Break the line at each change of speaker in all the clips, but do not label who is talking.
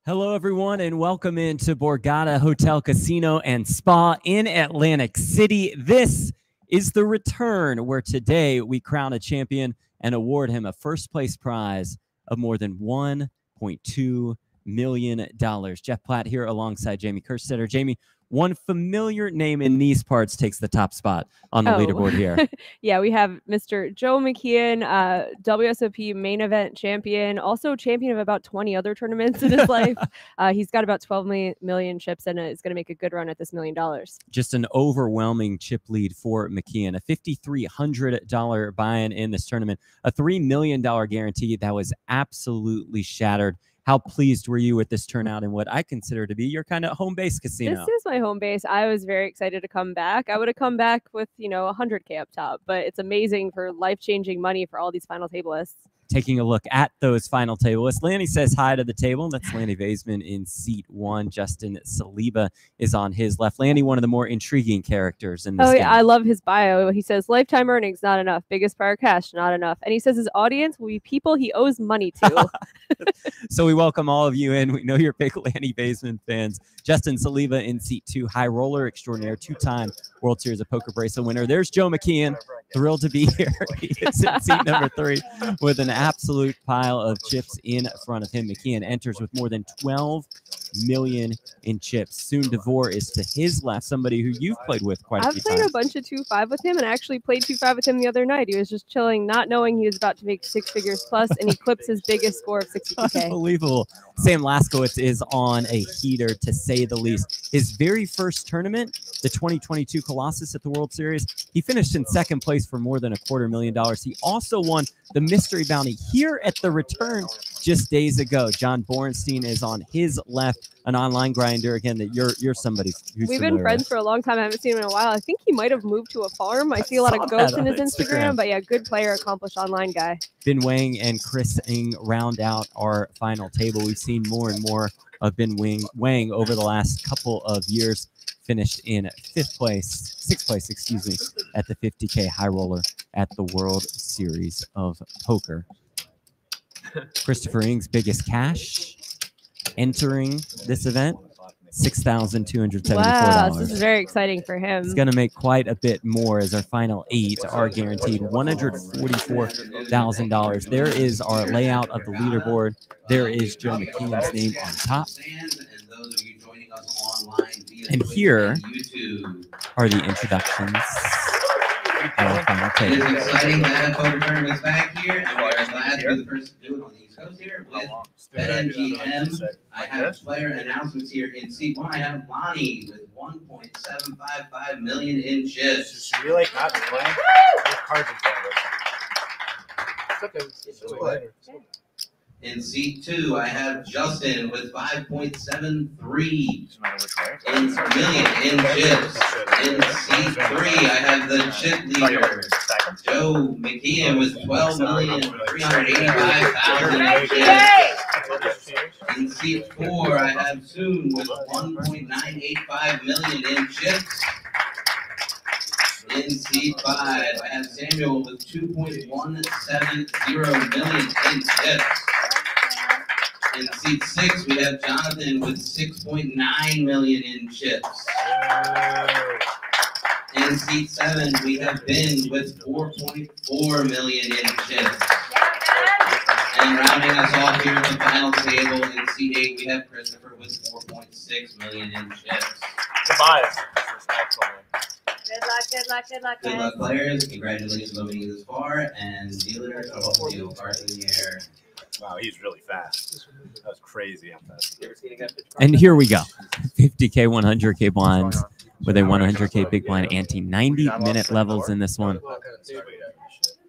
Hello, everyone, and welcome into Borgata Hotel, Casino, and Spa in Atlantic City. This is the return where today we crown a champion and award him a first-place prize of more than $1.2 million. Jeff Platt here alongside Jamie Kerstetter. Jamie, one familiar name in these parts takes the top spot on the leaderboard here.
Yeah, we have Mr. Joe McKeon, WSOP main event champion, also champion of about 20 other tournaments in his life. He's got about 12 million chips and is going to make a good run at this $1 million.
Just an overwhelming chip lead for McKeon. A $5,300 buy-in in this tournament. A $3 million guarantee that was absolutely shattered. How pleased were you with this turnout and what I consider to be your kind of home base casino?
This is my home base. I was very excited to come back. I would have come back with, 100K up top, but it's amazing for life-changing money for all these final table lists.
Taking a look at those final table lists. Lanny says hi to the table. That's Lanny Vaisman in seat 1. Justin Saliba is on his left. Lanny, one of the more intriguing characters in this game.
I love his bio. He says, lifetime earnings, not enough. Biggest prior cash, not enough. And he says his audience will be people he owes money to.
So we welcome all of you in. We know you're big Lanny Vaisman fans. Justin Saliba in seat 2, high roller extraordinaire, 2-time World Series of Poker bracelet winner. There's Joe McKeon. Thrilled to be here. He is in seat number 3 with an absolute pile of chips in front of him. McKeon enters with more than 12 million in chips. Soon DeVore is to his left, somebody who you've played with quite a few times.
I've played a bunch of 2-5 with him, and I actually played 2-5 with him the other night. He was just chilling, not knowing he was about to make 6 figures plus, and he clips his biggest score of 62K.
Unbelievable. Sam Laskowitz is on a heater, to say the least. His very first tournament, the 2022 Colossus at the World Series, he finished in second place for more than $250,000. He also won the mystery bounty here at the return just days ago. John Borenstein is on his left, an online grinder again that you're somebody who's
We've been friends for a long time. I haven't seen him in a while. I think he might have moved to a farm. I see a lot of ghosts in his Instagram, but yeah, good player, accomplished online guy.
Ben Wang and Chris Ng round out our final table. We've seen more and more of Ben Wang over the last couple of years. Finished in 6th place, excuse me, at the 50K high roller at the World Series of Poker. Christopher Ng's biggest cash entering this event, $6,274.
Wow, this is very exciting for him.
He's going to make quite a bit more, as our final 8 are guaranteed $144,000. There is our layout of the leaderboard. There is Joe McKeon's name on top. And here are the introductions.
It is exciting to have poker tournaments back here, and we're glad to be the first to do it on the East Coast here with BetMGM. I have player announcements here in seat 1. I have Lonnie with 1.755 million in chips.
Does she really not be playing? There's cards in front of her. It's okay.
In seat 2, I have Justin with 5.73 million in chips. In seat 3, I have the chip leader, Joe McKeon, with 12,385,000 in chips. In seat 4, I have Soon with 1.985 million in chips. In seat 5, I have Samuel with 2.170 million in chips. In seat 6, we have Jonathan with 6.9 million in chips. In in seat 7, we have Ben with 4.4 million in chips. And rounding us off here at the final table in seat 8, we have Christopher with 4.6 million in chips.
Goodbye. This is excellent.
Good luck, good luck, good luck,
Good
guys.
luck, players. Congratulations on making this far. And dealers, I hope you cards in the air.
Wow, he's really fast. That was crazy how fast.
And here we go. 50K, 100K blinds with a 100K big blind ante. 90-minute levels in this one.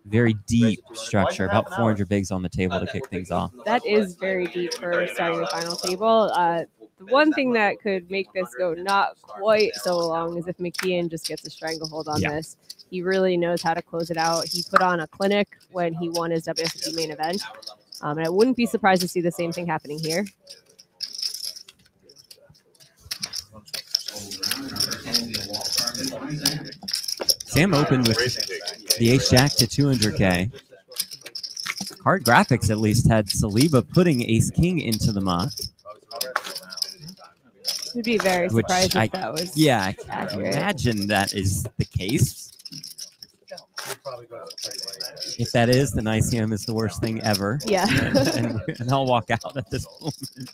Very deep structure. About 400 bigs on the table to kick things off.
That is very deep for starting the final table. The one thing that could make this go not quite so long is if McKeon just gets a stranglehold on this. He really knows how to close it out. He put on a clinic when he won his WSOP main event. And I wouldn't be surprised to see the same thing happening here.
Sam opened with the ace-jack to 200K. Card graphics at least had Saliba putting ace-king into the muck.
Would be very surprised if that was
I can
accurate.
imagine that is the case. If that is, then ICM is the worst thing ever.
Yeah.
and I'll walk out at this moment.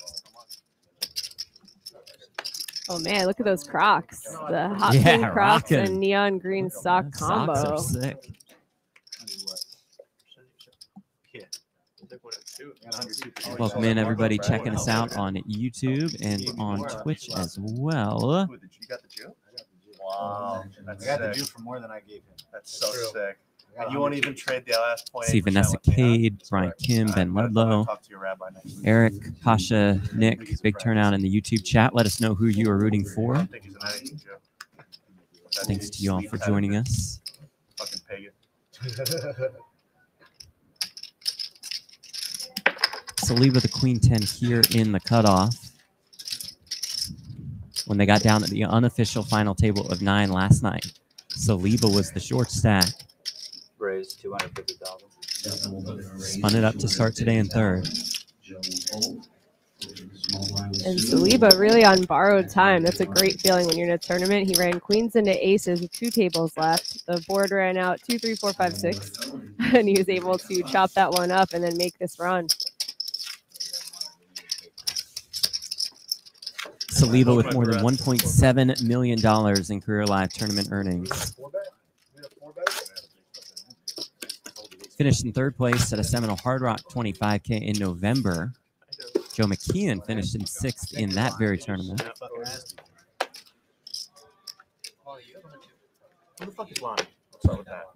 Oh man, look at those Crocs. The hot
Yeah,
pink Crocs
rockin'.
and neon green sock combo.
Socks are sick. Welcome in, everybody checking us out on YouTube and on Twitch as well.
You got the Jew? Wow. I got the Jew for more than I gave him. That's so sick. And you won't even trade the last point.
See Vanessa Cade, Brian Kim, Ben Ludlow, Eric, Pasha, Nick. Big turnout in the YouTube chat. Let us know who you are rooting for. Thanks to you all for joining us.
Fucking pagan.
Saliba the queen 10 here in the cutoff. When they got down at the unofficial final table of 9 last night, Saliba was the short stack.
Raised 250,000.
Spun it up to start today in third.
And Saliba really on borrowed time. That's a great feeling when you're in a tournament. He ran queens into aces with 2 tables left. The board ran out 2, 3, 4, 5, 6. And he was able to chop that one up and then make this run.
Saliba with more than $1.7 million in career live tournament earnings. Finished in third place at a Seminole Hard Rock 25K in November. Joe McKeon finished in 6th in that very tournament.
Who the fuck is lying? What's up with that?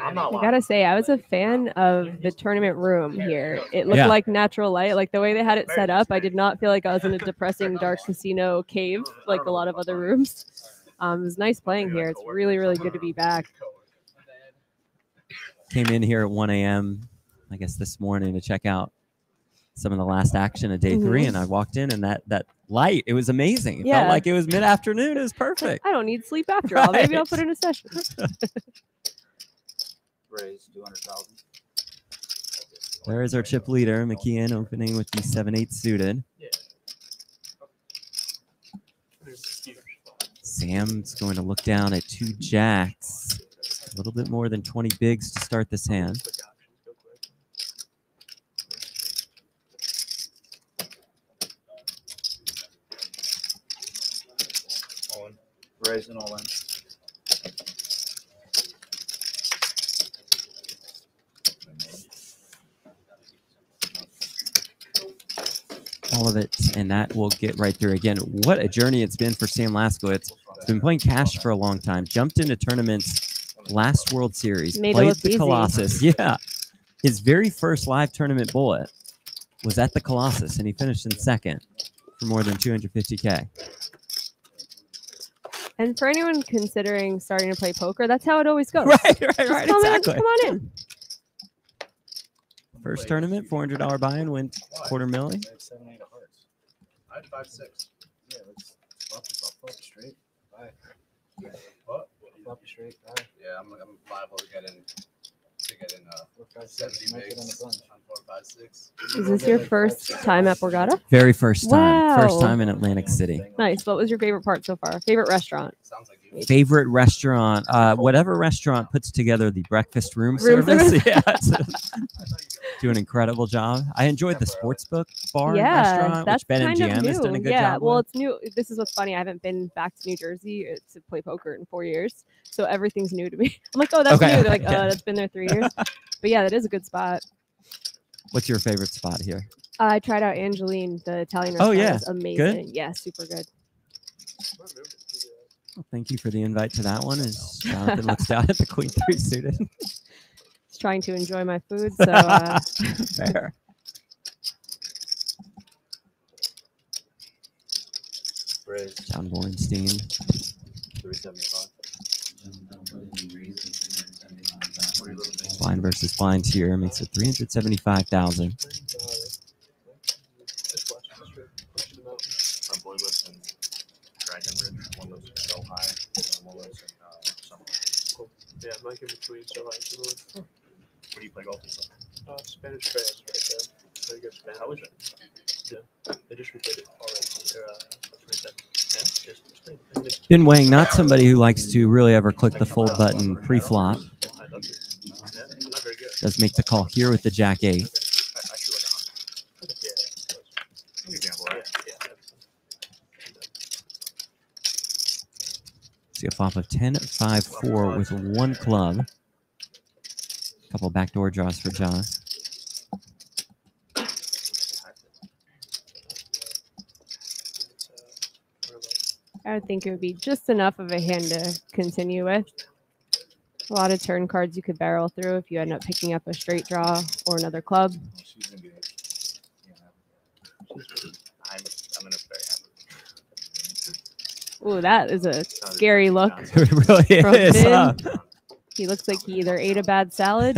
I'm not
I
lying.
gotta say, I was a fan of the tournament room here. It looked like natural light. Like the way they had it set up, I did not feel like I was in a depressing dark casino cave like a lot of other rooms. It was nice playing here. It's really, really good to be back.
Came in here at 1 a.m., I guess this morning, to check out some of the last action of day 3, and I walked in, and that light, it was amazing. It felt like it was mid-afternoon. It was perfect.
I don't need sleep after all. Maybe I'll put in a session.
Raised 200,000.
There is our chip leader, McKeon, opening with the 7-8 suited. Sam's going to look down at 2 jacks. A little bit more than 20 bigs to start this hand.
Raised and all in.
All of it, and that will get right through. Again, what a journey it's been for Sam Laskowitz. He's been playing cash for a long time. Jumped into tournaments last World Series. Played the Colossus. Yeah. His very first live tournament bullet was at the Colossus, and he finished in 2nd for more than 250K.
And for anyone considering starting to play poker, that's how it always goes.
Right,
Come on in.
First tournament, $400 buy-in, win $250,000.
I had 5-6. Yeah, let's flop straight. Bye. What? Flop straight. Bye. Yeah, I'm liable to get in 70 bigs on 4, 5, 6.
Is this your first time at Borgata?
Very first time.
Wow.
First time in Atlantic City.
Nice. What was your favorite part so far? Favorite restaurant?
Sounds like you.
favorite restaurant, whatever restaurant puts together the breakfast room
Room
service.
service.
Yeah, do an incredible job. I enjoyed the sportsbook bar and restaurant,
that's
which Ben and
kind of
GM has done a
new.
good
Yeah,
job
well,
with.
it's new. This is what's funny. I haven't been back to New Jersey to play poker in 4 years, so everything's new to me. I'm like, oh, that's
Okay,
new. They're like,
okay.
that's been there 3 years. But yeah, that is a good spot.
What's your favorite spot here?
I tried out Angeline, the Italian
Oh,
restaurant.
yeah.
It was amazing. Yeah, super good.
Well, thank you for the invite to that one. As Jonathan looks down at the Queen 3 suited.
Just trying to enjoy my food. So
Fair.
Raise
John Bornstein.
375.
Blind versus blind here makes it 375,000.
My boy lives in Dragon Ridge. One lives in so high. And one lives in somewhere.
Cool. Yeah, I'm like in between so high and so low.
Where do you play golf?
Spanish Trails right there. Very good Spanish.
How is it?
Yeah, they just replayed it already. They're, right there. Yeah, it's great. And it's-
Ben Wang, not somebody who likes to really ever click the fold button pre-flop.
I love it. Yeah, not very good.
Does make the call here with the Jack 8.
I shoot like 100.
Yeah,
Good example, right?
yeah.
See a flop of 10-5-4 with one club. Couple backdoor draws for John.
I would think it would be just enough of a hand to continue with. A lot of turn cards you could barrel through if you end up picking up a straight draw or another club.
She's engaged. I'm in a very happy.
Ooh, that is a scary look.
It really
From
is.
Ben.
Huh?
He looks like he either ate a bad salad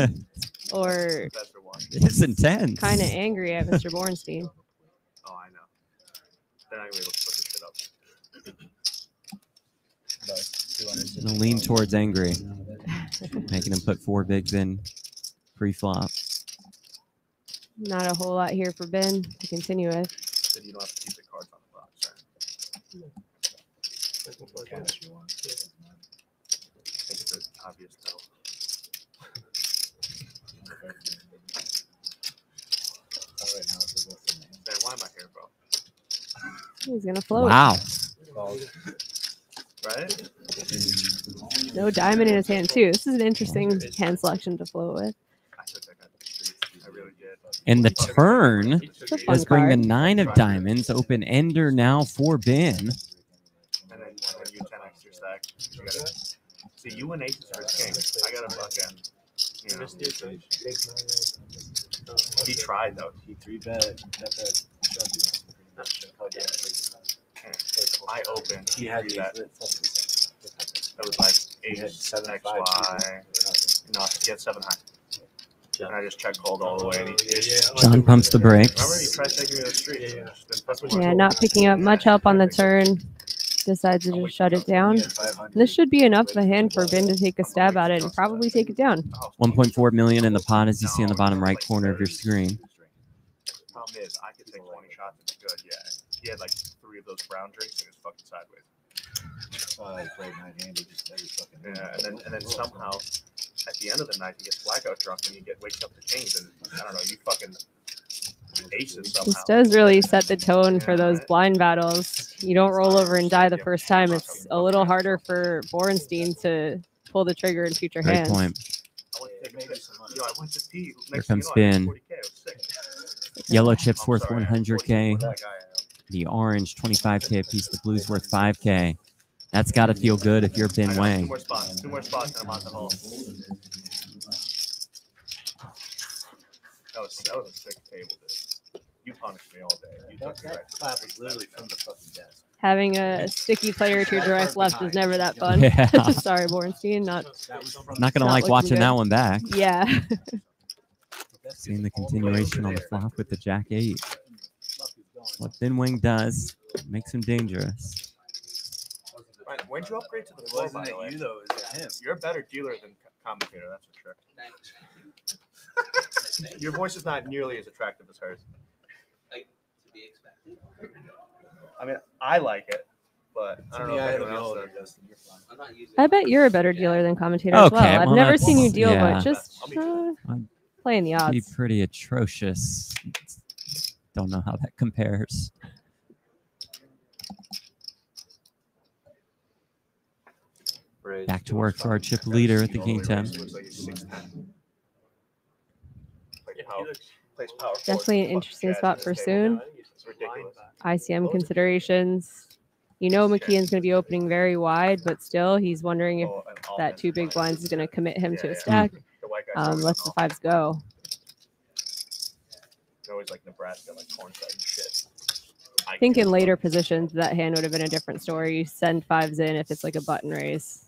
or
That's for one.
It's intense.
kind of angry at Mr. Bornstein.
Oh, I know. They're not gonna be able to put this shit up.
Gonna lean towards angry, making him put 4 bigs in pre-flop.
Not a whole lot here for Ben to continue with.
Then you don't have to keep the cards on the box, right? Cash you want. I think it's an obvious no. Man, why am I here, bro?
He's gonna float.
Wow.
Right?
No diamond in his hand too. This is an interesting hand selection to float with.
I took that guy to the street. I really did.
And the turn
It's a fun
does bring the
card.
9 of diamonds. Open ender now for Ben.
And then when you 10x your stack, you gotta see you and aces for king. I gotta fucking, you know. He tried though.
He 3-bet.
I opened.
He had
that.
that.
That was like
He had
8
7
X
5.
Y. No, he had 7 high. And I just check called all the way. And he just,
John pumps the
remember, he
brakes.
tried taking me to the street.
Yeah.
Just been
Yeah, not picking up much help on the turn. Decides to just shut it down. This should be enough of a hand for Ben to take a stab at it and probably take it down.
1.4 million in the pot, as you see in the bottom right corner of your screen.
Problem is, I could take 20 shots and be good. Yeah. He had like 3 of those brown drinks and he was fucking sideways. Yeah, and then somehow at the end of the night he gets blackout drunk and he wakes up to kings and I don't know, you fucking aces somehow.
This does really set the tone for those blind battles. You don't roll over and die the first time. It's a little harder for Bornstein to pull the trigger in future
Great
hands.
point.
I went to pee.
Here
Next
comes
thing you know, I had
Ben.
40K. I was sick.
Yellow chips
I'm
worth
sorry, I had
100K.
40K. That guy,
The orange 25K a piece. The blue's worth 5K. That's got to feel good if you're
I
Ben
know,
Wang.
2 more spots. 2 more spots and I'm on the hole. That was a sick table, dude. You punished me all day. You took me right to the street.
literally from the fucking desk.
Having a sticky player to your direct left is never that fun.
Yeah.
Sorry, Bornstein. Not
Not going to
Not
like
looking
watching
good.
that one back.
yeah.
Seeing the continuation on the flop with the Jack 8. What Ben Wang does makes him dangerous.
Right, when'd you upgrade to the floor, by the way?
You though, is it him?
You're a better dealer than commentator, that's for sure. Your voice is not nearly as attractive as hers. I mean, I like it. But I don't
To me,
know
I
if
had
anyone
the
else
older,
does.
Justin. You're fine.
I'm not using
I bet you're a better dealer than commentator as
Okay,
well. I've
well,
never seen you
that's-
deal,
yeah.
but just playing the
Be
odds.
pretty atrocious. Don't know how that compares. Back to work for our chip leader at the King 10.
Looks like he's 6'10". Like power, plays power forward
Definitely an
for the
interesting
fucking
spot
Jazz
for
at this table.
soon.
It's ridiculous.
ICM considerations. You know McKeon's going to be opening very wide, but still he's wondering if
Oh, and all
that
in.
2 big blinds is going to commit him to a
Yeah, yeah.
stack.
The white guy throws
Lets
it
the
off.
fives go.
They're always like Nebraska, like cornside and shit.
I think in later positions that hand would have been a different story. You send fives in if it's like a button raise.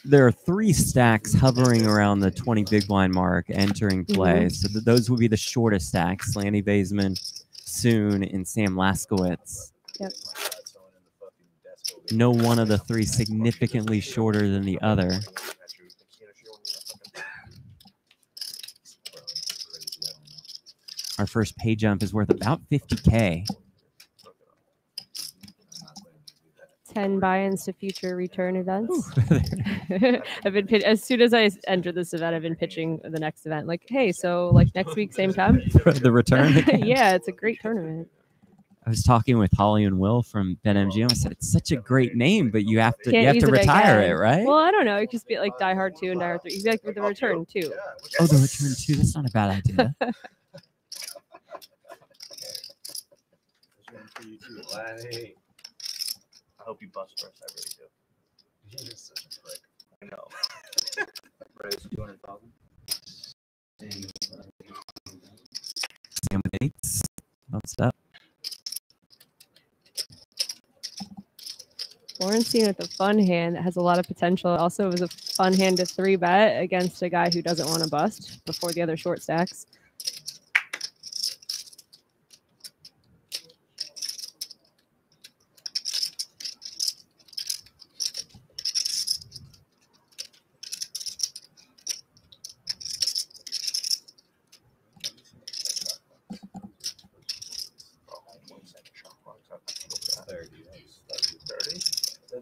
There are 3 stacks hovering around the 20 big blind mark entering play. So those would be the shortest stacks. Lanny Baseman, Soon, and Sam Laskowitz.
Yep.
No one of the 3 significantly shorter than the other. Our first pay jump is worth about 50K.
10 buy-ins to future return events. I've been as soon as I entered this event, I've been pitching the next event. Like, hey, so like next week, same time.
The return.
Yeah, it's a great tournament.
I was talking with Holly and Will from BetMGM. I said it's such a great name, but you have to
Can't use it
retire
again.
it, right?
Well, I don't know. It could just be like Die Hard 2 and Die Hard 3. Exactly, the return too.
Oh, the return too. That's not a bad idea.
I hope you bust first. I really do.
You're such a prick.
I know.
Raise 200,000.
Sam with 8s. Bumps it up.
Florenstein with a fun hand that has a lot of potential. Also, it was a fun hand to 3-bet against a guy who doesn't want to bust before the other short stacks.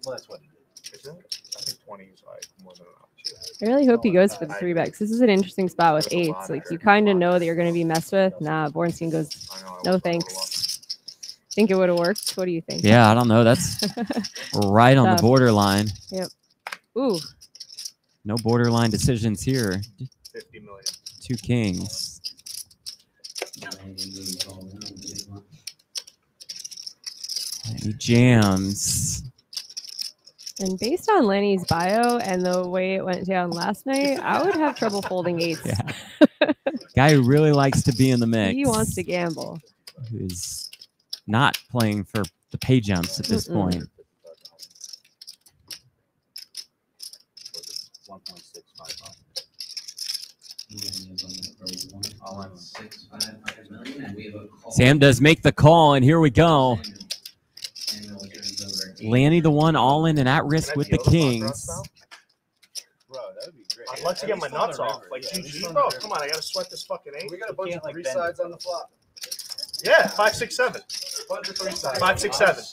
That's what it
Is it? I think 20 is like more than enough.
I really hope he goes for the 3-bet. This is an interesting spot with 8s. Like, you kind of know that you're going to be messed with. Nah, Bornstein goes,
I know, I
no
was
thanks. Think it would have worked? What do you think?
Yeah, I don't know. That's right on the
Tough.
borderline.
Yep. Ooh.
No borderline decisions here.
50 million.
2 kings. He jams.
And based on Lenny's bio and the way it went down last night, I would have trouble folding 8s.
Yeah. Guy who really likes to be in the mix.
He wants to gamble.
Who's not playing for the pay jumps at this point.
1.655
Sam does make the call, and here we go. Lanny the one all in and at risk with the kings.
Bro, that would be great.
I'd like to get my nuts off. Like, GG, bro. Come on, I gotta sweat this fucking 8.
We got a bunch of 3 sides on the flop.
Yeah, 5, 6, 7.
Bunch of 3 sides.
5, 6, 7.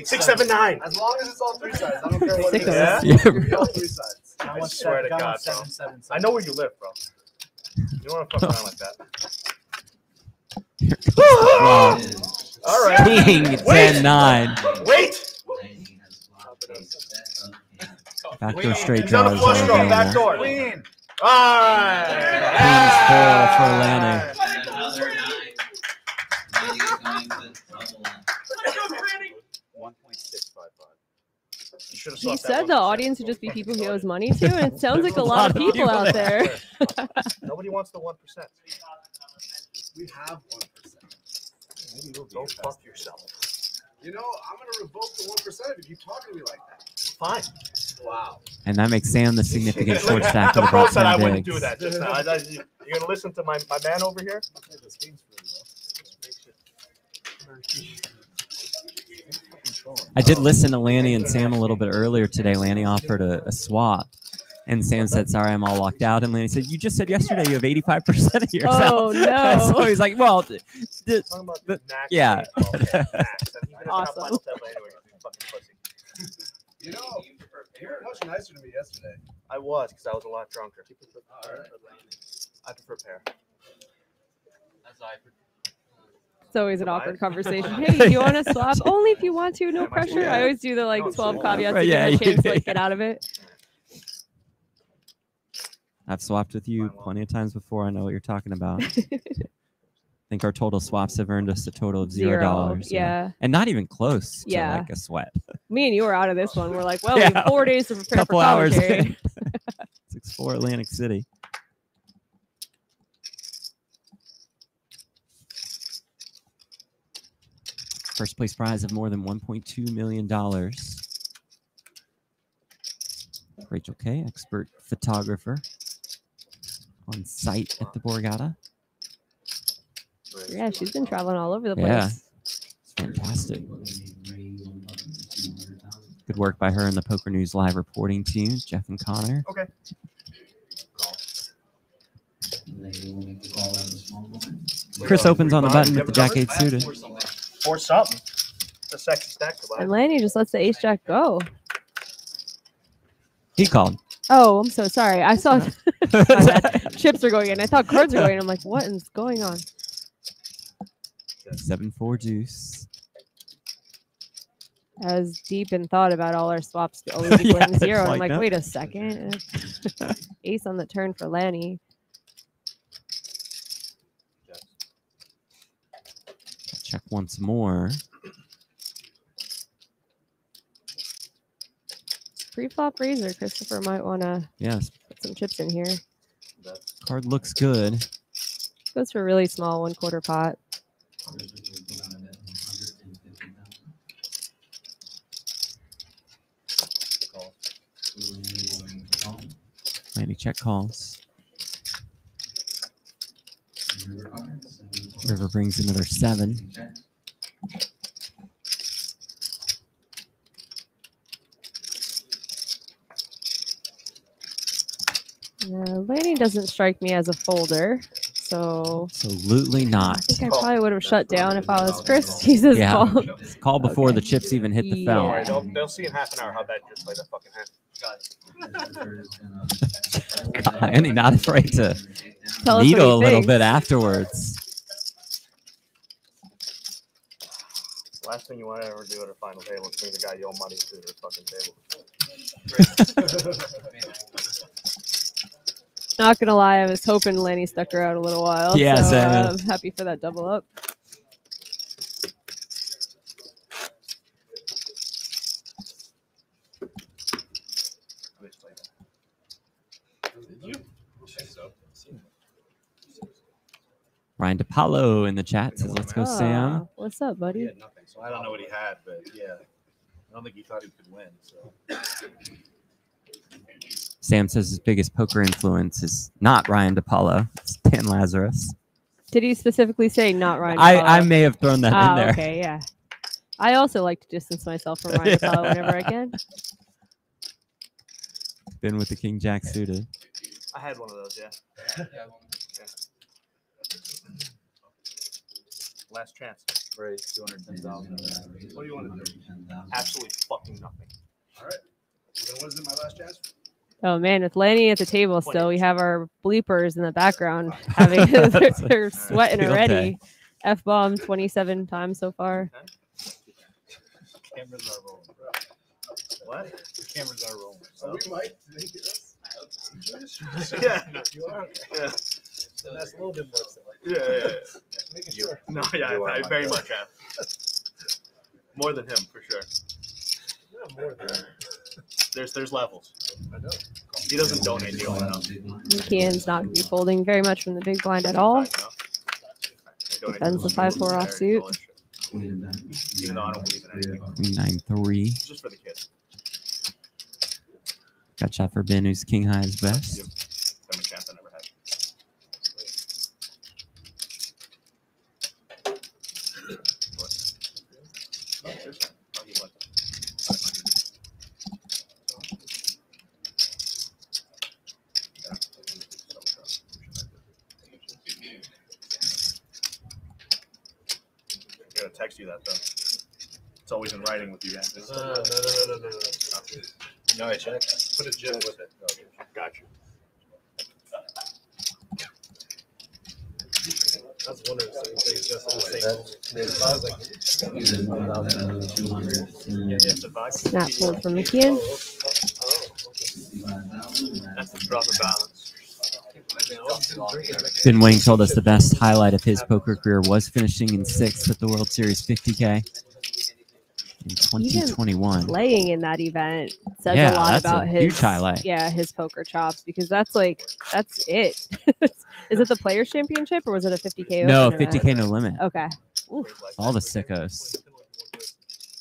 6, 7 9.
As long as it's all 3 sides, I don't care what it is.
Yeah?
Yeah.
It can be all 3 sides.
I swear to God, bro. I know where you live, bro. You don't want to fuck around like that.
Wow.
All right.
King
Wait.
10-9.
Wait.
Backdoor straight
He's on
draw
the
is
flush
all
draw,
game
back
there.
door.
Queen.
All right.
King's full for Lanny.
Another 9. Lanny is going to double up.
1.655.
He said the audience would just be people he owes money to, and it sounds like a lot of people out there.
Nobody wants the 1%.
We have 1%. Maybe we'll
Go fuck yourself.
You know, I'm going to revoke the 1% if you keep talking to me like that.
Fine.
Wow.
And that makes Sam the significant short stack
The
of the
pro
box
said I
10
wouldn't
bigs.
do that just now. You're gonna listen to my man over here?
I did listen to Lanny and Sam a little bit earlier today. Lanny offered a swap. And Sam said, sorry, I'm all locked out. And Lanny said, you just said yesterday you have 85% of yourself.
Oh, no.
So he's like, well,
Talking about
the-
max
yeah.
baseball, max. And he doesn't have
Awesome.
final step anyway, 'cause he's fucking pussy.
You know, you were much nicer to me yesterday.
I was, because I was a lot drunker.
All right.
I prefer pear.
It's always an
Goodbye.
awkward conversation. Hey, do you want to swap? Only if you want to, no
Yeah, might as well.
pressure. I always do the like
No,
12
sure.
caveats
Right,
to
yeah,
give them a
you
chance to
do,
like get out of it.
I've swapped with you plenty of times before. I know what you're talking about. I think our total swaps have earned us a total of $0.
Yeah.
And not even close to
Yeah.
like a sweat.
Me and you were out of this one. We're like, well, we
Yeah.
have 4 days to prepare
Couple
for
hours
commentary.
in. 6-4 Atlantic City. First place prize of more than $1.2 million. Rachel K, expert photographer on site at the Borgata.
Yeah, she's been traveling all over the
Yeah.
place.
It's fantastic. Good work by her and the Poker News live reporting team, Jeff and Connor.
Okay.
Chris opens on the button with the Jack 8 suited.
Or something. The sexy stack goodbye.
And Lanny just lets the ace jack go.
He called.
Oh, I'm so sorry. I saw my bad. Chips are going in. I thought cards are going in. I'm like, what is going on?
7-4 deuce.
I was deep in thought about all our swaps always equaling
Yeah, it's
0. I'm
like,
like,
no.
wait a second. Ace on the turn for Lanny.
Check once more.
Pre-flop razor. Christopher might want to
Yes,
put some chips in here.
card looks good.
Goes for a really small 1/4 pot.
Lanny check calls. River brings another 7.
Lanny doesn't strike me as a folder, so
Absolutely
I
not.
think I probably would have shut down if I was Chris. Jesus,
Yeah.
call.
Call before
Okay.
the chips even hit the
Yeah.
Don't
film.
worry, they'll see in half an hour how bad you just played that fucking hand.
And he's not afraid to
Tell us
needle a
what he
little
thinks.
bit afterwards.
Last thing you want to ever do at a final table is bring the guy you owe money to their fucking table.
Not gonna lie, I was hoping Lanny stuck around a little while.
Yeah,
so
same.
I'm happy for that double up.
Ryan DePaulo in the chat says, let's go, Sam.
Ah, what's up,
He
buddy?
had nothing, so I don't know what he had, but yeah, I don't think he thought he could win. So
Sam says his biggest poker influence is not Ryan DePaulo. It's Dan Lazarus.
Did he specifically say not Ryan?
I
DePaulo?
may have thrown that in there.
Okay, yeah. I also like to distance myself from Ryan DePaulo whenever I can.
Been with the King Jack suited.
I had one of those, yeah. Last chance.
raise 210,000.
What do you want to do? Absolutely fucking nothing.
All right. Well, then what is it? My last chance.
Oh man, with Lanny at the table still, we have our bleepers in the background having they're sweating
Field
already.
day.
F-bomb 27 times so far.
Cameras are rolling.
What?
The cameras are rolling. So we might make it.
Yeah.
You are.
Yeah.
So that's a little bit more silly.
Yeah.
Making sure.
No, yeah, I very much have. More than him, for sure.
Yeah, more than that.
There's levels.
I know.
He doesn't donate nearly enough.
McKeon's not going to be folding very much from the big blind at all. Defends the 5-4 offsuit.
Even though I don't believe in anything.
9-3.
It's just for the kids.
Got shot for Ben, who's king high is best.
I'm a champ I never had. text you that though. It's always in writing with you guys.
No.
No, I checked. Put a GIF with it. Okay.
Got you.
That's one of the things. Just the same.
Yeah, the vibe.
Snap pulled from McKeon.
That's the drop of balance.
Ben Wang told us the best highlight of his poker career was finishing in 6th at the World Series 50K in 2021.
Playing in that event says
Yeah,
a lot
that's
about
a
his
huge highlight.
Yeah, his poker chops, because that's it. Is it the Players Championship or was it a 50K?
No,
Open event?
50K no limit.
Okay.
All the sickos.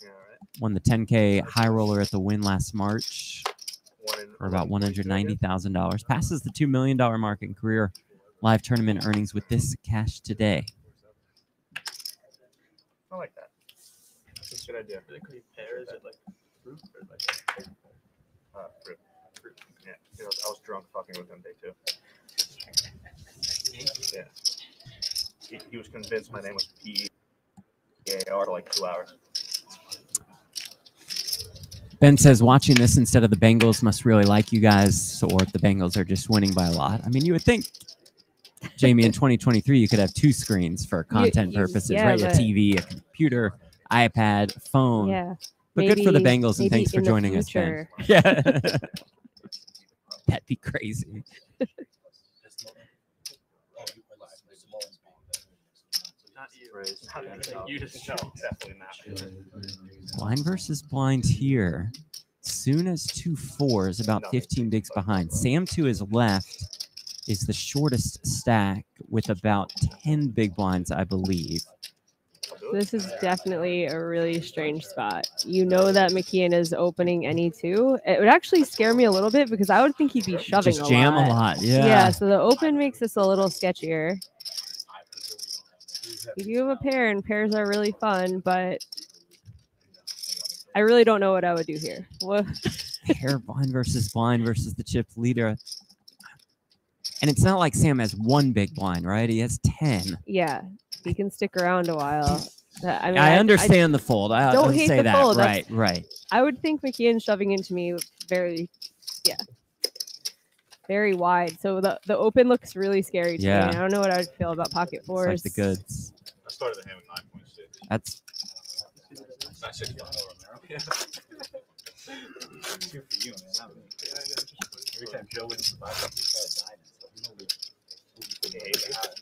Yeah, right.
Won the 10K high roller at the win last March for about $190,000. Passes the $2 million mark in career live tournament earnings with this cash today.
I like that. That's a good idea.
Are they called pears? Is it like fruit or like?
Fruit. Yeah, I was drunk fucking with him day 2. Yeah. He was convinced my name was P-E-A-R for like 2 hours.
Ben says watching this instead of the Bengals must really like you guys, or if the Bengals are just winning by a lot. I mean, you would think, Jamie, in 2023, you could have 2 screens for content purposes,
yeah,
right? A TV, a computer, iPad, phone.
Yeah.
But good for the Bengals, and
maybe
thanks for
in the
joining us, Ben.
future.
Yeah. That'd be crazy.
Not you. You just definitely not.
Blind versus blind here. Soon as 2-4 is about 15 bigs behind. Sam to his left is the shortest stack with about 10 big blinds, I believe.
This is definitely a really strange spot. You know that McKeon is opening any 2. It would actually scare me a little bit because I would think he'd be shoving
Just jam a lot, yeah.
Yeah, so the open makes this a little sketchier. You do have a pair, and pairs are really fun, but I really don't know what I would do here. What?
Pair blind versus the chip leader. And it's not like Sam has 1 big blind, right? He has 10.
Yeah, he can stick around a while. I mean,
I understand the fold. I
don't
don't
hate
say
the
that.
fold.
Right.
I would think McKeon shoving into me very wide. So the open looks really scary to me. I don't know what I would feel about pocket fours.
It's like the goods.
I started the hand with 9.6.
That's
9.6. Good for you, man. Not me. Every time Joe wins the bicep, he's got a diamond.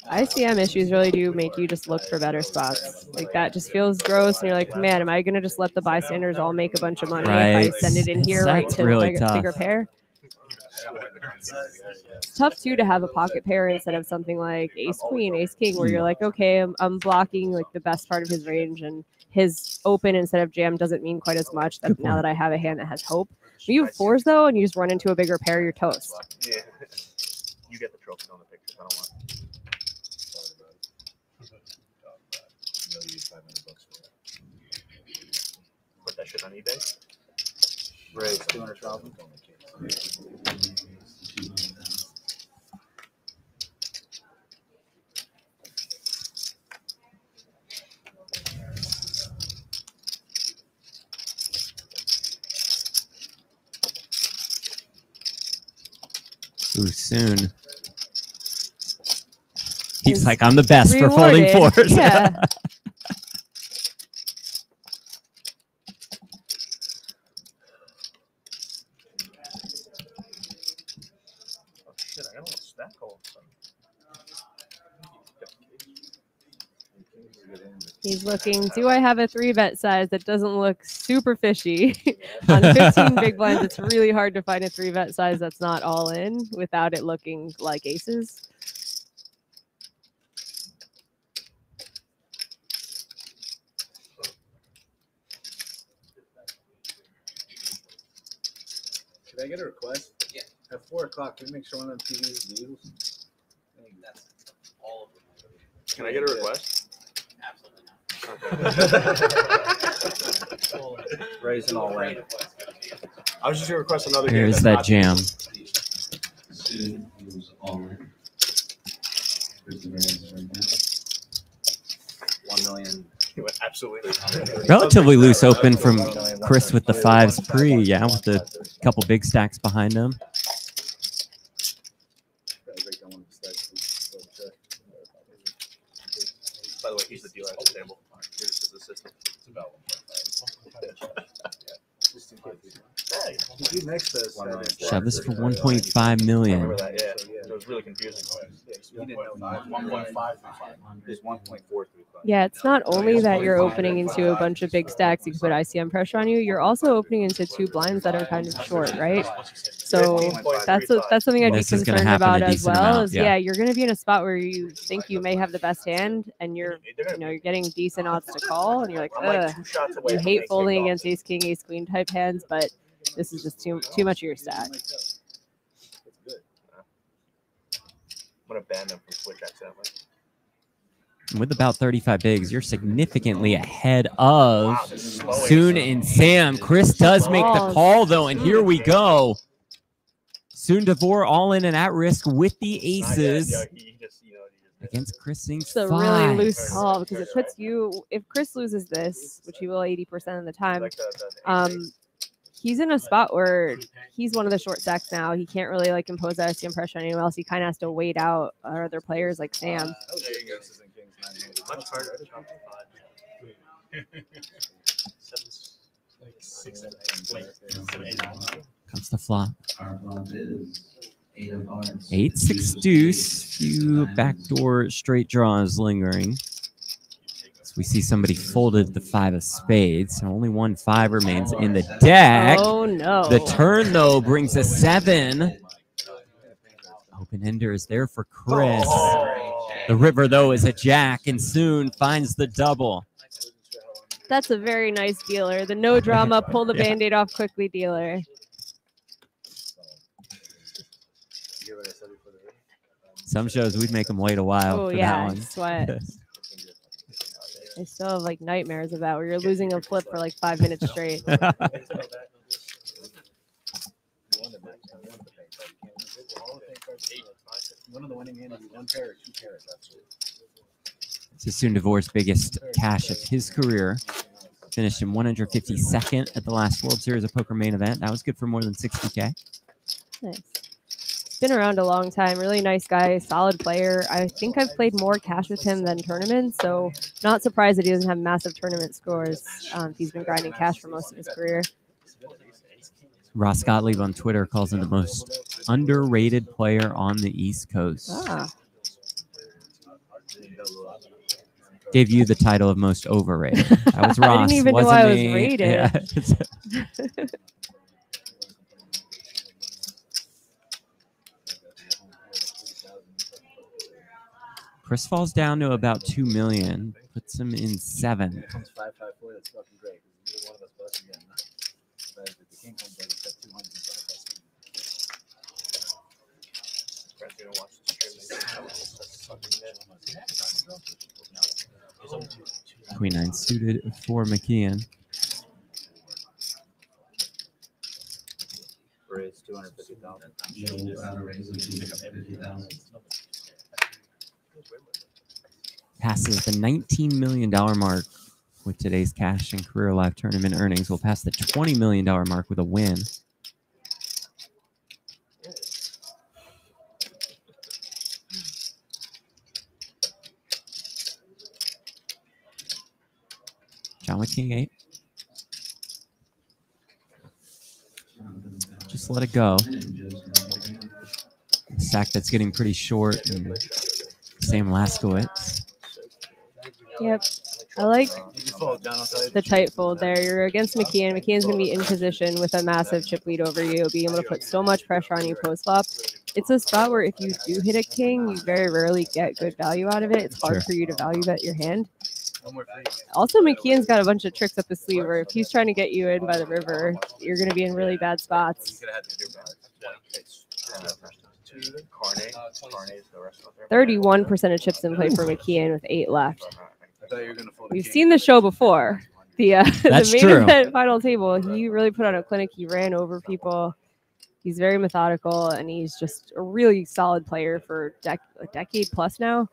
ICM issues really do make you just look for better spots. Like that just feels gross, and you're like, man, am I gonna just let the bystanders all make a bunch of money if I send it in here right to
really
a bigger pair? It's tough too to have a pocket pair instead of something like ace queen, ace king, where you're like, okay, I'm blocking like the best part of his range, and his open instead of jam doesn't mean quite as much. That now that I have a hand that has hope. When you have 4s though, and you just run into a bigger pair, you're toast.
Yeah. You get the trophies on the pictures. I don't want. Put that shit on eBay.
Raise 200,000.
ooh, soon. He's like, I'm the best for folding 4s.
Yeah.
Oh shit! I got a little stack hole.
He's looking, do I have a 3-bet size that doesn't look super fishy? On 15 big blinds, it's really hard to find a 3-bet size that's not all in without it looking like aces.
Can I get a request? Yeah. At 4 o'clock, can we make sure one of the TVs is the Eagles? I think that's all of them.
Can I get a request?
Raising all right.
I was just gonna request another game.
Here's that jam.
Soon he was on. Here's the range right now.
1 million
He went absolutely.
Relatively loose open from Chris with the fives pre, yeah, with the couple big stacks behind him.
By the way, he's the dealer at the table. Here's his assistant. It's about 1.5.
Next to us,
Shove this for 1.5 million.
Remember that? Yeah. It was really confusing.
you didn't know 1.535. It's 1.435.
Yeah, it's not only that you're opening into a bunch of big stacks, you can put ICM pressure on you, you're also opening into two blinds that are kind of short, right? So that's something I'd be
This is gonna
concerned
happen a
about as
decent
well.
amount,
Is
yeah.
you're going to be in a spot where you think you may have the best hand, and you're getting decent odds to call, and you're like, ugh, you hate folding against ace king, ace queen type hands, but this is just too much of your stack.
I'm gonna ban them from Twitch accidentally.
With about 35 bigs, you're significantly ahead of
Wow, this is slow
Soon
ace.
and Sam. Chris does make the call, though, and here we go. Soon Devore all in and at risk with the aces
He just
against Chris Singh's
It's a really
fives.
loose call because it puts you, if Chris loses this, which he will 80% of the time,
like the
he's in a spot where he's one of the short stacks now. He can't really like impose that ICM pressure on anyone else. He kind of has to wait out other players like Sam.
Much harder to chop
Comes the flop.
Our flop is 8 of hearts.
8-6 deuce. Few backdoor straight draws lingering. So we see somebody folded the 5 of spades. So only 1 5 remains in the deck.
Oh no.
The turn, though, brings a 7. Open ender is there for Chris. The river, though, is a jack, and Soon finds the double.
That's a very nice dealer. The no drama, pull the Band-Aid off quickly dealer.
Some shows we'd make them wait a while
Oh
for
yeah,
that
I
one.
sweat. I still have like nightmares of that where you're losing a flip for like 5 minutes straight.
One of the winning hands, 1 pair or 2 pairs.
This is Soon Devore's biggest cash of his career. Finished in 152nd at the last World Series of Poker main event. That was good for more than 60K.
Nice. Been around a long time. Really nice guy, solid player. I think I've played more cash with him than tournaments, so not surprised that he doesn't have massive tournament scores. He's been grinding cash for most of his career.
Ross Gottlieb on Twitter calls him the most underrated player on the East Coast.
Ah.
Gave you the title of most overrated. That was Ross.
I didn't even know
wasn't
I was
me.
rated.
Yeah. Chris falls down to about 2 million, puts him in 7.
Comes 554. That's fucking great. Neither one of us bust again. But if the king comes back, it's got 200.
Queen 9 suited for McKeon.
Raise 250,000.
Joe out of raise of 250,000.
Passes the $19 million mark with today's cash and career live tournament earnings. Will pass the $20 million mark with a win. John with King 8. Just let it go. Stack that's getting pretty short. And Sam Laskowitz.
Yep. I like the tight fold there. You're against McKeon. McKeon's going to be in position with a massive chip lead over you, being able to put so much pressure on you post-flop. It's a spot where if you do hit a king, you very rarely get good value out of it. It's hard for you to value bet your hand. Also, McKeon's got a bunch of tricks up his sleeve where if he's trying to get you in by the river, you're going to be in really bad spots. 31% of chips in play for McKeon with 8 left. We've seen the show before. The main
true.
event final table, he really put on a clinic. He ran over people. He's very methodical, and he's just a really solid player for a decade plus now.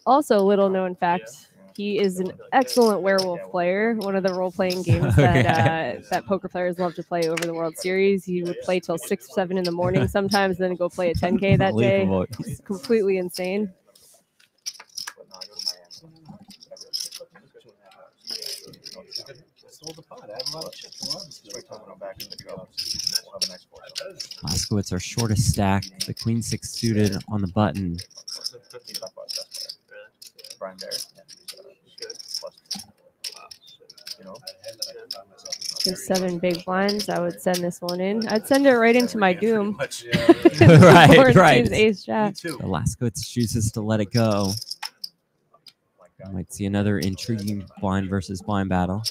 Also, little known fact, he is an excellent werewolf player. One of the role-playing games
Okay.
that poker players love to play over the World Series. He would play till 6, 7 in the morning sometimes, then go play a 10K that day.
Unbelievable.
It's completely insane.
Sold the pot. I have a lot of chips. I love this.
Moskowitz, our shortest stack. The queen six suited on the button.
Brian Bear.
With 7 big blinds, I would send this one in. I'd send it right into my doom.
Right, right.
Bornstein's ace jack.
So Laskowitz chooses to let it go. We might see another intriguing blind versus blind battle.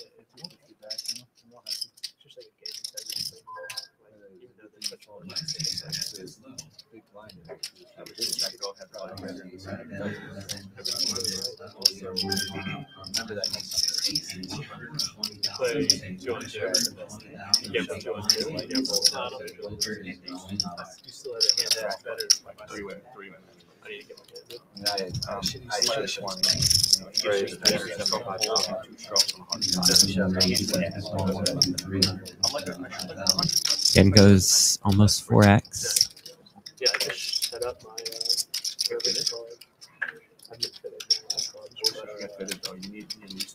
Again goes almost 4x.
Yeah, I just set up my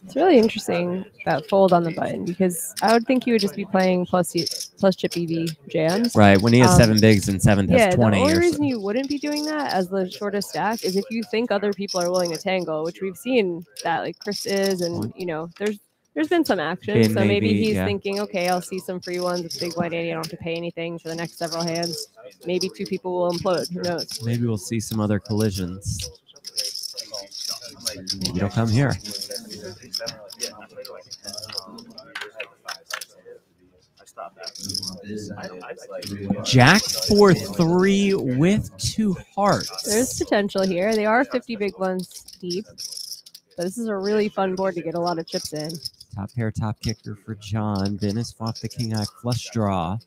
It's really interesting, that fold on the button, because I would think you would just be playing plus chip EV jams.
Right, when he has 7 bigs and 7 has
Yeah,
20.
the only
or
reason
so.
you wouldn't be doing that as the shortest stack is if you think other people are willing to tangle, which we've seen that like Chris is, and you know, there's been some action.
Been
So maybe
maybe,
he's
yeah.
thinking, okay, I'll see some free ones with big blind 80. I don't have to pay anything for the next several hands. Maybe 2 people will implode. Who knows?
Maybe we'll see some other collisions. Maybe it'll come here. Jack 4-3 with 2 hearts.
There's potential here. They are 50 big ones deep. But this is a really fun board to get a lot of chips in.
Top pair, top kicker for John. Dennis off the king eye flush draw.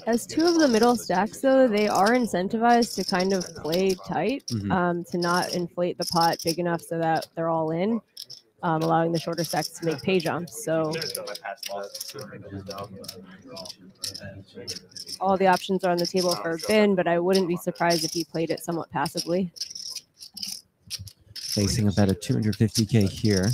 As 2 of the middle stacks, though, they are incentivized to kind of play tight, to not inflate the pot big enough so that they're all in, allowing the shorter stacks to make pay jumps. So all the options are on the table for Bin, but I wouldn't be surprised if he played it somewhat passively.
Facing a bet of 250K here.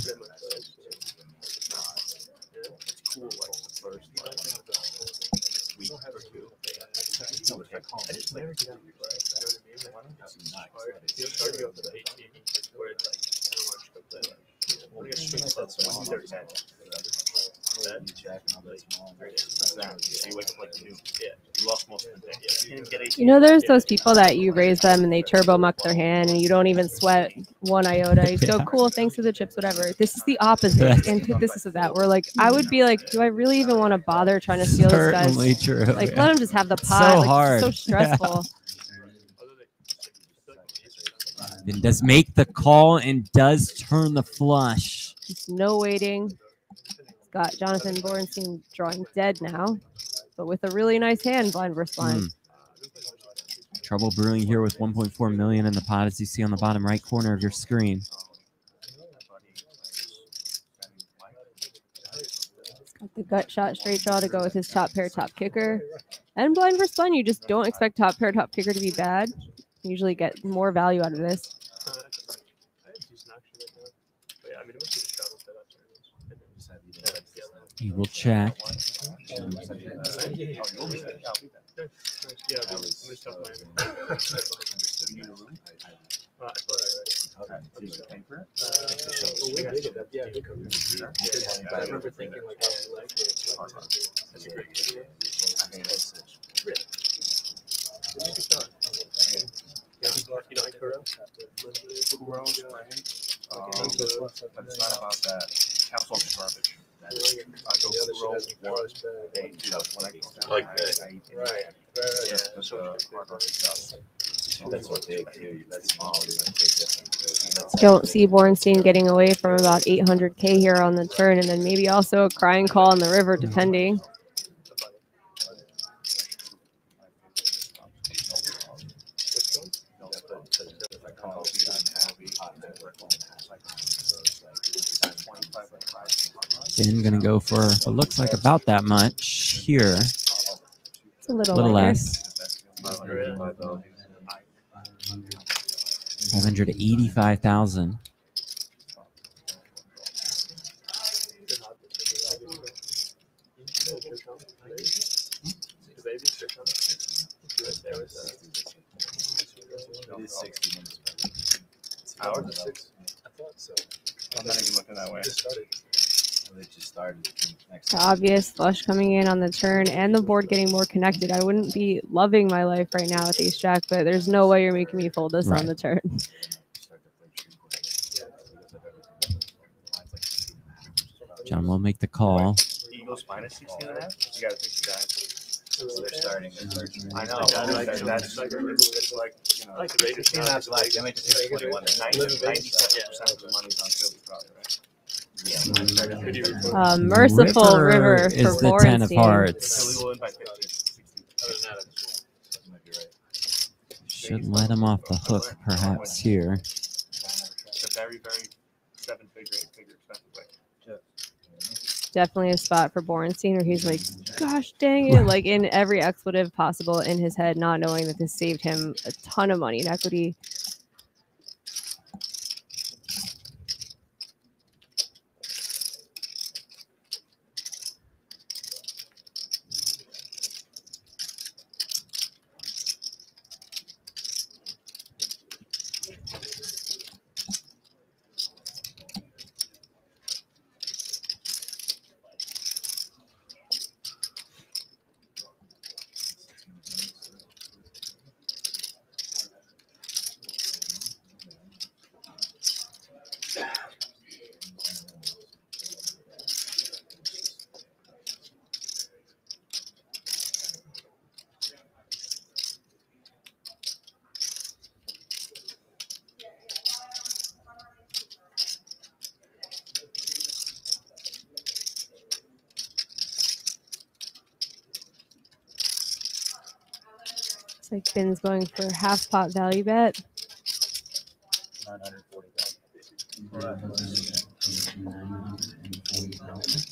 You know, there's those people that you raise them and they turbo muck their hand and you don't even sweat 1 iota. You go, cool, thanks for the chips, whatever. This is the opposite antithesis of that. Where like, I would be like, do I really even want to bother trying to steal this guy's?
Certainly true.
Like,
yeah.
let him just have the pot.
So
like,
hard.
It's so stressful.
And does make the call and does turn the flush.
Just no waiting. He's got Jonathan Bornstein drawing dead now, but with a really nice hand, blind versus blind.
Trouble brewing here with 1.4 million in the pot, as you see on the bottom right corner of your screen.
He's got the gut shot straight draw to go with his top pair, top kicker. And blind versus blind, you just don't expect top pair, top kicker to be bad. You usually get more value out of this.
He will check.
But it's not about that. Council's garbage. I go roll one, they do that when I go down.
Like that.
I eat
Right.
Yeah, that's what they do. That's small.
Don't see Bornstein getting away from about 800K here on the turn, and then maybe also a crying call on the river, depending.
Ben going to go for what looks like about that much here.
It's a little
Little
lighter.
less. 585,000.
It is 60 minutes.
Hour?
I thought so.
I'm not even looking that way.
They just started.
The obvious flush coming in on the turn and the board getting more connected. I wouldn't be loving my life right now with ace jack, but there's no way you're making me fold this
Right.
on the turn.
John will make the call.
Eagles minus 16 and a half? You gotta take the guys.
They're starting.
I know. That's like, it's like, you know,
Like the Raiders.
16 that's like, they might just hit 21.
97% of the money's on Philly, probably, right?
Yeah.
Merciful river for
is the 10 of
Borenstein.
hearts.
Philly will win by 15.
Other than that,
You might be right.
Should let him off the hook perhaps here.
It's a very, very 7-figure, 8-figure expensive way.
Definitely a spot for Borenstein where he's like, gosh dang it, like in every expletive possible in his head, not knowing that this saved him a ton of money in equity. It's like Ben's going for half pot value bet.
940,000.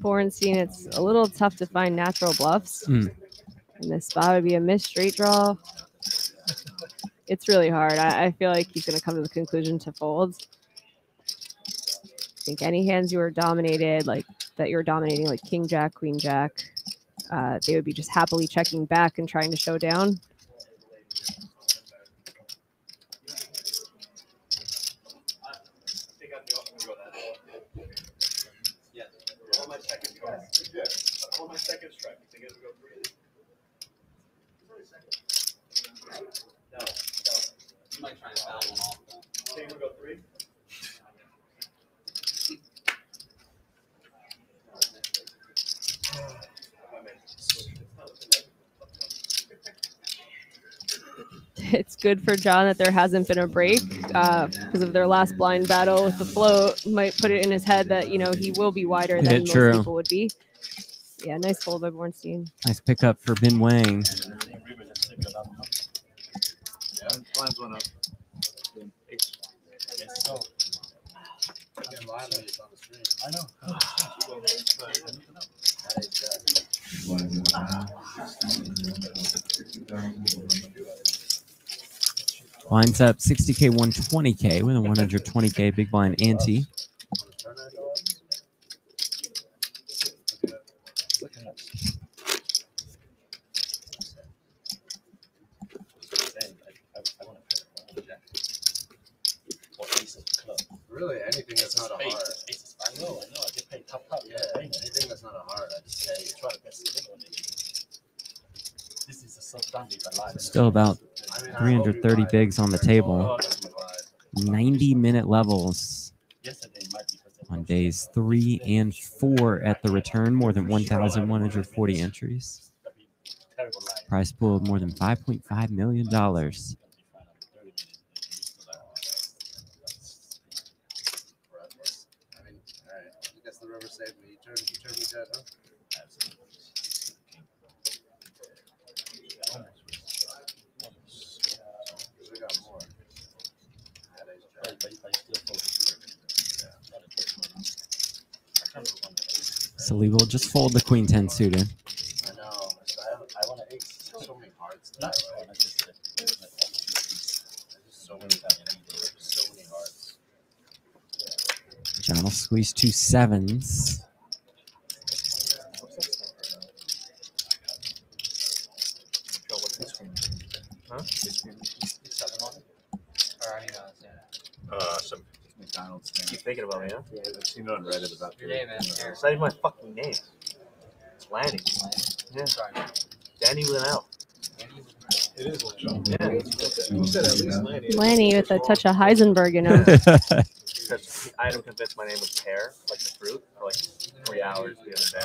Borenstein, it's a little tough to find natural bluffs.
Mm.
And this spot would be a missed straight draw. It's really hard. I feel like he's going to come to the conclusion to fold. I think any hands you are dominated, like that you're dominating, like king jack, queen jack, they would be just happily checking back and trying to show down. It's good for John that there hasn't been a break because of their last blind battle with the float. Might put it in his head that, you know, he will be wider than most
true.
people would be. Yeah, nice fold by Borenstein.
Nice pickup for Ben Wang.
Lines went up.
I know.
Blinds up 60K, 120K with a 120K big blind ante.
Really, anything that's not a hard.
I know. I get paid top.
Yeah, anything that's not a hard, I just say.
Try to best thing on it. This is a substandard alive.
Still about 330 bigs on the table. 90-minute levels
Yesterday might be
on days 3 and 4 at the return. More than 1,140 entries.
terrible line.
Prize pool of more than $5.5 million.
I mean, all right. I guess the river saved me. You turned me dead, huh? We got more.
So we will just fold the queen 10 suited.
I know. I want to ace. There's so many hearts. So many hearts.
John will squeeze 2 sevens.
Some
McDonald's
keep
name.
thinking about me, huh?
Yeah, I've seen it on Reddit about
Your name, man.
It's not even my fucking name. It's Lanny. Yeah. Danny with an L.
It is Lanny.
Yeah.
You said at least Lanny.
Lanny with a touch of Heisenberg in him.
Because I had him convinced my name was Pear, like the fruit, for like 3 hours the other day.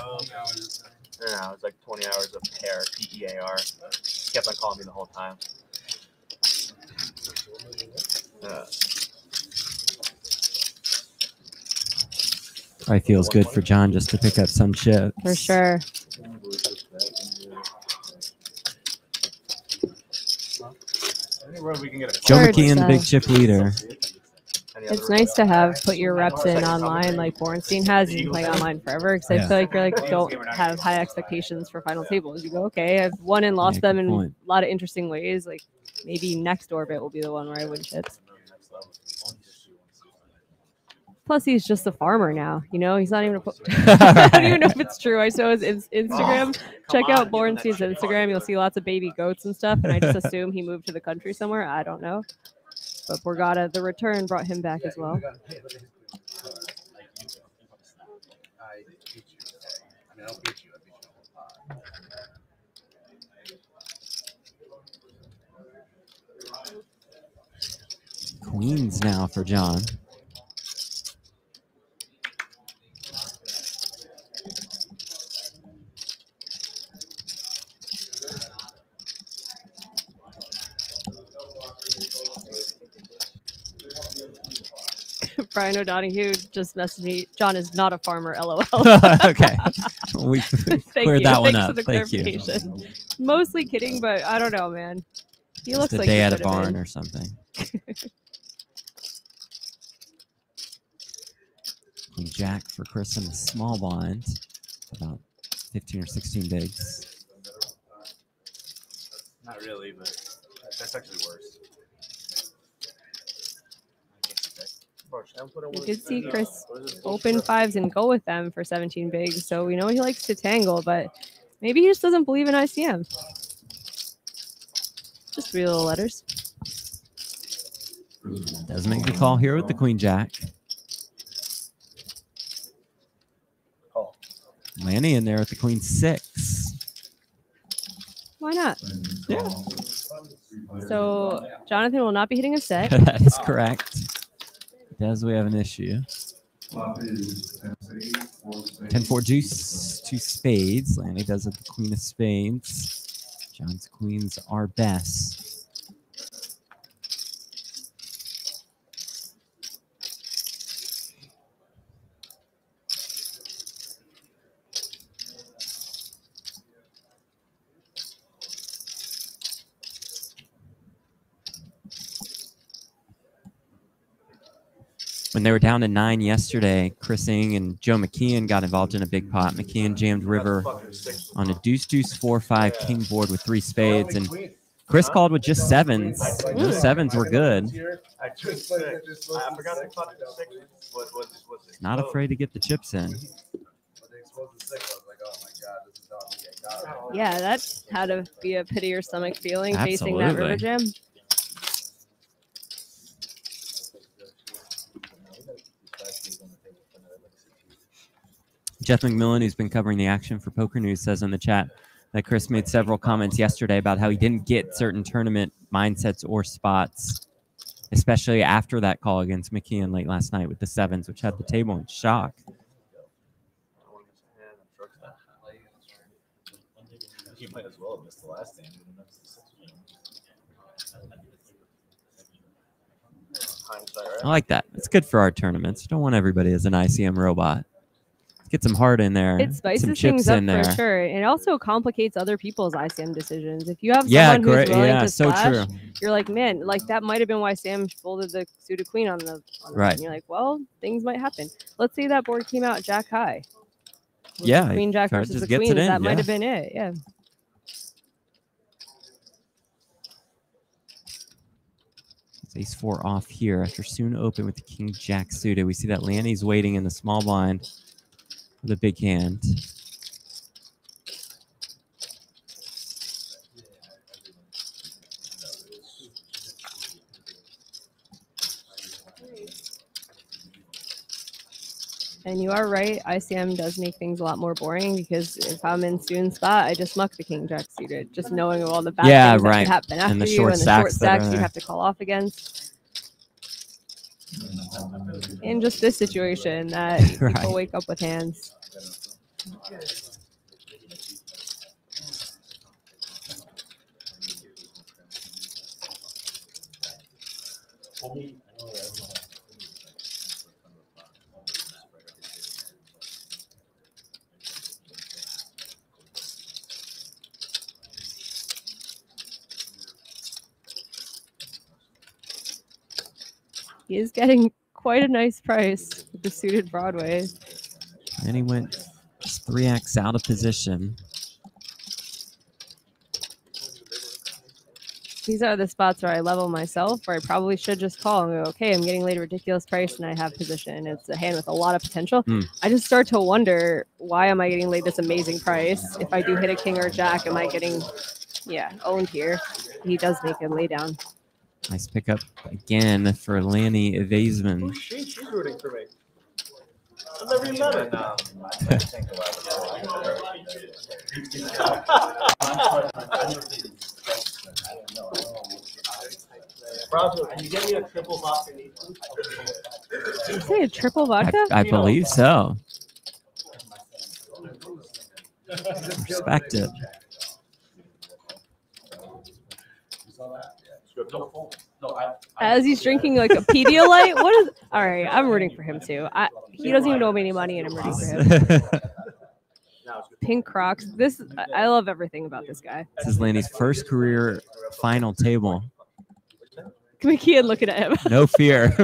No, it was like 20 hours of Pear, P-E-A-R. Kept on calling me the whole time.
Probably feels good for John just to pick up some chips.
For sure.
Anywhere we can get a
Joe
Sure,
McKeon, the
it's,
big chip leader.
It's nice to have put your reps in online like Bornstein has. He's been playing online forever because I feel like you're like don't have high expectations for final tables. You go, okay, I've won and lost them
good
in
point.
a lot of interesting ways. Like maybe next orbit will be the one where I win chips. Plus, he's just a farmer now. You know, he's not even I don't even know if it's true. I saw his Instagram. Check out Bornstein's Instagram. You'll see lots of baby goats and stuff. And I just assume he moved to the country somewhere. I don't know. But Borgata, the return brought him back as well.
I beat you. I mean, I don't beat you. I beat you the whole time.
Queens now for John.
Brian O'Donoghue just messaged me. John is not a farmer, LOL.
Okay. We cleared that one
Thanks
up.
for the
Thank you.
clarification. Mostly kidding, but I don't know, man. He
Just
looks
a
like
day
he
at a
could have
barn
been.
or something. Queen Jack for Chris in the small blind. About 15 or 16 bigs.
Not really, but that's actually worse.
You did see Chris open fives and go with them for 17 bigs, so we know he likes to tangle, but maybe he just doesn't believe in ICM. Just 3 little letters.
Does make the call here with the Queen Jack.
Call.
Lanny in there with the Queen 6.
Why not?
Yeah.
So Jonathan will not be hitting a set.
That is correct. Does we have an issue? 10-4 deuce, 2 spades. Lanny does it the Queen of Spades. John's queens are best. When they were down to 9 yesterday, Chris Ing and Joe McKeon got involved in a big pot. McKeon jammed river on a deuce, 4-5 king board with 3 spades, and Chris called with just sevens. Those sevens were good.
I forgot I caught it 6.
Not afraid to get the chips in.
Yeah, that had to be a pit of your stomach feeling facing that river
Absolutely.
jam.
Jeff McMillan, who's been covering the action for Poker News, says in the chat that Chris made several comments yesterday about how he didn't get certain tournament mindsets or spots, especially after that call against McKeon late last night with the sevens, which had the table in shock.
He might as well have missed the last game.
Hindsight, right?
I like that. It's good for our tournaments. Don't want everybody as an ICM robot. Get some heart in there.
It
some
spices
chips
things up
in there.
for sure. It also complicates other people's ICM decisions. If you have
Yeah,
someone who's
great.
willing
Yeah,
to
so
splash,
true.
you're like, man, like that might have been why Sam folded the suited queen on the
Right.
And you're like, well, things might happen. Let's say that board came out jack high. With
Yeah,
the queen jack
Fred
versus
just
the
gets
queens.
it in,
That might
yeah.
have been it. Yeah.
It's ace-4 off here after soon open with the king jack suited. We see that Lanny's waiting in the small blind with a big hand.
And you are right. ICM does make things a lot more boring because if I'm in student spot, I just muck the king jack suited, just knowing all the bad things that could happen after
And the
you
short
and the short
stacks that are
stacks you'd
there.
have to call off against. In just this situation that
Right.
people wake up with hands. He is getting quite a nice price with the suited Broadway.
And he went just 3x out of position.
These are the spots where I level myself, where I probably should just call and go, okay, I'm getting laid a ridiculous price and I have position. It's a hand with a lot of potential. I just start to wonder, why am I getting laid this amazing price? If I do hit a king or a jack, am I getting, owned here? He does make a lay down.
Nice pickup again for Lanny Vaisman.
She's rooting for me. I've never even met her. Bronzo, can you get me a triple vodka?
Did you say a triple vodka?
I believe so. Respect it.
As he's drinking like a Pedialyte? What is? All right, I'm rooting for him too. He doesn't even owe me any money, and I'm rooting for him. Pink Crocs. I love everything about this guy.
This is Lanny's first career final table.
McKeon looking at him.
No fear.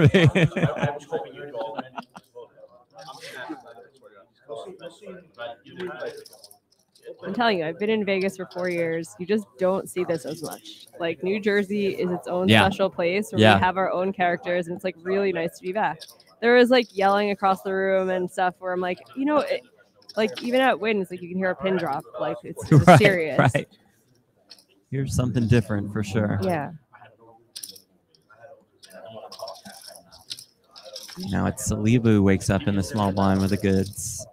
I'm telling you, I've been in Vegas for 4 years. You just don't see this as much. Like New Jersey is its own special place where we have our own characters, and it's like really nice to be back. There was like yelling across the room and stuff where I'm like, like even at wins, like you can hear a pin drop. Like it's just serious.
Right. Here's something different for sure.
Yeah.
Now it's Salibu who wakes up in the small blind with the goods.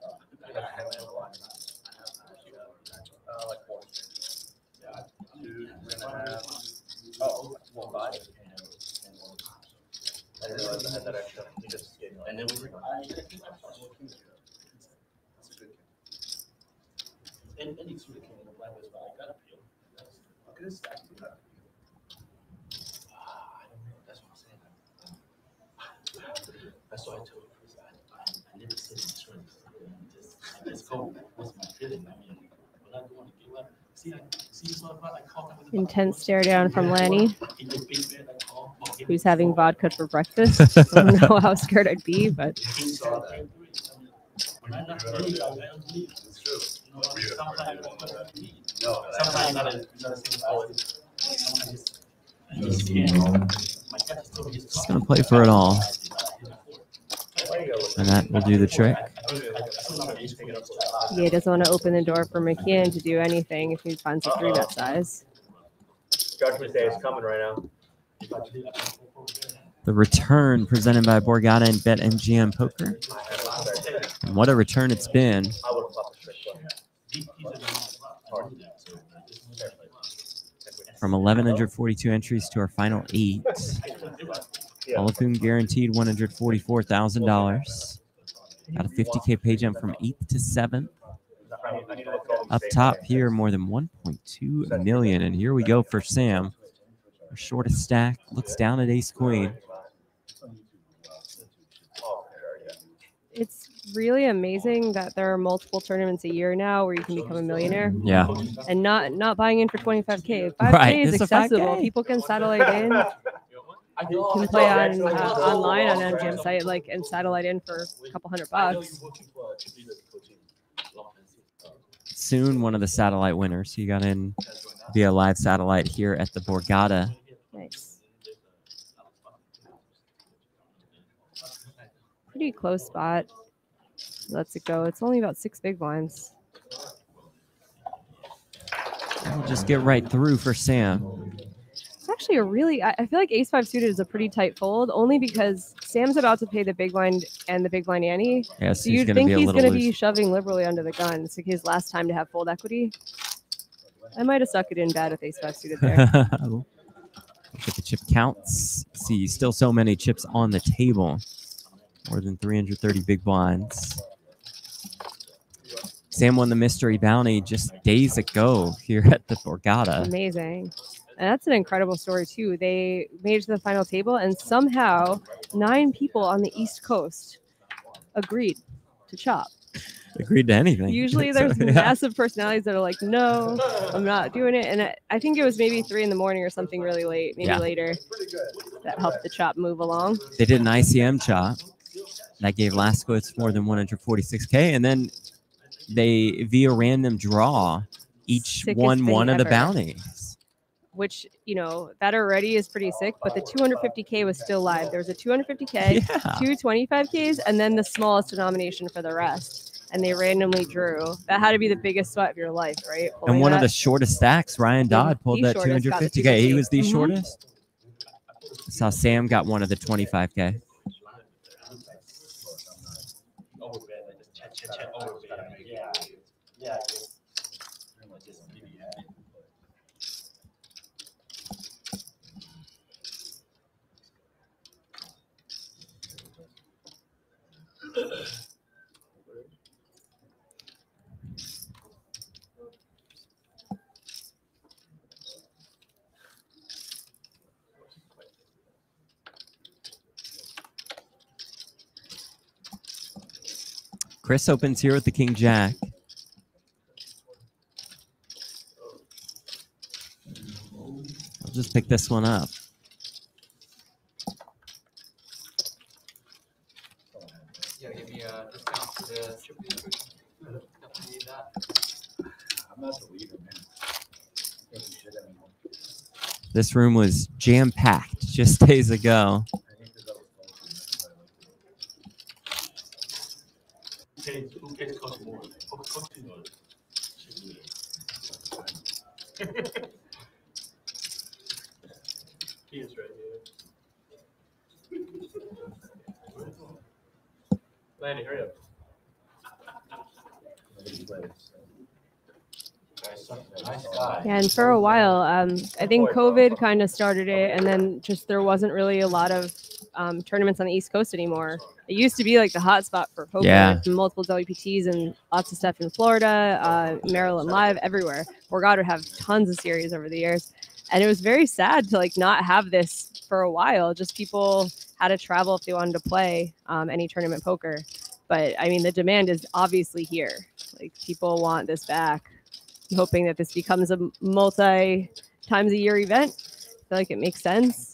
That's why I told you. I never said this one. Let's go. What's my feeling? I mean, when I want to give up, see, I caught him with
Intense stare down from Lanny, who's having vodka for breakfast. I don't know how scared I'd be, but
Just gonna play for it all. And that will do the trick.
yeah, he doesn't want to open the door for McKeon to do anything if he finds a 3-bet size.
Judgment Day is coming right now.
The return presented by Borgata and BetMGM Poker. And what a return it's been.
I would have popped the straight one.
From 1,142 entries to our final 8. All of whom guaranteed $144,000. Got a 50K pay jump from 8th to 7th. up top here, more than 1.2 million. And here we go for Sam. Our shortest stack, looks down at ace queen.
It's really amazing that there are multiple tournaments a year now where you can become a millionaire.
Yeah.
And not buying in for 25K. 5K
Right,
is
it's a
accessible.
5K.
People can satellite in. You can play on online on an MGM site, like, and satellite in for a couple $100.
Soon one of the satellite winners. He got in via live satellite here at the Borgata.
Nice. Pretty close spot. Lets it go. It's only about 6 big blinds.
We'll just get right through for Sam.
It's actually a really, I feel like ace-5 suited is a pretty tight fold, only because Sam's about to pay the big blind and the big blind ante.
Yes,
So
he's
you'd
going to
think
be a
he's
little
going to be
loose.
shoving liberally under the gun. It's like his last time to have fold equity. I might have sucked it in bad with ace-5 suited there.
Look at the chip counts. See, still so many chips on the table. More than 330 big blinds. Sam won the mystery bounty just days ago here at the Borgata.
Amazing. And that's an incredible story, too. They made it to the final table, and somehow 9 people on the East Coast agreed to chop.
Agreed to anything.
Usually there's massive personalities that are like, no, I'm not doing it. And I think it was maybe 3 in the morning or something really late, maybe later, that helped the chop move along.
They did an ICM chop. That gave Laskowitz more than 146K. And then they, via random draw, each
Sickest
won
thing
one of the
ever.
bounties.
Which, you know, that already is pretty sick, but the 250K was still live. There was a 250K,
Yeah.
225Ks, and then the smallest denomination for the rest. And they randomly drew. That had to be the biggest sweat of your life, right?
And
Pulling
one of
that.
the shortest stacks, Ryan Dodd, pulled
The
that
shortest got the
250K. He
250.
was the
Mhm.
shortest. That's how Sam got one of the 25K.
Yeah.
Chris opens here with the King Jack. I'll just pick this one up.
Yeah, give me a discount to the chip. Definitely need that.
I'm not the leader, man. I can't do shit anymore.
This room was jam-packed just days ago.
I think that was
Who cares cost more? Coaching or he is right here. Lanny, hurry up. Nice guy.
Yeah, and for a while, I think COVID kind of started it, and then just there wasn't really a lot of tournaments on the East Coast anymore. It used to be like the hot spot for poker,
Yeah.
multiple WPTs and lots of stuff in Florida, Maryland Live, everywhere. Borgata would have tons of series over the years, and it was very sad to like not have this for a while. Just people had to travel if they wanted to play any tournament poker. But I mean, the demand is obviously here. Like people want this back. I'm hoping that this becomes a multi times a year event. I feel like it makes sense.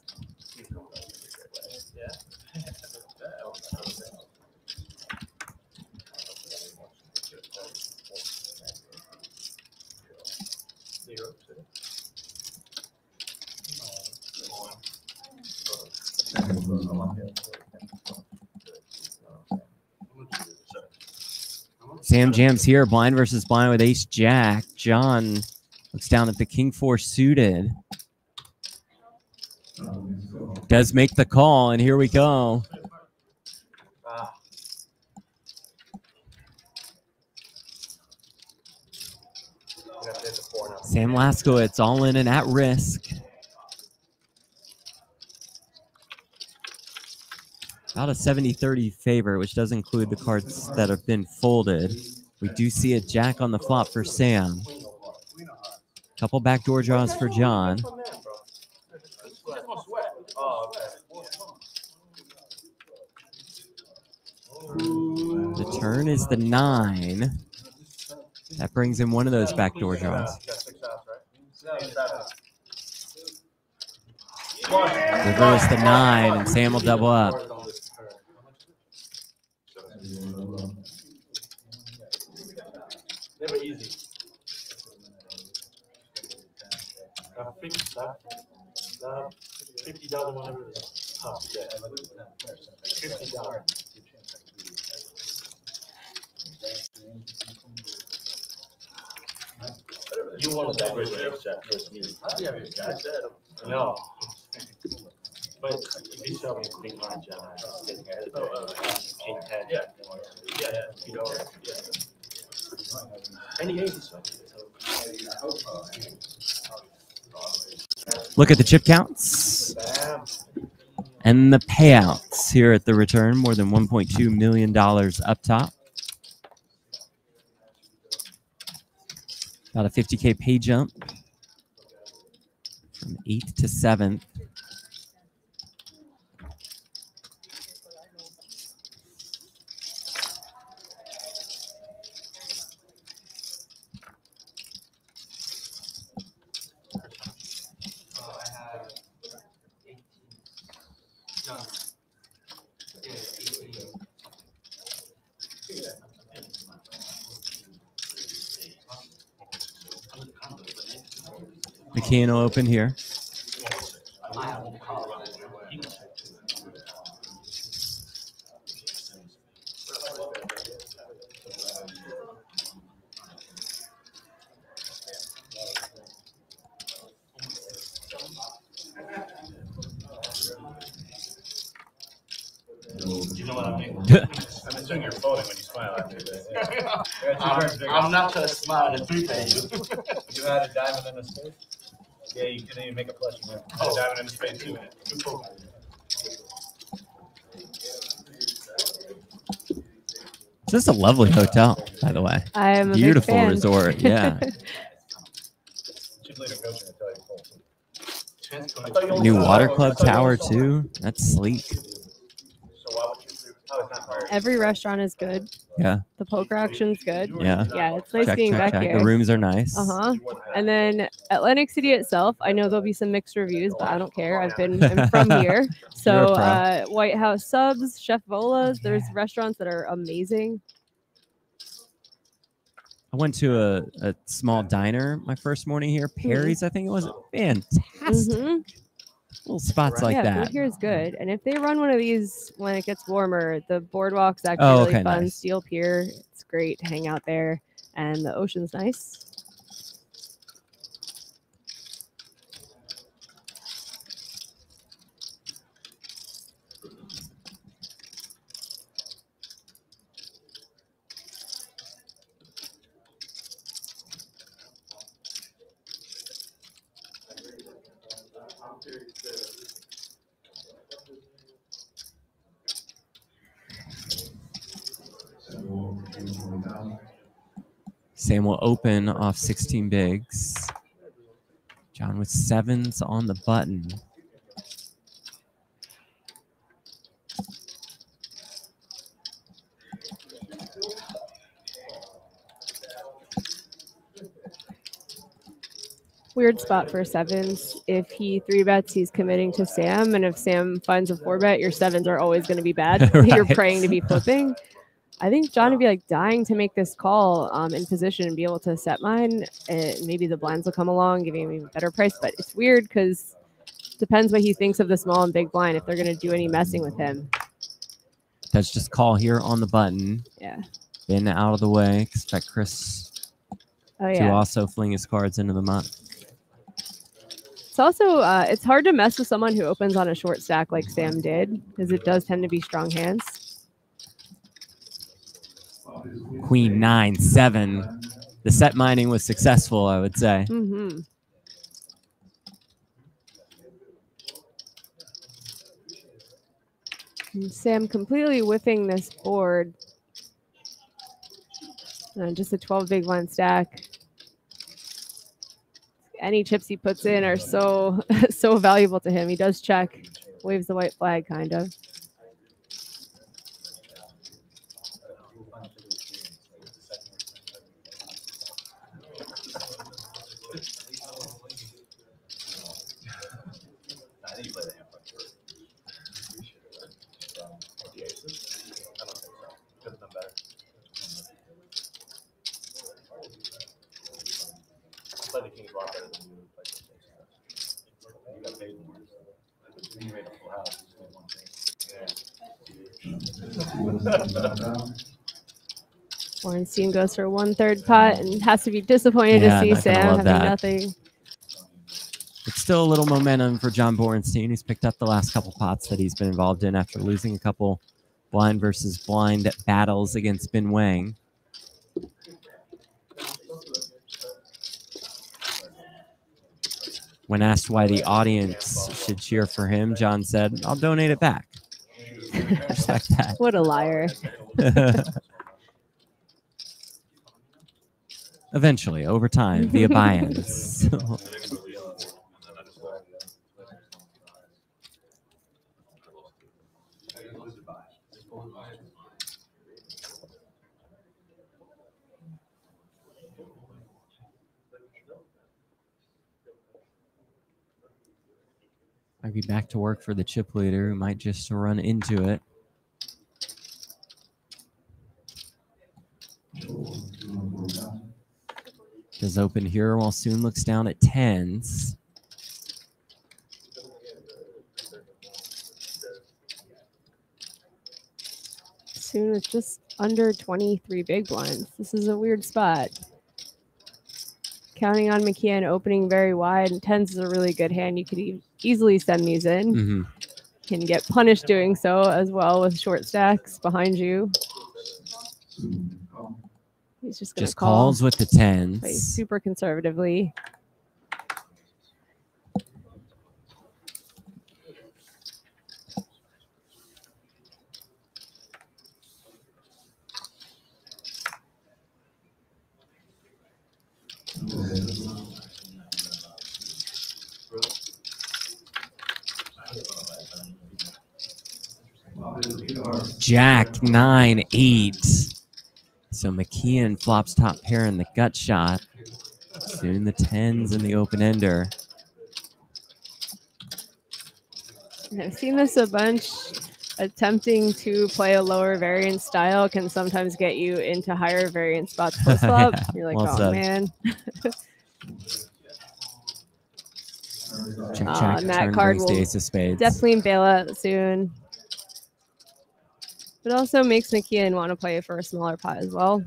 Sam jams here, blind versus blind with ace jack. John looks down at the king 4 suited. Does make the call, and here we go. Sam Laskowitz all in and at risk. About a 70-30 favor, which does include the cards that have been folded. We do see a jack on the flop for Sam. Couple backdoor draws for John. The turn is the 9. That brings in one of those backdoor draws. River is the 9, and Sam will double up.
Never easy. $50, whatever it is. Tough to get. $50. You want to leverage your set versus me. No. But if you sell me big line, John, King 10. Yeah. You know, any 80
Look at the chip counts and the payouts here at the return. More than $1.2 million up top. About a 50K pay jump from 8th to 7th. McKeon will open here.
You know what I mean?
I'm assuming you're folding when you smile after this.
I'm not trying to smile and 3-pay you.
You had a diamond in a spade? Yeah, you couldn't even make a flush. You had a diamond in a spade too.
This is a lovely hotel, by the way.
I am a
Beautiful
big fan.
resort. Yeah. New water club tower too. That's sleek.
Every restaurant is good.
Yeah.
The poker action's good.
Yeah.
Yeah, it's nice
Check,
being
check,
back
check.
here.
The rooms are nice.
And then Atlantic City itself, I know there'll be some mixed reviews, but I don't care. I'm from here. So White House Subs, Chef Vola's, there's restaurants that are amazing.
I went to a small diner my first morning here. Perry's, I think it was. Fantastic. Little spots like that.
Food here is good. And if they run one of these when it gets warmer, the boardwalk's actually really fun.
Nice.
Steel Pier, it's great to hang out there. And the ocean's nice.
Sam will open off 16 bigs. John with 7s on the button.
Weird spot for 7s. If he 3-bets, he's committing to Sam. And if Sam finds a 4-bet, your 7s are always going to be bad.
Right.
You're praying to be flipping. I think John would be like dying to make this call in position and be able to set mine. Maybe the blinds will come along, giving him a better price. But it's weird because it depends what he thinks of the small and big blind, if they're going to do any messing with him.
That's just call here on the button.
Yeah.
Been out of the way. Expect Chris to also fling his cards into the muck.
It's also, it's hard to mess with someone who opens on a short stack like Sam did, because it does tend to be strong hands.
Queen 9-7. The set mining was successful, I would say.
Mm-hmm. And Sam completely whiffing this board. Just a 12 big blind stack. Any chips he puts in are so so valuable to him. He does check, waves the white flag, kind of.
Play the Kings a lot better than you would play the Kings. You got paid more. You made a full house.
Bornstein goes for 1/3 pot and has to be disappointed
Yeah,
to see
not gonna
Sam
love
having
that.
nothing.
It's still a little momentum for John Bornstein, who's picked up the last couple pots that he's been involved in after losing a couple blind versus blind battles against Bin Wang. When asked why the audience should cheer for him, John said, "I'll donate it back." Respect that.
What a liar.
Eventually, over time, via buy-ins. Might be back to work for the chip leader, who might just run into it. Does open here while Soon looks down at tens.
Soon it's just under 23 big blinds. This is a weird spot. Counting on McKeon opening very wide, and tens is a really good hand. You could easily send these in.
Mm-hmm.
Can get punished doing so as well with short stacks behind you. He's just going to call.
Calls with the tens.
Play super conservatively.
Jack 9-8. So McKeon flops top pair in the gut shot. Soon the tens in the open ender.
I've seen this a bunch. Attempting to play a lower variance style can sometimes get you into higher variance spots post flop. You're like,
Well
oh
said.
man.
Check,
and that
turn
card
brings the
will
ace of spades.
definitely bail out soon. But also makes McKeon want to play for a smaller pot as well.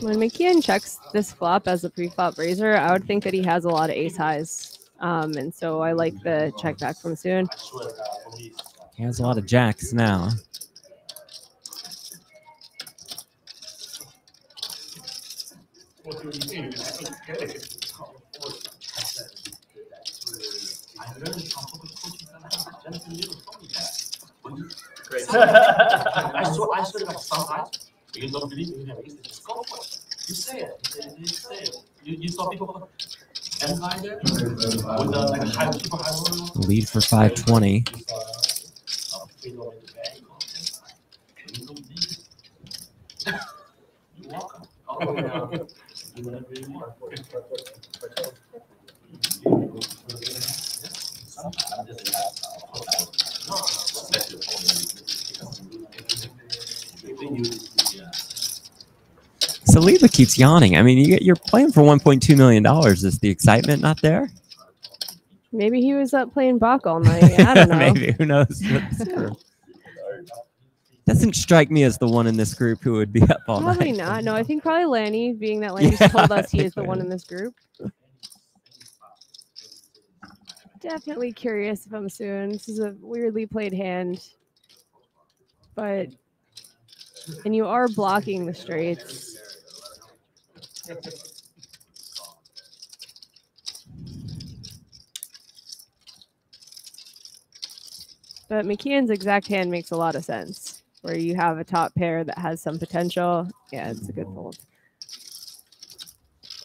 When McKeon checks this flop as a pre-flop raiser, I would think that he has a lot of ace highs. And so I like the check back from Soon.
He has a lot of jacks now.
Great. I swear to God, sometimes you don't believe me. Just go for it. You say it. You say it. You saw people empire there with like a high, super high roll.
Lead for 520.
You're welcome. Oh, yeah. You want to be more.
Saliba keeps yawning. I mean, you're playing for $1.2 million. Is the excitement not there?
Maybe he was up playing Bach all night. I don't know.
Maybe. Who knows? Doesn't strike me as the one in this group who would be up all night.
Probably not. No, I think probably Lanny, being that Lanny's told us he is the one in this group. definitely curious if I'm soon. This is a weirdly played hand. But, and you are blocking the straights. But McKeon's exact hand makes a lot of sense, where you have a top pair that has some potential. Yeah, it's a good fold.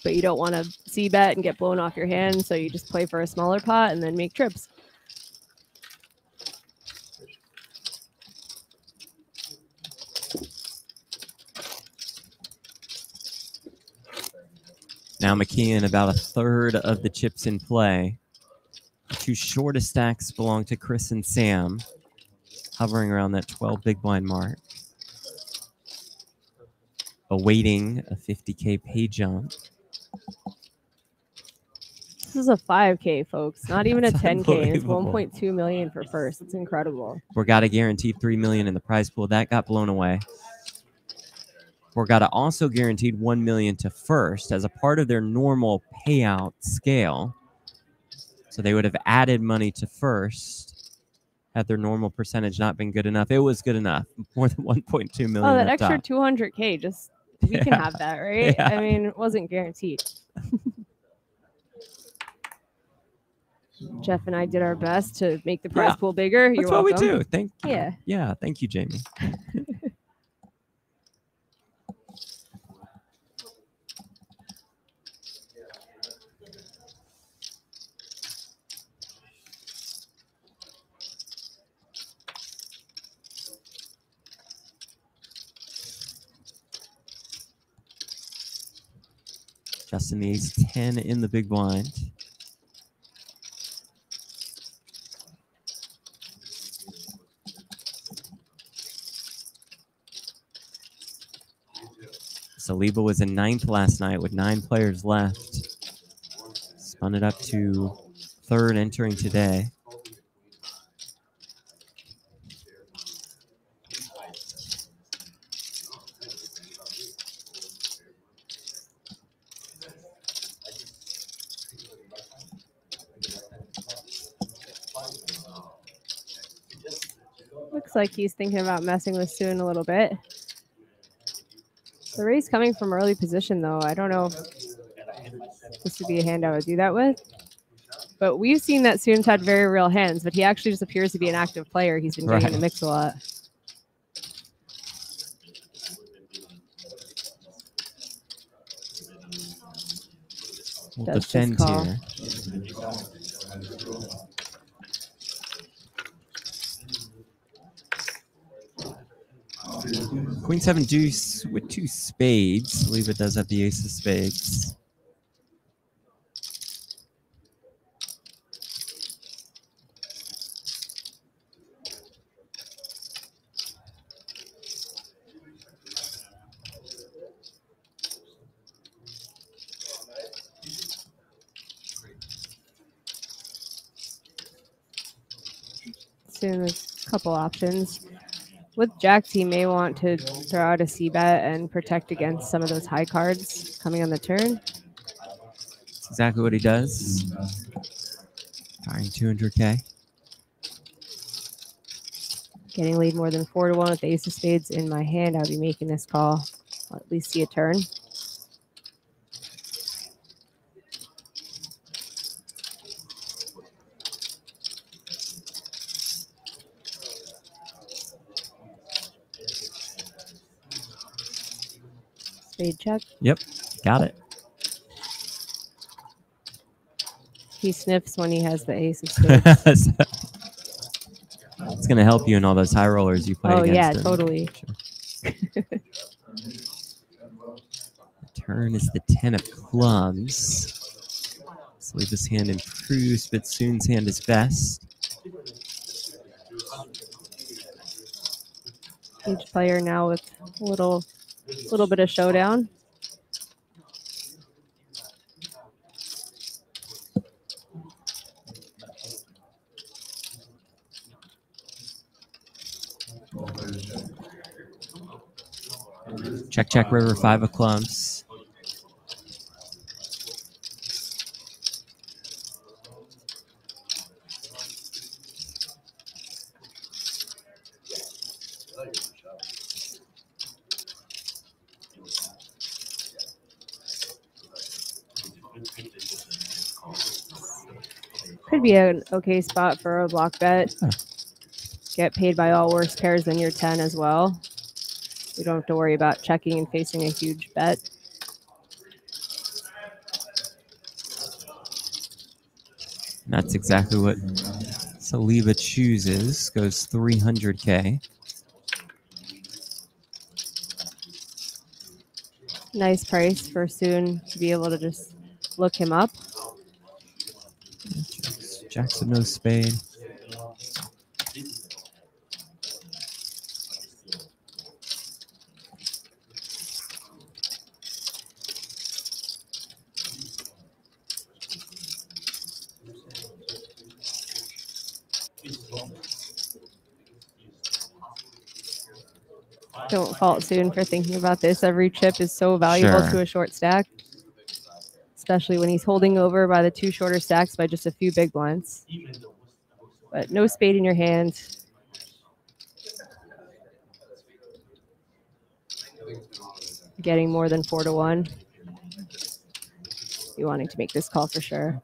But you don't want to c-bet and get blown off your hand, so you just play for a smaller pot and then make trips.
Now McKeon about a third of the chips in play. The two shortest stacks belong to Chris and Sam, hovering around that 12 big blind mark. Awaiting a 50K pay jump.
This is a 5K, folks. Not even a
That's
10K. It's
unbelievable.
1.2 million for first. It's incredible.
Borgata guaranteed $3 million in the prize pool. That got blown away. Borgata also guaranteed $1 million to first as a part of their normal payout scale. So they would have added money to first had their normal percentage not been good enough. It was good enough. More than 1.2 million.
Oh, that
up
extra
top.
200K, just we can have that, right?
Yeah.
I mean, it wasn't guaranteed. Jeff and I did our best to make the prize pool bigger. You're
That's what
welcome.
we do. Thank you.
Yeah.
Yeah, thank you, Jamie. Justin the ace 10 in the big blind. Saliba was in 9th last night with 9 players left. Spun it up to 3rd entering today.
Looks like he's thinking about messing with Soon a little bit. The raise coming from early position, though. I don't know if this would be a hand I would do that with. But we've seen that Soon's had very real hands, but he actually just appears to be an active player. He's been getting in the mix a lot.
We'll defend here. Queen 7 deuce with 2 spades. I believe it does have the ace of spades.
Soon there's a couple options. With Jacks, he may want to throw out a c-bet and protect against some of those high cards coming on the turn.
That's exactly what he does. Firing 200K.
Getting lead more than 4-1 with the ace of spades in my hand, I'll be making this call. I'll at least see a turn. Spade check.
Yep, got it.
He sniffs when he has the ace of spades.
It's going to help you in all those high rollers you play against.
Oh, yeah,
him.
totally.
Sure. Turn is the 10 of clubs. So this hand improves, but Soon's hand is best.
Each player now with a little bit of showdown.
Check, check, river, 5 of clubs.
Could be an okay spot for a block bet. Get paid by all worse pairs than your 10 as well. You don't have to worry about checking and facing a huge bet.
And that's exactly what Saliba chooses. Goes 300K.
Nice price for Soon to be able to just look him up.
Jackson no spade.
Don't fault Soon for thinking about this. Every chip is so valuable
Sure.
to a short stack, especially when he's holding over by the 2 shorter stacks by just a few big blinds. But no spade in your hand. Getting more than 4 to 1. You wanting to make this call for sure.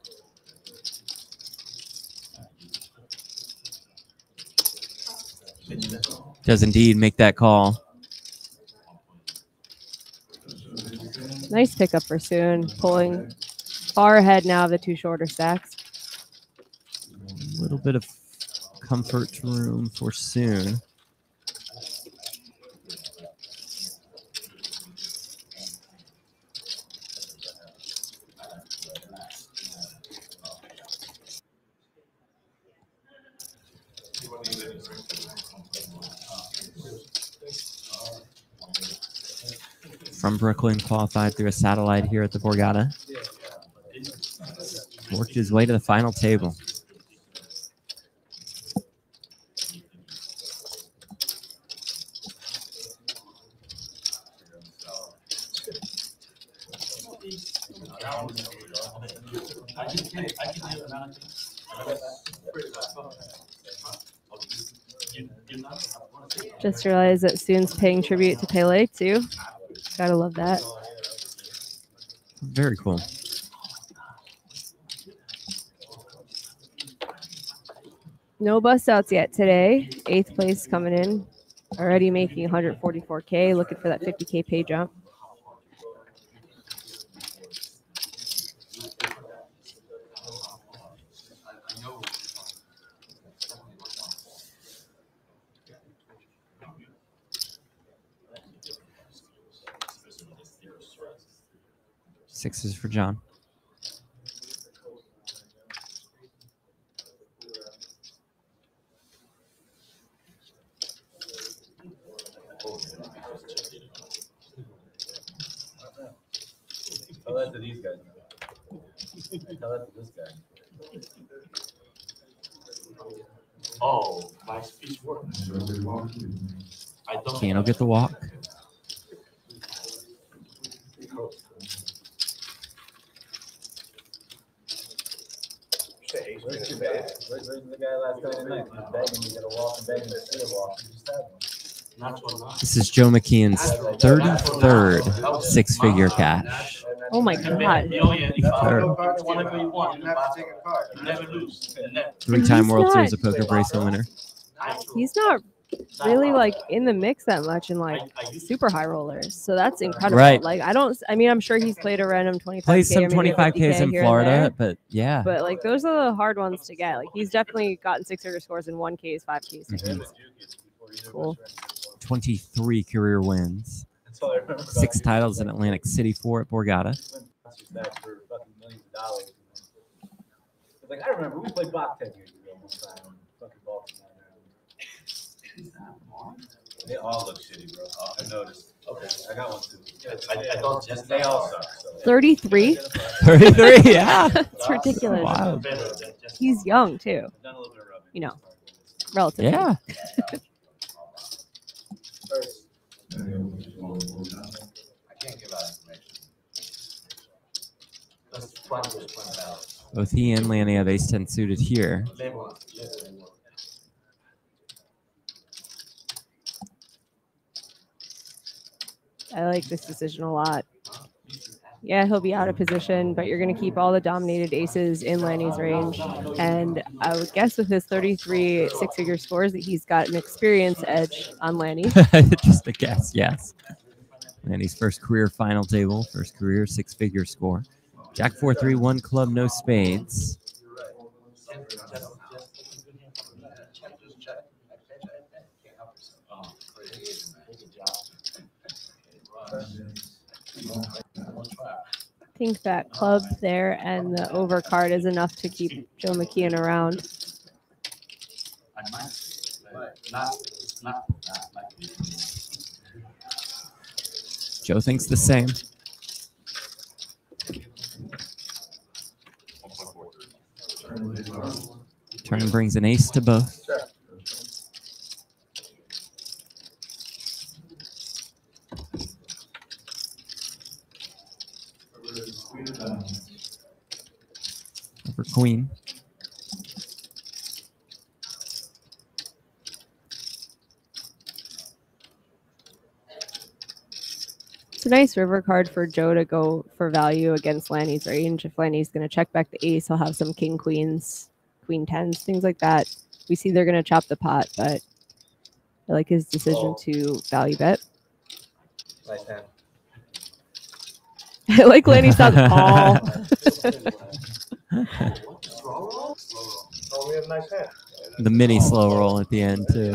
Does indeed make that call.
Nice pickup for Soon, pulling far ahead now of the 2 shorter stacks.
A little bit of comfort room for Soon. From Brooklyn, qualified through a satellite here at the Borgata. Worked his way to the final table.
Just realized that Soon's paying tribute to Pele too. Gotta love that.
Very cool.
No bust outs yet today. 8th place coming in. Already making 144K. Looking for that 50K pay jump.
Sixes for John.
Tell that to these guys now. Tell that to this guy.
Oh, my speech works. I don't.
Keno get the walk.
Where's the guy last night at night? He was begging, you gotta walk and begging to see a walk. You just had one.
This is Joe McKeon's 33rd six-figure cash.
Oh my god.
Whenever you want. You never lose.
Three-time
He's
World
not-
Series of Poker bracelet winner.
He's not really like in the mix that much in like super high rollers. So that's incredible.
Right.
Like I mean, I'm sure he's played a random 25K.
Plays some
or maybe a
25Ks
50K
in
here and
Florida,
there.
but yeah.
But like those are the hard ones to get. Like he's definitely gotten 6-figure scores in 1Ks, 5Ks.
Mhm.
Cool.
23 career wins. 6 titles in Atlantic City, 4 at Borgata.
Like, I remember we played Bach 10 years ago one time. Fucking Baltimore. They all look shitty, bro. I noticed. Okay, I got one too. I don't just, they all suck. So.
33?
33, yeah.
That's ridiculous.
Wow.
He's young too. You know, relatively.
Yeah.
I can't give out information.
Both he and Lanny have ace-10 suited here.
I like this decision a lot. Yeah, he'll be out of position, but you're going to keep all the dominated aces in Lanny's range. And I would guess with his 33 six-figure scores that he's got an experience edge on Lanny.
Just a guess, yes. Lanny's first career final table, first career six-figure score. Jack 4-3, 1 club, no spades.
I think that club there and the overcard is enough to keep Joe McKeon around.
Joe thinks the same. Turn brings an ace to both. Over queen.
It's a nice river card for Joe to go for value against Lanny's range. If Lanny's going to check back the ace, he'll have some king queens, queen tens, things like that. We see they're going to chop the pot, but I like his decision to value bet.
Nice hand.
I like Lanny sounds call.
Oh, we have a nice hand.
The mini slow roll at the end, too.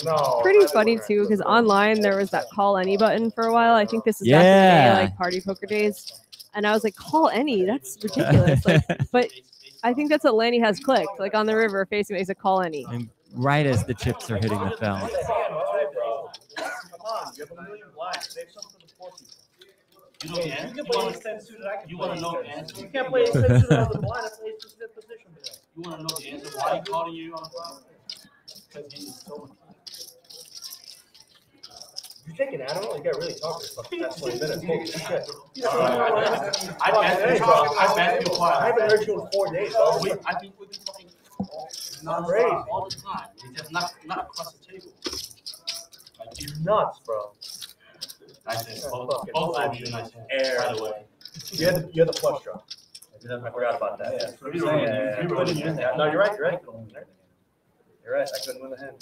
No.
Pretty funny too, because online there was that call any button for a while. I think this is back in
Yeah.
the day, like party poker days. And I was like, call any? That's ridiculous. Like, but I think that's what Lanny has clicked. Like on the river, facing makes a call any.
And right as the chips are hitting the felt.
Come on, you have a million blinds. Save some for the poor people. You know the answer? You want to know the answer? You can't play a 10 suited on the blind. I play a fifth position. You want to know the answer? Why he calling you on the flop? Because he is so much.
You taking Adderall? You got really talking for the past 20 minutes. Holy shit.
I bet you
I haven't heard you in 4 days.
I think we've been talking
Not crazy.
all the time. It's just not across the table. Like,
You're nuts, bro.
nice hand. Both of you nice hand, by the way.
You're the flush draw. I forgot about that. Yeah. No, you're right. You're right. You're right. I couldn't win the hand.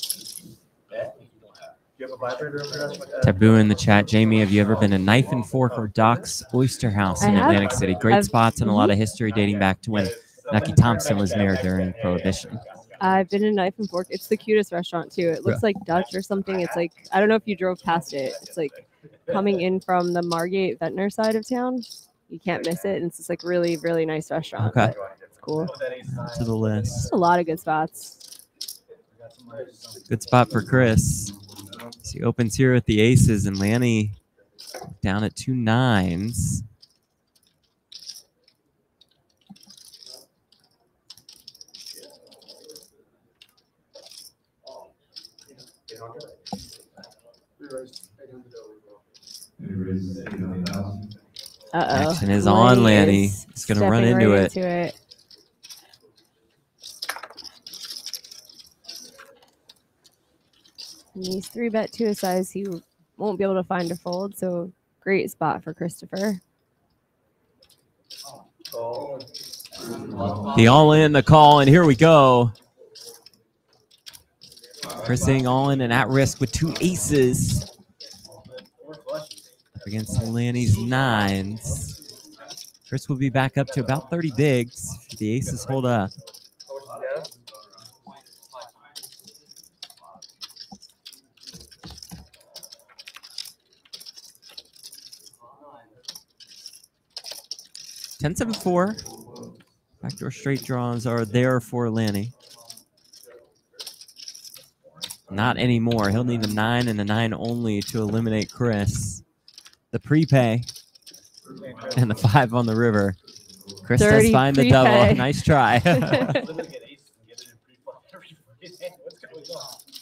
You have a vibrator over there?
Taboo in the chat. Jamie, have you ever been to Knife and Fork or Doc's Oyster House in
I have.
Atlantic City? Great
I've-
spots and a lot of history dating back to when Nucky Thompson was mayor during Prohibition.
I've been in Knife and Fork. It's the cutest restaurant too. It looks like Dutch or something. It's like, I don't know if you drove past it. It's like coming in from the Margate Ventnor side of town. You can't miss it. And it's just like really, really nice restaurant.
Okay.
It's cool.
To the list.
Just a lot of good spots.
Good spot for Chris. So he opens here with the aces, and Lanny down at 2 9s.
Uh-oh.
Action is on, Lanny. He's going to run
Stepping
into
right
it.
into it. And he's 3-bet to a size he won't be able to find a fold, so great spot for Christopher.
The all-in, the call, and here we go. Chris hitting all-in and at risk with 2 aces against Lanny's 9s. Chris will be back up to about 30 bigs if the aces hold up. Ten 7-4. Backdoor straight draws are there for Lanny. Not anymore. He'll need a 9 and a 9 only to eliminate Chris. The prepay and the 5 on the river. Chris does find the double.
prepay.
Nice try.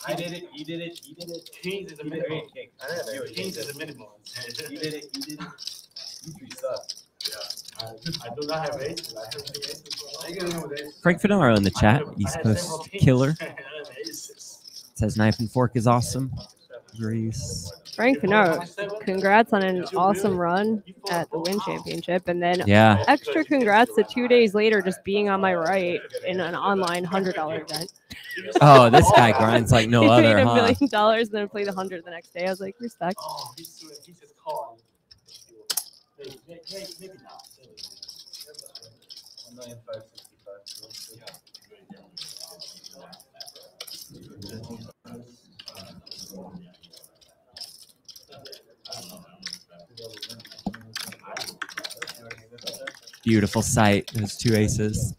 I did it, you did it, he did it. Kings is a minimum. Kings is a minimum.
You did it. You three suck.
I do not have aces. I have 3 aces.
Frank Fedora in the chat. East Coast killer. Says Knife and Fork is awesome. Agrees.
Frank Pinot, congrats on an awesome run at the Win Championship. And then
Yeah.
extra congrats to 2 days later just being on my right in an online $100 event.
Oh, this guy grinds like no
he
other,
made $1
huh?
million and then played the 100 the next day. I was like, respect.
Oh, he's just calling. Maybe not.
Beautiful sight. Those 2 aces.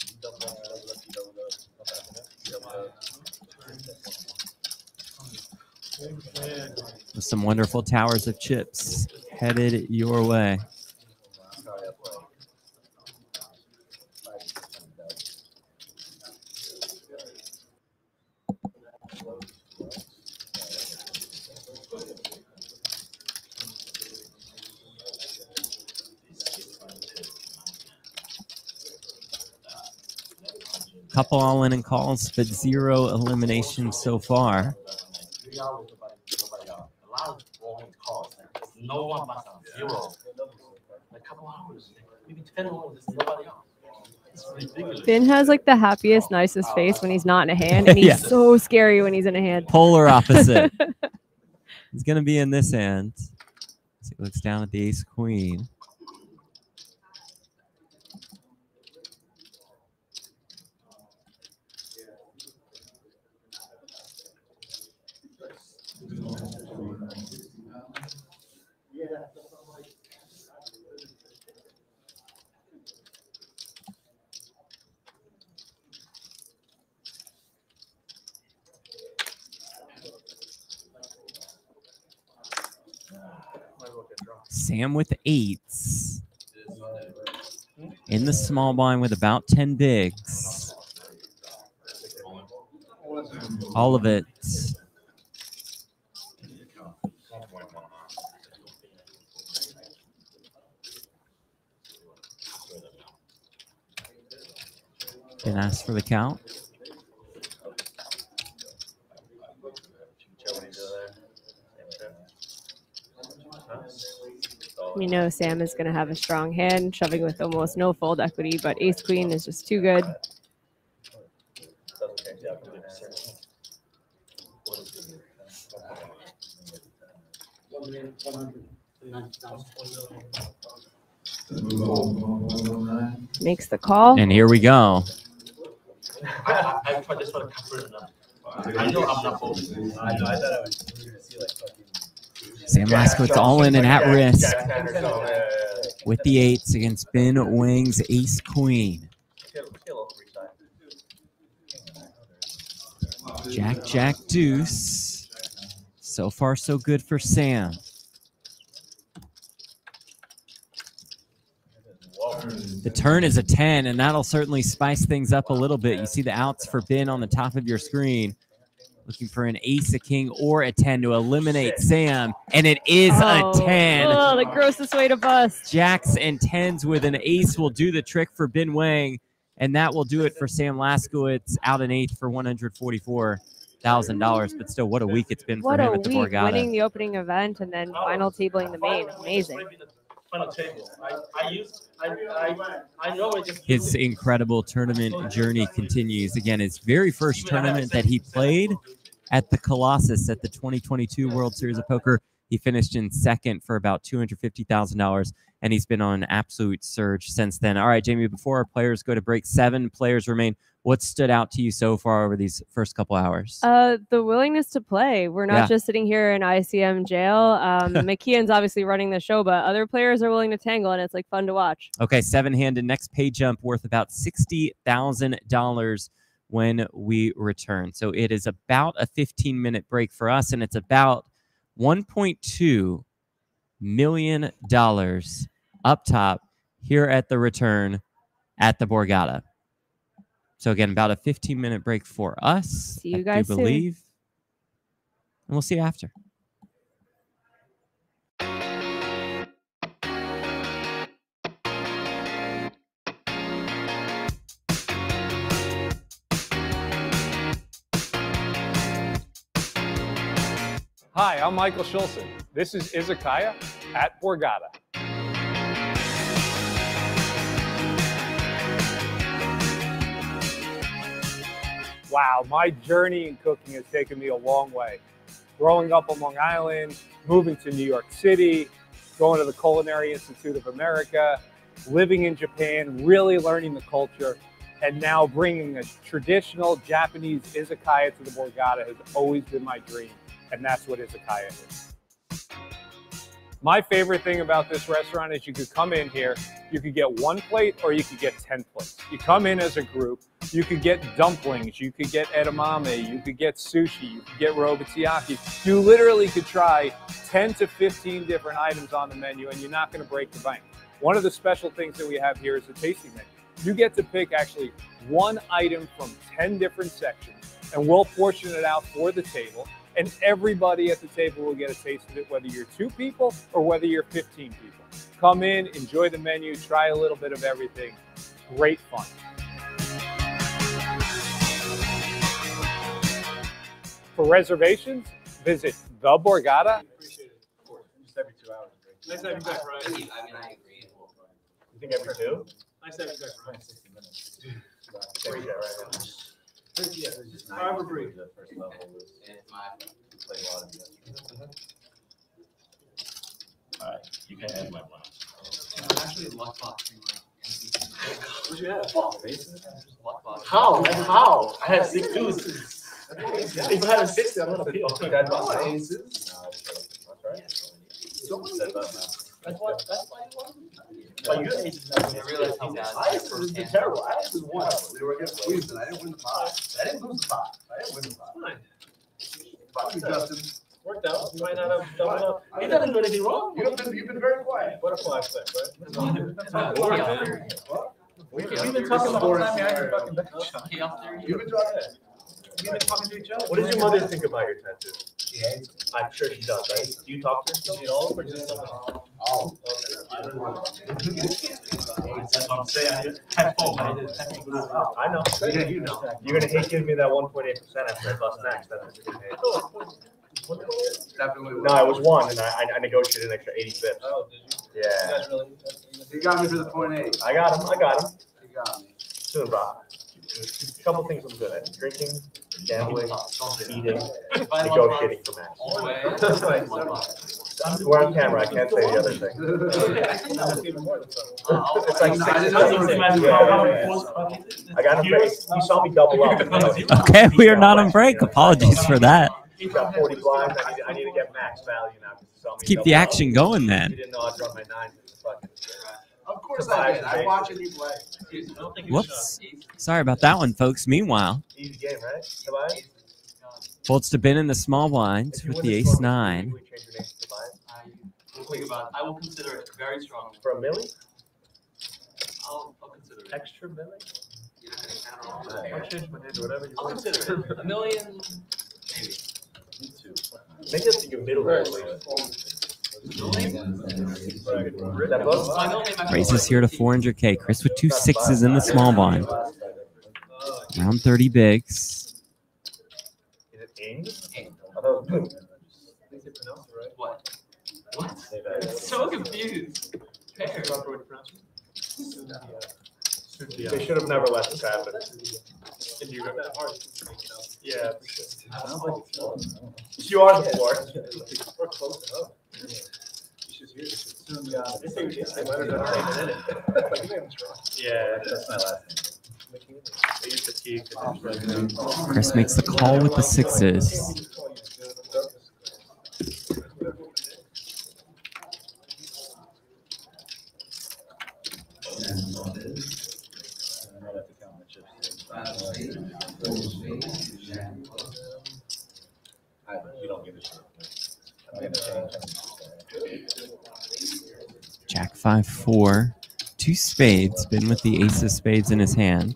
With some wonderful towers of chips headed your way. Couple all-in and calls, but 0 eliminations so far.
3 hours, nobody got. A lot of all-in calls. No one must have 0. A couple hours, maybe 10 hours, nobody else. It's ridiculous.
Finn has like the happiest, nicest face when he's not in a hand, and he's
Yeah.
so scary when he's in a hand.
Polar opposite. He's going to be in this hand. So he looks down at the ace queen. Sam with 8s. In the small blind with about 10 bigs. All of it. Didn't ask for the count.
We know Sam is going to have a strong hand, shoving with almost no fold equity, but ace queen is just too good. Makes the call.
And here we go.
I just want to cover it enough. I know I'm not focusing. I thought I would see like fucking.
Sam Laskowitz all in and at risk with the 8s against Ben Wang's ace queen. Jack, Jack, deuce. So far, so good for Sam. The turn is a 10, and that'll certainly spice things up a little bit. You see the outs for Ben on the top of your screen. Looking for an ace, a king, or a 10 to eliminate Sam, and it is a 10.
Oh, the grossest way to bust.
Jacks and 10s with an ace will do the trick for Ben Wang, and that will do it for Sam Laskowitz, out an 8th for $144,000. But still, what a week it's been for him at the
What a week,
Borgata.
winning the opening event and then final tabling the main. Amazing.
Final table. I know it just.
His incredible tournament journey continues. Again, his very first tournament that he played at the Colossus at the 2022 World Series of Poker. He finished in second for about $250,000, and he's been on an absolute surge since then. All right, Jamie, before our players go to break, 7 players remain. What stood out to you so far over these first couple hours?
The willingness to play. We're not just sitting here in ICM jail. McKeon's obviously running the show, but other players are willing to tangle, and it's like fun to watch.
Okay, 7-handed next pay jump worth about $60,000 when we return. So it is about a 15-minute break for us, and it's about $1.2 million up top here at the return at the Borgata. So again, about a 15-minute break for us.
See you guys
soon. And we'll see you after.
Hi, I'm Michael Schulzen. This is Izakaya at Borgata. Wow, my journey in cooking has taken me a long way. Growing up on Long Island, moving to New York City, going to the Culinary Institute of America, living in Japan, really learning the culture, and now bringing a traditional Japanese izakaya to the Borgata has always been my dream, and that's what izakaya is. My favorite thing about this restaurant is you could come in here, you could get 1 plate or you could get 10 plates. You come in as a group, you could get dumplings, you could get edamame, you could get sushi, you could get robotiaki. You literally could try 10 to 15 different items on the menu and you're not going to break the bank. One of the special things that we have here is the tasting menu. You get to pick actually 1 item from 10 different sections and we'll portion it out for the table. And everybody at the table will get a taste of it, whether you're 2 people or whether you're 15 people. Come in, enjoy the menu, try a little bit of everything. Great fun. For reservations, visit The Borgata.
Appreciate it. Of course. Just every 2 hours. Nice having you back, Ryan.
I mean, I agree.
You think every 2?
Nice having you back, Ryan. 60 minutes.
Appreciate it right now.
Yeah, however brief.
And it's my
Play a lot of it. All right, you can have my one.
Actually, luck box.
What'd you have?
Luck box.
How? How? I had 6 deuces. If I had a 60, I'm gonna appeal.
That's why you won.
Like, you had aces.
I realized how bad
I aces is terrible. I aces won.
We were getting squeezed, and I didn't win the pot. I didn't lose the pot. I didn't win the pot.
Fine.
Fuck you, Justin.
Worked out. You might not have done enough. He doesn't do anything wrong.
You've been very quiet.
Butterfly effect, right?
What?
We've been talking the whole time.
Chaos theory.
You've been talking. You've been talking to each other.
What does your mother think about your tattoo?
She hates it.
I'm sure she does, right? Do you talk to her?
Is it all or just something?
Oh.
I don't know. That's what I'm saying.
I know. Yeah, you know. You're gonna hate giving me that 1.8% after I bust next. That's what you're gonna hate.
Definitely.
No, it was 1, and I negotiated an extra 80 bips.
Oh, did you?
Yeah.
That's really.
You got me for the 0.8.
I got him.
You got me.
Soon, Rob. A couple things I'm good at: drinking, gambling, eating, negotiating for max.
All the way.
We're on camera. I can't say the other thing. It's like 6. I got him. He saw me double up.
Okay, we are not on break. Apologies for that.
He's got 40 blinds. I need to get max value now.
Let's keep the action going
He
then.
didn't know I dropped my 9.
Of course I did. I watch it, you play.
Whoops. Sorry about that one, folks. Meanwhile,
Easy game, right? Tobias?
folds to bin in the small blinds
If you
with
win
the
this
ace
tournament,
9.
will you change your name to Tobias?
I will think about it. I will consider it very strongly.
For a milli?
I'll consider it.
Extra milli?
You're not gonna count on
I'll change my name to whatever you
I'll
want.
consider it. $1 million, maybe.
Me too. Make this your middle
Very
name.
$1
That book?
My middle name, I
Raises here to 400K. Chris with 2 6s in the small blind. Round 30 bigs.
Is it Ing? I thought it was
What? What? So confused. Pair.
They should have never let this happen.
If you got that hard,
Yeah. You are the floor.
we're close enough. Yeah,
That's my last
Chris makes the call with the 6s.
You don't give a shit. I'm gonna change.
Jack 5-4. 2 spades. Been with the ace of spades in his hand.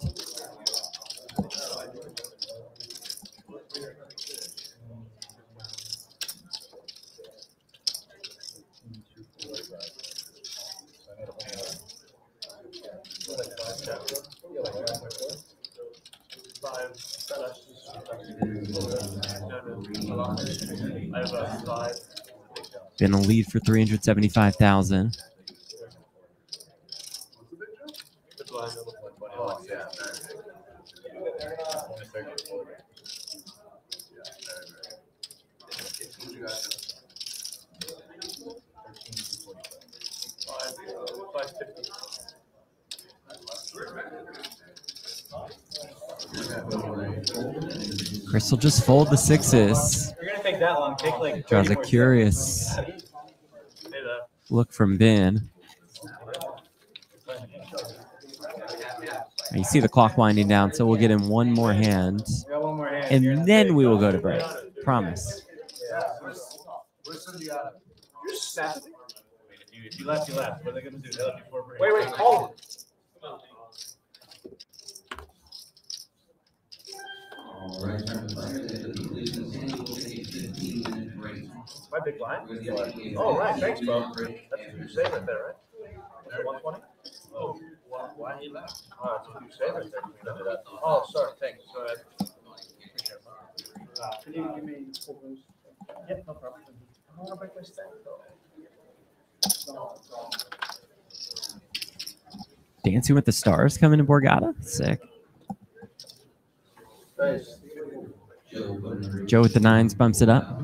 I have a
Been a lead for 375,000.
Oh, yeah.
Chris will just fold the sixes.
You're gonna take that long. Take like
Draws a curious look from Ben. You see the clock winding down, so we'll get in one more hand. And then we will go to break. Promise.
You're snapping.
If you left, you left. What are they gonna do? They left before break.
Wait, hold.
All right, time to fire. Please continue. We'll take a 15-minute break.
My big line?
We're gonna take a
Oh, right. Thanks, bro.
15-minute break.
That's what you say right there, right? 120? Oh, why he left? Oh, that's what you say right there. Oh, sorry. Thanks. Go ahead.
Can you give me full boost?
Yeah, no problem. I want to break my stack, though.
Dancing with the Stars coming to Borgata. Sick. Joe with the nines bumps it up.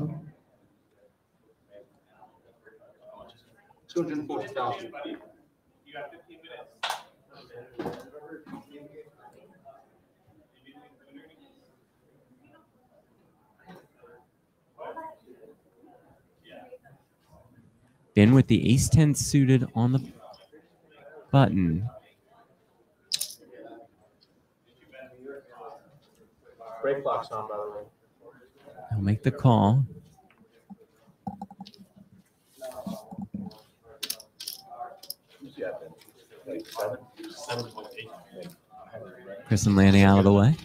240,000.
Ben with the ace-10 suited on the button.
Break box on, by the way.
He'll make the call. Chris and Lanny out of the way.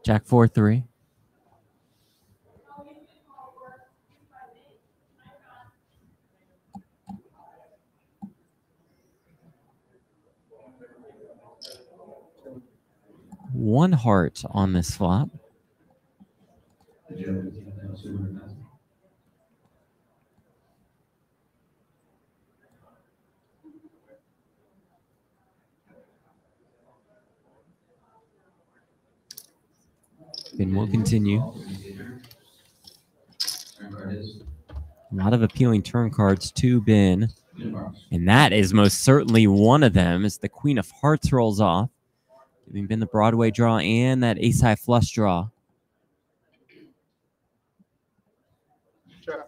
Jack 4-3. One heart on this flop. Ben will continue. A lot of appealing turn cards to Ben. And that is most certainly one of them as the Queen of Hearts rolls off. Giving Ben the Broadway draw and that ace-high flush draw.
Sure.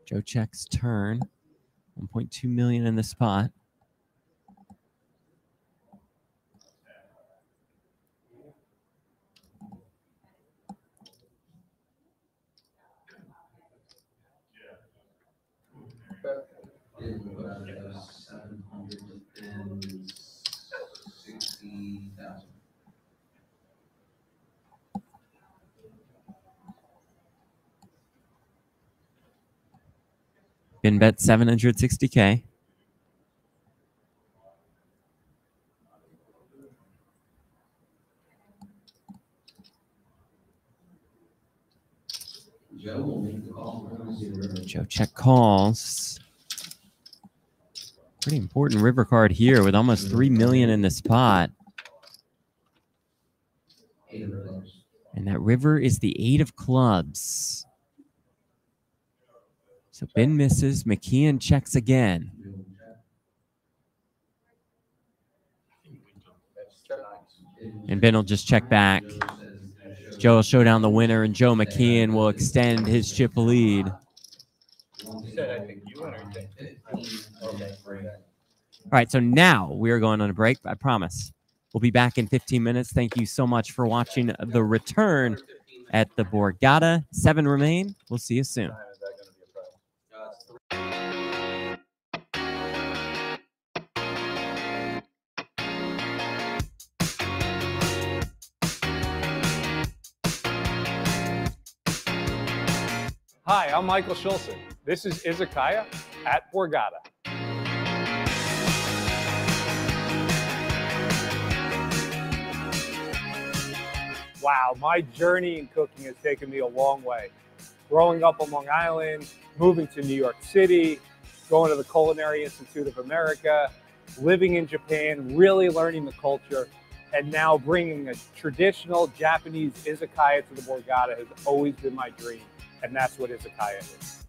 Joe checks turn. 1.2 million in the spot. Ben bet 760K. Joe check calls. Pretty important river card here with almost 3 million in the spot. And that river is the 8 of clubs. So Ben misses. McKeon checks again. And Ben will just check back. Joe will show down the winner, and Joe McKeon will extend his chip lead. All right, so now we are going on a break, I promise. We'll be back in 15 minutes. Thank you so much for watching the return at the Borgata. 7 remain. We'll see you soon.
Hi, I'm Michael Schulzen. This is Izakaya at Borgata. Wow, my journey in cooking has taken me a long way. Growing up on Long Island, moving to New York City, going to the Culinary Institute of America, living in Japan, really learning the culture, and now bringing a traditional Japanese izakaya to the Borgata has always been my dream, and that's what izakaya is.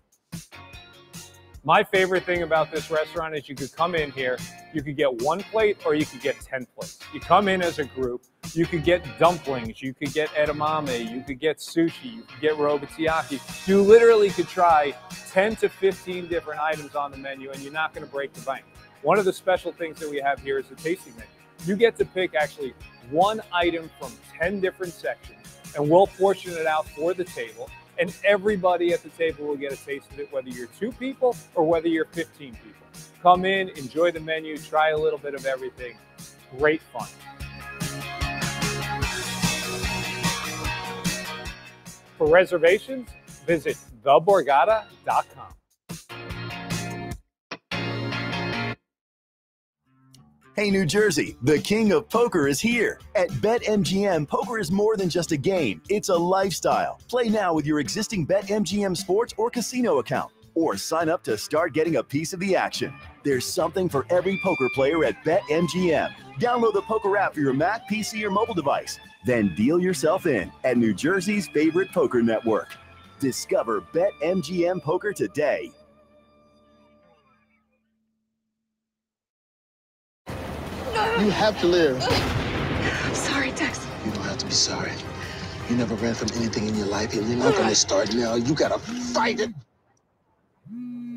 My favorite thing about this restaurant is you could come in here, you could get 1 plate or you could get 10 plates. You come in as a group, you could get dumplings, you could get edamame, you could get sushi, you could get robotiyaki. You literally could try 10 to 15 different items on the menu and you're not going to break the bank. One of the special things that we have here is the tasting menu. You get to pick actually 1 item from 10 different sections and we'll portion it out for the table. And everybody at the table will get a taste of it, whether you're 2 people or whether you're 15 people. Come in, enjoy the menu, try a little bit of everything. Great fun. For reservations, visit theborgata.com.
Hey, New Jersey, the king of poker is here. At BetMGM, poker is more than just a game. It's a lifestyle. Play now with your existing BetMGM sports or casino account. Or sign up to start getting a piece of the action. There's something for every poker player at BetMGM. Download the poker app for your Mac, PC, or mobile device. Then deal yourself in at New Jersey's favorite poker network. Discover BetMGM Poker today.
You have to live.
I'm sorry, Tex.
You don't have to be sorry. You never ran from anything in your life, and you're not going to start now. You got to fight it.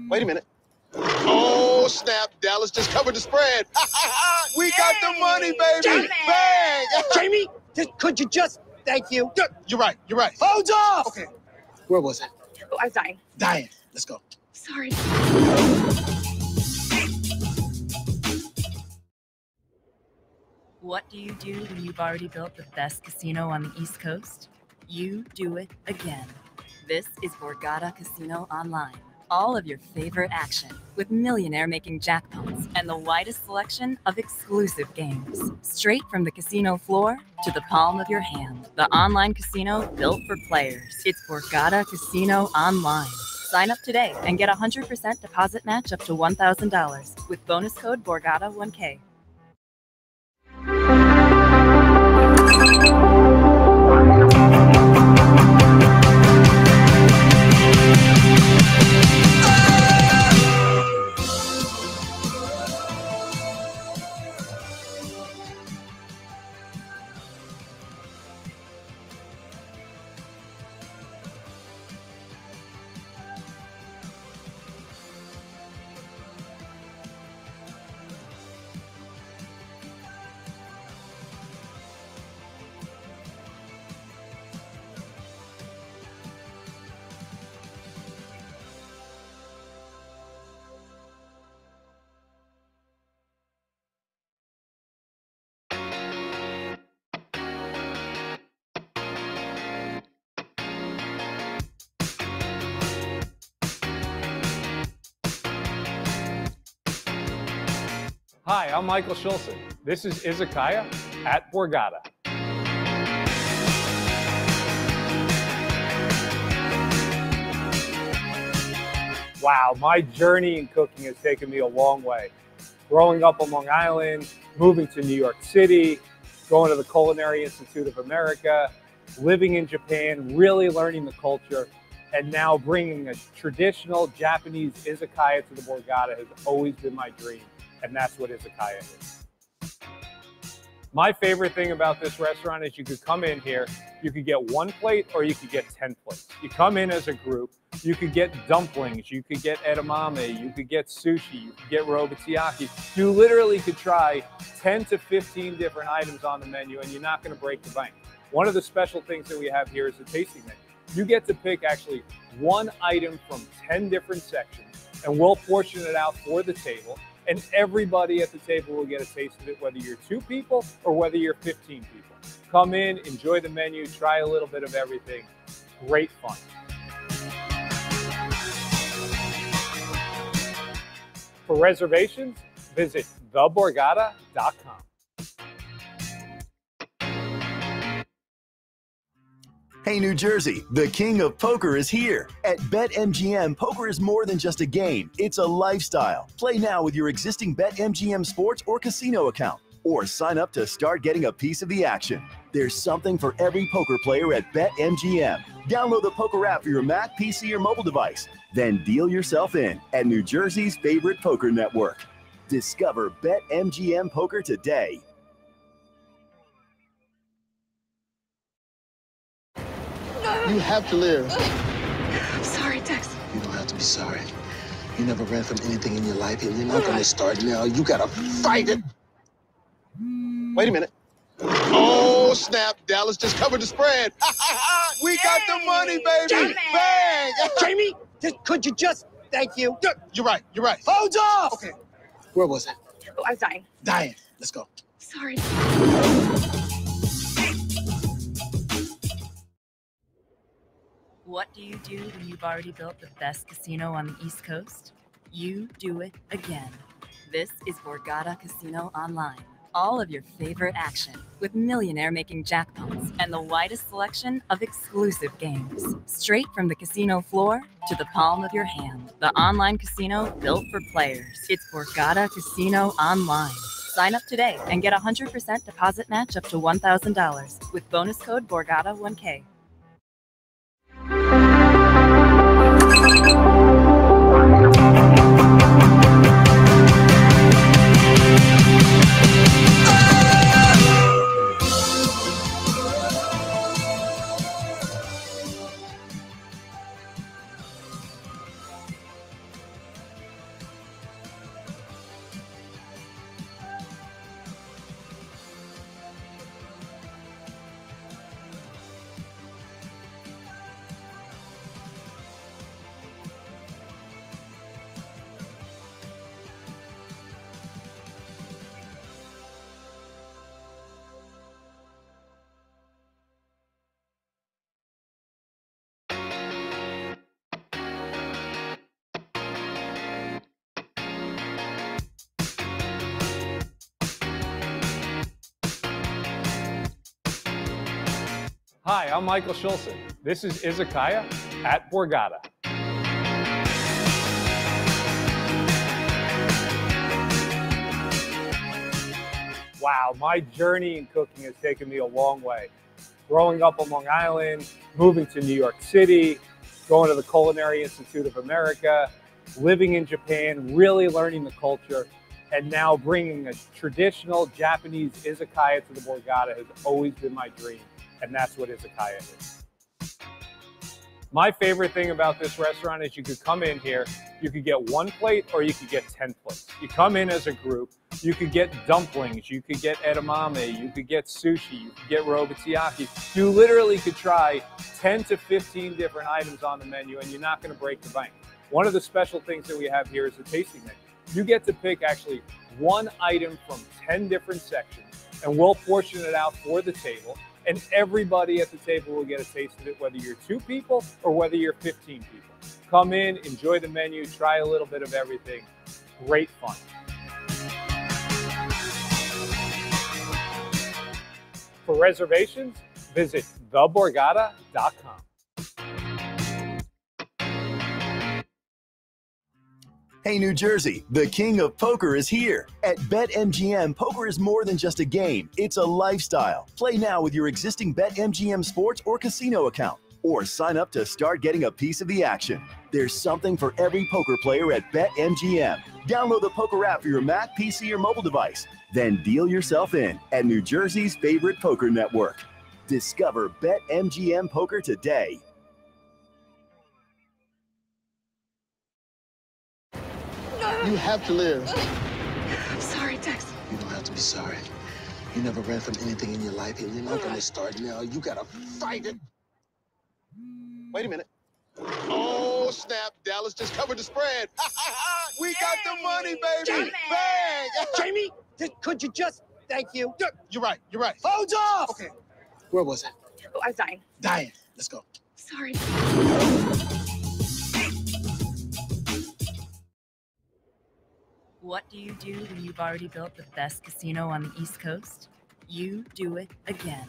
Wait a minute. Oh, snap. Dallas just covered the spread. We got the money, baby.
Jamie!
Bang!
Jamie, could you just... Thank you.
You're right. You're right.
Hold off!
Okay. Where was it?
Oh, I was dying.
Dying. Let's go.
Sorry.
What do you do when you've already built the best casino on the East Coast? You do it again. This is Borgata Casino Online. All of your favorite action with millionaire-making jackpots and the widest selection of exclusive games. Straight from the casino floor to the palm of your hand. The online casino built for players. It's Borgata Casino Online. Sign up today and get a 100% deposit match up to $1,000 with bonus code Borgata1K.
Hi, I'm Michael Schulzen. This is Izakaya at Borgata. Wow, my journey in cooking has taken me a long way. Growing up on Long Island, moving to New York City, going to the Culinary Institute of America, living in Japan, really learning the culture, and now bringing a traditional Japanese izakaya to the Borgata has always been my dream, and that's what izakaya is. My favorite thing about this restaurant is you could come in here, you could get 1 plate or you could get 10 plates. You come in as a group, you could get dumplings, you could get edamame, you could get sushi, you could get robotiyaki. You literally could try 10 to 15 different items on the menu and you're not going to break the bank. One of the special things that we have here is the tasting menu. You get to pick actually one item from 10 different sections, and we'll portion it out for the table. And everybody at the table will get a taste of it, whether you're 2 people or whether you're 15 people. Come in, enjoy the menu, try a little bit of everything. Great fun. For reservations, visit theborgata.com.
Hey, New Jersey, the king of poker is here. At BetMGM, poker is more than just a game, it's a lifestyle. Play now with your existing BetMGM sports or casino account, or sign up to start getting a piece of the action. There's something for every poker player at BetMGM. Download the poker app for your Mac, PC, or mobile device. Then deal yourself in at New Jersey's favorite poker network. Discover BetMGM Poker today.
You have to live.
Sorry, Tex.
You don't have to be sorry. You never ran from anything in your life, and you're not gonna start now. You gotta fight it. Wait a minute. Oh, snap. Dallas just covered the spread. We got the money, baby.
Jamie!
Bang!
Jamie, could you just thank you?
You're right. You're right.
Hold off!
Okay. Where was it?
Oh, I was dying.
Dying. Let's go.
Sorry.
What do you do when you've already built the best casino on the East Coast? You do it again. This is Borgata Casino Online. All of your favorite action with millionaire-making jackpots and the widest selection of exclusive games. Straight from the casino floor to the palm of your hand. The online casino built for players. It's Borgata Casino Online. Sign up today and get a 100% deposit match up to $1,000 with bonus code Borgata1K.
Hi, I'm Michael Schulzen. This is Izakaya at Borgata. Wow, my journey in cooking has taken me a long way. Growing up on Long Island, moving to New York City, going to the Culinary Institute of America, living in Japan, really learning the culture, and now bringing a traditional Japanese izakaya to the Borgata has always been my dream. And that's what izakaya is. My favorite thing about this restaurant is you could come in here, you could get 1 plate or you could get 10 plates. You come in as a group, you could get dumplings, you could get edamame, you could get sushi, you could get robotsuki. You literally could try 10 to 15 different items on the menu and you're not going to break the bank. One of the special things that we have here is the tasting menu. You get to pick actually one item from 10 different sections, and we'll portion it out for the table. And everybody at the table will get a taste of it, whether you're 2 people or whether you're 15 people. Come in, enjoy the menu, try a little bit of everything. Great fun. For reservations, visit theborgata.com.
Hey, New Jersey, the king of poker is here. At BetMGM, poker is more than just a game, it's a lifestyle. Play now with your existing BetMGM sports or casino account, or sign up to start getting a piece of the action. There's something for every poker player at BetMGM. Download the poker app for your Mac, PC, or mobile device. Then deal yourself in at New Jersey's favorite poker network. Discover BetMGM Poker today.
You have to live.
Sorry, Tex.
You don't have to be sorry. You never ran from anything in your life, and you're not gonna start now. You gotta fight it. Wait a minute. Oh, snap. Dallas just covered the spread. We got the money, baby.
Jamie!
Bang!
Jamie, could you just thank you?
You're right. You're right.
Hold off!
Okay. Where was it?
Oh, I was dying.
Dying. Let's go.
Sorry.
What do you do when you've already built the best casino on the East Coast? You do it again.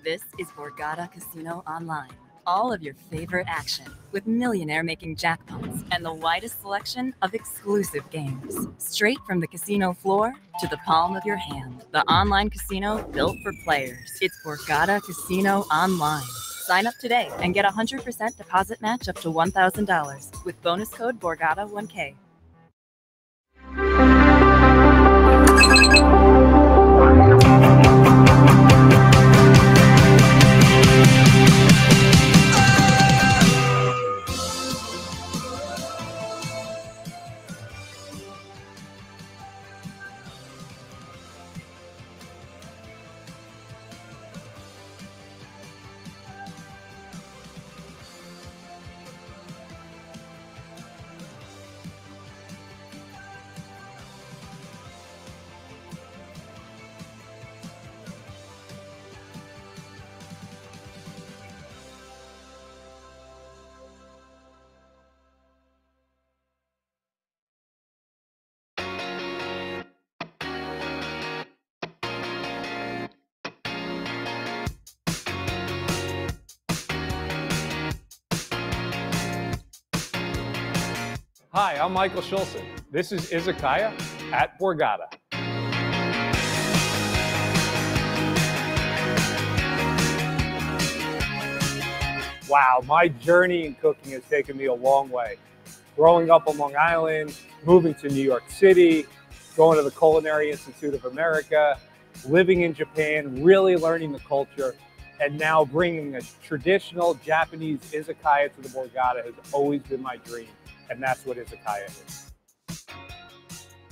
This is Borgata Casino Online. All of your favorite action with millionaire-making jackpots and the widest selection of exclusive games. Straight from the casino floor to the palm of your hand. The online casino built for players. It's Borgata Casino Online. Sign up today and get a 100% deposit match up to $1,000 with bonus code Borgata1K.
Hi, I'm Michael Schulzen. This is Izakaya at Borgata. Wow, my journey in cooking has taken me a long way. Growing up on Long Island, moving to New York City, going to the Culinary Institute of America, living in Japan, really learning the culture, and now bringing a traditional Japanese izakaya to the Borgata has always been my dream. And that's what izakaya is.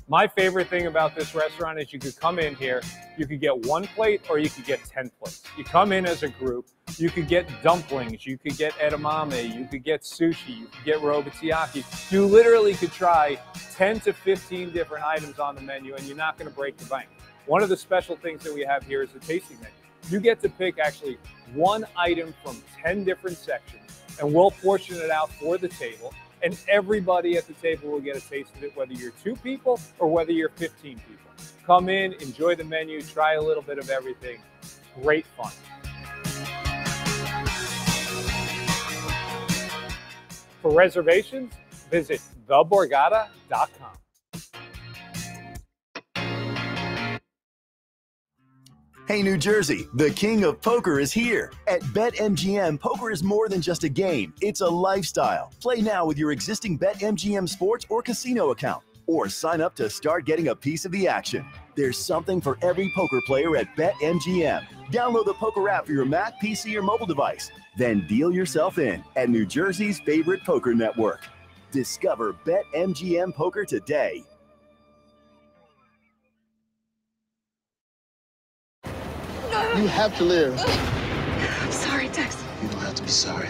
My favorite thing about this restaurant is you could come in here, you could get 1 plate or you could get 10 plates. You come in as a group, you could get dumplings, you could get edamame, you could get sushi, you could get robotiyaki. You literally could try 10 to 15 different items on the menu and you're not going to break the bank. One of the special things that we have here is the tasting menu. You get to pick actually 1 item from 10 different sections and we'll portion it out for the table. And everybody at the table will get a taste of it, whether you're 2 people or whether you're 15 people. Come in, enjoy the menu, try a little bit of everything. Great fun. For reservations, visit theborgata.com.
Hey, New Jersey, the king of poker is here. At BetMGM, poker is more than just a game. It's a lifestyle. Play now with your existing BetMGM sports or casino account. Or sign up to start getting a piece of the action. There's something for every poker player at BetMGM. Download the poker app for your Mac, PC, or mobile device. Then deal yourself in at New Jersey's favorite poker network. Discover BetMGM Poker today.
You have to live.
Sorry, Tex.
You don't have to be sorry.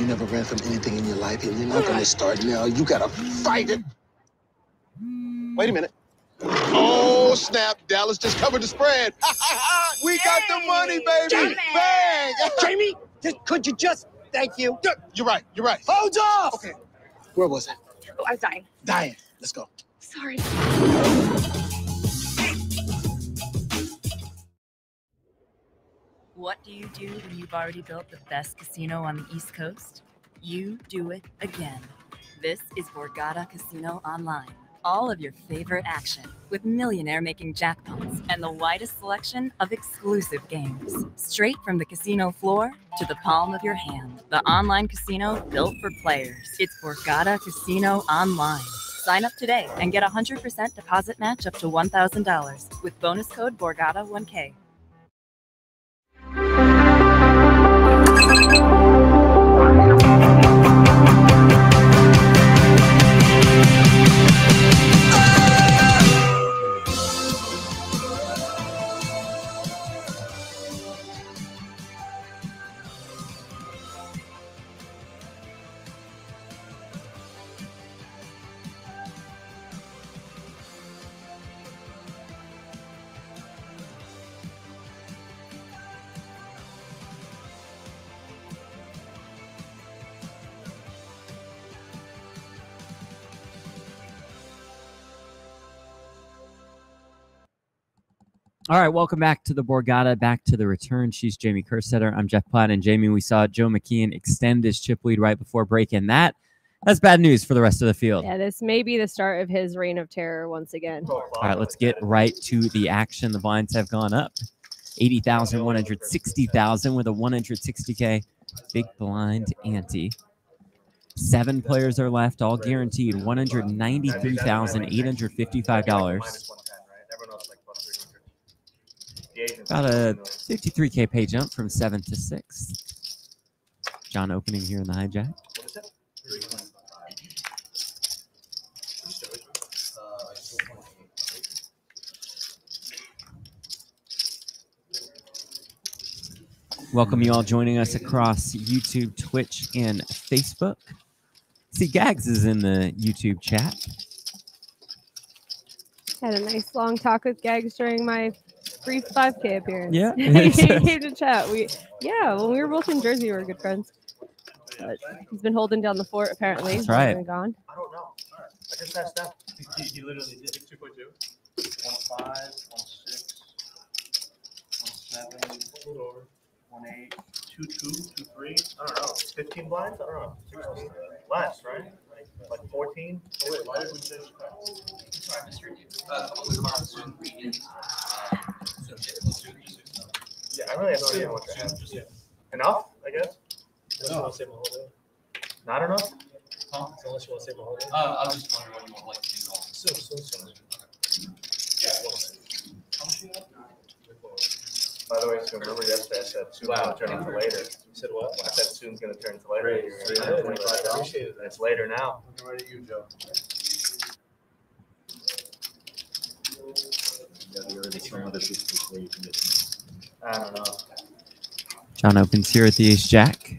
You never ran from anything in your life, and you're not gonna start now. You gotta fight it. Wait a minute. Oh, snap. Dallas just covered the spread. We got the money, baby.
Jamie!
Bang!
Jamie, could you just thank you?
You're right. You're right.
Hold off!
Okay. Where was it?
Oh, I was dying.
Dying. Let's go.
Sorry.
What do you do when you've already built the best casino on the East Coast? You do it again. This is Borgata Casino Online. All of your favorite action with millionaire-making jackpots and the widest selection of exclusive games. Straight from the casino floor to the palm of your hand. The online casino built for players. It's Borgata Casino Online. Sign up today and get a 100% deposit match up to $1,000 with bonus code Borgata1K.
All right, welcome back to the Borgata, back to the return. She's Jamie Kerstetter. I'm Jeff Platt, and Jamie, we saw Joe McKeon extend his chip lead right before break, and that's bad news for the rest of the field.
Yeah, this may be the start of his reign of terror once again.
All right, let's get right to the action. The blinds have gone up. 80,000, 160,000 with a 160K big blind ante. 7 players are left, all guaranteed. $193,855. About a 53K pay jump from 7th to 6th. John opening here in the hijack. Welcome you all joining us across YouTube, Twitch, and Facebook. See, Gags is in the YouTube chat.
Had a nice long talk with Gags during my brief 5K appearance.
Yeah.
He came to chat. When we were both in Jersey, we were good friends. But he's been holding down the fort, apparently.
That's right.
He's been gone.
I don't know. I just messed up.
He literally did 2.2. 1.5, 1.6, 1.7, a little over. 1.8, 2.2, 2.3.
I don't know. 15 blinds? I don't know. Less, right? Like 14?
Oh, wait, why did we say
Yeah, I really have no idea what to have. Enough, I guess?
Unless you want to save my whole day.
Not enough?
Huh? Unless you want to save my whole day.
I was just wondering what you want like to do.
Soon.
By the way, so remember yesterday I said soon's going to turn into later.
You said what?
I said soon's going to turn into later.
Great.
You're gonna have $25.
Appreciate it.
And it's later now.
Looking right at you, Joe.
I don't know.
John opens here at the ace jack.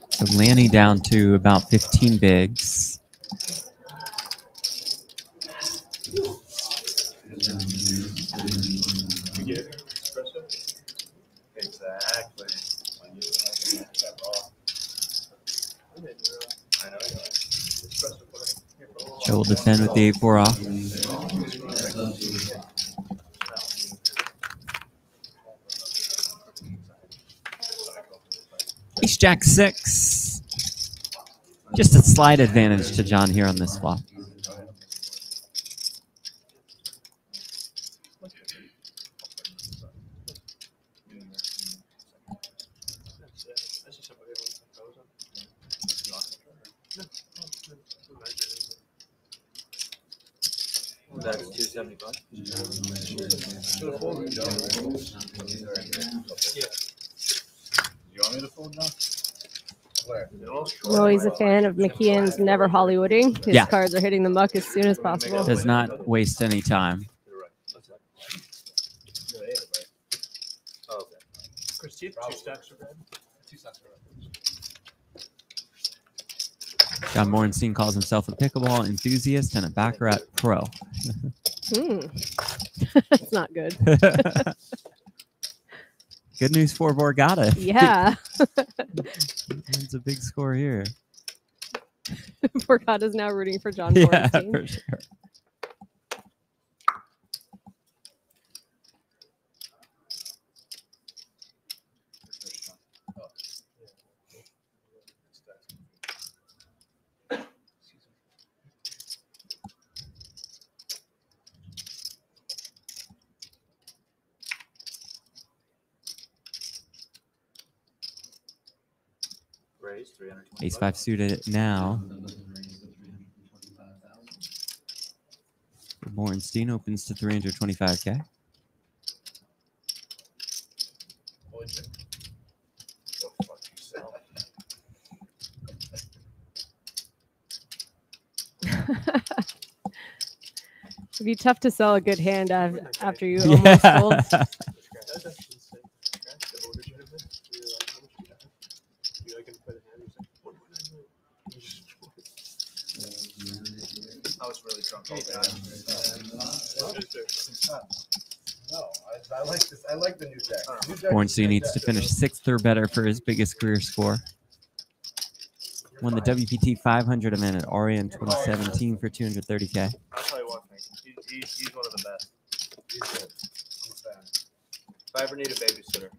So Lanny down to about 15 bigs.
You get it? Espresso?
Exactly. I know.
Joe will defend with the 8-4 off. Ace jack 6. Just a slight advantage to John here on this flop.
That's 275.
You want me to fold now? Where?
I'm always a fan of McKeon's never Hollywooding. His cards are hitting the muck as soon as possible.
Does not waste any time.
Chris, two stacks are red. 2 stacks are red.
John Morenstein calls himself a pickleball enthusiast and a baccarat pro.
That's not good.
Good news for Borgata.
Yeah.
It's a big score here.
Borgata's now rooting for John
Yeah,
Morenstein.
for sure. Ace 5 suited now. Morenstein opens to 325K.
It'd be tough to sell a good hand after you almost sold.
I was really drunk all day. No, I like this. I like the new deck.
Bornstein needs to finish 6th or better for his biggest career score. Won the WPT 500 event at Aria in 2017 for 230K.
I'll tell you one thing. He's one of the best. He's good. I'm a fan. If I ever need a babysitter.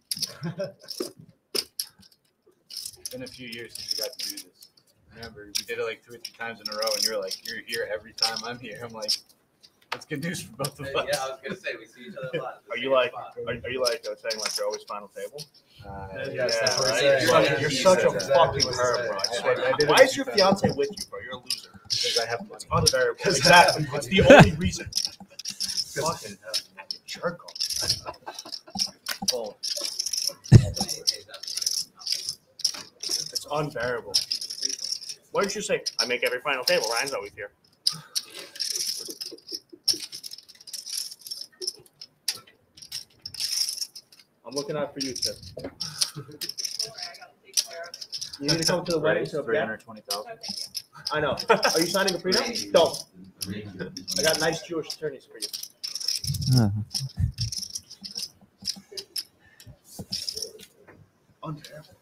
It's been a few years since we got to do this. Remember, we did it like 2 or 3 times in a row, and you're like, you're here every time I'm here. I'm like, that's good news for both of us.
Yeah, I was gonna say we see each other a lot.
Are you like saying like you're always final table?
Yes, that's what
right?
it says.
You're such a
Exactly
fucking
what it
perv,
says.
bro. I
I
swear.
did it
Why
a
is your
few
fiance
times.
with you, bro? You're a loser.
Because I have money.
It's unbearable.
Exactly.
It's the only reason. Fucking jerk off. Oh. It's unbearable. Why didn't you say, I make every final table? Ryan's always here. I'm looking out for you, Tim. You need to come to the wedding. So
320,000.
I know. Are you signing a prenup? Don't. I got nice Jewish attorneys for you.
Unbearable.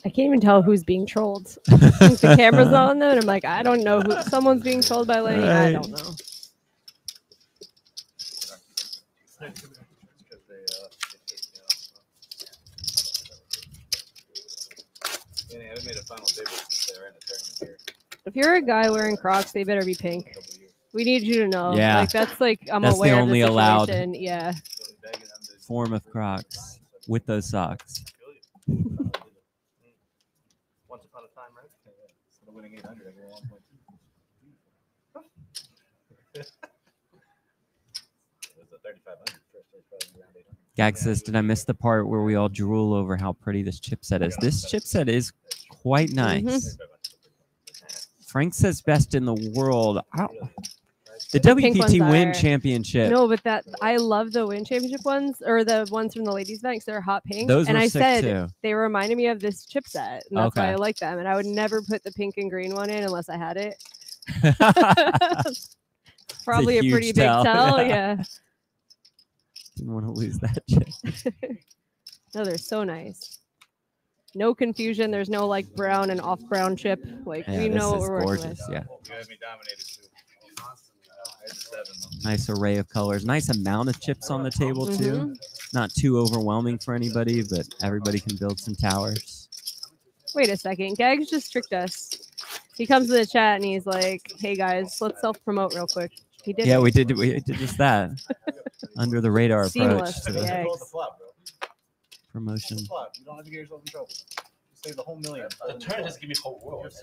I can't even tell who's being trolled. The camera's on though, and I'm like, I don't know who. Someone's being trolled by Lenny. I don't know.
Yeah, they haven't made a final table since they were in the tournament here.
If you're a guy wearing Crocs, they better be pink. We need you to know.
Yeah.
Like that's like I'm
That's the
aware
only
of the
allowed
situation. Yeah.
form of Crocs with those socks.
Once upon a time, right?
Instead of winning 800, I get 1.2. It was a 3,500 first, 3,500 around 800.
Gag says, did I miss the part where we all drool over how pretty this chipset is? This chipset is quite nice. Frank says best in the world. The
pink ones
WPT Win
are-
Championship.
No, but that I love the Win Championship ones or the ones from the ladies' event 'cause they're hot pink.
Those
and
were
I
sick,
said
too.
they reminded me of this chipset, and that's why
Okay.
I like them. And I would never put the pink and green one in unless I had it. Probably a
huge
pretty big
tell.
tell. Yeah.
Didn't want to lose that chip.
No, they're so nice. No confusion. There's no like brown and off brown chip. Like
Yeah,
we
this
know what
is
we're working
gorgeous.
with.
Yeah.
You had me dominated too. I had 7 though.
Nice array of colors. Nice amount of chips on the table, too. Not too overwhelming for anybody, but everybody can build some towers.
Wait a second. Gags just tricked us. He comes to the chat and he's like, "Hey guys, let's self-promote real quick." He did.
Yeah,
it.
we did just that. Under the radar
Seamless.
approach to
Yeah.
Call it the flop, bro.
promotion.
It's a flop. You don't have to get yourself in trouble. You save the whole million.
The turn just give me whole world.
That's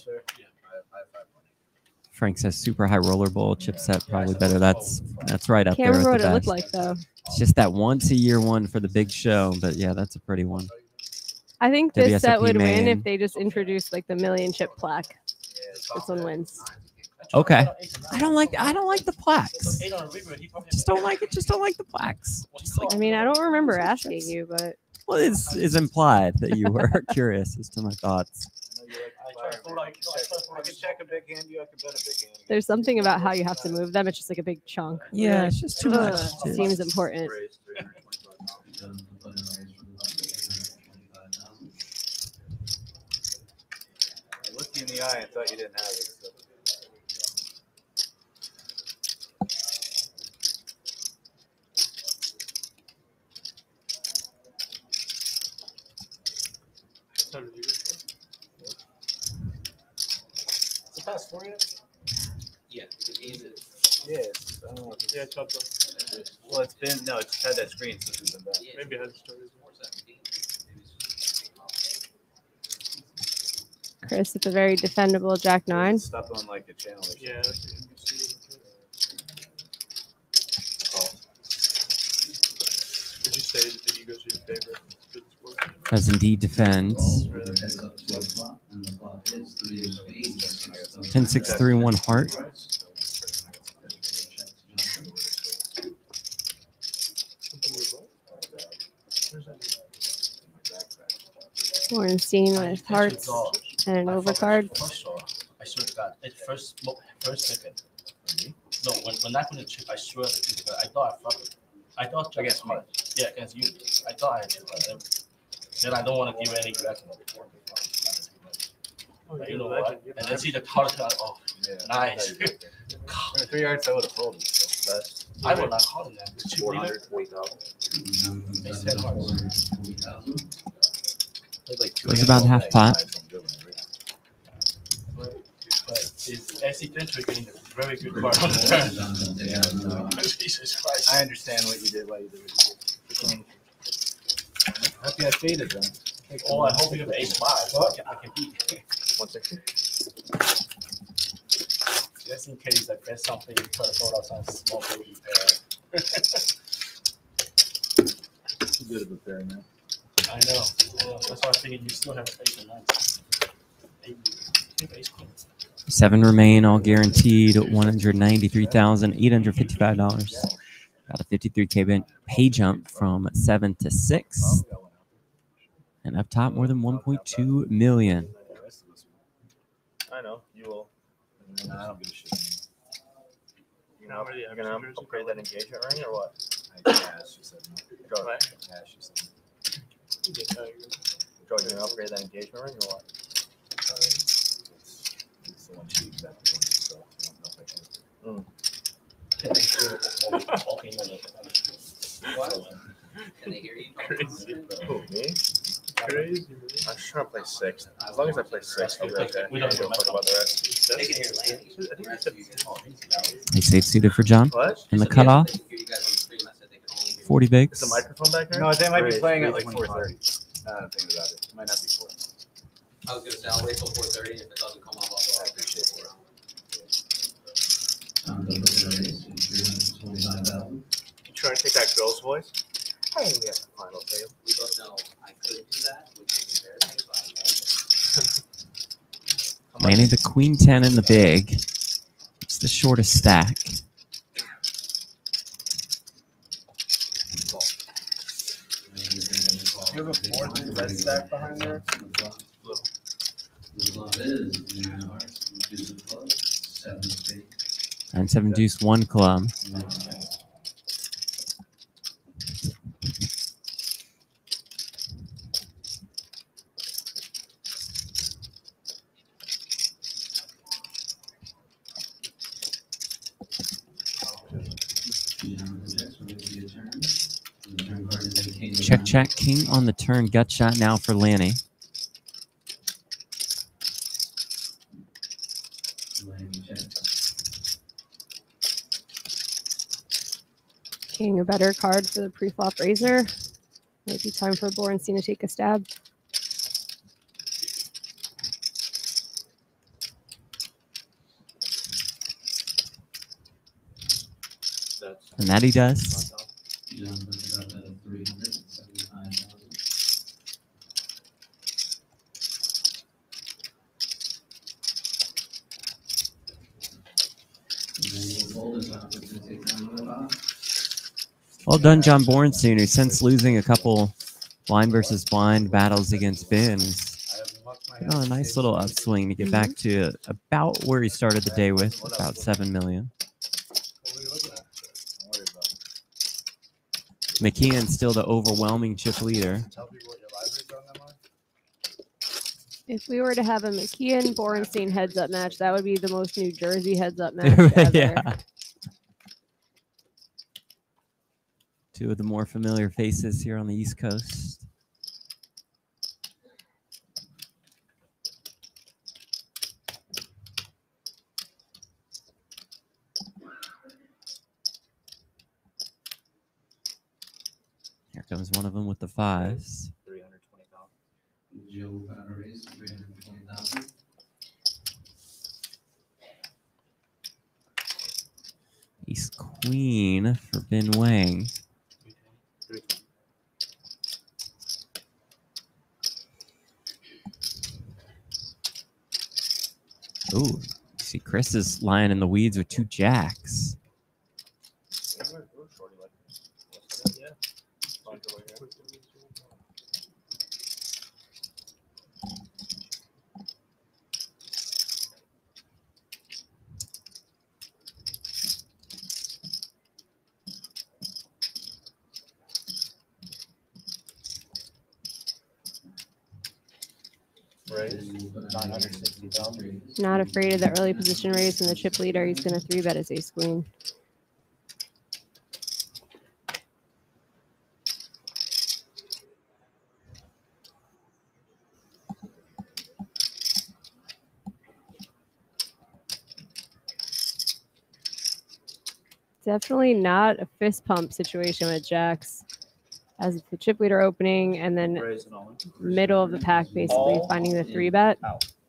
fair. Yeah. I have 5 money.
Frank says super high roller bowl chipset, probably better. That's right up
Can't
there
remember
with
what
the
it
best.
looked like though.
It's just that once a year one for the big show, but yeah, that's a pretty one.
I think this set
WSOP
would win
main.
if they just introduced like the million chip plaque. This one wins.
Okay. I don't like the plaques. Just don't like it. Just don't like the plaques. Just like,
I mean, I don't remember asking you, but
well, it's implied that you were curious as to my thoughts.
I can check a big hand, you I can bet a big hand.
there's something about how you have to move them. It's just like a big chunk.
Yeah, it's just too
Ugh,
much, too.
Seems important.
I looked you in the eye and thought you didn't have it. So. Is it past 4 yet?
Yeah, it means it.
Yes. I don't know.
Yeah, it's up there.
Well, it's been it's had that screen since it's been back.
Maybe it has started.
Chris, it's a very defendable Jack 9.
Stop on like a channel. Or
Yeah. Would you say that the ego's your favorite?
Does indeed defend. 10, 6, 3, 1 heart.
Ornstein with hearts and an overcard.
I swear to God, it first second. No, when that went to chip, I swear that I thought I fucked it. I thought against me. Yeah, against you. I thought I had to. Then I don't want to give any reaction. But you know what? And then see the card. Oh, nice.
3 yards, I would have folded. So
I would not call him that. Cheap leader.
40,000.
Makes 10 hearts.
Goes about half pot.
But it's SC Gentry getting a very good card on the turn. Jesus Christ.
I understand what you did, why you did what you did. I hope you had faded then.
Oh, I hope you have ace 5. So I can beat.
160.
Just in case I bet something, you try to throw out some small baby pair.
Too good of a pair, man.
I know. That's why I figured you still have space in 9. Ace queen.
7 remain, all guaranteed. $193,855. Got a 53K pay jump from 7 to 6. And up top, more than 1.2 million.
I know. You will.
I don't give a shit.
You're gonna upgrade that engagement ring or what?
I cash, you said no.
Go ahead.
Cash, you said
Joe, you gonna upgrade that engagement ring or what?
it's the one cheap that one, so I don't know if I can.
Can they hear you?
Crazy. Who, me? Crazy. I'm just trying to play 6. As long as I play 6, I'll be okay.
We don't
give a fuck about the rest.
They can hear landing.
They say it's suited for John.
What?
And the cutoff, 40
Is
bigs.
the microphone back there?
No, they might be
Great.
playing at like 4:30. I'm thinking about it. It might not be 4.
I was gonna say, I'll wait till 4:30, and if it doesn't come up, I'll go.
I appreciate it.
You trying to take that girl's voice? Hey, we have the final table.
We both know I could do that, which is embarrassing, but
Landing the queen 10 in the big. It's the shortest stack.
You have a 4th red stack behind there?
And 7 deuce 1 club. Check, king on the turn, gut shot now for Lanny.
King, a better card for the pre-flop raiser. Might be time for Borenstein to take a stab.
And that he does. Well done, John Borenstein, who since losing a couple blind versus blind battles against Ben, on a nice little upswing to get back to about where he started the day with, about 7 million. McKeon still the overwhelming chip leader.
If we were to have a McKeon Borenstein heads up match, that would be the most New Jersey heads up match ever.
Yeah. Two of the more familiar faces here on the East Coast. Here comes one of them with the 5s.
320,000.
Ace Queen for Ben Wang. Ooh, see Chris is lying in the weeds with 2 jacks.
960,000.
Not afraid of the early position raise from the chip leader. He's going to 3-bet his ace queen. Definitely not a fist pump situation with jacks. As the chip leader opening and then middle of the pack, basically finding the 3-bet.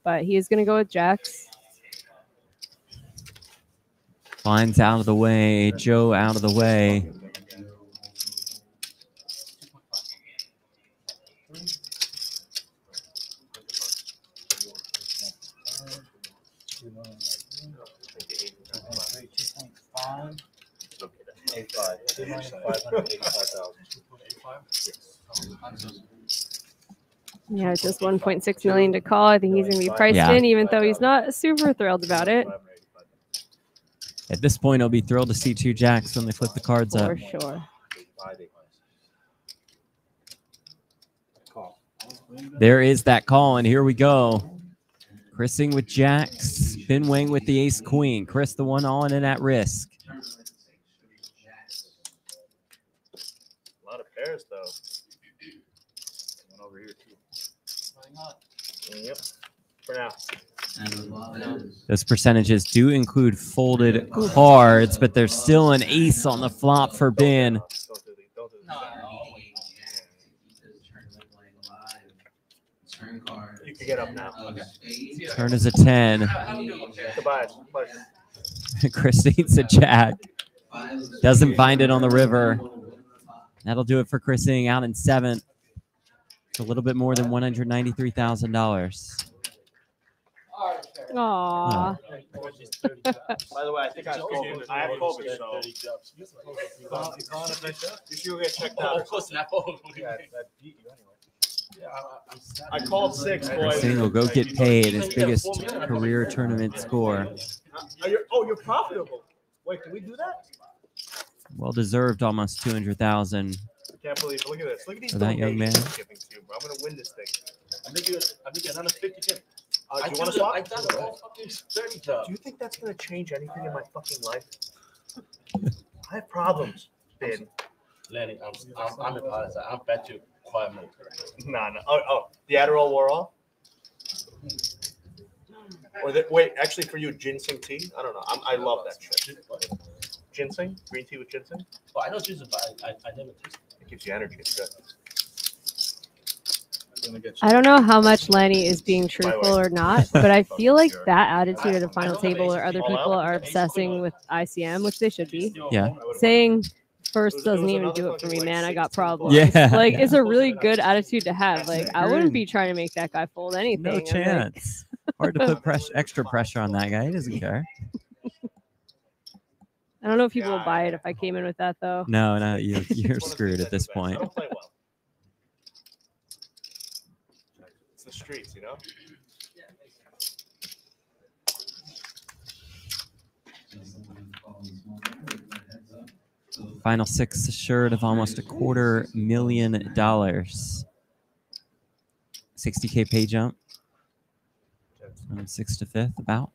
But he is going to go with jacks.
Lines out of the way. Joe out of the way.
Yeah, it's just 1.6 million to call. I think he's going to be priced in, even though he's not super thrilled about it.
At this point, I'll be thrilled to see 2 jacks when they flip the cards up.
For sure.
There is that call, and here we go. Chrising with jacks. Ben Wang with the ace queen. Chris, the one all in at risk.
A lot of pairs, though. One over here, too. Yep. For now.
Those percentages do include folded cards, but there's still an ace on the flop for Ben.
You can get up now. Okay.
Turn is a 10.
Goodbye.
Chris needs a jack. Doesn't find it on the river. That'll do it for Chrising out in 7th. It's a little bit more than $193,000.
Aww.
By the way, I think I have COVID. I have COVID, so you should go get checked out. I called 6, boys.
Chrising will go get paid, his biggest career tournament score.
You're profitable. Wait, can we do that?
Well deserved, almost 200,000.
I can't believe it. Look at this. Look at these
for that young man.
donations I'm giving to you, bro. I'm gonna win this thing. I'm making another 50. Do you want to swap? Do you think that's gonna change anything in my fucking life? I have problems, Ben.
Lenny, I'm the policy. I bet you 5 minutes.
No. Oh, the Adderall wore off. Or wait, actually, for you, ginseng tea. I don't know. I love that shit. Ginseng, green tea with ginseng.
Well, I know ginseng, but I never tasted it.
It gives you energy. It's good.
I don't know how much Lanny is being truthful or not, but I feel like that attitude at the final table where other people are obsessing with ICM, which they should be.
Yeah.
Saying first doesn't even do it for me, man. I got problems.
Yeah.
Like, it's a really good attitude to have. Like, I wouldn't be trying to make that guy fold anything.
No chance. Hard to put extra pressure on that guy. He doesn't care.
I don't know if people will buy it if I came in with that, though.
No, you're screwed at this point.
It's the streets, you know?
Final 6 assured of almost $250,000. 60K pay jump. From 6th to 5th, about.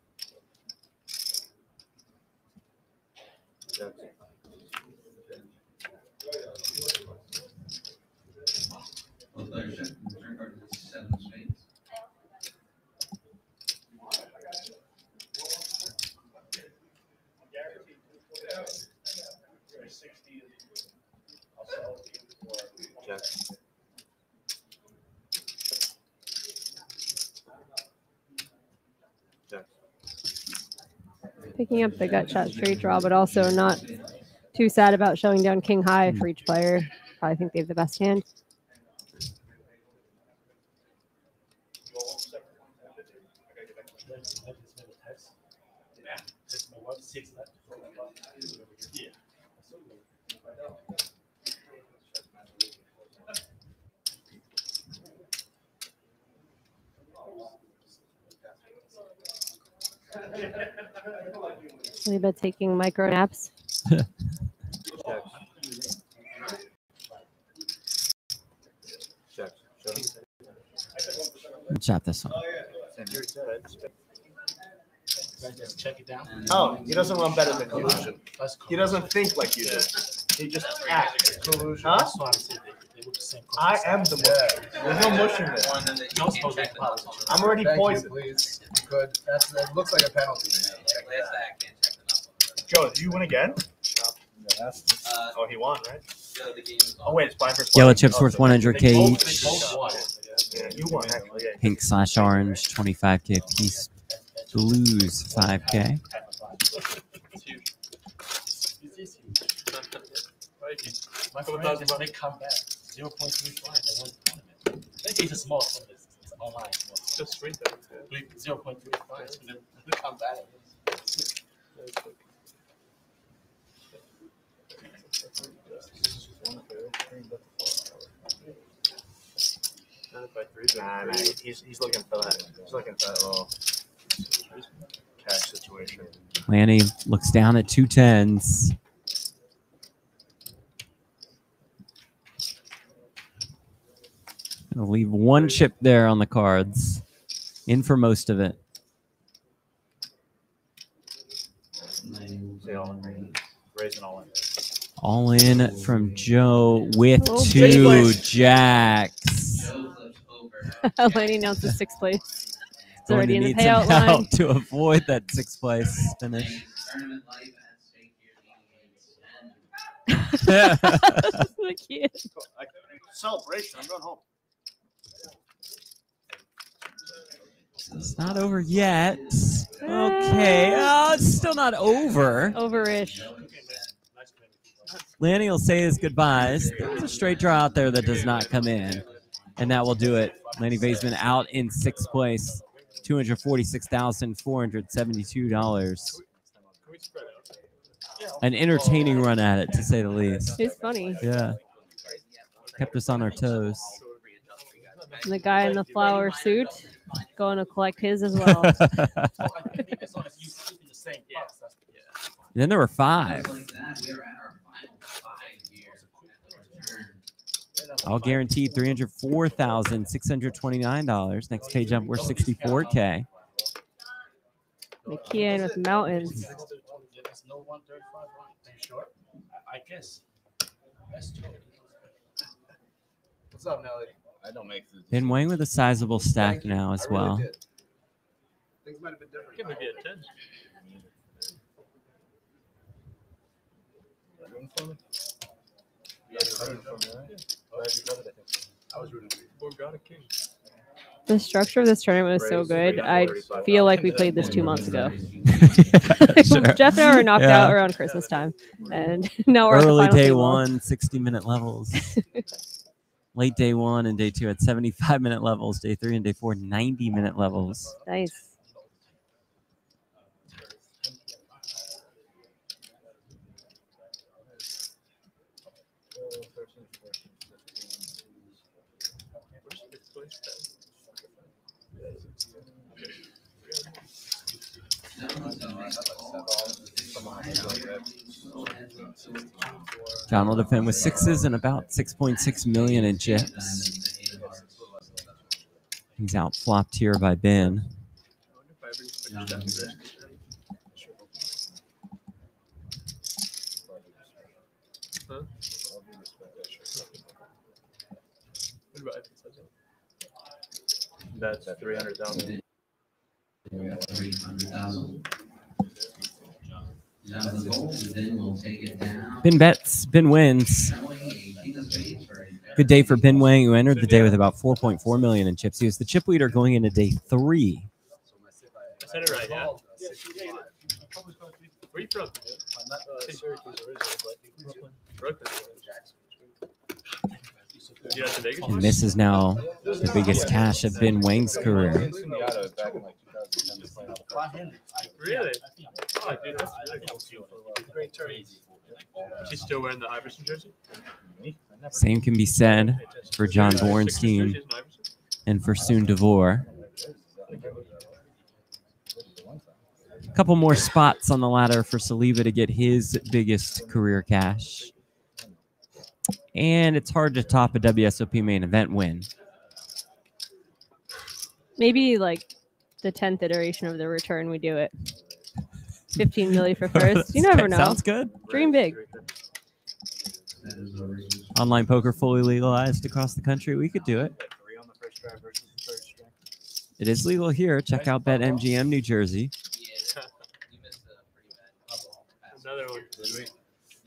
Picking up the gut shot straight draw, but also not too sad about showing down king high for each player. Probably think they have the best hand. Really been taking micro naps.
Chop this one.
Check it down.
Oh, he doesn't run better than collusion. He doesn't think like you do. He just acts. Collusion. Huh?
That's why I'm saying they look the same.
I am the mush. There's no mush in this.
You're supposed to polish.
I'm already poisoned.
Please. Good. That looks like a penalty.
Joe, did you win again? Oh, he won, right? Oh, wait, it's blind versus
Yellow
blind.
chips worth 100K
They
each.
both won. Yeah, you won, actually. Yeah.
Pink/orange, 25K a piece. Blues, 5K.
My friends, they come back 0.35. They won the tournament. It's a small tournament. It's online.
Just straight there.
0.35. So they come back.
Nah, he's looking for that. He's looking for that little cash situation.
Lanny looks down at 210s. Gonna leave one chip there on the cards. In for most of it.
Raising all in.
All in from Joe with
Oh,
2 jacks.
Laney announces 6th place. It's
Going
already
to
in the
need some
payout line.
help to avoid that 6th place finish.
The kid.
Celebration. I'm going home.
It's not over yet. Okay. Oh, it's still not over.
Over-ish.
Lanny will say his goodbyes. There's a straight draw out there that does not come in. And that will do it. Lanny Baseman out in 6th place. $246,472. An entertaining run at it, to say the least.
It's funny.
Yeah. Kept us on our toes.
And the guy in the flower suit going to collect his as well.
Then there were 5. All guaranteed $304,629. Next page up, we're 64K.
McKeon with mountains.
I guess.
What's up, Nelly? I don't make the.
Ben Wang with a sizable stack now as well.
Things might have been different.
Give me a 10.
I was rooting for you. Borgata King.
The structure of this tournament was so good. I feel like we played this 2 months ago.
Sure.
Jeff and I were knocked
Yeah.
out around Christmas time, and now we're
Early
at the final
day
table.
1, 60-minute levels. Late day 1 and day 2 at 75-minute levels. Day 3 and day 4, 90-minute levels.
Nice.
John will defend with 6s and about 6.6 million in chips. He's out flopped here by Ben.
That's 300,000.
300,000.
Ben bets, Ben wins. Good day for Ben Wang, who entered the day with about 4.4 million in chips. He was the chip leader going into day 3.
I said it right, yeah. Where you from?
And this is now the biggest cash of Ben Wang's career.
Really? Oh, dude, that's really cool. Great turn. She's still wearing the Iverson jersey?
Same can be said for John Bornstein and for Soon DeVore. A couple more spots on the ladder for Saliba to get his biggest career cash. And it's hard to top a WSOP main event win.
Maybe like the 10th iteration of the return, we do it. 15 milli for first. You never know.
Sounds good.
Dream big.
Online poker fully legalized across the country. We could do it. It is legal here. Check out BetMGM New Jersey.
Another one.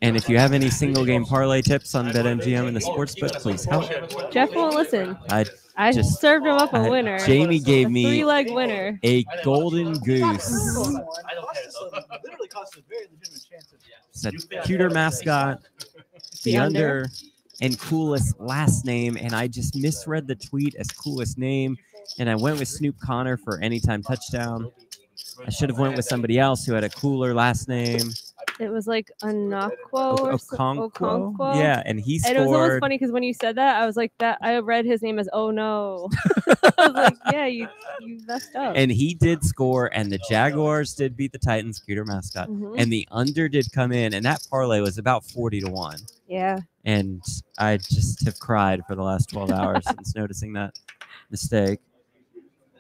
And if you have any single game parlay tips on BetMGM and the sportsbook, please help.
Jeff won't listen.
I
just served him up a winner.
Jamie gave me
3-leg winner.
a golden goose. It's a cuter mascot, the under, and coolest last name. And I just misread the tweet as coolest name. And I went with Snoop Connor for anytime touchdown. I should have went with somebody else who had a cooler last name.
It was like Okonkwo or
Okonkwo. Yeah, and he scored.
And it was almost funny because when you said that, I was like, that I read his name as Oh No. I was like, yeah, you messed up.
And he did score, and the Jaguars did beat the Titans, cuter mascot, and the under did come in, and that parlay was about 40-1.
Yeah.
And I just have cried for the last 12 hours since noticing that mistake.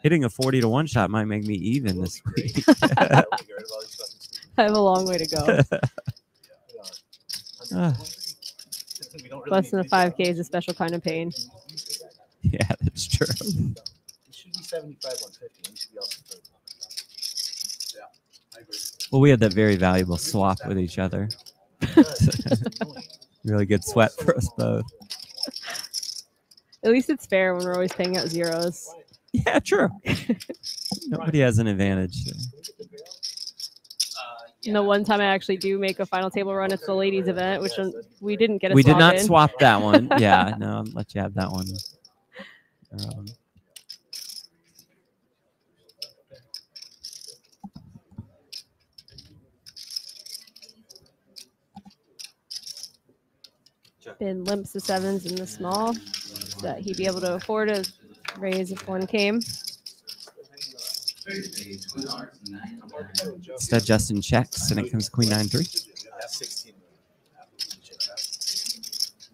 Hitting a 40-1 shot might make me even this week.
I have a long way to go. Less than a 5K is a special kind of pain.
Yeah, that's true.
It should be 75 150. You should be also 30. Yeah, I agree.
Well, we had that very valuable swap with each other. Really good sweat for us both.
At least it's fair when we're always paying out zeros.
Yeah, true. Nobody has an advantage there.
And the one time I actually do make a final table run, it's the ladies' event, which we didn't get a
We
swap
did not
in.
swap that one. Yeah, no, I'll let you have that one.
Been limps the sevens in the small so that he'd be able to afford a raise if one came.
Instead, Justin checks, and it comes Queen 9-3.
That's 16.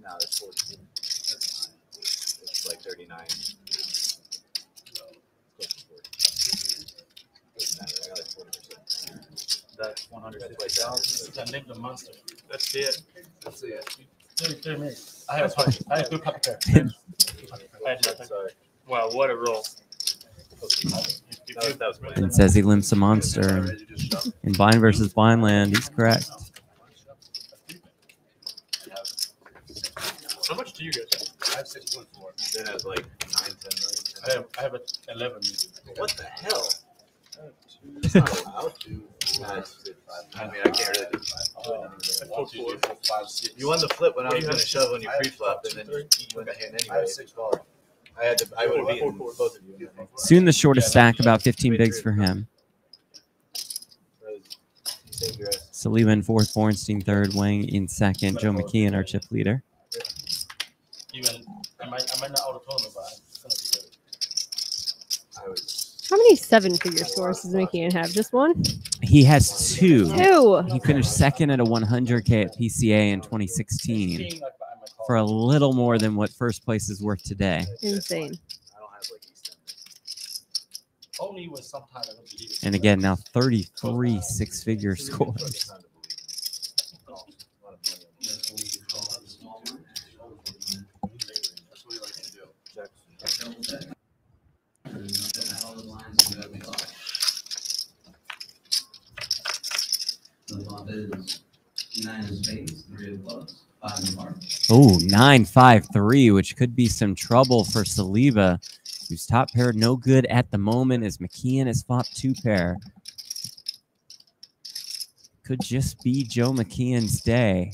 No, that's 14. It's like 39.
That's 150,000. I named the monster. That's it. That's it. 30 minutes. I have a good puppy pair. I had nothing. Wow, what a roll.
And says he limps a monster. In blind versus blind land, he's correct.
How much do you guys have?
I have 6.4. Then has like 9-10 million.
I have 11.
What the hell? It's not allowed to. I mean, I can't really do 5. You won the flip when I was going to shove on your pre-flop, and then you went ahead anyway. I would have beaten both of you.
Soon the shortest stack, about 15 bigs for him. Saliba in fourth, Bornstein third, Wang in second, Joe McKeon, our chip leader.
Even I might not out of tournament, but it's gonna be good.
How many 7-figure scores does McKeon have? Just one?
He has 2.
2.
He finished second at a 100K at PCA in 2016 for a little more than what first place is worth today.
Insane.
Only with sometimes I don't believe it.
And again, now 33 6-figure scores. Oh, 9-5-3, which could be some trouble for Saliba, whose top pair no good at the moment as McKeon has flopped 2 pair. Could just be Joe McKeon's day.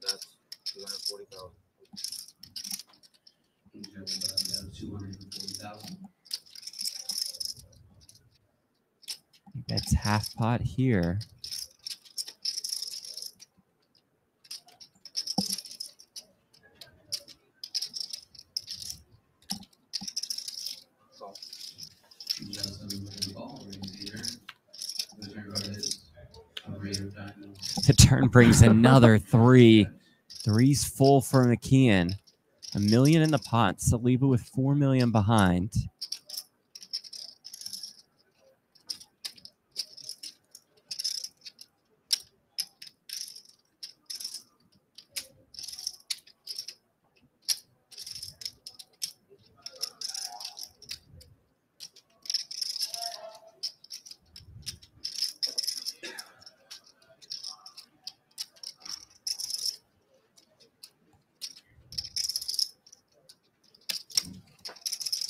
That's 240,000.
That's half pot here. The turn brings another 3. 3's full for McKeon. $1 million in the pot. Saliba with $4 million behind.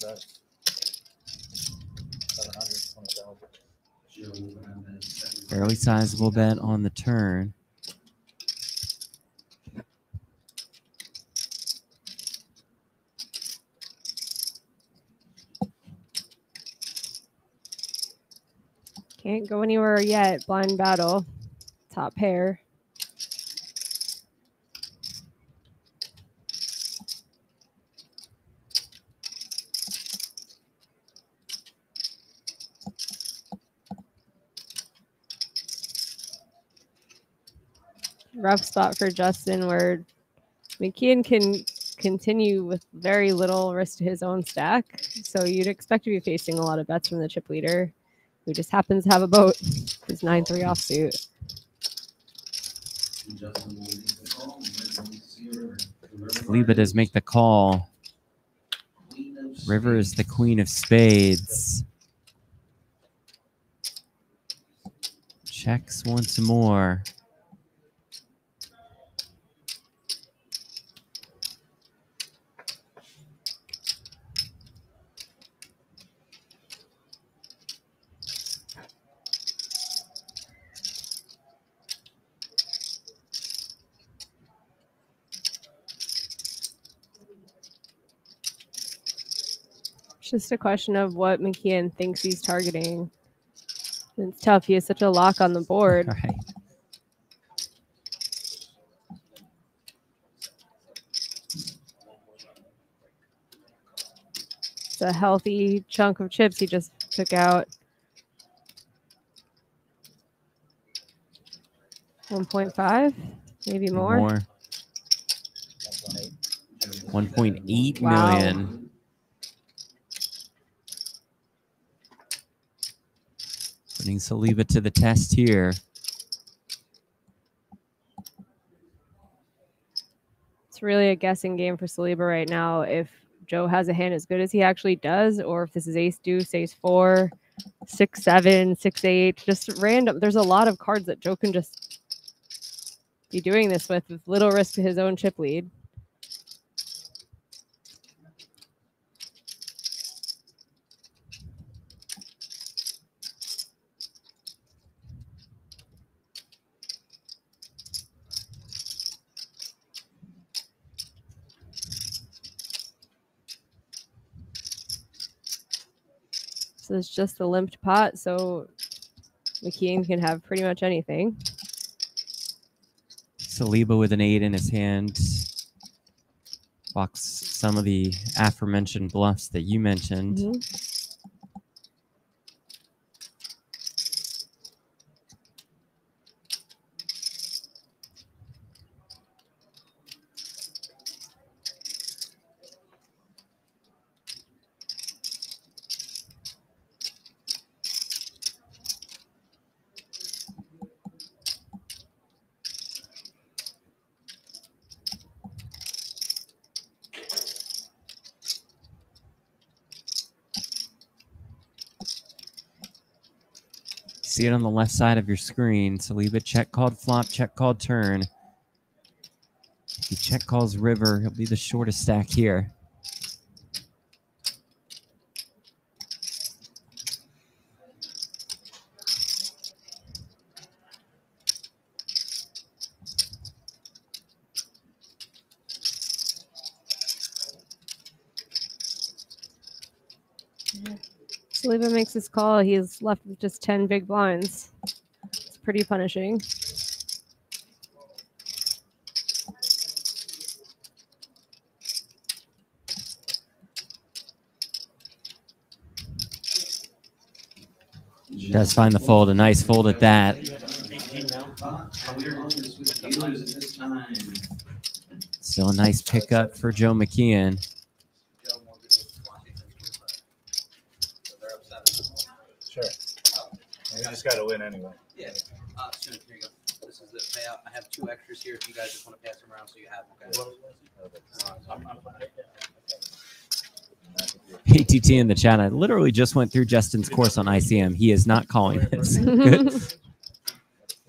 That's 720,000.
Fairly sizable bet on the turn.
Can't go anywhere yet. Blind battle. Top pair. Rough spot for Justin where McKeon can continue with very little risk to his own stack. So you'd expect to be facing a lot of bets from the chip leader, who just happens to have a boat. His 9-3 offsuit.
Saliba does make the call. River is the queen of spades. Checks once more.
It's just a question of what McKeon thinks he's targeting. It's tough. He has such a lock on the board.
Right.
It's a healthy chunk of chips he just took out. 1.5, maybe more.
1.8
Wow.
million. Putting Saliba to the test here.
It's really a guessing game for Saliba right now. If Joe has a hand as good as he actually does, or if this is ace deuce, ace 4, 6, 7, 6, 8, just random. There's a lot of cards that Joe can just be doing this with little risk to his own chip lead. So it's just a limped pot, so McKeon can have pretty much anything.
Saliba with an 8 in his hand. Blocks some of the aforementioned bluffs that you mentioned.
Mm-hmm.
See it on the left side of your screen. Saliba check called flop, check called turn. If he check calls river, he'll be the shortest stack here.
Saliba makes his call. He's left with just 10 big blinds. It's pretty punishing.
Does find the fold. A nice fold at that.
spot. We're on to switch dealers at this time.
Still a nice pickup for Joe McKeon.
Sure. You just got to win anyway.
Yeah. Sure, here you go. This is the payout. I have 2 extras here if you guys just want to pass them around so you have them. Okay.
ATT in the chat. I literally just went through Justin's course on ICM. He is not calling this.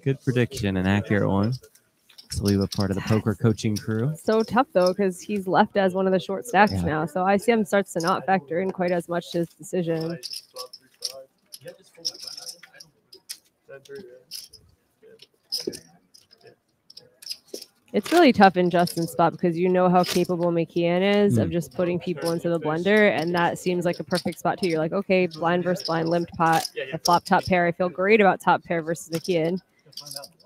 Good prediction, an accurate one. Saliba, part of the poker coaching crew.
So tough though, because he's left as one of the short stacks
Yeah.
now. So ICM starts to not factor in quite as much to his decision. It's really tough in Justin's spot because you know how capable McKeon is of just putting people into the blender, and that seems like a perfect spot too. You're like, okay, blind versus blind, limped pot, the flop top pair. I feel great about top pair versus McKeon.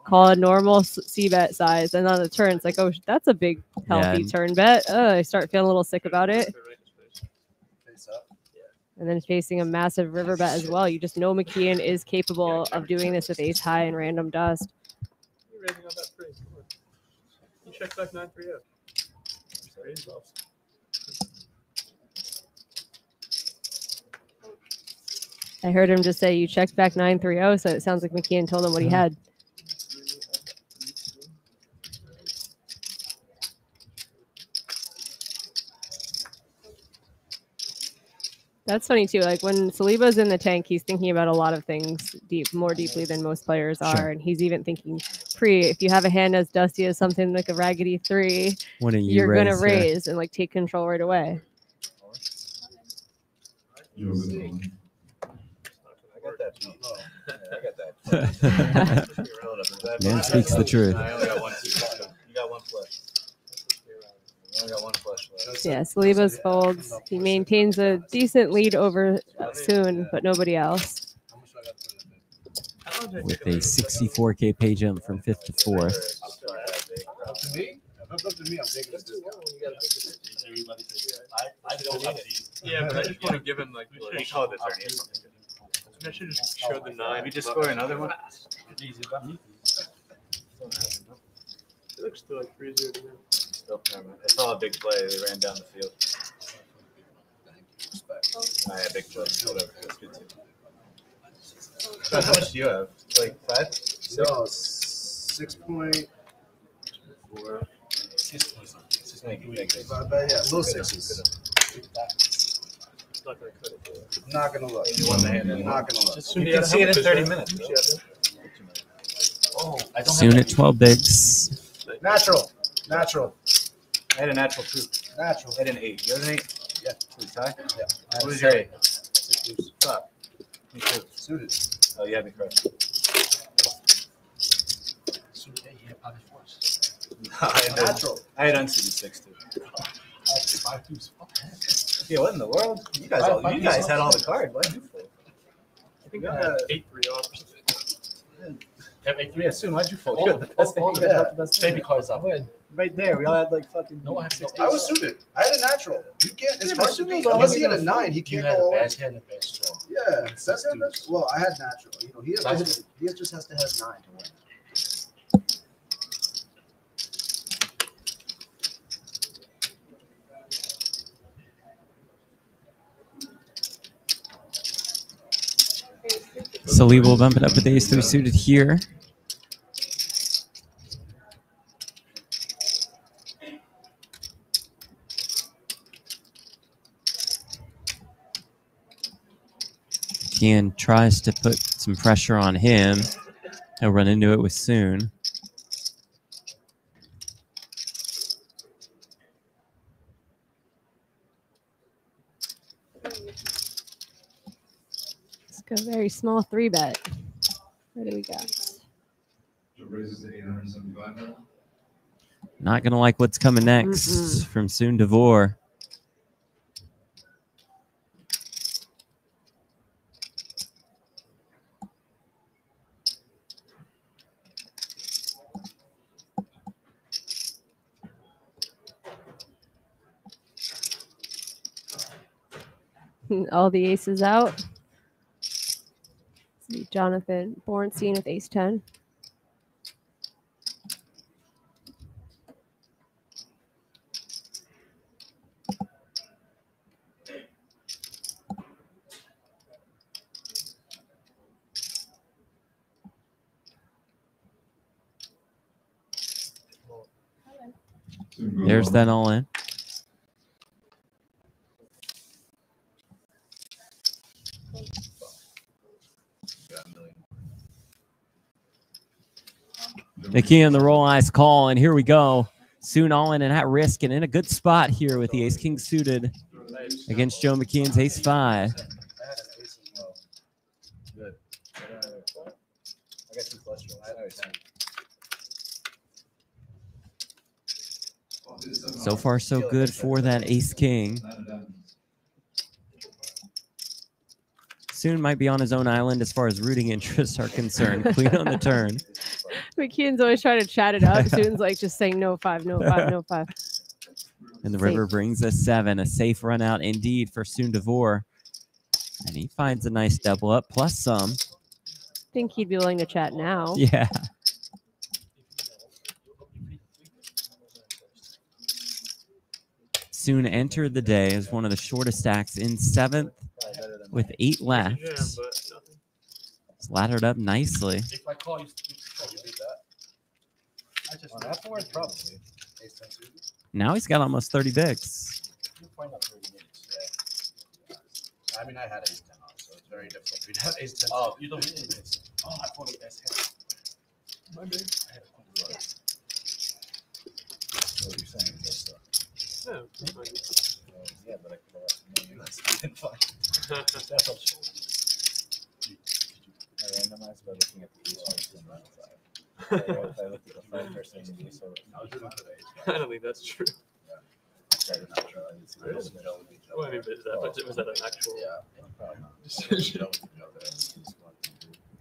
Call a normal c-bet size, and on the turn, it's like, oh, that's a big healthy turn bet. I start feeling a little sick about it. And then facing a massive river bet as well. You just know McKeon is capable of doing this with ace high and random dust.
You're raising on that free. You check back 9-3 up.
I heard him just say you checked back 9-3-0, so it sounds like McKeon told him what he had. That's funny too. Like when Saliba's in the tank, he's thinking about a lot of things more deeply than most players are, and he's even thinking pre. If you have a hand as dusty as something like a raggedy 3, you're gonna raise and like take control right away.
I got that beat. I got that.
Man speaks the truth.
I only got 1 flush. You got 1 flush. I only got 1 flush left.
Yeah, Saliba's folds. He maintains a decent lead over Soon, but nobody else.
With a 64K pay jump from 5th to 4th.
Up to me? If it's up to me, I'm taking this discount.
Yeah, but I just want to give him like
He called this already.
I should just show the 9.
Maybe just score another one.
It looks still like 3-0 to me.
Still, I saw a big play. They ran down the field. I had a big play. Whatever. That's good too. So how much do you have? Like 5?
No, 6.4.
Just make it big.
Yeah, little 6s.
Not gonna cut it.
I'm not gonna look.
You won the hand.
I'm not gonna look.
You can see it in 30 minutes.
Oh,
Soon at 12 bigs.
Natural. Natural.
I had a natural 2.
Natural.
I had an 8. You had an 8?
Yeah.
Two tie?
Yeah.
What was your 8?
6 deuce.
Stop. Me too.
Suited.
Oh, you had me crushed.
Natural.
I had unsuited 6 too.
5 deuce.
Yeah, what in the world? You guys had all the cards. Why did you fold?
I think I had 8-3 off or something.
Yeah, soon. Why'd you fold? You had the best hand. You guys had the best hand.
Baby cards up.
Right there. We all had like fucking.
No, I have 6
I was suited. I had a natural. You can't. It's
Yeah,
hard
but
to beat.
Suno's
Unless he
always
had a
gonna
9, he
You
can't
had
go
a
all in.
bad hand and bad straw.
Yeah, that's well, I had natural. You know, he just has to have 9 to win.
Saliba will bump it up with ace 3 suited here. Ian tries to put some pressure on him. He'll run into it with Soon.
It's a very small 3-bet. What do we got?
Not going to like what's coming next from Soon Devore.
All the aces out. See Jonathan Bornstein with ace 10.
There's that all in. McKeon, the roll eyes call, and here we go. Soon all in and at risk and in a good spot here with the ace-king suited against Joe McKeon's ace-5.
Good. I got 2 flush draws.
So far, so good for that ace-king. Soon might be on his own island as far as rooting interests are concerned. Queen on the turn.
McKeon's always trying to chat it up. Soon's like just saying no 5, no 5, no 5.
And the river brings us 7. A safe run out indeed for Soon DeVore. And he finds a nice double up plus some.
I think he'd be willing to chat now.
Yeah. Soon entered the day as one of the shortest stacks in 7th with 8 left. It's laddered up nicely.
If I call you, beat that. I just on that board, probably.
Now he's got almost 30 bigs.
I mean, I had ace 10 on, so it's very difficult. We'd have ace 10. Oh, you don't need ace. Oh, I thought it was my big. I had a couple of what you're saying is this stuff.
No.
Yeah, but I could have asked a million less than 5. That helps. I randomized by looking at the ace and round 5. If I looked at the 5 person in the ace,
I don't think that's true.
I tried to not try.
Well, I mean, was that an actual?
Yeah, probably not.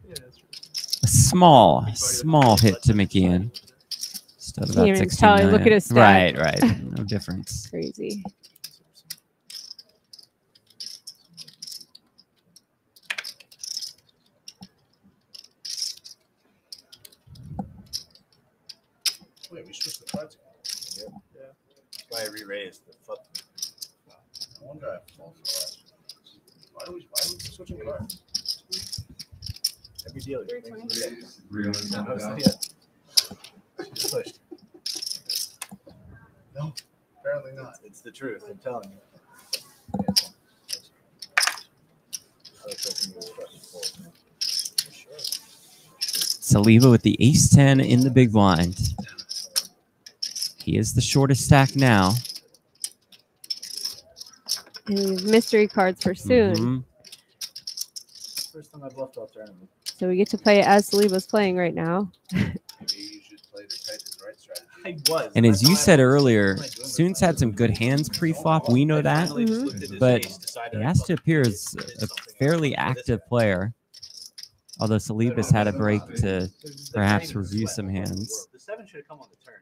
Yeah, that's true.
A small hit to McKeon. Still about
Can't even
16
tell.
million.
Look at his stack.
Right. No difference.
Crazy.
Wait, we switched the cards. Yeah. That's why I re-raised the fuck. I wonder I have to fall for the last. Why are we switching cards? Every deal. Just pushed. No, apparently not. It's the truth. I'm telling you.
Saliba with the ace 10 in the big blind. He is the shortest stack now.
And mystery cards for Soon.
First time I've left off tournament.
So we get to play as Saliba's playing right now.
Maybe you should play the Texas right strategy. I was.
And as you said earlier, Soon's had some good hands pre-flop. We know that. But he has to appear as a fairly active player. Although Saliba's had a break to perhaps review some hands.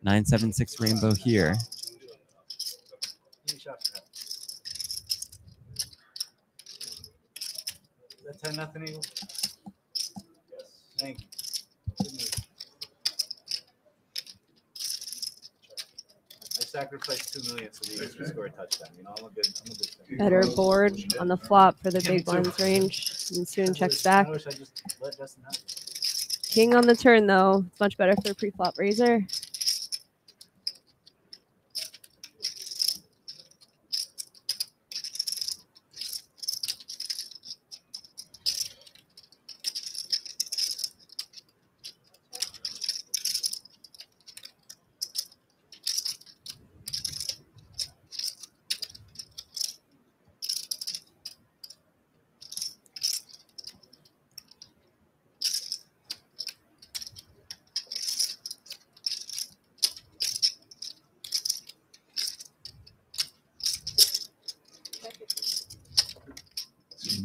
9-7-6 rainbow here.
That's 10-0 Eagle. Thank you. I sacrificed 2 million so the Eagles would score a touchdown. You know, I'm a good fan.
Better board on the flop for the big blinds range. And Soon checks back.
I wish I just let Justin have it.
King on the turn, though. It's much better for a pre-flop raiser.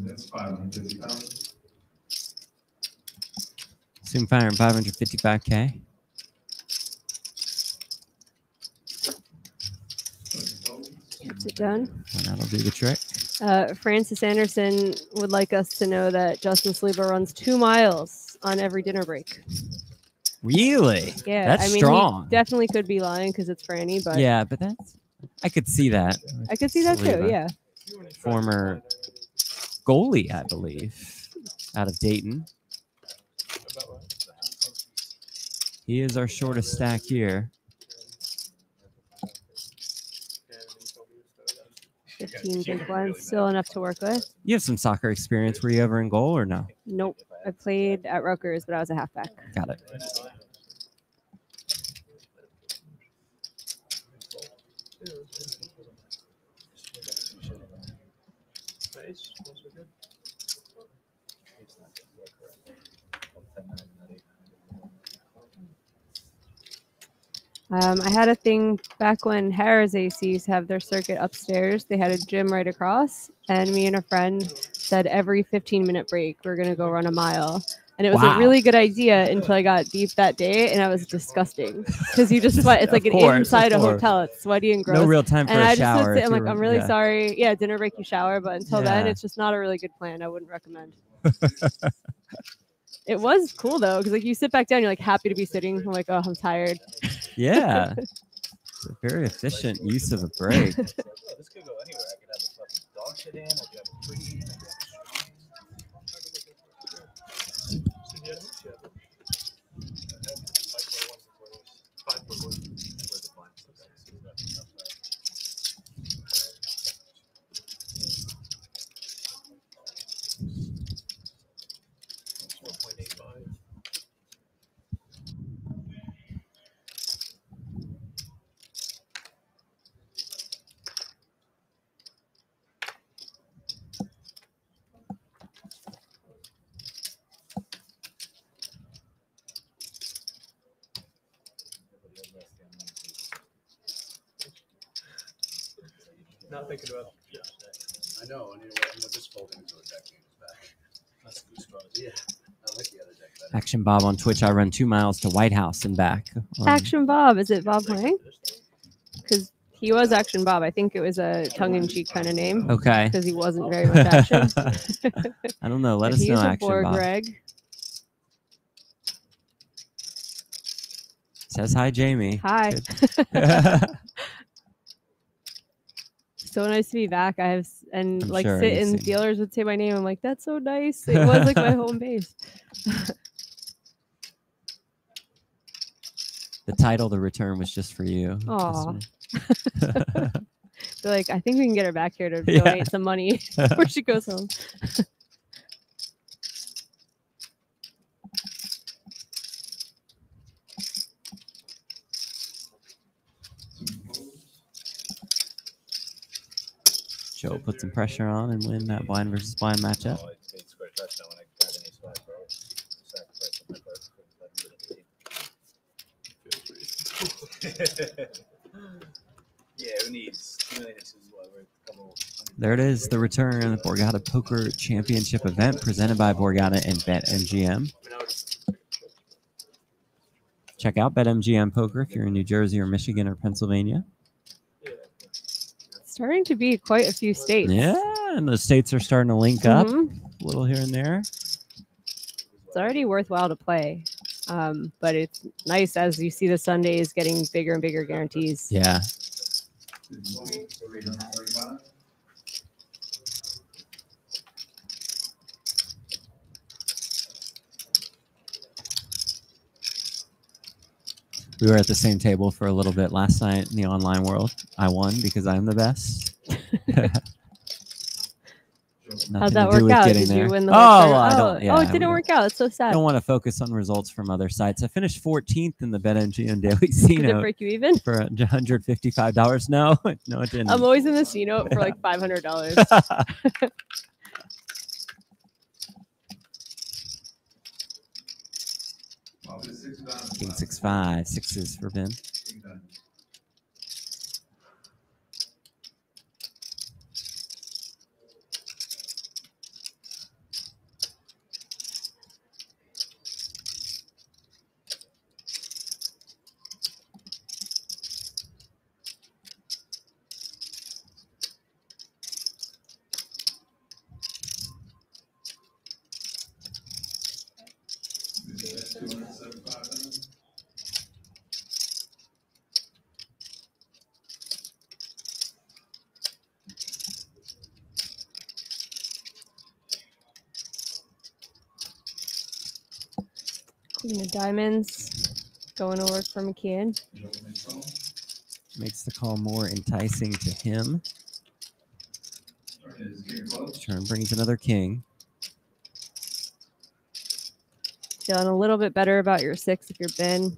That's 550,000.
Soon firing 555K.
Gets it done.
And that'll do the trick.
Francis Anderson would like us to know that Justin Saliba runs 2 miles on every dinner break.
Really?
Yeah,
That's
I mean,
strong.
he definitely could be lying because it's Franny, but
Yeah, but that's I could see that.
I could see that too.
Saliba.
Yeah.
Former goalie, I believe, out of Dayton. He is our shortest stack here.
15 big blinds, still enough to work with.
You have some soccer experience. Were you ever in goal or no?
Nope. I played at Rutgers, but I was a halfback.
Got it.
I had a thing back when Harris AC used to have their circuit upstairs. They had a gym right across, and me and a friend said every 15-minute break we're gonna go run a mile. And it was a really good idea until I got deep that day, and I was disgusting because you just sweat. It's like inside a hotel. It's sweaty and gross.
No real time for
and
a
I
shower.
I'm like, I'm really sorry. Yeah, dinner break you shower, but until then, it's just not a really good plan. I wouldn't recommend. It was cool though, because like you sit back down, you're like happy to be sitting. I'm like, oh, I'm tired.
Yeah. It's a very efficient use of a break.
This could go anywhere. I could have a fucking dog shit in. I could have a tree in.
Not thinking about.
Yeah. I know. And we're just folding into a deck back. That's a good spot. Yeah. I like the other deck better.
Action Bob on Twitch. I run 2 miles to White House and back.
Action Bob. Is it Bob Lang? Because he was Action Bob. I think it was a tongue-in-cheek kind of name.
Okay.
Because he wasn't very much action.
I don't know. Let us know, Action Bob.
Greg.
Says hi, Jamie.
Hi. So nice to be back. I have sit in dealers would say my name. I'm like, that's so nice. It was like my home base.
The title, The Return, was just for you.
Aw. They're like, I think we can get her back here to donate some money before she goes home.
Joe put some pressure on and win that blind versus blind matchup.
Yeah, who needs?
There it is, the return of the Borgata Poker Championship event presented by Borgata and BetMGM. Check out BetMGM Poker if you're in New Jersey or Michigan or Pennsylvania.
Starting to be quite a few states.
Yeah, and the states are starting to link up a little here and there.
It's already worthwhile to play, but it's nice as you see the Sundays getting bigger and bigger guarantees.
Yeah. We were at the same table for a little bit last night in the online world. I won because I'm the best.
How'd that work out? Did you win the it didn't work out. It's so sad.
I don't want to focus on results from other sites. I finished 14th in the BetMGM Daily C-Note.
Did it break you even?
For $155. No, it didn't.
I'm always in the C-Note for like $500.
King 6-5, sixes for Ben.
Queen of Diamonds going to work for McKeon.
Makes the call more enticing to him. Turn brings another king.
Feeling a little bit better about your 6 if you're Ben.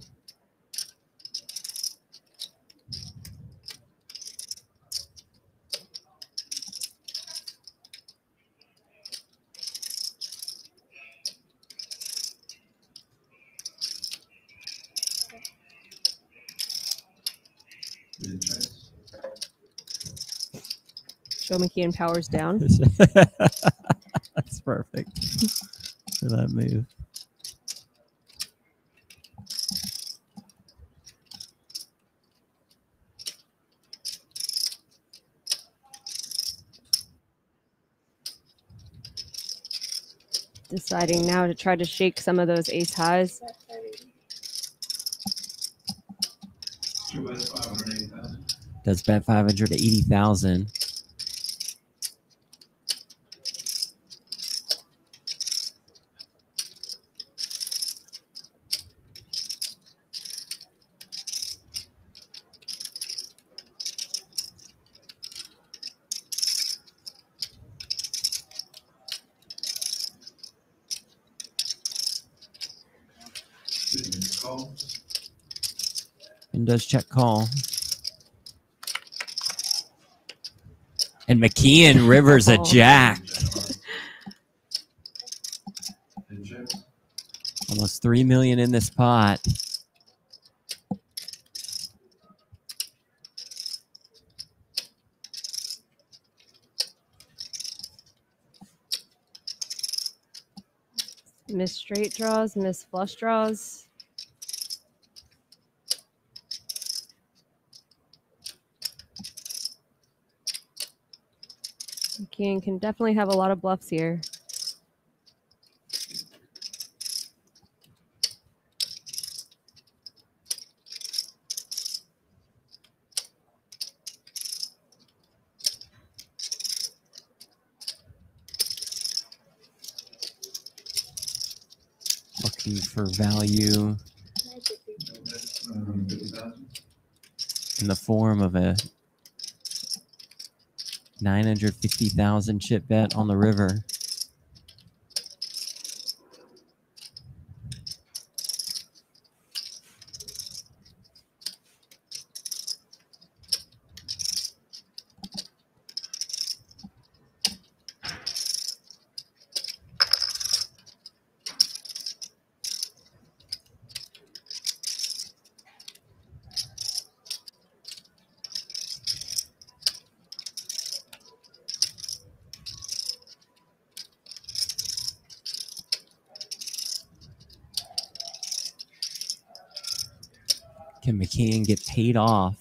Joe McKeon powers down.
That's perfect for that move.
Deciding now to try to shake some of those ace highs.
Does bet 580,000. And does check call. And McKeon rivers a jack. Almost 3 million in this pot.
Miss straight draws, miss flush draws. McKeon can definitely have a lot of bluffs here.
Looking for value in the form of a 950,000 chip bet on the river. Can McKeon get paid off?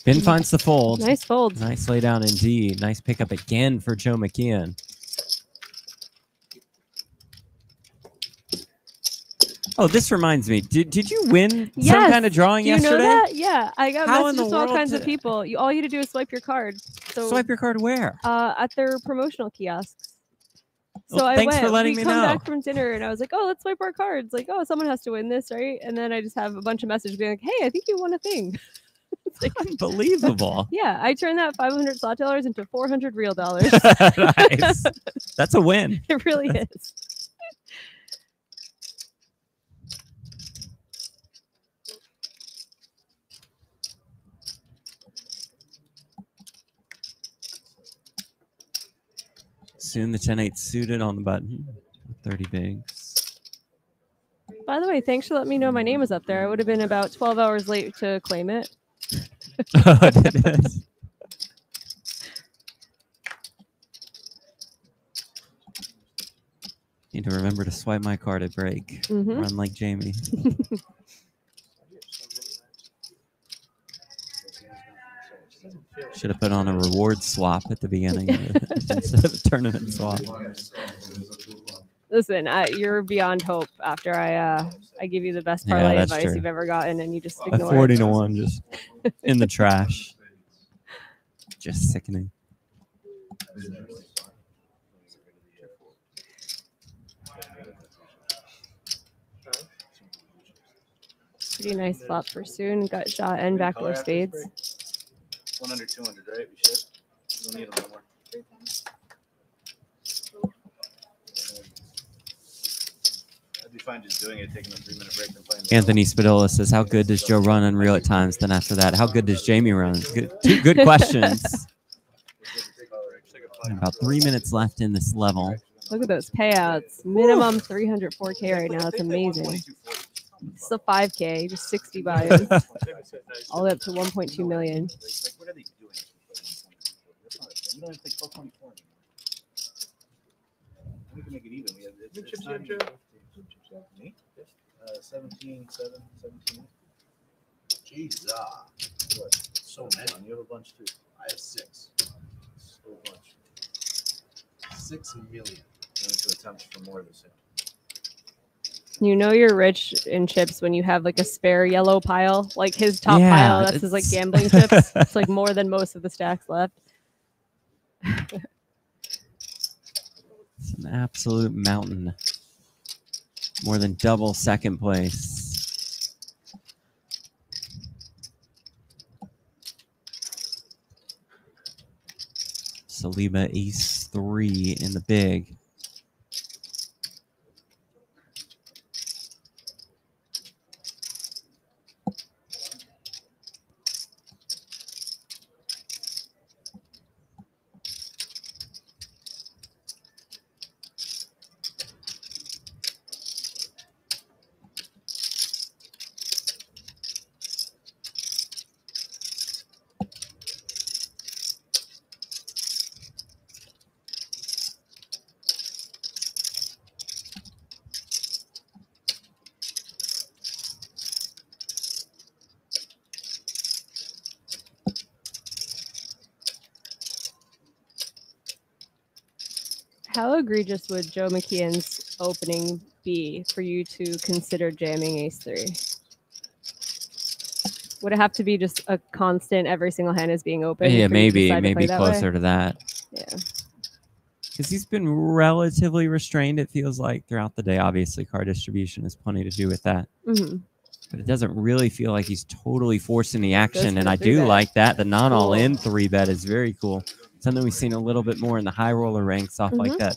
Ben finds the fold.
Nice fold.
Nice lay down indeed. Nice pickup again for Joe McKeon. Oh, this reminds me. Did you win some kind of drawing yesterday?
Do you know that? Yeah, I got
How in
messages
the
from all
world
kinds of
did-
people. All you had to do is swipe your card. So
Swipe your card where?
at their promotional kiosks. So
Well,
I
thanks
went.
for letting
we
me
come
know.
back from dinner, and I was like, "Oh, let's swipe our cards." Like, "Oh, someone has to win this, right?" And then I just have a bunch of messages being like, "Hey, I think you won a thing." It's like,
Unbelievable.
yeah, I turned that 500 slot dollars into 400 real dollars.
Nice. That's a win.
It really is.
Soon the 10-8 suited on the button. 30 bigs.
By the way, thanks for letting me know my name was up there. I would have been about 12 hours late to claim it.
Need to remember to swipe my card at break.
Mhm.
Run like Jamie. Should have put on a reward swap at the beginning instead of a tournament swap.
Listen, you're beyond hope after I give you the best parlay
that's
advice
true.
you've ever gotten, and you just
A
ignore
40
it.
to 1 just in the trash. Just sickening.
Pretty nice flop for soon. Got shot and backdoor spades.
100, 200, right? We should. We don't need them no more. I'd be fine just doing it, taking a 3-minute break and playing.
Anthony Spadola says, how good does Joe run unreal at times? Then after that, how good does Jamie run? Two good questions. About 3 minutes left in this level.
Look at those payouts. Minimum 304K right now. That's amazing. It's a 5K, just 60 buys. All the way up to 1.2 million.
What are they doing? We don't have to take 1224 anymore. We can make it even. We have it's not even, me? 17, 7, 17.
Jeez,
What?
so many.
You have a bunch too.
I have 6.
So bunch.
6 million.
Going to attempt for more of the same.
You know you're rich in chips when you have like a spare yellow pile. Like his top
Yeah,
pile, that's his like gambling chips. It's like more than most of the stacks left.
It's an absolute mountain. More than double second place. Saliba ace 3 in the big.
How egregious would Joe McKeon's opening be for you to consider jamming ace 3? Would it have to be just a constant, every single hand is being open?
Yeah,
for you to
maybe
decide to play that way?
closer to that.
Yeah.
Because he's been relatively restrained, it feels like, throughout the day. Obviously, card distribution has plenty to do with that.
Mm-hmm.
But it doesn't really feel like he's totally forcing the action,
for
and
the
I do
3-bet.
like that. The non-all-in
Cool.
3-bet is very cool. Something we've seen a little bit more in the high roller ranks off like
Mhm.
that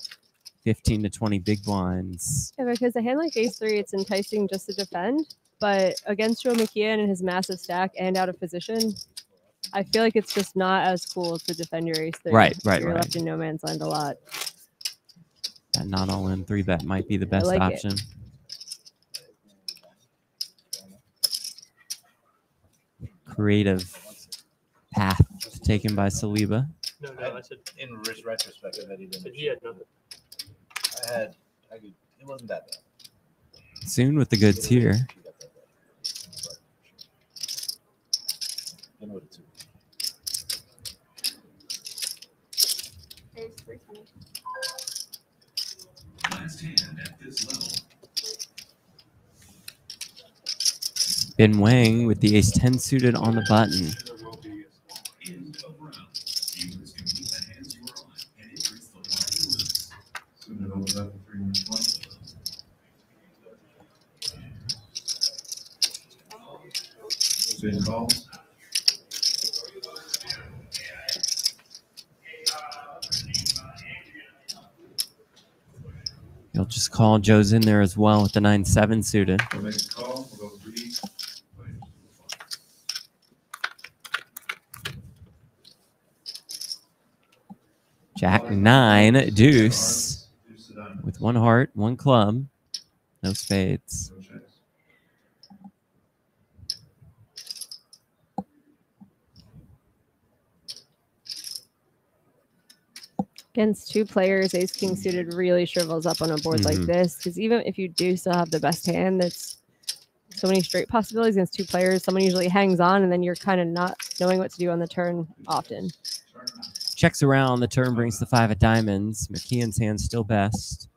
15 to 20 big blinds.
Yeah, because a hand like ace 3, it's enticing just to defend. But against Joe McKeon and his massive stack and out of position, I feel like it's just not as cool to defend your ace 3.
Right.
You're left in no man's land a lot.
That non-all-in 3-bet might be the best
like it.
option. Creative path taken by Saliba.
No, I said
In retrospect, I bet he didn't.
he had nothing.
It wasn't that bad.
Soon with the goods here.
You know what it's.
Ben Wang with the ace 10 suited on the button. He'll just call. Joe's in there as well with the 9-7 suited. Jack 9 deuce with 1 heart, 1 club, no spades.
Against 2 players, ace king suited really shrivels up on a board like
Mhm.
this. Because even if you do still have the best hand, that's so many straight possibilities against 2 players. Someone usually hangs on, and then you're kind of not knowing what to do on the turn often.
Checks around. The turn brings the 5 of diamonds. McKeon's hand still best.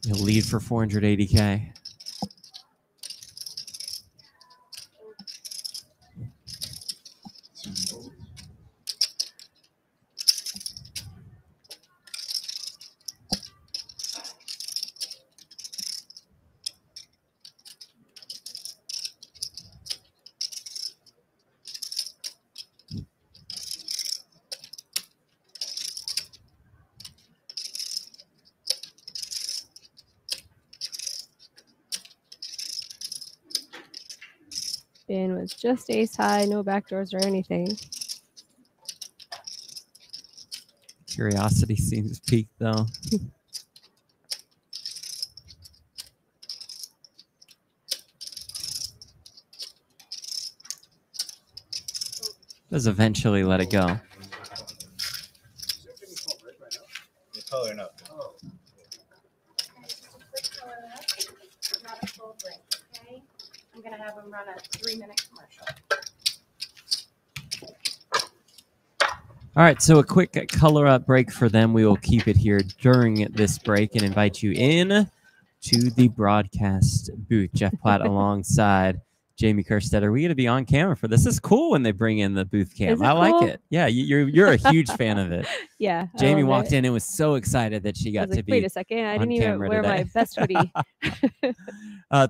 He'll lead for 480K.
Spin was just ace high, no backdoors or anything.
Curiosity seems peaked, though. Does eventually let it go.
Color enough.
Not a full break, okay? I'm gonna have them run a 3-minute commercial.
All right, so a quick color up break for them. We will keep it here during this break and invite you in to the broadcast booth. Jeff Platt alongside Jamie Kerstetter. We got to be on camera for this. This is cool when they bring in the booth cam.
Is it
I like
cool?
it. Yeah, you're a huge fan of it.
Yeah. I
Jamie
love
walked
it.
in and was so excited that she
I
got
was
to
like,
be
wait a second, I
on
didn't even
camera
wear
today.
my best hoodie.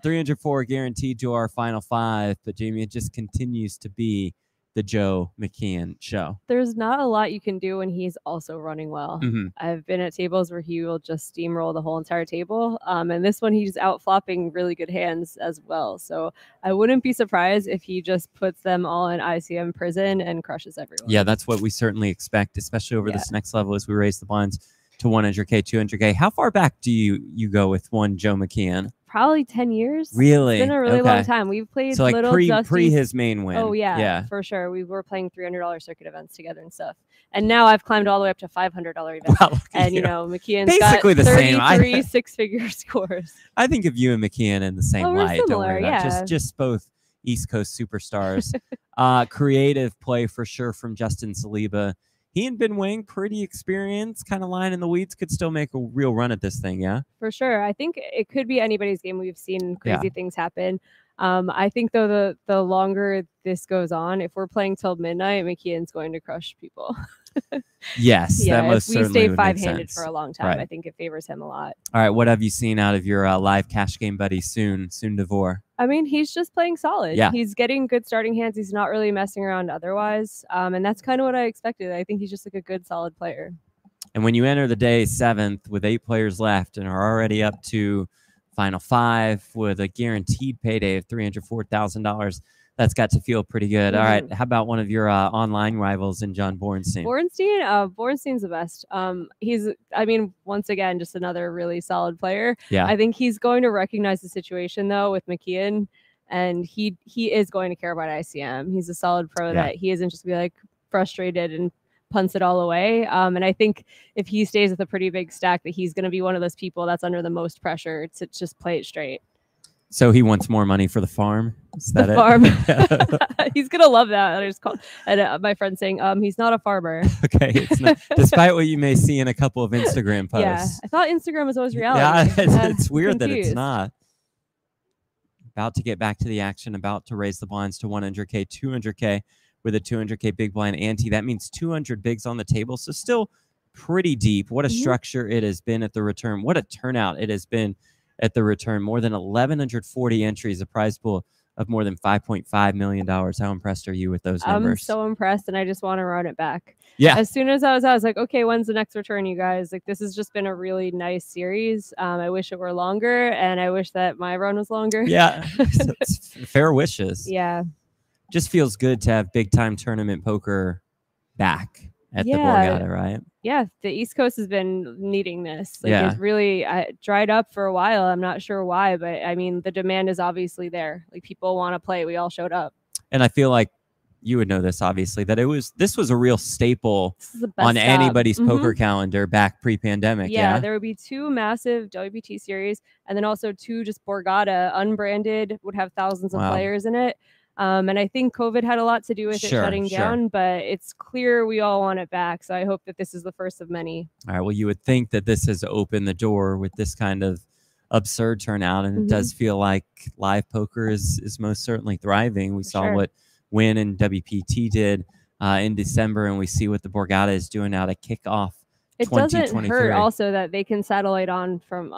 304 guaranteed to our final 5, but Jamie, it just continues to be the Joe McKeon show.
There's not a lot you can do when he's also running well. I've been at tables where he will just steamroll the whole entire table. And this one, he's out flopping really good hands as well. So I wouldn't be surprised if he just puts them all in ICM prison and crushes everyone.
Yeah, that's what we certainly expect, especially over this next level as we raise the blinds to 100K, 200K. How far back do you go with one Joe McKeon?
Probably 10 years.
Really?
It's been a really long
Okay.
time. We've played
So like
little
pre
Justies.
his main win.
Oh yeah,
Yeah.
for sure. We were playing $300 circuit events together and stuff. And now I've climbed all the way up to $500 events.
Wow, look at
and you
you.
know, McKeon's
Basically
got
the same.
33 6-figure scores.
I think of you and McKeon in the same
Oh, we're
light. Don't
similar,
worry about it.
yeah.
Just both East Coast superstars. Creative play for sure from Justin Saliba. He and Ben Wang, pretty experienced, kind of lying in the weeds, could still make a real run at this thing, yeah?
For sure. I think it could be anybody's game. We've seen crazy
Yeah.
things happen. I think though the longer this goes on, if we're playing till midnight, McKeon's going to crush people.
Yes,
Yeah,
that most
if we
certainly
stay
would make
5-handed
sense.
for a long time,
Right.
I think it favors him a lot.
All right, what have you seen out of your live cash game buddy, Soon Devore?
I mean, he's just playing solid.
Yeah.
He's getting good starting hands. He's not really messing around otherwise. And that's kind of what I expected. I think he's just like a good, solid player.
And when you enter the day 7th with 8 players left and are already up to final 5 with a guaranteed payday of $304,000, that's got to feel pretty good. All right, how about one of your online rivals in John Bornstein?
Bornstein's the best. He's, I mean, once again, just another really solid player.
Yeah.
I think he's going to recognize the situation though with McKeon, and he is going to care about ICM. He's a solid pro that he isn't just be like frustrated and punts it all away. And I think if he stays with a pretty big stack, that he's going to be one of those people that's under the most pressure to just play it straight.
So he wants more money for the farm? Is that
The
it?
farm. He's gonna love that. I just called and my friend saying, he's not a farmer.
Okay, it's not, despite what you may see in a couple of Instagram posts.
Yeah, I thought Instagram was always reality.
Yeah, it's weird that it's
confused.
not. About to get back to the action, about to raise the blinds to 100K, 200K with a 200K big blind ante. That means 200 bigs on the table, so still pretty deep. What a structure it has been at the return. What a turnout it has been at the return. More than 1,140 entries, a prize pool of more than $5.5 million. How impressed are you with those numbers?
I'm so impressed, and I just want to run it back.
Yeah.
As soon as I was like, okay, when's the next return, you guys? Like, this has just been a really nice series. I wish it were longer, and I wish that my run was longer.
Yeah, it's fair wishes.
Yeah.
Just feels good to have big time tournament poker back. at the Borgata, right?
Yeah, the East Coast has been needing this. Like
Yeah.
it really dried up for a while. I'm not sure why, but I mean, the demand is obviously there. Like people want to play. We all showed up.
And I feel like you would know this, obviously, that this was a real staple
This is the best
on
job.
anybody's poker
Mhm.
calendar back pre-pandemic.
Yeah,
Yeah.
there would be 2 massive WPT series, and then also 2 just Borgata unbranded would have thousands of
Wow.
players in it. And I think COVID had a lot to do with it
Sure,
shutting
sure.
down, but it's clear we all want it back. So I hope that this is the first of many.
All right. Well, you would think that this has opened the door with this kind of absurd turnout, and it does feel like live poker is most certainly thriving. We saw
Sure.
what Win and WPT did in December, and we see what the Borgata is doing now to kick off
It doesn't
2023.
hurt also that they can satellite in from
Yeah,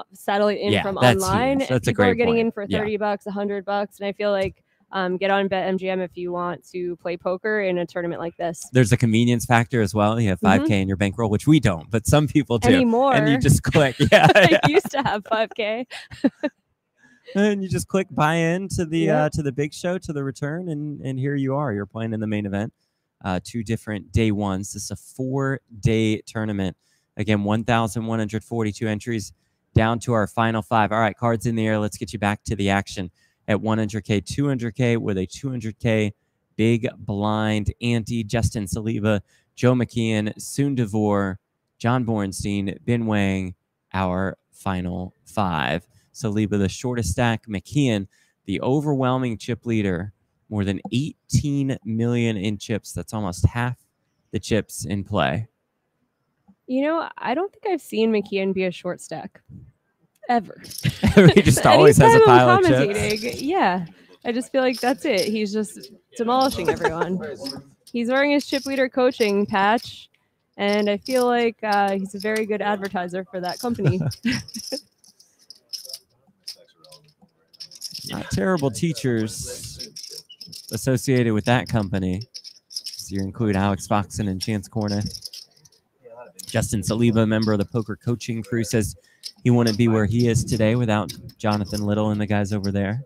online.
that's huge. That's a
People are
great
getting
point.
in for
Yeah.
$30, $100, and I feel like get on BetMGM if you want to play poker in a tournament like this.
There's a convenience factor as well. You have 5K in your bankroll, which we don't, but some people do.
Anymore.
And you just click. Yeah.
I used to have 5K.
And you just click buy in to the
Yep.
to the big show, to the return, and here you are. You're playing in the main event. 2 different day ones. This is a 4-day tournament. Again, 1,142 entries down to our final 5. All right, cards in the air. Let's get you back to the action at 100K, 200K with a 200K big blind ante. Justin Saliba, Joe McKeon, Soon Devore, John Bornstein, Ben Wang, our final 5. Saliba, the shortest stack. McKeon, the overwhelming chip leader. More than 18 million in chips. That's almost half the chips in play.
You know, I don't think I've seen McKeon be a short stack ever.
He just always has a
Anytime I'm
pile of chips.
commentating, yeah, I just feel like that's it. He's just demolishing everyone. He's wearing his chip leader coaching patch, and I feel like he's a very good advertiser for that company.
Not terrible teachers associated with that company. So you include Alex Foxen and Chance Cornet. Justin Saliba, member of the poker coaching crew, says he wouldn't be where he is today without Jonathan Little and the guys over there.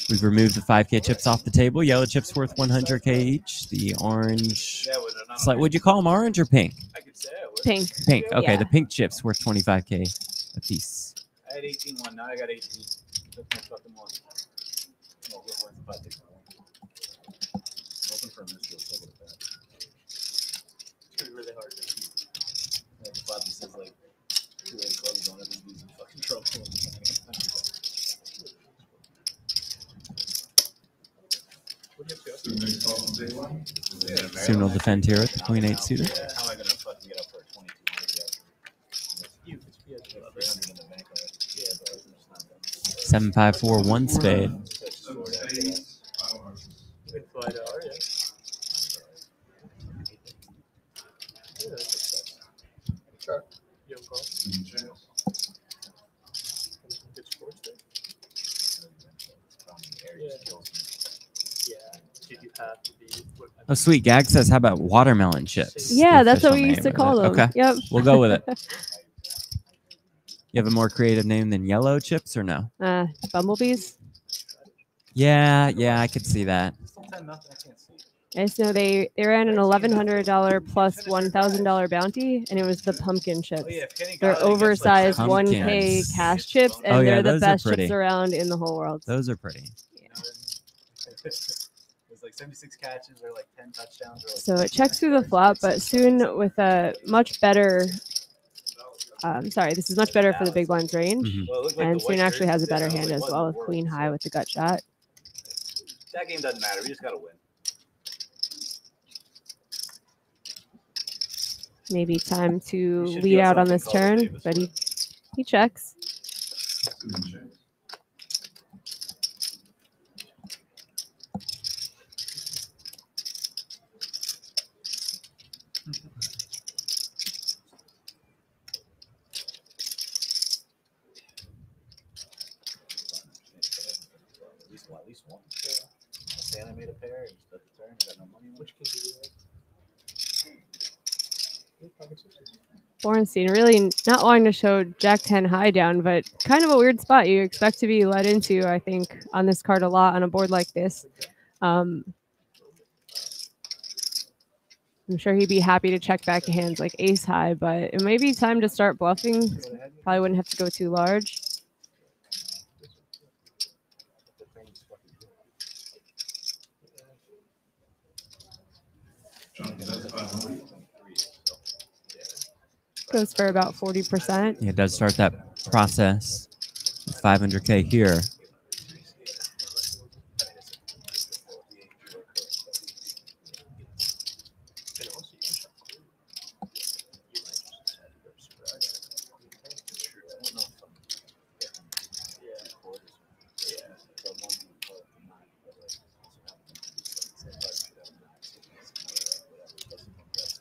We've removed the 5K chips off the table. Yellow chips worth 100K each. The orange, would you call them orange or pink?
Pink.
Pink. Okay,
Yeah.
the pink chips worth 25K a piece.
I had 18-1. Now I got 18. That's my fucking one. No, we're worth 5 6 Open for a mystery. So good at that.
It's gonna be really hard.
Like Bobby says, like 2 clubs on it, he's in fucking trouble.
Soon will defend here at the Queen 8 suited.
How am I gonna fucking get up for a 2200 in the bank?
754 1 spade. Oh, sweet. Gag says, how about watermelon chips?
Yeah,
The
that's what we
official
used to
name
call
of it.
them.
Okay.
Yep.
We'll go with it. You have a more creative name than yellow chips or no?
Bumblebees.
Yeah, I could see that.
I just know they ran an $1,100 plus $1,000 bounty, and it was the pumpkin chips. They're oversized 1K cash chips, and they're the
those are
best
pretty.
chips around in the whole world.
Those are pretty.
There's like 76 catches or like 10 touchdowns. Or like
So it checks through the flop, but soon with a much better. Sorry, this is much better for the big blinds range, and soon actually has a better hand as well with queen high with the gut shot.
That game doesn't matter. We just gotta win.
Maybe time to lead out on this turn, but he checks.
At least one. Santa made a pair. He's got the turn. Got no money. Which king do you have?
Bornstein really not wanting to show Jack 10 high down, but kind of a weird spot you expect to be led into, I think, on this card a lot on a board like this. I'm sure he'd be happy to check back hands like ace high, but it may be time to start bluffing. Probably wouldn't have to go too large. Goes for about 40%.
Yeah, it does start that process. 500K here.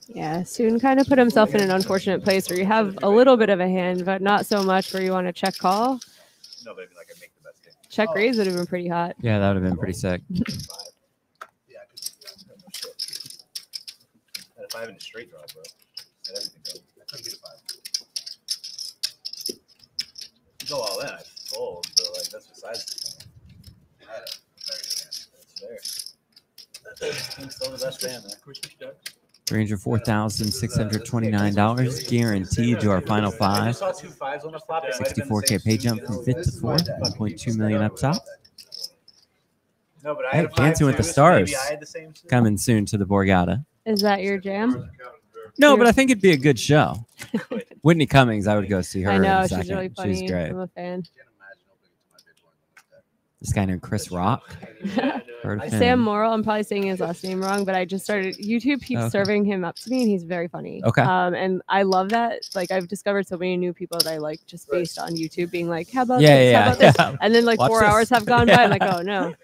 Yeah, Soon kind of put himself in an unfortunate place where you have a little bit of a hand, but not so much where you want to check call.
No, but I mean, like, I make the best game.
Check raise would have been pretty hot.
Yeah, that would have been pretty sick.
Yeah, if I have any straight draw, bro, had everything go. I couldn't beat a 5. You go all in, I fold, but like that's besides the point. I had a very good hand. That's fair. Still the best hand, man.
$304,629 guaranteed to our final
I
five.
just saw 2 5s on the flop.
64K pay jump from 5th to 4th. 1.2 million up top.
No, but I
Hey,
had a 5
Dancing with the
too, so
Stars
maybe I had the same suit.
coming soon to the Borgata.
Is that your jam?
No, but I think it'd be a good show. Whitney Cummings, I would go see her.
I know,
in a
she's
second.
really funny.
She's great.
I'm a fan.
This guy named Chris Rock. Heard of him.
Sam Morrill, I'm probably saying his last name wrong, but I just started, YouTube keeps serving him up to me and he's very funny.
Okay.
And I love that. Like I've discovered so many new people that I like just based on YouTube being like, how about
Yeah,
this?
yeah,
How about this?
yeah.
And then like
Watch
4
this.
hours have gone by. I'm like, oh no.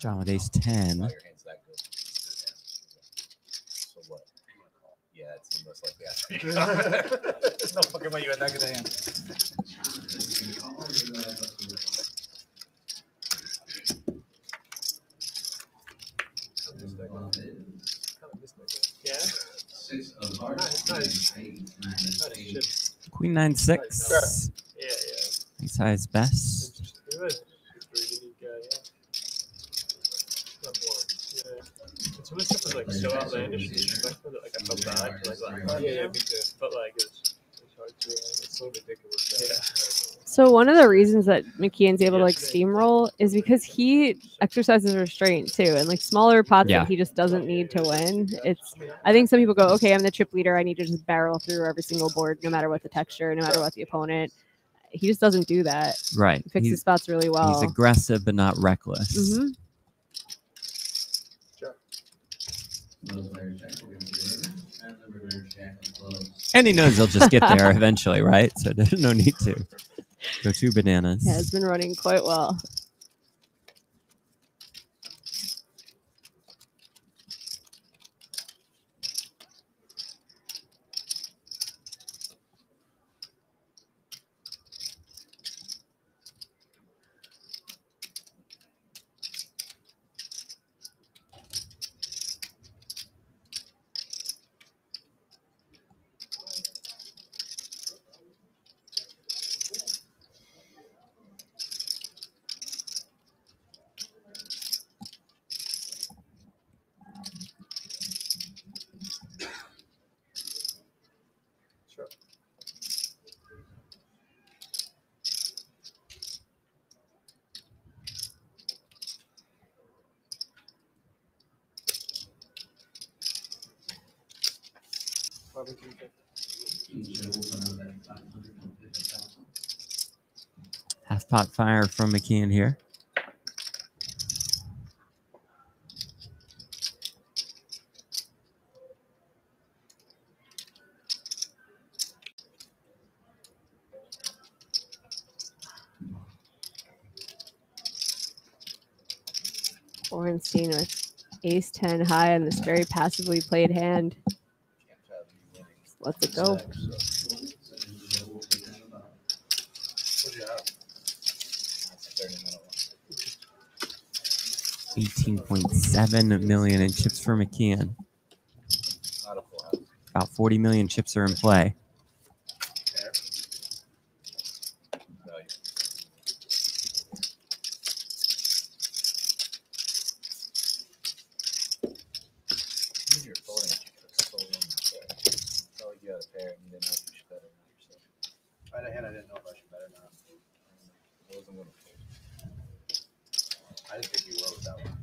John with ace 10.
So what? Yeah, it's the most likely answer. There's no fucking way you had that good a hand.
Yeah.
6 of hearts.
Queen 9-6.
Yeah, yeah.
Ace high is best.
It was a pretty unique guy, yeah. Not boring. Yeah. And some of the stuff was like so outlandish and disrespectful that like I felt bad to like laugh at. Yeah, me too. But like it's hard to it's so ridiculous. Yeah.
So one of the reasons that McKeon's able to like steamroll is because he exercises restraint too, and like smaller pots
Yeah.
that he just doesn't need to win. It's I think some people go, okay, I'm the chip leader, I need to just barrel through every single board, no matter what the texture, no matter what the opponent. He just doesn't do that.
Right.
He fixes spots really well.
He's aggressive but not reckless.
Mm-hmm.
And he knows he'll just get there eventually, right? So there's no need to go 2 bananas.
Yeah, it's been running quite well.
Half pot fire from McKeon here.
Bornstein with ace 10 high on this very passively played hand. Let's it go.
What'd you have?
$18.7 million in chips for McKeon.
Not a full house.
About 40 million chips are in play.
Value. You're folding it for so long. It's not like you had a pair and you didn't know if you should bet or not yourself.
Right ahead, I didn't know if I should bet or not.
I wasn't gonna fold.
I didn't think you were with that one.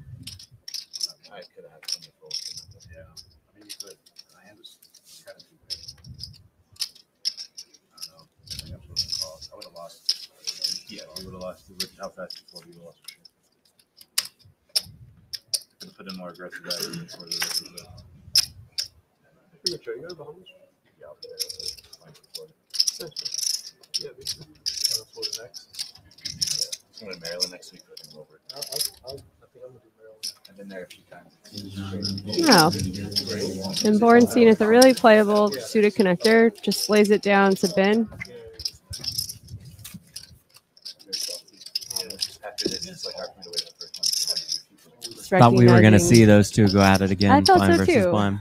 I could have had plenty of folds.
Yeah, I mean, you could. My hand was kind of too big. I don't know. I think I'm supposed to call. I would have lost.
Yeah, you would have lost. How fast you fold, you would have lost for sure. Could have put in more aggressive action before the river.
You got Bahamas?
Yeah, I'll be there. Fine for Florida.
Yeah, this is Florida next.
I'm going to Maryland next week. I think I'm over it.
I think I'm gonna do Maryland.
I've been there a few times.
No. And Bornstein is a really playable suited connector. Just lays it down to bin.
After this, it's like hard for me to wait the first one.
Thought we were going to see those two go at it again.
I thought
Blind
so
versus
too.
blind.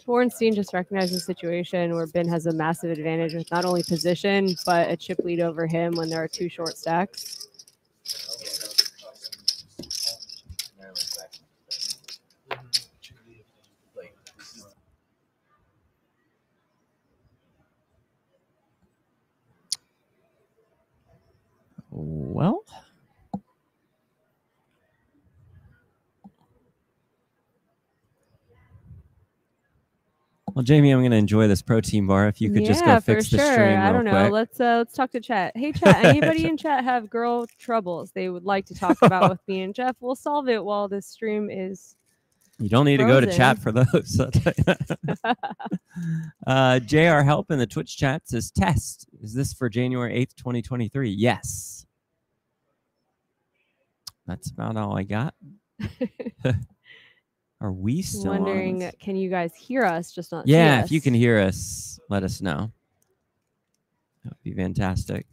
Bornstein just recognized the situation where Ben has a massive advantage with not only position, but a chip lead over him when there are two short stacks.
Well, Jamie, I'm going to enjoy this protein bar. If you could just go fix the stream
I
real
don't know.
quick.
Let's talk to chat. Hey, chat. Anybody in chat have girl troubles they would like to talk about with me and Jeff? We'll solve it while this stream is.
You don't need to go to chat for those. JR Help in the Twitch chat says, test. Is this for January 8th, 2023? Yes. That's about all I got. Are we still
wondering,
on?
can you guys hear us? Just not see
Yeah,
us?
if you can hear us, let us know. That would be fantastic.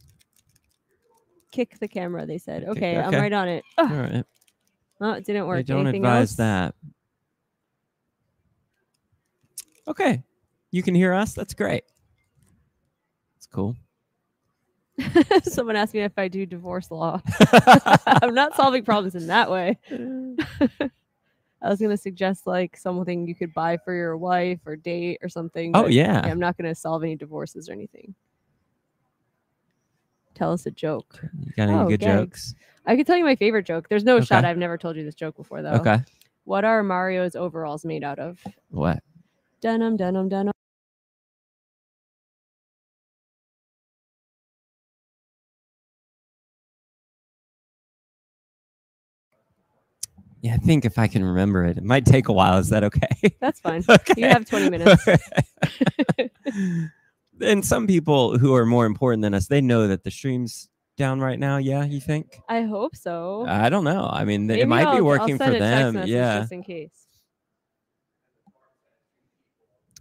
Kick the camera, they said.
Okay,
Okay, I'm right on it.
All right.
Oh, it didn't work.
I don't
Anything
advise
else?
that. Okay. You can hear us? That's great. That's cool.
Someone asked me if I do divorce law. I'm not solving problems in that way. I was going to suggest like something you could buy for your wife or date or something.
Oh,
but
yeah.
I'm not going to solve any divorces or anything. Tell us a joke.
You got any good jokes?
I could tell you my favorite joke. There's no shot.
Okay.
I've never told you this joke before, though.
Okay.
What are Mario's overalls made out of?
What?
Denim, denim, denim.
Yeah, I think if I can remember it, it might take a while. Is that okay?
That's fine.
Okay.
You have 20 minutes.
And some people who are more important than us, they know that the stream's down right now. Yeah, you think?
I hope so.
I don't know. I mean,
Maybe
it might be
I'll
working
send
for
a text
them.
message
Yeah.
just in case.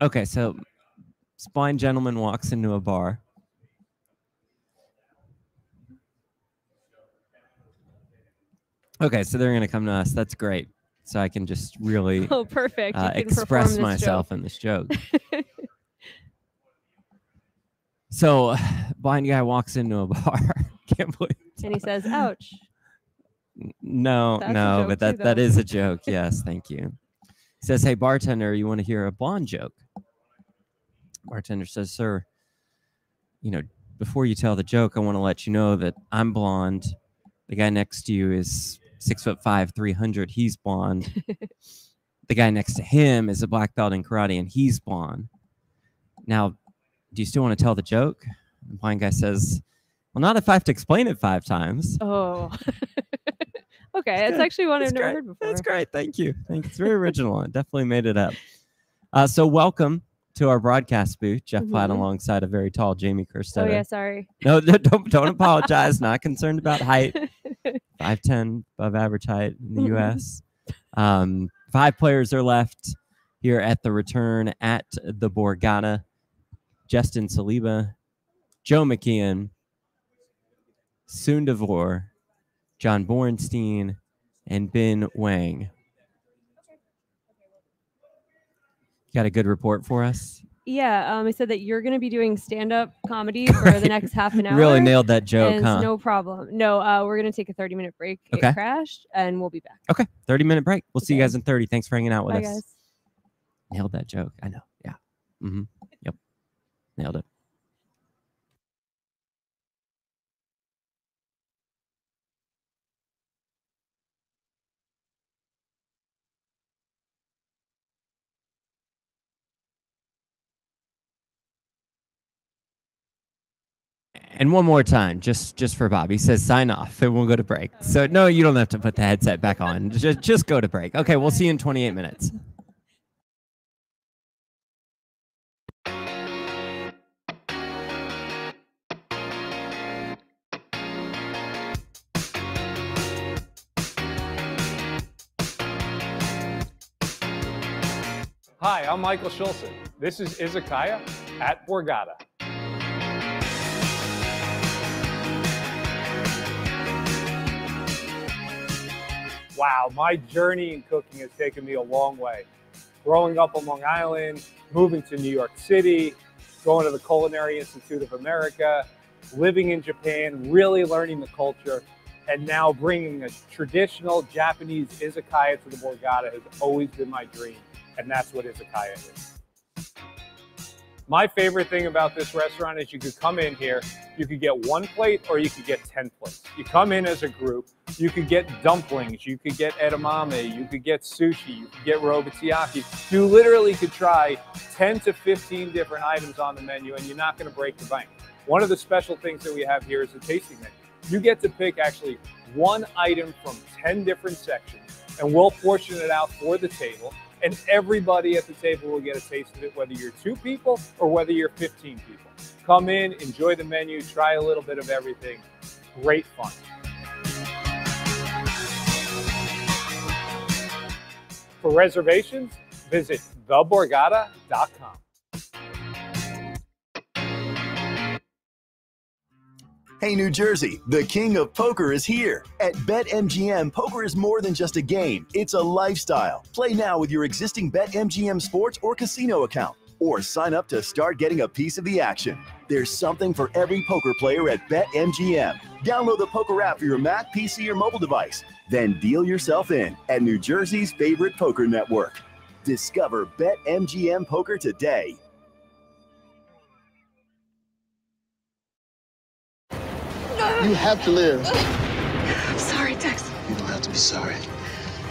Okay, so this blind gentleman walks into a bar. Okay, so they're going to come to us. That's great. So I can just really
Oh, perfect. You can
express
perform this
myself
joke.
in this joke. So, blind guy walks into a bar. Can't believe.
And he says, ouch.
No,
That's a
no,
joke
but
too,
that
though.
is a joke. Yes, thank you. He says, "Hey, bartender, you want to hear a blonde joke?" Bartender says, "Sir, you know, before you tell the joke, I want to let you know that I'm blonde. The guy next to you is 6'5", 300. He's blonde. The guy next to him is a black belt in karate, and he's blonde. Now, do you still want to tell the joke?" The blind guy says, "Well, not if I have to explain it 5 times."
Oh. Okay, it's actually one I've never heard before.
That's great. Thank you. It's very original. It definitely made it up. So welcome to our broadcast booth. Jeff Platt
Mhm.
alongside a very tall Jamie Kerstetter.
Oh, yeah, sorry.
No, don't apologize. Not concerned about height. 5'10", above average height in the U.S. 5 players are left here at the return at the Borgata. Justin Saliba, Joe McKeon, Soon DeVore, John Bornstein, and Ben Wang. Got a good report for us?
Yeah, I said that you're going to be doing stand-up comedy for the next half an hour.
Really nailed that joke,
and
huh?
No problem. No, we're going to take a 30-minute break.
Okay.
It crashed, and we'll be back.
Okay, 30-minute break. We'll see you guys in 30. Thanks for hanging out with
Bye,
us.
guys.
Nailed that joke. I know. Yeah. Mm-hmm. Yep. Nailed it. And one more time, just for Bob. He says sign off, and we'll go to break. So no, you don't have to put the headset back on. Just go to break. Okay, we'll see you in 28 minutes.
Hi, I'm Michael Schulzen. This is Izakaya at Borgata. Wow, my journey in cooking has taken me a long way. Growing up on Long Island, moving to New York City, going to the Culinary Institute of America, living in Japan, really learning the culture, and now bringing a traditional Japanese izakaya to the Borgata has always been my dream, and that's what izakaya is. My favorite thing about this restaurant is you could come in here, you could get 1 plate or you could get 10 plates. You come in as a group, you could get dumplings, you could get edamame, you could get sushi, you could get robotiyaki. You literally could try 10 to 15 different items on the menu and you're not going to break the bank. One of the special things that we have here is a tasting menu. You get to pick actually 1 item from 10 different sections and we'll portion it out for the table. And everybody at the table will get a taste of it, whether you're 2 people or whether you're 15 people. Come in, enjoy the menu, try a little bit of everything. Great fun. For reservations, visit theborgata.com.
Hey, New Jersey, the king of poker is here. At BetMGM, poker is more than just a game. It's a lifestyle. Play now with your existing BetMGM sports or casino account. Or sign up to start getting a piece of the action. There's something for every poker player at BetMGM. Download the poker app for your Mac, PC, or mobile device. Then deal yourself in at New Jersey's favorite poker network. Discover BetMGM Poker today.
You have to live.
I'm sorry, Tex.
You don't have to be sorry.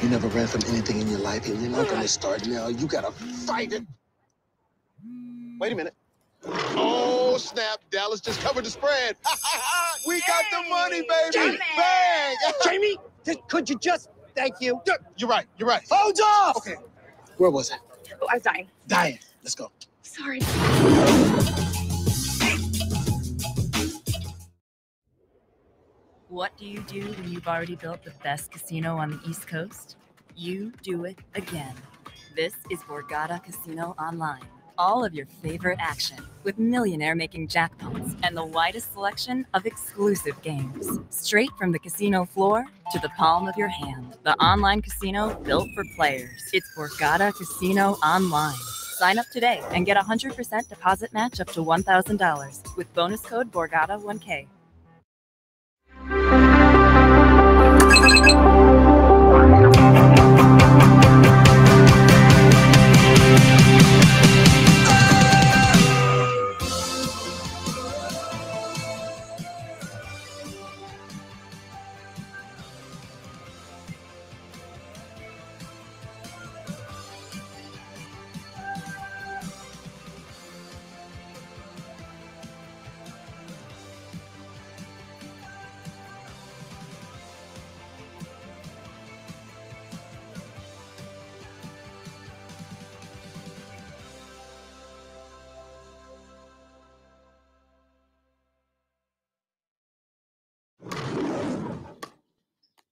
You never ran from anything in your life, and you're not going to start now. You got to fight it. Wait a minute. Oh, snap. Dallas just covered the spread. We got the money, baby.
Jamie.
Bang.
Jamie, could you just... Thank you.
You're right. You're right.
Hold off!
Okay. Where was I?
Oh, I was dying.
Dying. Let's go.
Sorry.
What do you do when you've already built the best casino on the East Coast? You do it again. This is Borgata Casino Online. All of your favorite action with millionaire-making jackpots and the widest selection of exclusive games. Straight from the casino floor to the palm of your hand. The online casino built for players. It's Borgata Casino Online. Sign up today and get a 100% deposit match up to $1,000 with bonus code Borgata1K.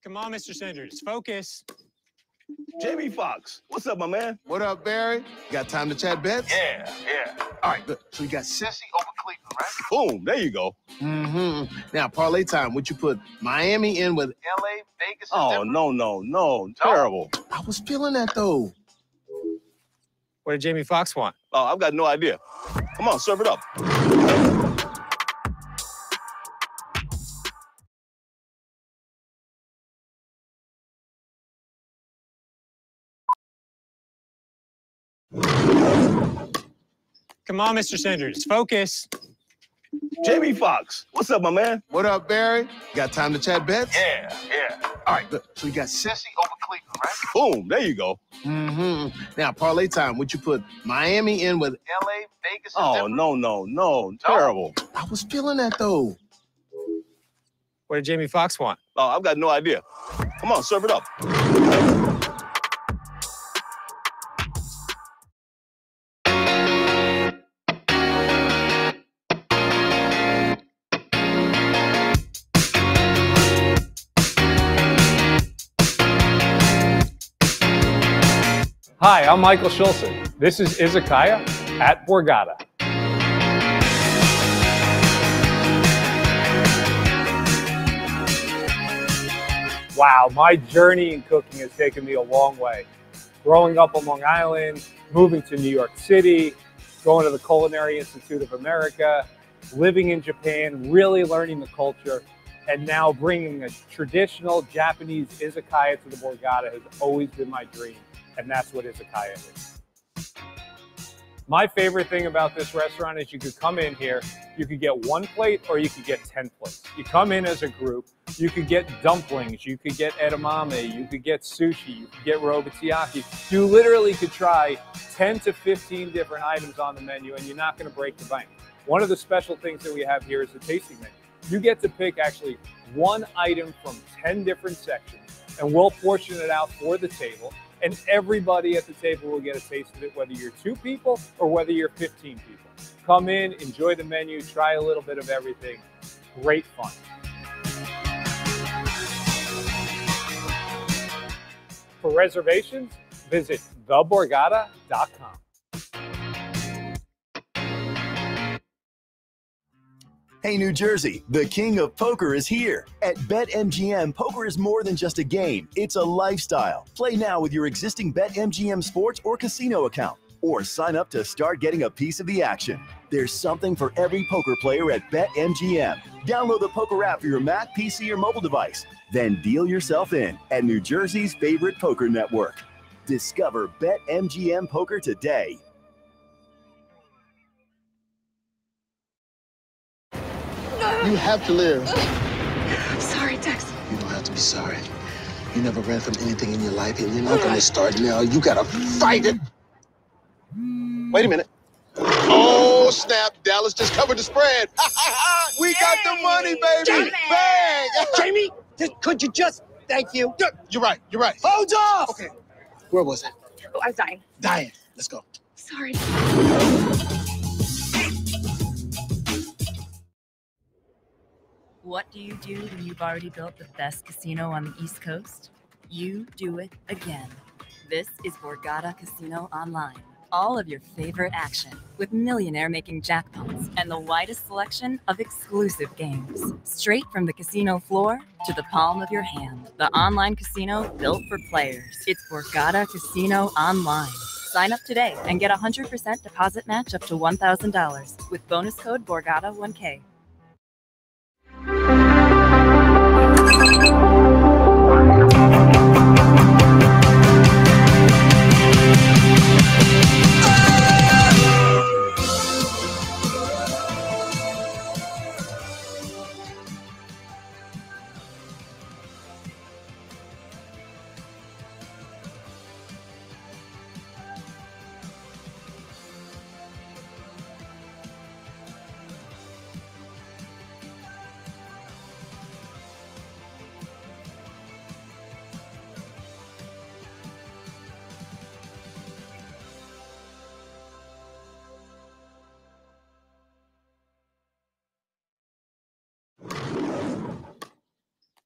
Come on, Mr. Sanders, focus.
Jamie Foxx, what's up, my man?
What up, Barry? Got time to chat bets?
Yeah.
All right, good. So you got Sissy over Cleveland, right?
Boom, there you go.
Mm-hmm. Now, parlay time. Would you put Miami in with LA, Vegas, and
Oh,
Denver?
no. Terrible.
I was feeling that, though.
What did Jamie Foxx want?
Oh, I've got no idea. Come on, serve it up.
Come on, Mr. Sanders, focus.
Jamie Foxx, what's up, my man?
What up, Barry? Got time to chat bets?
Yeah.
All right, good. So you got Cincy over Cleveland, right?
Boom, there you go.
Mm-hmm. Now, parlay time. Would you put Miami in with LA, Vegas, and
Oh,
Denver?
no. Terrible.
I was feeling that, though.
What did Jamie Foxx want?
Oh, I've got no idea. Come on, serve it up.
Hi, I'm Michael Schulzen. This is Izakaya at Borgata. Wow, my journey in cooking has taken me a long way. Growing up on Long Island, moving to New York City, going to the Culinary Institute of America, living in Japan, really learning the culture, and now bringing a traditional Japanese izakaya to the Borgata has always been my dream, and that's what izakaya is. My favorite thing about this restaurant is you could come in here, you could get 1 plate or you could get 10 plates. You come in as a group, you could get dumplings, you could get edamame, you could get sushi, you could get robotiaki. You literally could try 10 to 15 different items on the menu and you're not going to break the bank. One of the special things that we have here is the tasting menu. You get to pick actually 1 item from 10 different sections and we'll portion it out for the table. And everybody at the table will get a taste of it, whether you're 2 people or whether you're 15 people. Come in, enjoy the menu, try a little bit of everything. Great fun. For reservations, visit theborgata.com.
Hey, New Jersey, the king of poker is here. At BetMGM, poker is more than just a game. It's a lifestyle. Play now with your existing BetMGM sports or casino account. Or sign up to start getting a piece of the action. There's something for every poker player at BetMGM. Download the poker app for your Mac, PC, or mobile device. Then deal yourself in at New Jersey's favorite poker network. Discover BetMGM Poker today.
You have to live.
Sorry, Tex.
You don't have to be sorry. You never ran from anything in your life, and you're not going to start now. You got to fight it. Wait a minute. Oh, snap. Dallas just covered the spread. We got the money, baby.
Jamie!
Bang!
Jamie, could you just... Thank you.
You're right.
Hold off!
Okay. Where was it?
Oh, I was dying.
Dying. Let's go.
Sorry.
What do you do when you've already built the best casino on the East Coast? You do it again. This is Borgata Casino Online. All of your favorite action with millionaire-making jackpots and the widest selection of exclusive games. Straight from the casino floor to the palm of your hand. The online casino built for players. It's Borgata Casino Online. Sign up today and get a 100% deposit match up to $1,000 with bonus code Borgata1K.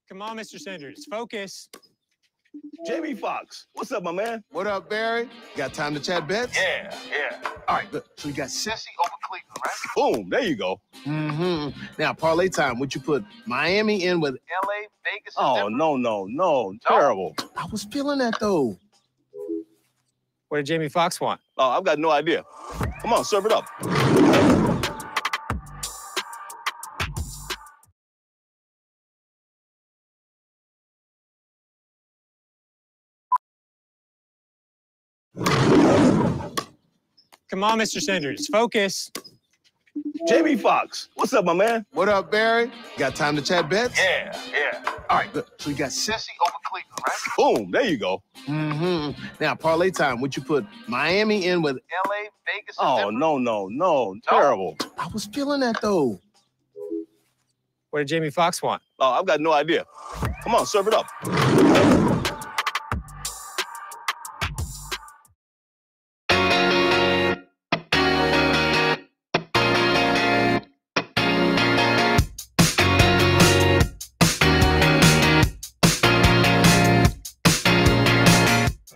Come on, Mr. Sanders, focus.
Jamie Foxx, what's up, my man?
What up, Barry? Got time to chat bets?
Yeah.
All right, good. So you got Cincy over Cleveland, right?
Boom, there you go.
Mm-hmm. Now, parlay time. Would you put Miami in with LA, Vegas, and
Oh,
Denver?
no. Terrible.
I was feeling that, though.
What did Jamie Foxx want?
Oh, I've got no idea. Come on, serve it up.
Come on, Mr. Sanders, focus.
Jamie Foxx, what's up, my man?
What up, Barry? Got time to chat bets?
Yeah.
All right, good. So you got Cincy over Cleveland, right?
Boom, there you go.
Mm-hmm. Now, parlay time. Would you put Miami in with LA, Vegas, and
Oh,
Denver?
no. Terrible.
I was feeling that, though.
What did Jamie Foxx want?
Oh, I've got no idea. Come on, serve it up.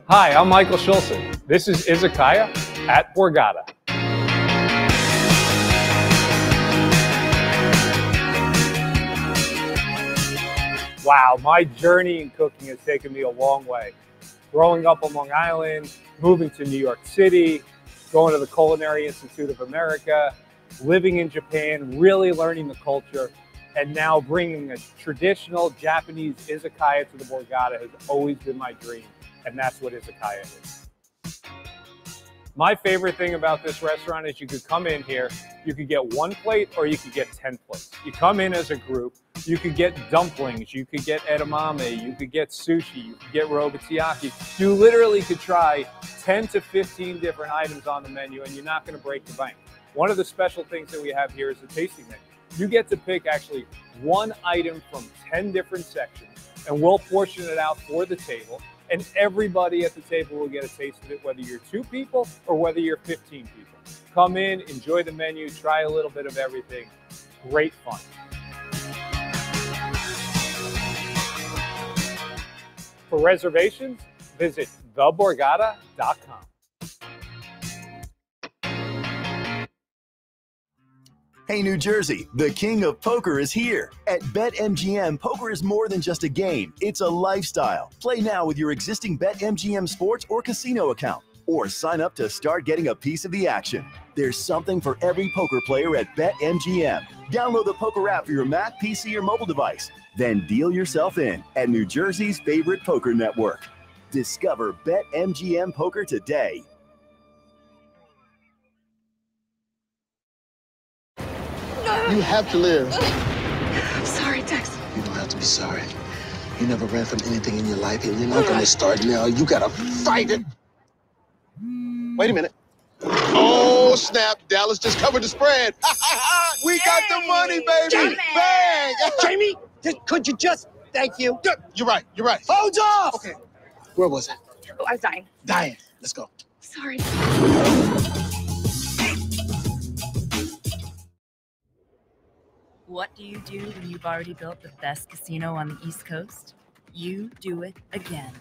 Hi, I'm Michael Schulzen. This is Izakaya at Borgata. Wow, my journey in cooking has taken me a long way. Growing up on Long Island, moving to New York City, going to the Culinary Institute of America, living in Japan, really learning the culture, and now bringing a traditional Japanese izakaya to the Borgata has always been my dream, and that's what izakaya is. My favorite thing about this restaurant is you could come in here, you could get 1 plate or you could get 10 plates. You come in as a group, you could get dumplings, you could get edamame, you could get sushi, you could get rogatiyaki. You literally could try 10 to 15 different items on the menu and you're not going to break the bank. One of the special things that we have here is the tasting menu. You get to pick actually 1 item from 10 different sections and we'll portion it out for the table. And everybody at the table will get a taste of it, whether you're 2 people or whether you're 15 people. Come in, enjoy the menu, try a little bit of everything. Great fun. For reservations, visit theborgata.com.
Hey, New Jersey, the king of poker is here. At BetMGM, poker is more than just a game. It's a lifestyle. Play now with your existing BetMGM sports or casino account. Or sign up to start getting a piece of the action. There's something for every poker player at BetMGM. Download the poker app for your Mac, PC, or mobile device. Then deal yourself in at New Jersey's favorite poker network. Discover BetMGM Poker today.
You have to live.
Sorry, Tex.
You don't have to be sorry. You never ran from anything in your life, and you're not going to start now. You got to fight it. Wait a minute. Oh, snap. Dallas just covered the spread. We got the money, baby.
Jamie.
Bang.
Jamie, could you just... Thank you.
Good. You're right.
Hold off!
Okay. Where was I?
Oh, I was dying.
Dying. Let's go.
Sorry.
What do you do when you've already built the best casino on the East Coast? You do it again.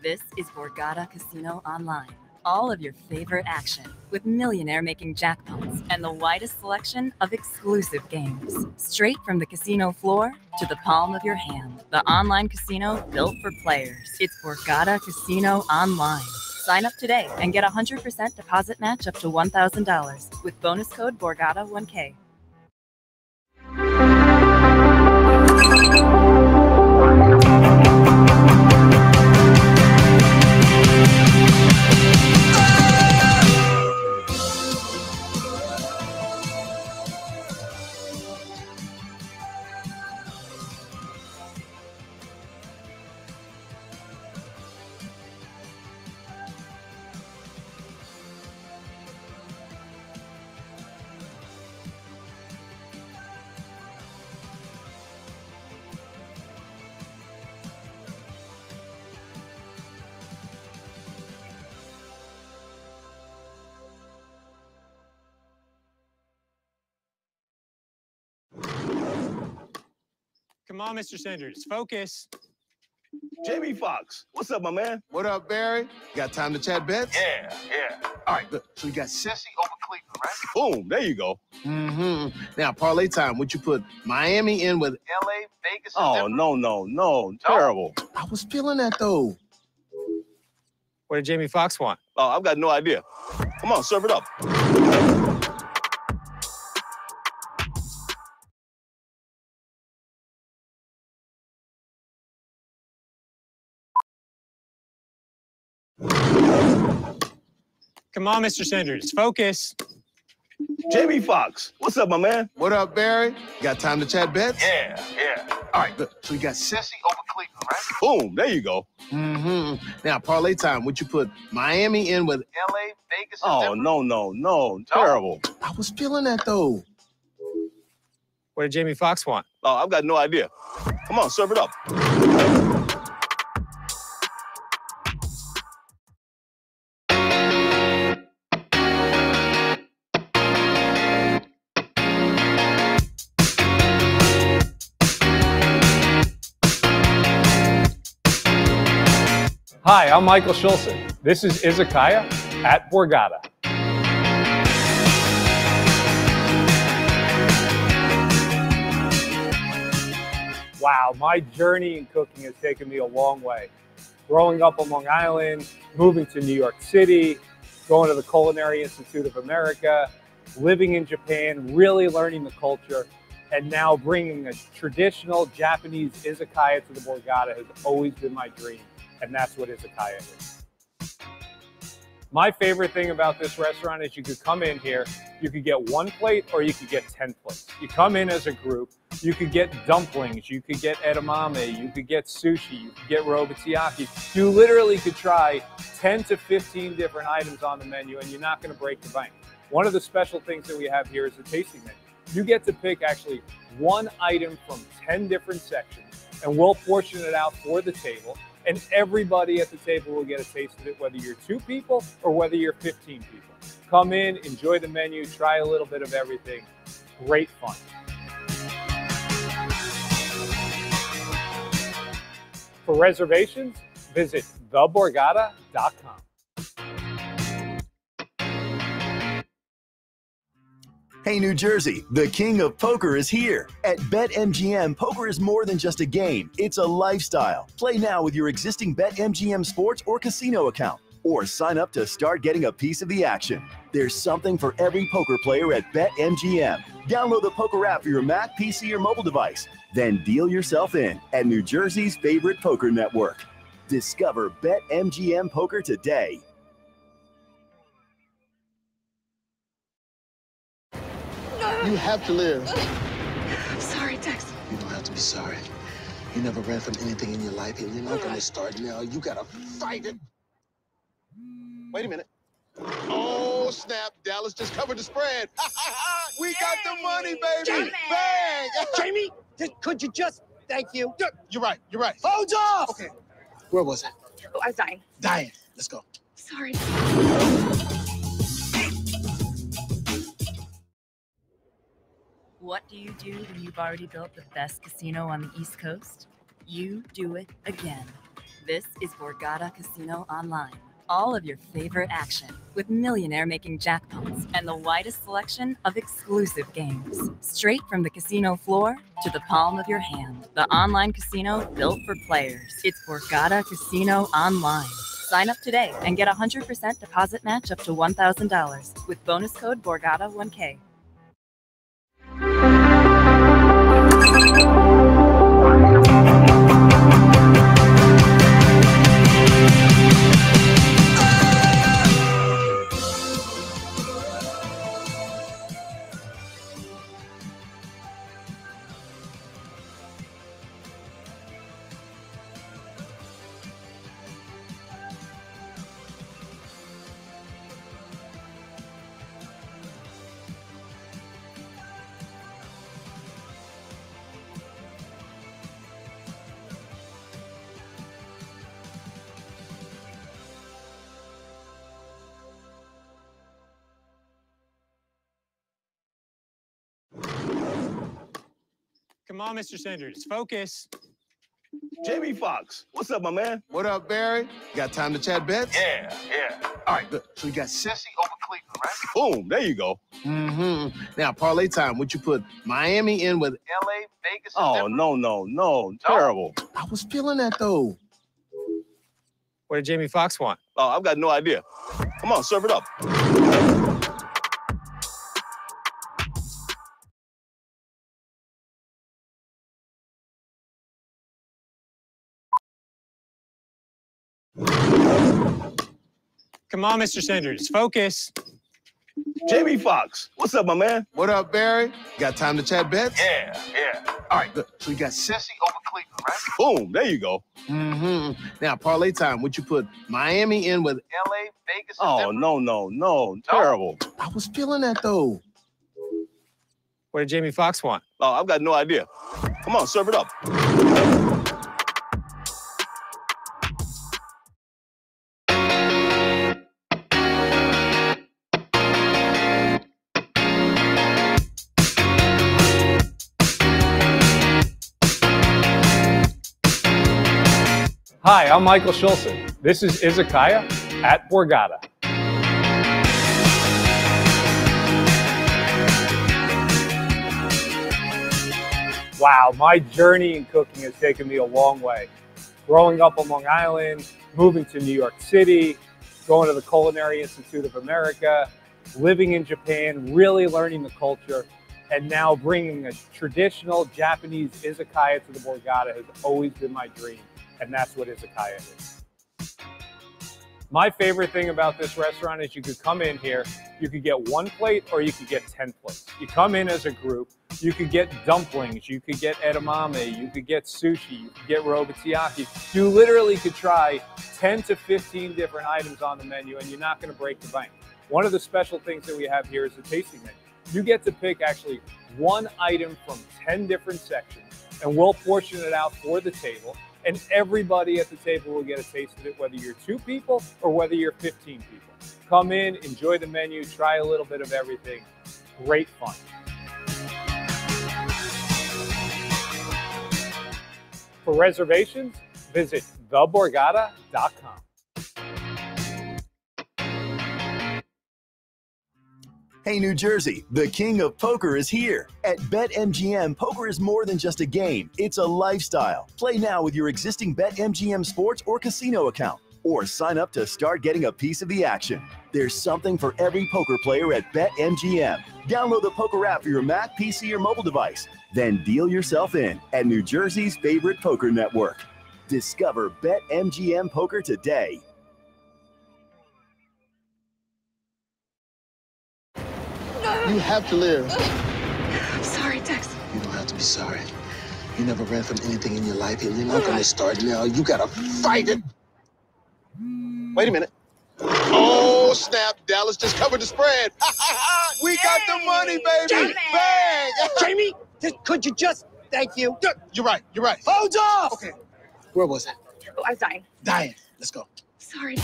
This is Borgata Casino Online. All of your favorite action with millionaire-making jackpots and the widest selection of exclusive games. Straight from the casino floor to the palm of your hand. The online casino built for players. It's Borgata Casino Online. Sign up today and get a 100% deposit match up to $1,000 with bonus code Borgata1K.
Come on, Mr. Sanders, focus.
Jamie Foxx, what's up, my man?
What up, Barry? Got time to chat bets?
Yeah.
All right, good. So you got Sissy over Cleveland, right?
Boom, there you go.
Mm-hmm. Now, parlay time. Would you put Miami in with L.A., Vegas, and
Oh,
Denver?
no. Terrible.
I was feeling that, though.
What did Jamie Foxx want?
Oh, I've got no idea. Come on, serve it up.
Come on, Mr. Sanders, focus.
Jamie Foxx, what's up, my man?
What up, Barry? Got time to chat bets?
Yeah.
All right, good. So you got Sissy over Cleveland, right?
Boom, there you go.
Mm-hmm. Now, parlay time. Would you put Miami in with L.A., Vegas, and
Oh,
Denver?
no. Terrible.
I was feeling that, though.
What did Jamie Foxx want?
Oh, I've got no idea. Come on, serve it up.
Hi, I'm Michael Schulzen. This is Izakaya at Borgata. Wow, my journey in cooking has taken me a long way. Growing up on Long Island, moving to New York City, going to the Culinary Institute of America, living in Japan, really learning the culture, and now bringing a traditional Japanese izakaya to the Borgata has always been my dream, and that's what izakaya is. My favorite thing about this restaurant is you could come in here, you could get 1 plate or you could get 10 plates. You come in as a group, you could get dumplings, you could get edamame, you could get sushi, you could get robotiaki. You literally could try 10 to 15 different items on the menu and you're not going to break the bank. One of the special things that we have here is the tasting menu. You get to pick actually 1 item from 10 different sections and we'll portion it out for the table. And everybody at the table will get a taste of it, whether you're 2 people or whether you're 15 people. Come in, enjoy the menu, try a little bit of everything. Great fun. For reservations, visit theborgata.com.
Hey, New Jersey, the king of poker is here. At BetMGM, poker is more than just a game. It's a lifestyle. Play now with your existing BetMGM sports or casino account. Or sign up to start getting a piece of the action. There's something for every poker player at BetMGM. Download the poker app for your Mac, PC, or mobile device. Then deal yourself in at New Jersey's favorite poker network. Discover BetMGM Poker today.
You have to live.
Sorry, Tex.
You don't have to be sorry. You never ran from anything in your life, and you're not going to start now. You got to fight it. Wait a minute. Oh, snap. Dallas just covered the spread. We got the money, baby. Bang.
Jamie, could you just... Thank you.
You're right.
Hold off!
Okay. Where was I?
Oh, I was dying.
Dying. Let's go.
Sorry.
What do you do when you've already built the best casino on the East Coast? You do it again. This is Borgata Casino Online. All of your favorite action with millionaire-making jackpots and the widest selection of exclusive games. Straight from the casino floor to the palm of your hand. The online casino built for players. It's Borgata Casino Online. Sign up today and get a 100% deposit match up to $1,000 with bonus code Borgata1K.
Come on, Mr. Sanders, focus.
Jamie Foxx, what's up, my man?
What up, Barry? Got time to chat bets?
Yeah.
All right, good. So you got Sissy over Cleveland, right?
Boom, there you go.
Mm-hmm. Now, parlay time. Would you put Miami in with L.A., Vegas, and
Oh,
Denver?
no. Terrible.
I was feeling that, though.
What did Jamie Foxx want?
Oh, I've got no idea. Come on, serve it up.
Come on, Mr. Sanders, focus.
Jamie Foxx, what's up, my man?
What up, Barry? Got time to chat bets?
Yeah.
All right, good. So you got Sissy over Cleveland, right?
Boom, there you go.
Mm-hmm. Now, parlay time. Would you put Miami in with L.A., Vegas, and
Oh,
Denver?
no. Terrible.
I was feeling that, though.
What did Jamie Foxx want?
Oh, I've got no idea. Come on, serve it up.
Hi, I'm Michael Schulzen. This is Izakaya at Borgata. Wow, my journey in cooking has taken me a long way. Growing up on Long Island, moving to New York City, going to the Culinary Institute of America, living in Japan, really learning the culture, and now bringing a traditional Japanese izakaya to the Borgata has always been my dream, and that's what izakaya is. My favorite thing about this restaurant is you could come in here, you could get 1 plate or you could get 10 plates. You come in as a group, you could get dumplings, you could get edamame, you could get sushi, you could get robotiyaki. You literally could try 10 to 15 different items on the menu and you're not going to break the bank. One of the special things that we have here is the tasting menu. You get to pick actually 1 item from 10 different sections and we'll portion it out for the table. And everybody at the table will get a taste of it, whether you're 2 people or whether you're 15 people. Come in, enjoy the menu, try a little bit of everything. Great fun. For reservations, visit theborgata.com.
Hey, New Jersey, the king of poker is here. At BetMGM, poker is more than just a game. It's a lifestyle. Play now with your existing BetMGM sports or casino account. Or sign up to start getting a piece of the action. There's something for every poker player at BetMGM. Download the poker app for your Mac, PC, or mobile device. Then deal yourself in at New Jersey's favorite poker network. Discover BetMGM Poker today.
You have to live.
Sorry, Tex.
You don't have to be sorry. You never ran from anything in your life, and you're not going to start now. You got to fight it. Wait a minute. Oh, snap. Dallas just covered the spread. We got the money, baby.
Jamie!
Bang!
Jamie, could you just... Thank you.
You're right. You're right.
Hold off!
Okay. Where was I?
Oh, I was dying.
Dying. Let's go.
Sorry.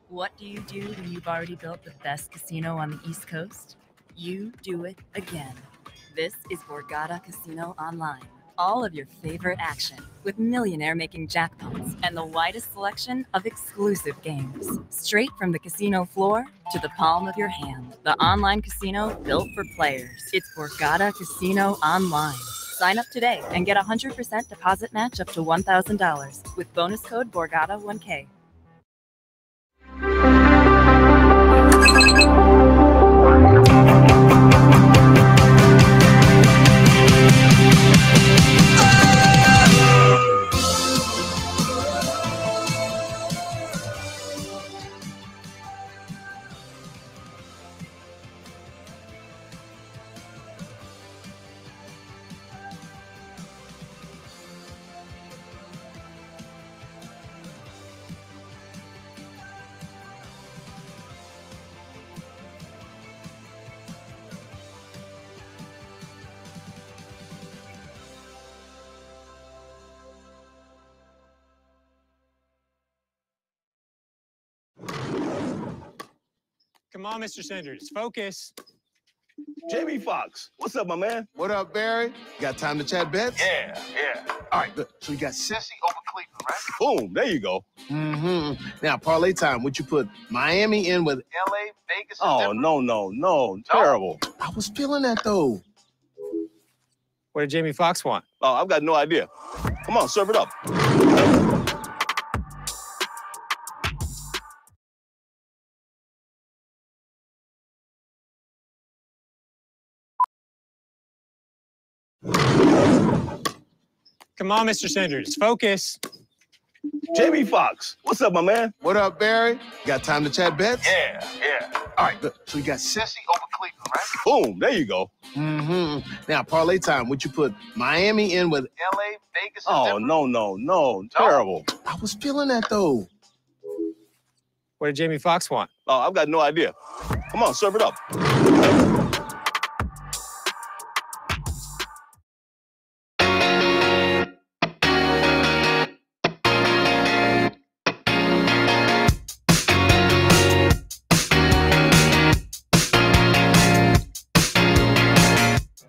What do you do when you've already built the best casino on the East Coast? You do it again. This is Borgata Casino Online. All of your favorite action with millionaire-making jackpots and the widest selection of exclusive games. Straight from the casino floor to the palm of your hand. The online casino built for players. It's Borgata Casino Online. Sign up today and get a 100% deposit match up to $1,000 with bonus code Borgata1K.
Come on, Mr. Sanders, focus.
Jamie Foxx, what's up, my man?
What up, Barry? Got time to chat bets?
Yeah.
All right, good. So you got Sissy over Cleveland, right?
Boom, there you go.
Mm-hmm. Now, parlay time. Would you put Miami in with L.A., Vegas, and
Oh,
Denver?
no. Terrible.
I was feeling that, though.
What did Jamie Foxx want?
Oh, I've got no idea. Come on, serve it up.
Come on, Mr. Sanders, focus.
Jamie Foxx, what's up, my man?
What up, Barry? Got time to chat bets?
Yeah.
All right, good. So you got Sissy over Cleveland, right?
Boom, there you go.
Mm-hmm. Now, parlay time. Would you put Miami in with L.A., Vegas, and
Oh,
Denver?
no. Terrible.
I was feeling that, though.
What did Jamie Foxx want?
Oh, I've got no idea. Come on, serve it up.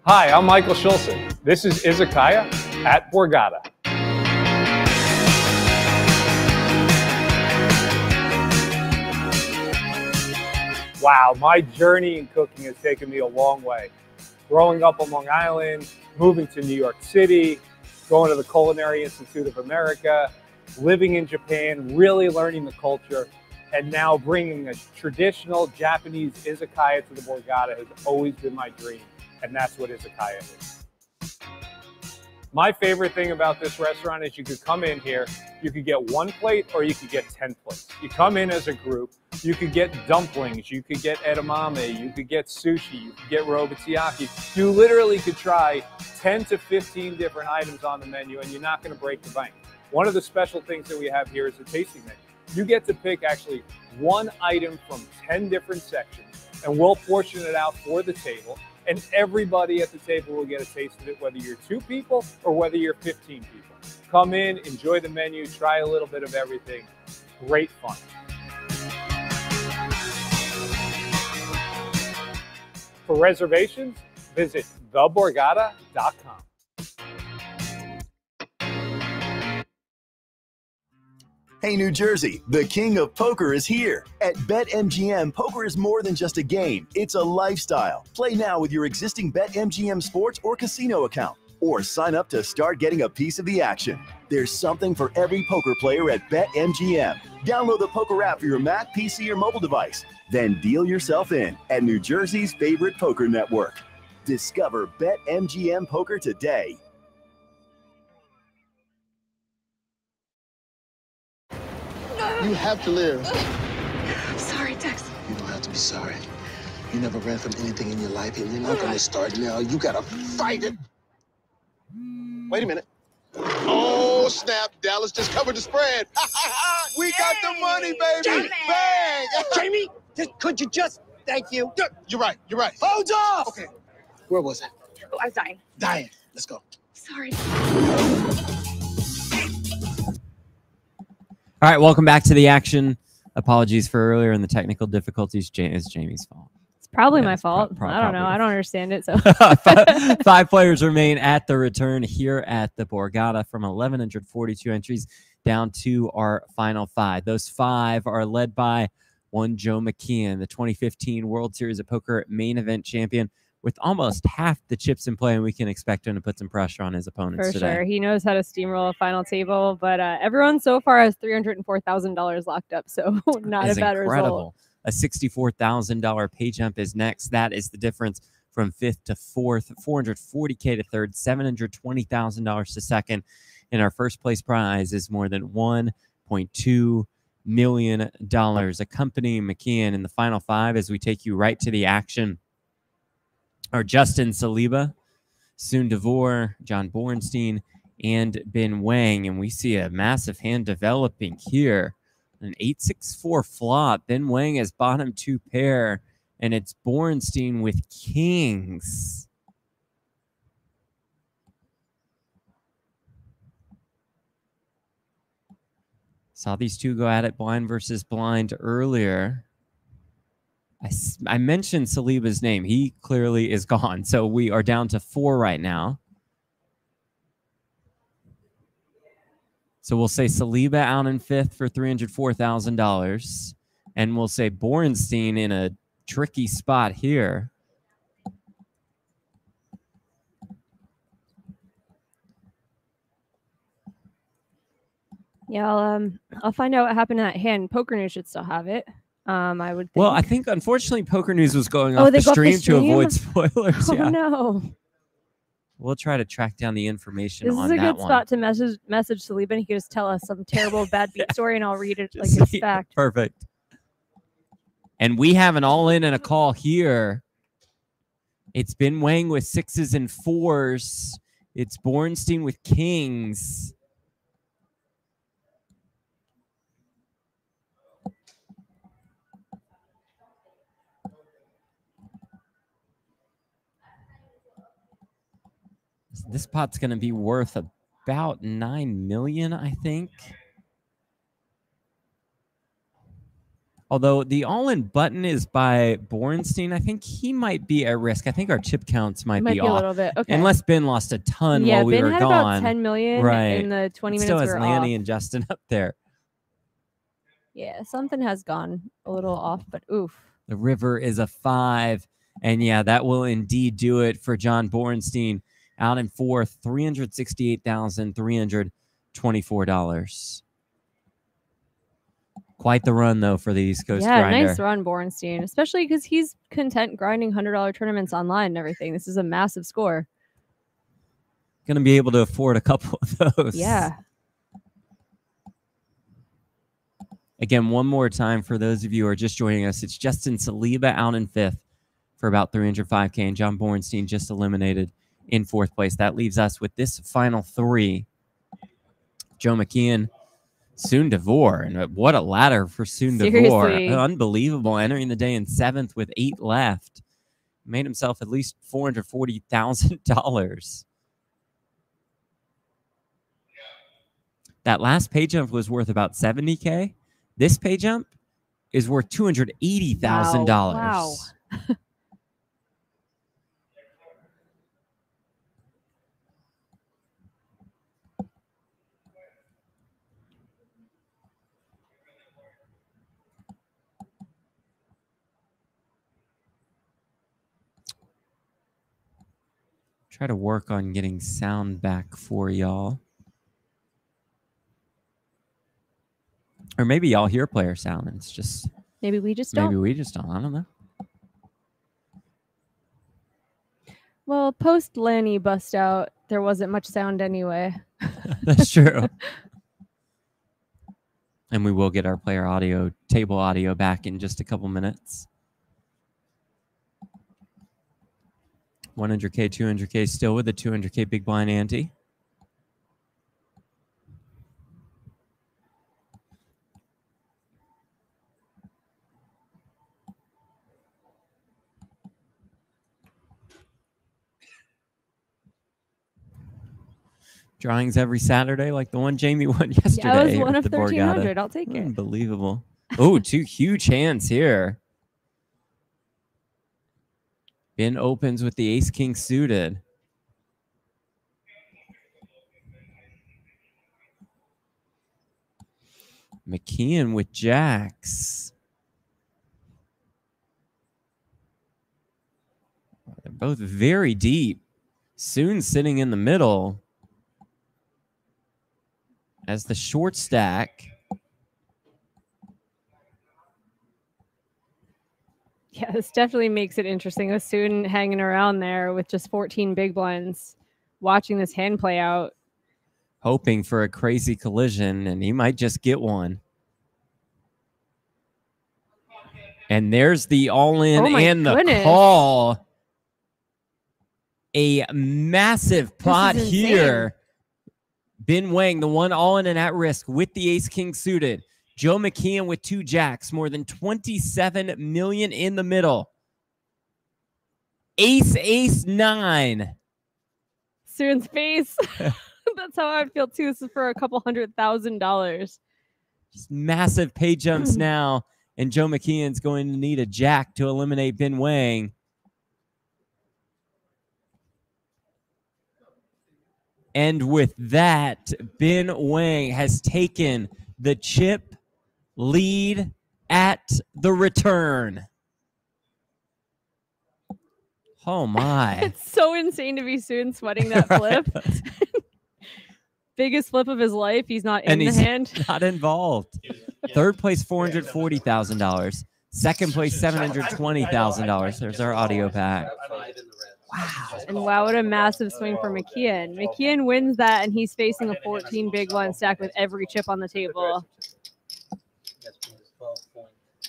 Hi, I'm Michael Schulzen. This is Izakaya at Borgata. Wow, my journey in cooking has taken me a long way. Growing up on Long Island, moving to New York City, going to the Culinary Institute of America, living in Japan, really learning the culture, and now bringing a traditional Japanese izakaya to the Borgata has always been my dream, and that's what izakaya is. My favorite thing about this restaurant is you could come in here, you could get 1 plate or you could get 10 plates. You come in as a group, you could get dumplings, you could get edamame, you could get sushi, you could get robotiyaki. You literally could try 10 to 15 different items on the menu and you're not going to break the bank. One of the special things that we have here is a tasting menu. You get to pick actually 1 item from 10 different sections and we'll portion it out for the table. And everybody at the table will get a taste of it, whether you're 2 people or whether you're 15 people. Come in, enjoy the menu, try a little bit of everything. Great fun. For reservations, visit theborgata.com.
Hey, New Jersey, the king of poker is here. At BetMGM, poker is more than just a game. It's a lifestyle. Play now with your existing BetMGM sports or casino account. Or sign up to start getting a piece of the action. There's something for every poker player at BetMGM. Download the poker app for your Mac, PC, or mobile device. Then deal yourself in at New Jersey's favorite poker network. Discover BetMGM Poker today.
You have to live.
Sorry, Tex.
You don't have to be sorry. You never ran from anything in your life, and you're not going to start now. You got to fight it. Wait a minute. Oh, snap. Dallas just covered the spread. We got the money, baby.
Jamie!
Bang!
Jamie, could you just... Thank you.
You're right.
Hold off!
Okay. Where was I?
Oh, I was dying.
Dying. Let's go.
Sorry.
All right, welcome back to the action. Apologies for earlier in the technical difficulties. It's Jamie's fault.
It's probably
Yeah,
my
it's
fault. I don't know. I don't understand it. So
5 players remain at the return here at the Borgata from 1,142 entries down to our final 5. Those 5 are led by one Joe McKeon, the 2015 World Series of Poker main event champion, with almost half the chips in play, and we can expect him to put some pressure on his opponents
for
today.
sure, he knows how to steamroll a final table. But everyone so far has $304,000 locked up, so not a bad result.
A $64,000 pay jump is next. That is the difference from 5th to 4th, $440K to 3rd, $720,000 to 2nd. And our first place prize is more than $1.2 million. Accompanying McKeon in the final 5 as we take you right to the action are Justin Saliba, Soon Devore, John Bornstein, and Ben Wang. And we see a massive hand developing here. An 8-6-4 flop. Ben Wang has bottom 2 pair, and it's Bornstein with kings. Saw these two go at it blind versus blind earlier. I mentioned Saliba's name. He clearly is gone. So we are down to 4 right now. So we'll say Saliba out in 5th for $304,000. And we'll say Borenstein in a tricky spot here.
Yeah, I'll find out what happened to that hand. Poker News should still have it. I would think.
Well, I think unfortunately Poker News was going off the stream to avoid spoilers.
Oh
Yeah.
no.
We'll try to track down the information
This
on
is a
that
good spot to message Saliba. He could just tell us some terrible bad beat story, and I'll read it like it's fact.
Perfect. And we have an all-in and a call here. It's been Wang with 6s and 4s. It's Borenstein with kings. This pot's going to be worth about 9 million, I think. Although the all-in button is by Borenstein, I think he might be at risk. I think our chip counts might be
a
off.
little bit. Okay.
Unless Ben lost a ton
Yeah,
while we
Ben
were
had
gone.
about 10 million in the 20 minutes
Still has
we were
Lanny
off.
and Justin up there.
Yeah, something has gone a little off, but oof.
The river is a 5. And yeah, that will indeed do it for John Borenstein. Out in 4th, $368,324. Quite the run, though, for the East Coast grinder.
Nice run, Borenstein, especially because he's content grinding $100 tournaments online and everything. This is a massive score.
Going to be able to afford a couple of those.
Yeah.
Again, one more time for those of you who are just joining us, it's Justin Saliba out in 5th for about $305K, and John Borenstein just eliminated in 4th place. That leaves us with this final 3. Joe McKeon, Soon Devore, and what a ladder for Soon Devore. Unbelievable, entering the day in 7th with 8 left. Made himself at least $440,000. That last pay jump was worth about $70K. This pay jump is worth $280,000.
Wow.
Try to work on getting sound back for y'all. Or maybe y'all hear player sound and it's just...
Maybe we just don't.
Maybe we just don't. I don't know.
Well, post Lanny bust out, there wasn't much sound anyway.
That's true. And we will get our player audio, table audio back in just a couple minutes. 100K, 200K, still with the 200K big blind ante. Drawings every Saturday, like the one Jamie won yesterday.
Yeah, I was one of
with the
1,300.
Borgata.
I'll take it.
Unbelievable. Oh, 2 huge hands here. Ben opens with the ace-king suited. McKeon with jacks. They're both very deep. Soon sitting in the middle as the short stack.
Yeah, this definitely makes it interesting. A student hanging around there with just 14 big blinds, watching this hand play out.
Hoping for a crazy collision, and he might just get one. And there's the all-in and the call. A massive pot here. Ben Wang, the one all-in and at risk with the ace-king suited. Joe McKeon with 2 jacks, more than 27 million in the middle. Ace, ace, 9.
Student's face. That's how I feel too. This is for a couple $100,000.
Just massive pay jumps now And Joe McKeon's going to need a jack to eliminate Ben Wang. And with that, Ben Wang has taken the chip lead at the return. Oh my.
It's so insane to be soon sweating that flip. Biggest flip of his life. He's not in
And
the
he's
hand.
not involved. Third place, $440,000. Second place, $720,000. There's our audio pack.
And wow, what a massive swing for McKeon. McKeon wins that, and he's facing a 14 big one stacked with every chip on the table.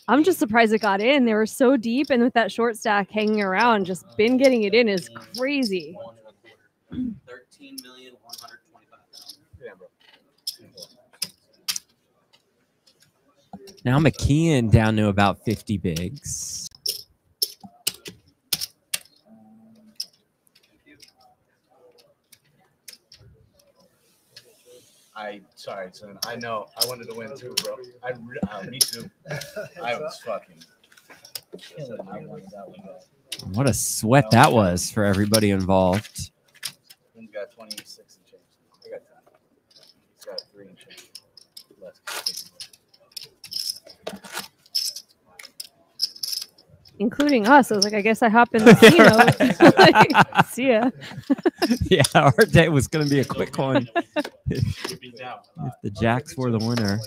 I'm just surprised it got in. They were so deep, and with that short stack hanging around, just Ben getting it in is crazy.
13,125,000.
Now McKeon down to about 50 bigs.
Sorry, son. I know. I wanted to win too, bro. Me too. I was fucking killing. I wanted that one.
What a sweat that was for everybody involved.
He's got 26 and change. I got 10. He's got 3 and change. Less.
Including us. I was like, I guess I hop in the casino. Like, see ya.
Yeah, our day was going to be a quick one. If the jacks were the winner.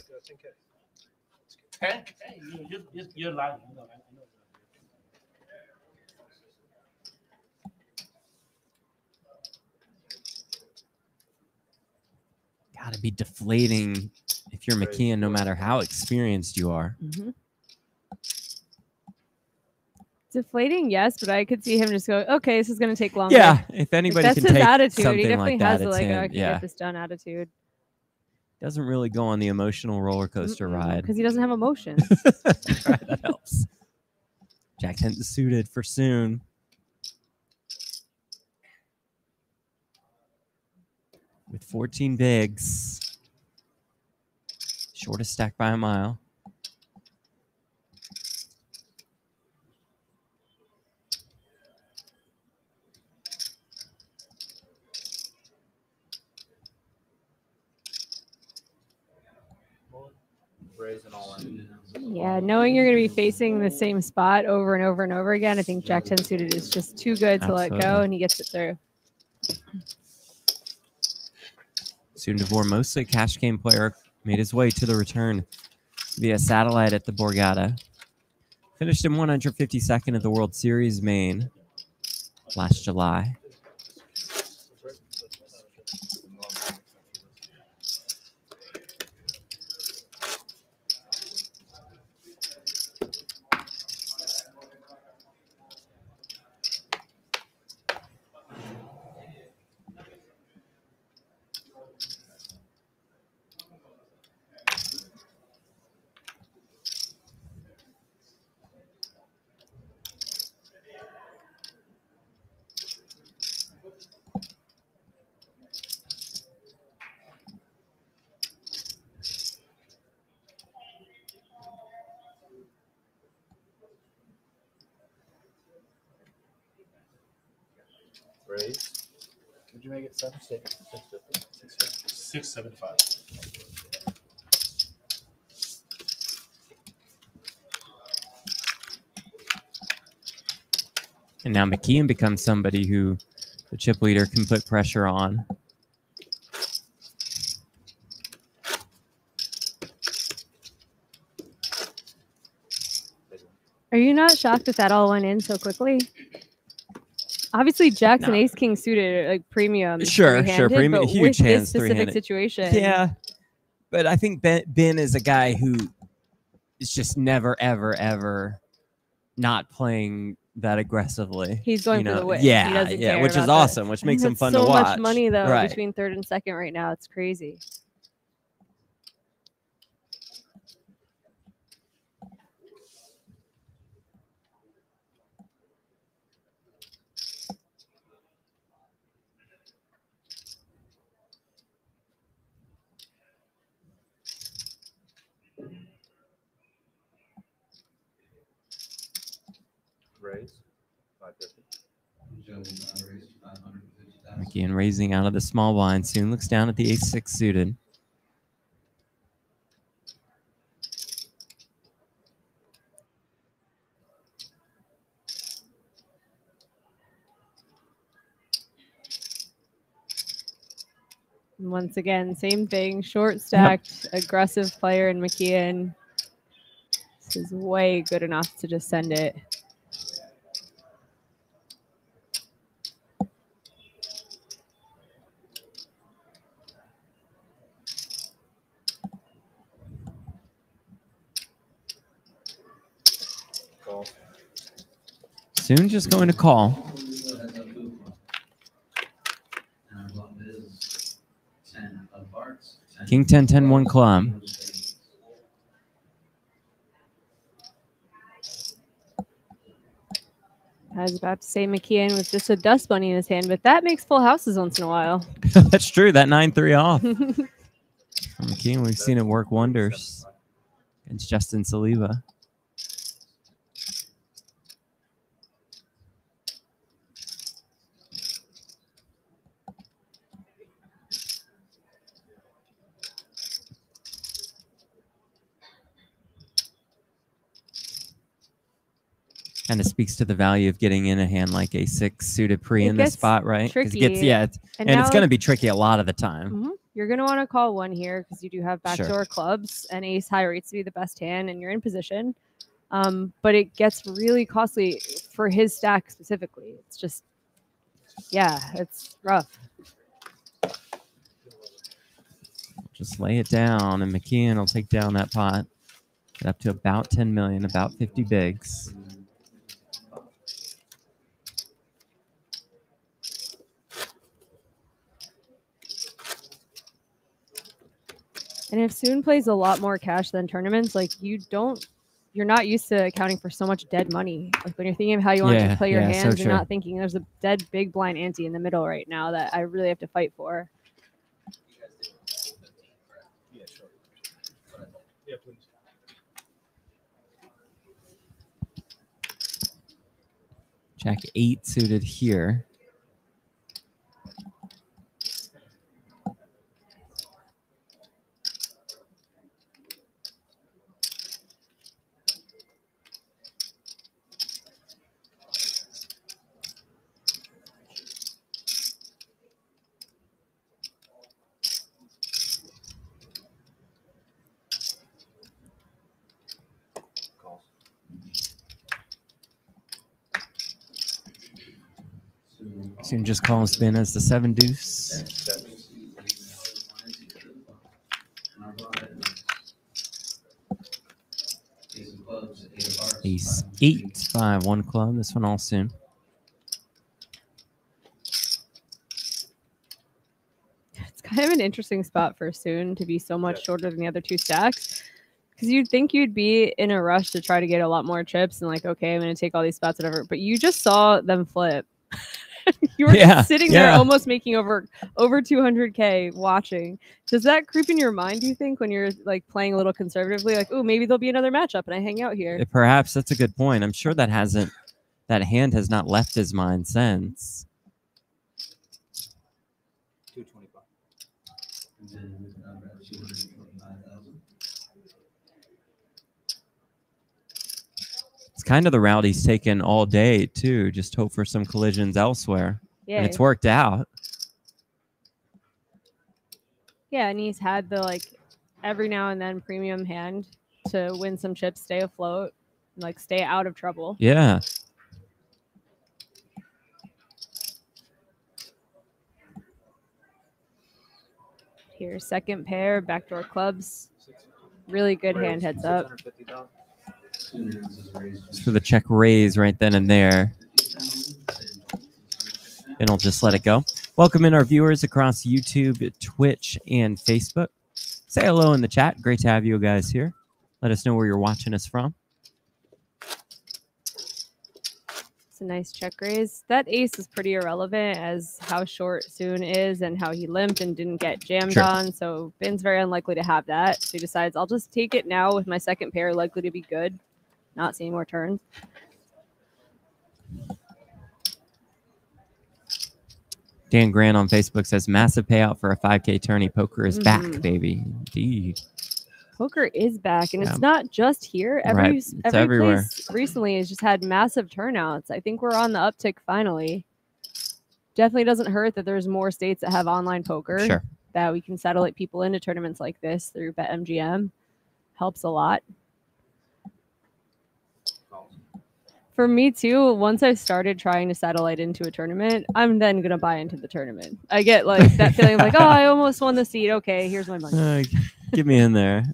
Hey, you're lying.
Got to be deflating if you're McKeon, no matter how experienced you are.
Mm-hmm. Deflating, yes, but I could see him just go, okay, this is going to take longer.
Yeah, if anybody
that's
can
his
take
attitude.
something
He definitely
like that,
has the,
it's
like,
him.
I can
Yeah.
get this done attitude.
Doesn't really go on the emotional roller coaster ride.
Because he doesn't have emotions.
Right, that helps. Jack Hinton suited for soon. With 14 bigs. Shortest stack by a mile.
Yeah, knowing you're going to be facing the same spot over and over and over again, I think Jack 10 suited is just too good to let go, and he gets it through.
Soon DeVore, mostly a cash game player, made his way to the return via satellite at the Borgata. Finished in 152nd at the World Series main last July.
Raise. Would you make it 650?
675.
And now McKeon becomes somebody who the chip leader can put pressure on.
Are you not shocked that all went in so quickly? Obviously, Jacks and Ace King suited like premium.
Sure,
premium.
Huge
with
hands,
this specific
three-handed.
situation.
Yeah, but I think Ben is a guy who is just never, ever, ever not playing that aggressively.
He's going for the win.
Yeah,
he doesn't care
which is
about
awesome,
that.
which makes him
That's
fun to watch.
So much money though
Right.
between third and second right now. It's crazy.
raise. 550.
McKeon raising out of the small blind. Soon looks down at the ace-6 suited.
And once again, same thing. Short stacked, aggressive player in McKeon. This is way good enough to just send it.
Soon just going to call. King 10, 10, 1 club.
I was about to say McKeon with just a dust bunny in his hand, but that makes full houses once in a while.
That's true. That 9-3 off. From McKeon, we've seen it work wonders against Justin Saliba. Kind of speaks to the value of getting in a hand like a6 suited pre in this spot, right?
Tricky.
And it's going to be tricky a lot of the time.
You're going to want to call one here because you do have backdoor clubs and ace high rates to be the best hand and you're in position. But it gets really costly for his stack specifically. It's just, yeah, it's rough.
Just lay it down and McKeon will take down that pot. Get up to about 10 million, about 50 bigs.
And if Soon plays a lot more cash than tournaments, like you're not used to accounting for so much dead money. Like when you're thinking of how you want to play your hands, you're not thinking there's a dead big blind ante in the middle right now that I really have to fight for.
Yeah, sure. Yeah, please.
Jack 8 suited here. Soon just call spin as the 7 deuce. Ace 8, 5, 1 club. This one all soon.
It's kind of an interesting spot for Soon to be so much shorter than the other two stacks. Because you'd think you'd be in a rush to try to get a lot more chips and like, okay, I'm going to take all these spots, whatever. But you just saw them flip. You were sitting there almost making over 200K watching. Does that creep in your mind, do you think, when you're like playing a little conservatively? Like, oh, maybe there'll be another matchup and I hang out here.
Perhaps that's a good point. I'm sure that hand has not left his mind since.
225.
It's kind of the route he's taken all day, too. Just hope for some collisions elsewhere.
Yeah.
And it's worked out.
Yeah, and he's had the like every now and then premium hand to win some chips, stay afloat, like stay out of trouble.
Yeah.
Here, second pair, backdoor clubs. Really good hand heads up.
For the check raise right then and there. And I'll just let it go. Welcome in our viewers across YouTube, Twitch, and Facebook. Say hello in the chat. Great to have you guys here. Let us know where you're watching us from.
It's a nice check raise. That ace is pretty irrelevant as how short Soon is and how he limped and didn't get jammed on. So Ben's very unlikely to have that. So he decides, I'll just take it now with my second pair likely to be good. Not seeing more turns.
Dan Grant on Facebook says, massive payout for a 5K tourney. Poker is back, baby. Indeed.
Poker is back, and
Yeah.
it's not just here.
Right. It's everywhere.
Place recently has just had massive turnouts. I think we're on the uptick finally. Definitely doesn't hurt that there's more states that have online poker.
Sure.
That we can satellite people into tournaments like this through BetMGM. Helps a lot. For me too, once I started trying to satellite into a tournament, I'm then going to buy into the tournament. I get like that feeling of like, oh, I almost won the seat. Okay, here's my money.
Get me in there.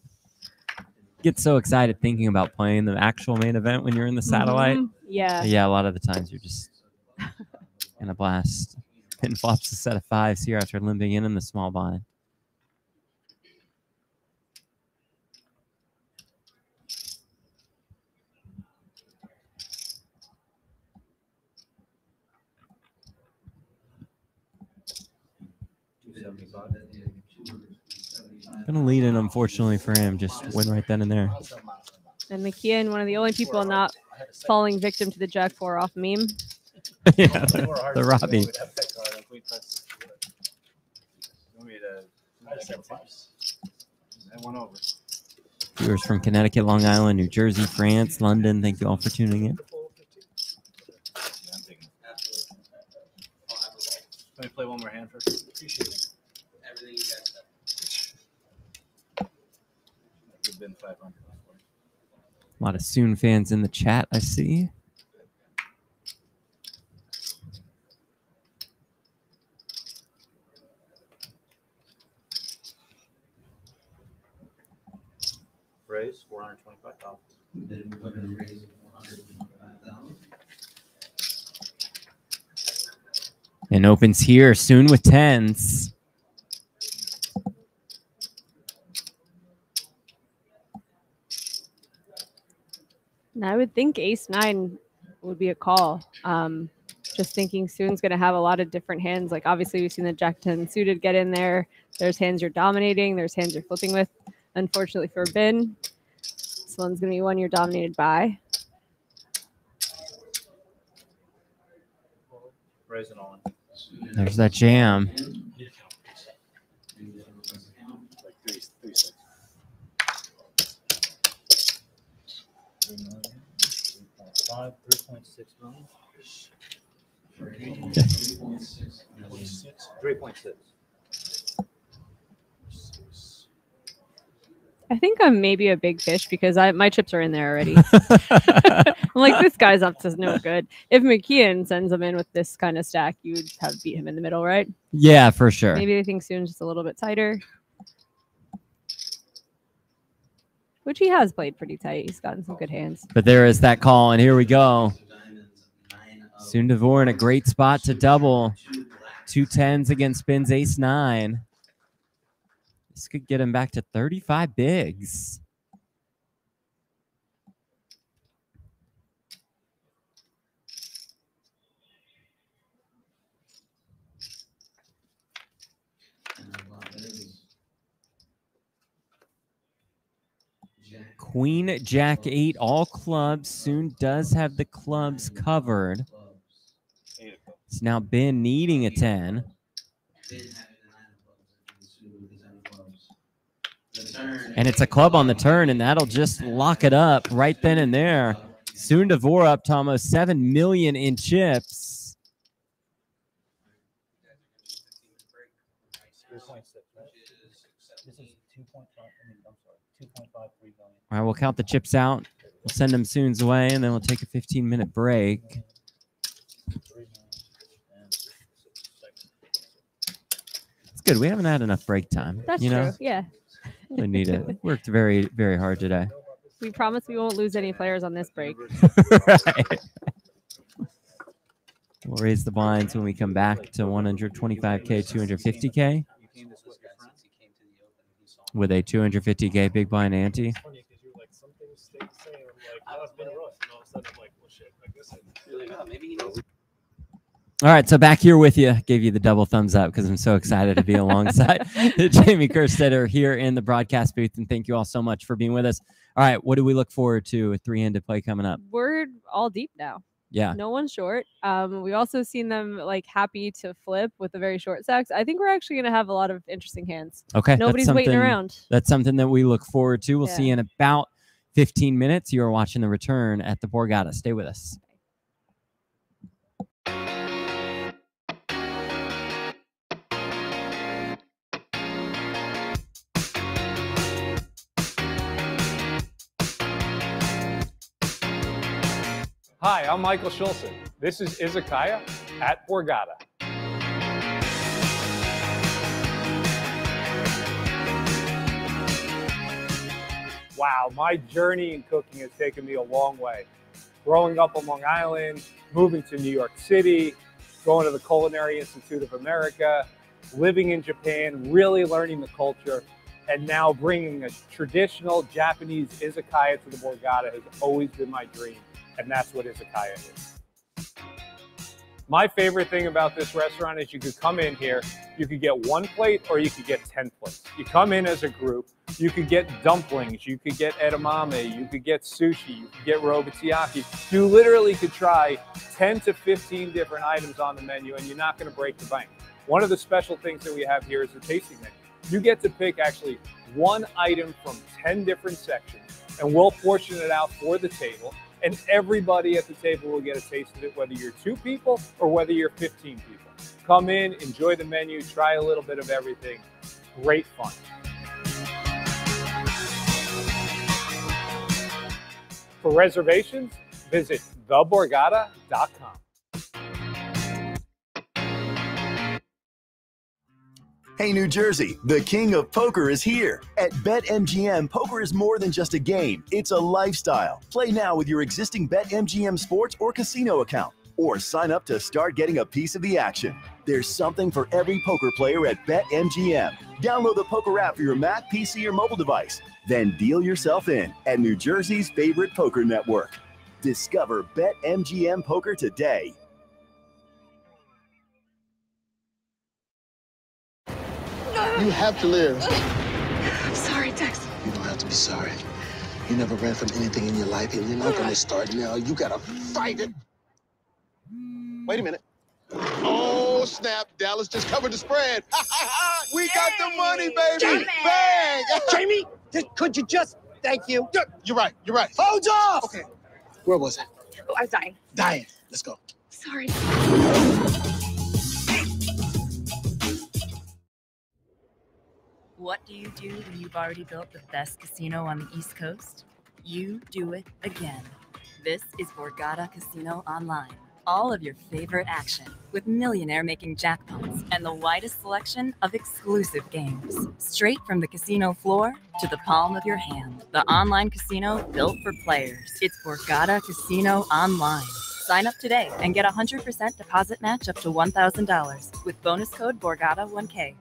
Get so excited thinking about playing the actual main event when you're in the satellite.
Yeah.
Yeah, a lot of the times you're just in a blast. Pin flops a set of 5s here after limping in the small blind. Gonna lead in, unfortunately for him. Just win right then and there.
And McKeon, one of the only people not falling victim to the Jack 4 off meme.
Yeah, the Robbie. Viewers from Connecticut, Long Island, New Jersey, France, London, thank you all for tuning in.
Let me play one more hand first. Appreciate it.
Everything you guys
have. Been 500.
A lot of Soon fans in the chat, I see.
Raise 425,000.
Then we're going to raise 425,000.
And opens here soon with 10s.
And I would think ace-9 would be a call. Just thinking Soon's going to have a lot of different hands. Like, obviously, we've seen the Jack 10 suited get in there. There's hands you're dominating. There's hands you're flipping with. Unfortunately for Ben, this one's going to be one you're dominated by.
Raise it on.
There's that jam.
Like 3.6. 3.5, 3.6 million. 3.6.
I think I'm maybe a big fish because my chips are in there already. I'm like, this guy's up to no good. If McKeon sends him in with this kind of stack, you would have beat him in the middle, right?
Yeah, for sure.
Maybe they think Soon's just a little bit tighter. Which he has played pretty tight. He's gotten some good hands.
But there is that call, and here we go. Soon DeVore in a great spot to double. 2 10s against Ben's ace-9. This could get him back to 35 bigs. Queen, Jack 8, all clubs. Soon does have the clubs covered. It's now Ben needing a 10. And it's a club on the turn, and that'll just lock it up right then and there. Soon DeVore up to almost 7 million in chips.
3.6, right? This is 2.5. I'm sorry, 2.53 million.
All right, we'll count the chips out. We'll send them Soon's way, and then we'll take a 15-minute break. It's good. We haven't had enough break time.
That's
you know?
true. Yeah.
We need it. We worked very, very hard today.
We promise we won't lose any players on this break.
Right. We'll raise the blinds when we come back to 125K, 250K. With a 250K big blind ante. All right, so back here with you. Gave you the double thumbs up because I'm so excited to be alongside Jamie Kerstetter here in the broadcast booth. And thank you all so much for being with us. All right, what do we look forward to? A 3-handed play coming up.
We're all deep now.
Yeah.
No one's short. We've also seen them like happy to flip with the very short stacks. I think we're actually going to have a lot of interesting hands.
Okay.
Nobody's waiting around.
That's something that we look forward to. We'll see
Yeah.
you in about 15 minutes. You are watching the return at the Borgata. Stay with us.
Hi, I'm Michael Schulzen. This is Izakaya at Borgata. Wow, my journey in cooking has taken me a long way. Growing up on Long Island, moving to New York City, going to the Culinary Institute of America, living in Japan, really learning the culture, and now bringing a traditional Japanese izakaya to the Borgata has always been my dream, and that's what izakaya is. My favorite thing about this restaurant is you could come in here, you could get 1 plate or you could get 10 plates. You come in as a group, you could get dumplings, you could get edamame, you could get sushi, you could get robotiaki. You literally could try 10 to 15 different items on the menu and you're not going to break the bank. One of the special things that we have here is the tasting menu. You get to pick actually 1 item from 10 different sections and we'll portion it out for the table. And everybody at the table will get a taste of it, whether you're 2 people or whether you're 15 people. Come in, enjoy the menu, try a little bit of everything. Great fun. For reservations, visit theborgata.com.
Hey, New Jersey, the king of poker is here. At BetMGM, poker is more than just a game. It's a lifestyle. Play now with your existing BetMGM sports or casino account. Or sign up to start getting a piece of the action. There's something for every poker player at BetMGM. Download the poker app for your Mac, PC, or mobile device. Then deal yourself in at New Jersey's favorite poker network. Discover BetMGM Poker today.
You have to live.
Sorry, Tex.
You don't have to be sorry. You never ran from anything in your life, and you're not gonna start now. You gotta fight it. Wait a minute. Oh, snap. Dallas just covered the spread. We got the money, baby.
Jamie!
Bang!
Jamie, could you just... Thank you.
You're right. You're right.
Hold off!
Okay. Where was it?
Oh, I was dying.
Dying. Let's go.
Sorry.
What do you do when you've already built the best casino on the East Coast? You do it again. This is Borgata Casino Online. All of your favorite action with millionaire-making jackpots and the widest selection of exclusive games. Straight from the casino floor to the palm of your hand. The online casino built for players. It's Borgata Casino Online. Sign up today and get a 100% deposit match up to $1,000 with bonus code Borgata1K.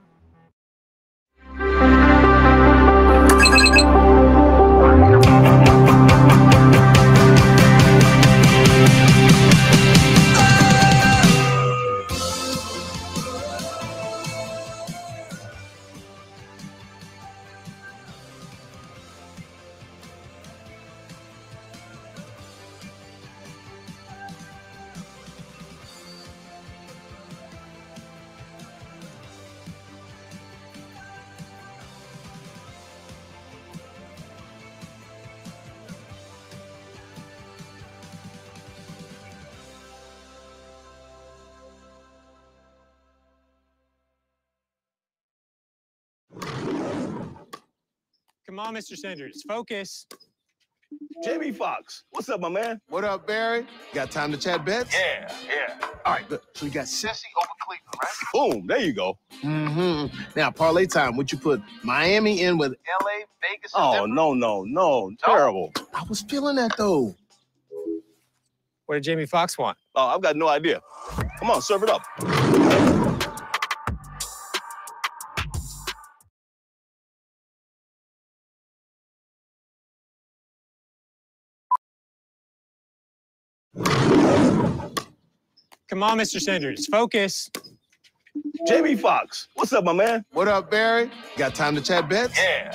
Come on, Mr. Sanders, focus.
Jamie Foxx, what's up, my man?
What up, Barry? Got time to chat bets?
Yeah.
All right, good. So we got Cincy over Cleveland, right?
Boom, there you go.
Mm-hmm. Now, parlay time. Would you put Miami in with L.A., Vegas, and
Oh,
Denver?
no. Terrible.
I was feeling that, though.
What did Jamie Foxx want?
Oh, I've got no idea. Come on, serve it up.
Come on, Mr. Sanders, focus.
Jamie Foxx, what's up, my man?
What up, Barry? Got time to chat bets?
Yeah.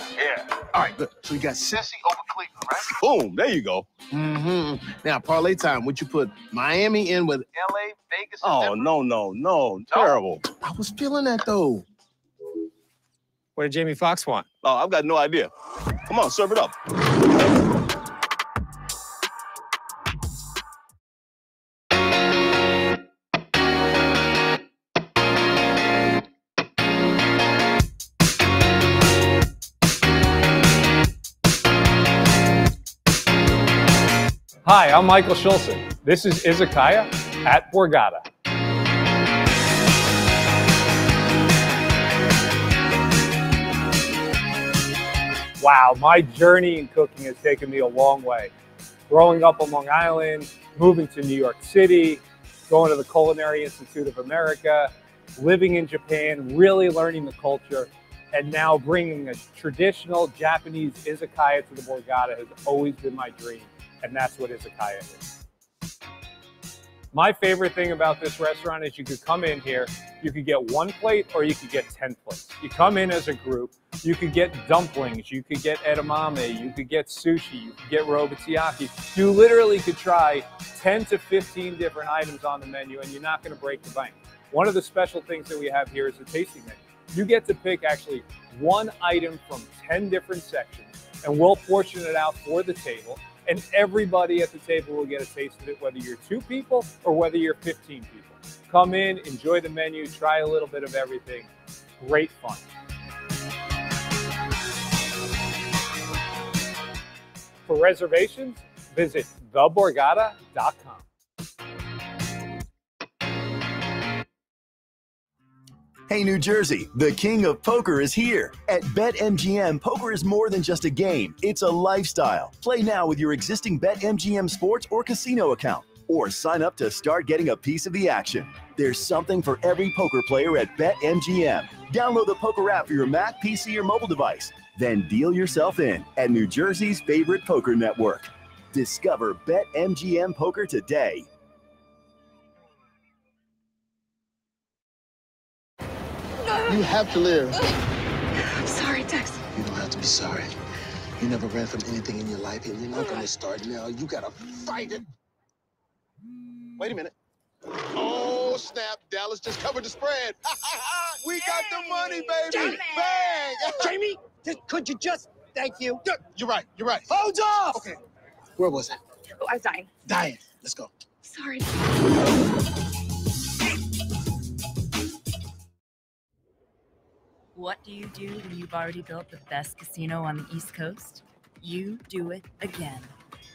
All right, good. So you got Cincy over Cleveland, right?
Boom, there you go.
Mm-hmm. Now, parlay time. Would you put Miami in with LA, Vegas, and
Oh,
Denver?
no. Terrible.
I was feeling that, though.
What did Jamie Foxx want?
Oh, I've got no idea. Come on, serve it up.
Hi, I'm Michael Schulzen. This is Izakaya at Borgata. Wow, my journey in cooking has taken me a long way. Growing up on Long Island, moving to New York City, going to the Culinary Institute of America, living in Japan, really learning the culture, and now bringing a traditional Japanese izakaya to the Borgata has always been my dream, and that's what izakaya is. My favorite thing about this restaurant is you could come in here, you could get 1 plate or you could get 10 plates. You come in as a group, you could get dumplings, you could get edamame, you could get sushi, you could get robotiyaki. You literally could try 10 to 15 different items on the menu and you're not going to break the bank. One of the special things that we have here is a tasting menu. You get to pick actually 1 item from 10 different sections and we'll portion it out for the table. And everybody at the table will get a taste of it, whether you're 2 people or whether you're 15 people. Come in, enjoy the menu, try a little bit of everything. Great fun. For reservations, visit theborgata.com.
Hey, New Jersey, the king of poker is here. At BetMGM, poker is more than just a game. It's a lifestyle. Play now with your existing BetMGM sports or casino account. Or sign up to start getting a piece of the action. There's something for every poker player at BetMGM. Download the poker app for your Mac, PC, or mobile device. Then deal yourself in at New Jersey's favorite poker network. Discover BetMGM Poker today.
You have to live.
Sorry, Dex.
You don't have to be sorry. You never ran from anything in your life, and you're not going to start now. You got to fight it. Wait a minute. Oh, snap. Dallas just covered the spread. We got the money, baby. Bang.
Jamie, could you just... Thank you.
You're right.
Hold off!
Okay. Where was it?
Oh, I was dying.
Dying. Let's go.
Sorry.
What do you do when you've already built the best casino on the East Coast? You do it again.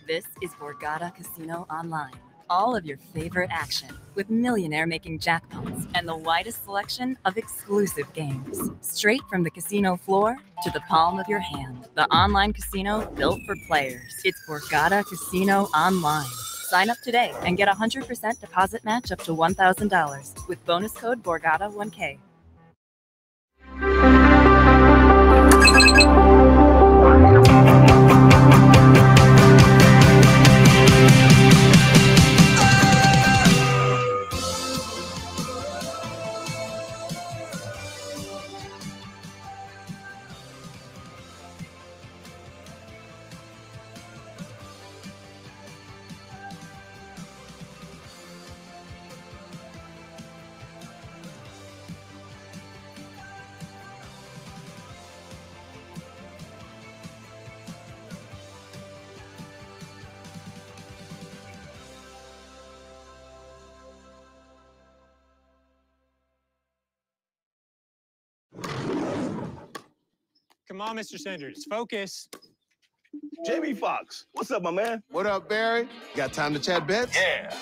This is Borgata Casino Online. All of your favorite action with millionaire-making jackpots and the widest selection of exclusive games. Straight from the casino floor to the palm of your hand. The online casino built for players. It's Borgata Casino Online. Sign up today and get a 100% deposit match up to $1,000 with bonus code Borgata1K.
Come on, Mr. Sanders, focus.
Jamie Foxx, what's up, my man?
What up, Barry? Got time to chat bets?
Yeah.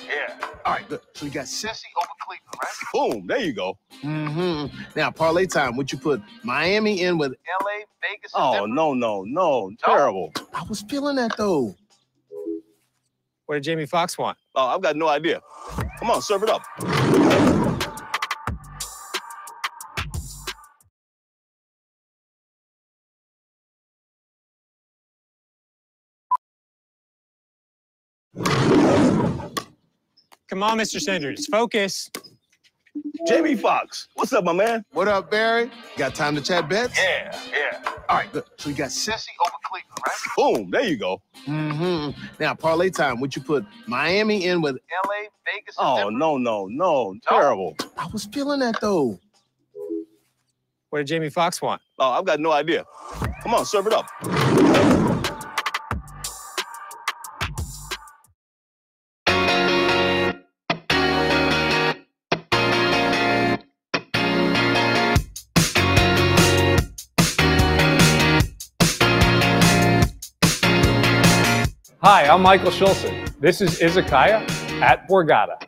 All right, good. So you got Cincy over Cleveland, right?
Boom, there you go.
Mm-hmm. Now, parlay time. Would you put Miami in with LA, Vegas, and
Oh,
Denver?
no. Terrible.
I was feeling that, though.
What did Jamie Foxx want?
Oh, I've got no idea. Come on, serve it up.
Come on, Mr. Sanders, focus.
Jamie Foxx, what's up, my man?
What up, Barry? Got time to chat bets?
Yeah.
All right, good. So you got Cincy over Cleveland, right?
Boom, there you go.
Mm-hmm. Now, parlay time. Would you put Miami in with L.A., Vegas, and
Oh,
Denver?
no. Terrible.
I was feeling that, though.
What did Jamie Foxx want?
Oh, I've got no idea. Come on, serve it up.
Hi, I'm Michael Schulzen. This is Izakaya at Borgata.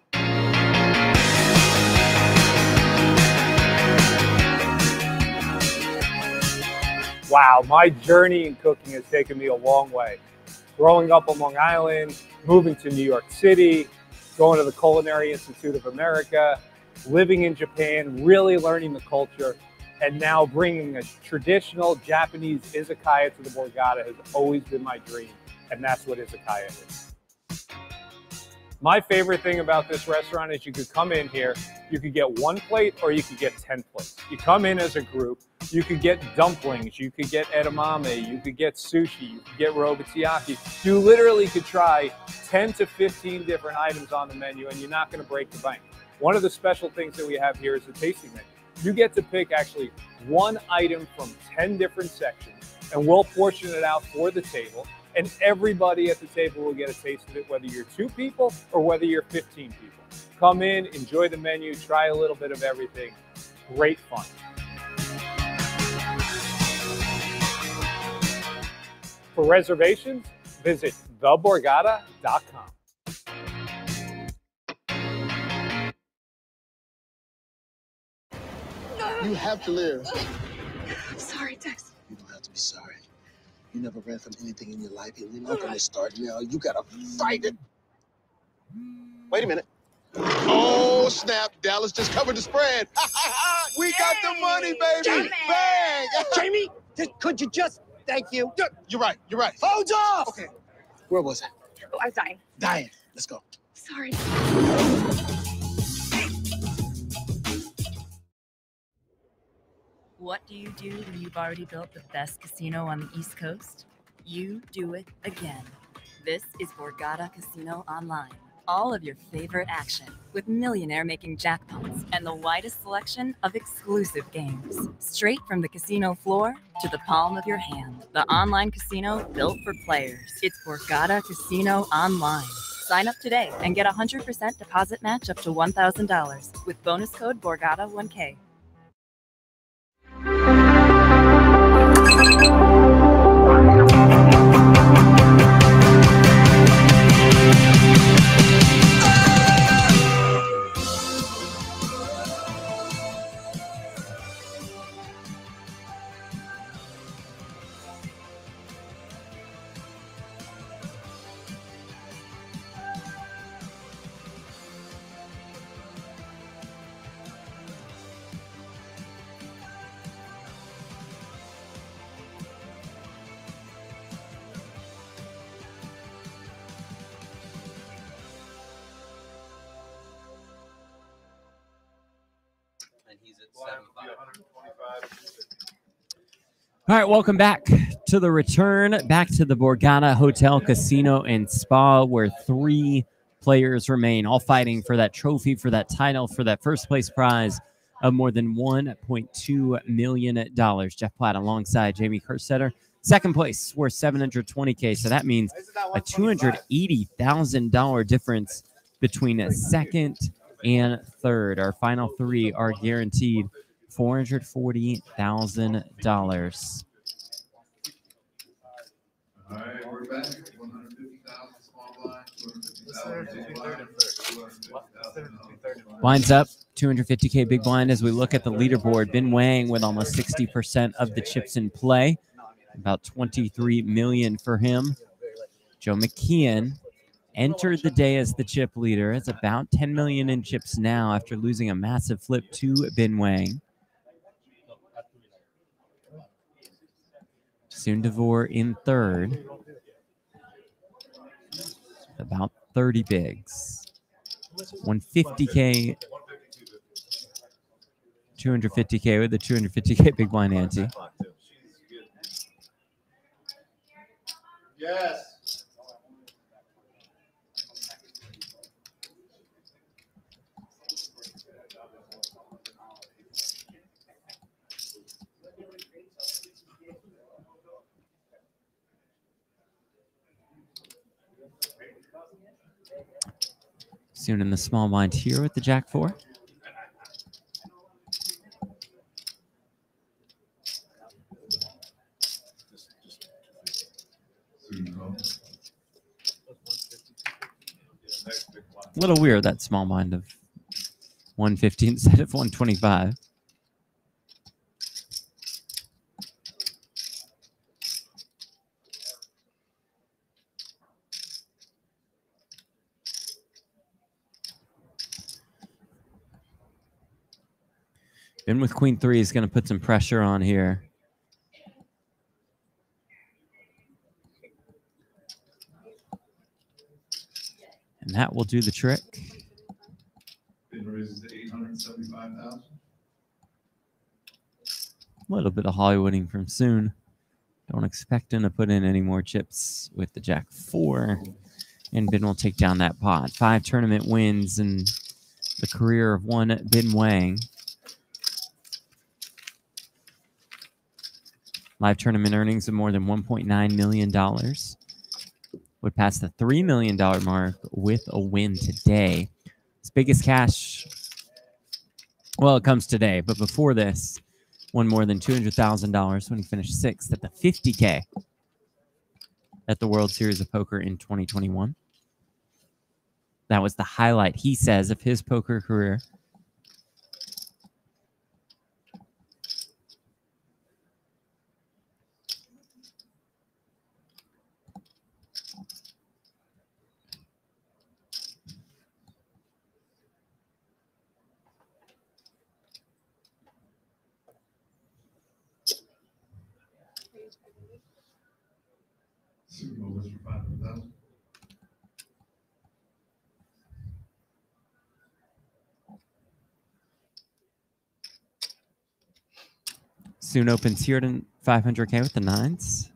Wow, my journey in cooking has taken me a long way. Growing up on Long Island, moving to New York City, going to the Culinary Institute of America, living in Japan, really learning the culture, and now bringing a traditional Japanese izakaya to the Borgata has always been my dream, and that's what izakaya is. My favorite thing about this restaurant is you could come in here, you could get 1 plate or you could get 10 plates. You come in as a group, you could get dumplings, you could get edamame, you could get sushi, you could get robotsuki. You literally could try 10 to 15 different items on the menu and you're not going to break the bank. One of the special things that we have here is the tasting menu. You get to pick actually 1 item from 10 different sections and we'll portion it out for the table. And everybody at the table will get a taste of it, whether you're 2 people or whether you're 15 people. Come in, enjoy the menu, try a little bit of everything. Great fun. For reservations, visit theborgata.com.
You have to live.
I'm sorry, Tex.
You don't have to be sorry. You never ran from anything in your life. You're not going to start now. You got to fight it. Wait a minute. Oh, snap. Dallas just covered the spread. We got the money, baby.
Jamie.
Bang.
Jamie, could you just... Thank you.
You're right.
Hold off!
Okay. Where was I?
Oh, I was dying.
Dying. Let's go.
Sorry.
What do you do when you've already built the best casino on the East Coast? You do it again. This is Borgata Casino Online. All of your favorite action with millionaire-making jackpots and the widest selection of exclusive games. Straight from the casino floor to the palm of your hand. The online casino built for players. It's Borgata Casino Online. Sign up today and get a 100% deposit match up to $1,000 with bonus code Borgata1K.
And he's at 7-5.
All right, welcome back to the return, back to the Borgata Hotel, Casino, and Spa, where 3 players remain, all fighting for that trophy, for that title, for that first place prize of more than $1.2 million. Jeff Platt alongside Jamie Kerstetter. Second place worth $720K, so that means a $280,000 difference between a second and third. Our final 3 are guaranteed $440,000.
All right, we're back. 150,000 small blind, 250,000.
Blinds up, 250K big blind as we look at the leaderboard. Ben Wang with almost 60% of the chips in play. About 23 million for him. Joe McKeon entered the day as the chip leader. It's about 10 million in chips now after losing a massive flip to Ben Wang. Soon Devore in third. About 30 bigs. 150K 250K with the 250K big blind ante.
Yes.
Soon in the small blind here with the Jack 4. A little weird, that small blind of 150 instead of 125. Ben with Queen 3 is going to put some pressure on here. And that will do the trick.
Bid raises to 875,000.
A little bit of Hollywooding from Soon. Don't expect him to put in any more chips with the Jack 4. And Ben will take down that pot. 5 tournament wins in the career of one Ben Wang. Live tournament earnings of more than $1.9 million. Would pass the $3 million mark with a win today. His biggest cash, well, it comes today, but before this, won more than $200,000 when he finished 6th at the 50K at the World Series of Poker in 2021. That was the highlight, he says, of his poker career.
Super Bowl was for 500,000.
Soon opens here at 500K with the 9s.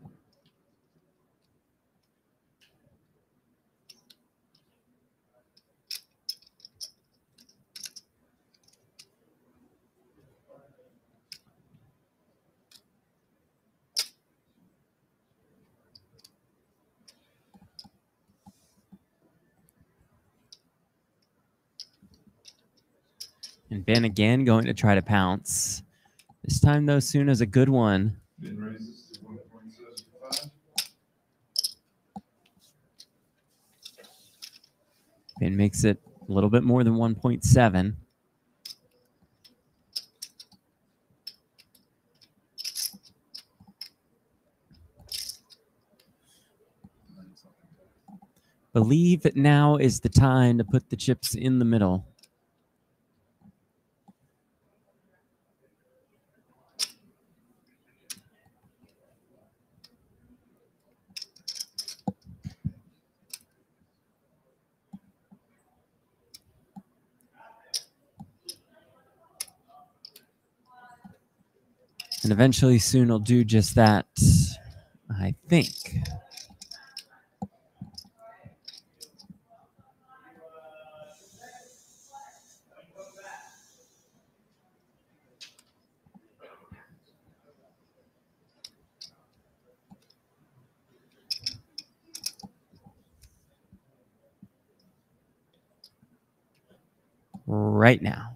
And Ben again going to try to pounce. This time, though, Soon has a good one.
Bid raises to 1.75.
Ben makes it a little bit more than 1.7. Believe that now is the time to put the chips in the middle. And eventually Soon will do just that, I think. Right now.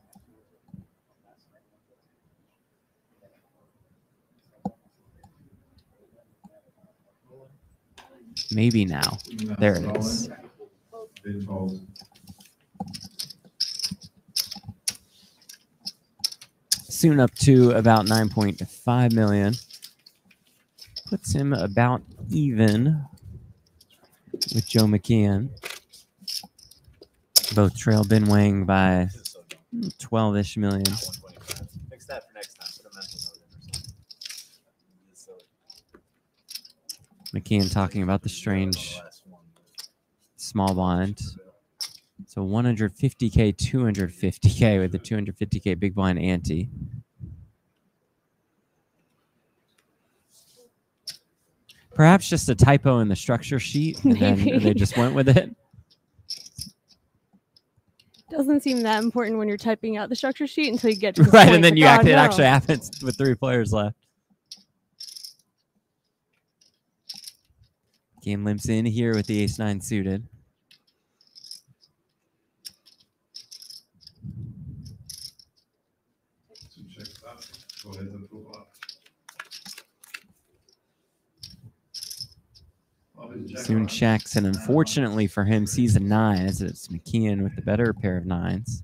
Maybe now. There it is.
Bid calls.
Soon up to about 9.5 million. Puts him about even with Joe McKeon. Both trail Ben Wang by 12-ish million.
Fix that for next time. Put a mental note in or something.
McKeon talking about the strange small blind. So 150K, 250K with the 250K big blind ante. Perhaps just a typo in the structure sheet, and then
Maybe.
they just went with it.
Doesn't seem that important when you're typing out the structure sheet until you get to this
Right,
point.
and then
Like,
you
oh,
it
no.
actually happens with 3 players left. Game limps in here with the ace-9 suited. Soon checks, and unfortunately for him, sees a 9 as it's McKeon with the better pair of 9s.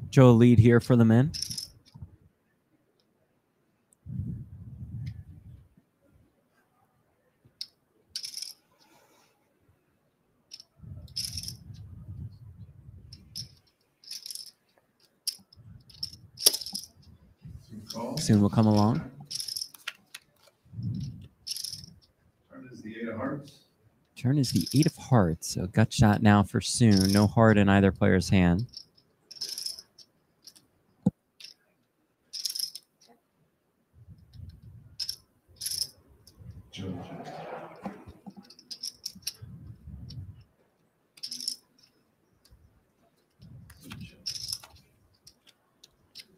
Joe lead here for the men. Soon will come along.
Turn is the 8 of hearts.
Turn is the 8 of hearts. So gut shot now for Soon. No heart in either player's hand.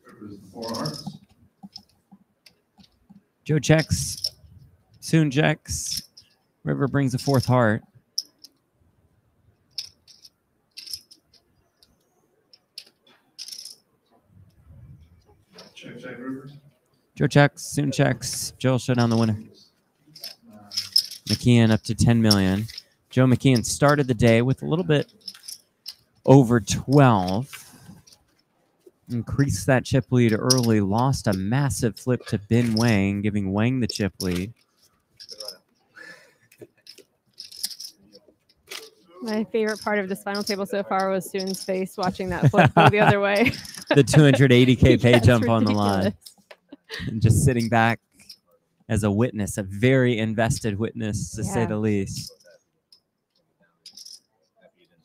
River is the 4 of hearts.
Joe checks. Soon checks. River brings a 4th heart.
Check, check, River.
Joe checks. Soon checks. Joe will show down the winner. McKeon up to 10 million. Joe McKeon started the day with a little bit over 12. Increased that chip lead early. Lost a massive flip to Ben Wang, giving Wang the chip lead.
My favorite part of this final table so far was Soon's face watching that flip go the other way.
The 280K pay
Yeah,
jump
it's
on the line.
ridiculous.
And just sitting back as a witness, a very invested witness, to say
Yeah.
the least.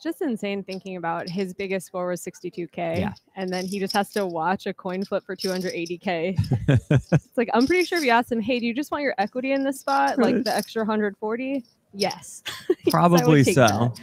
Just insane thinking about his biggest score was 62K.
Yeah.
And then he just has to watch a coin flip for 280K. It's like, I'm pretty sure if you asked him, hey, do you just want your equity in this spot? Like the extra 140? Yes. Yes, I would
Probably
take
so.
that.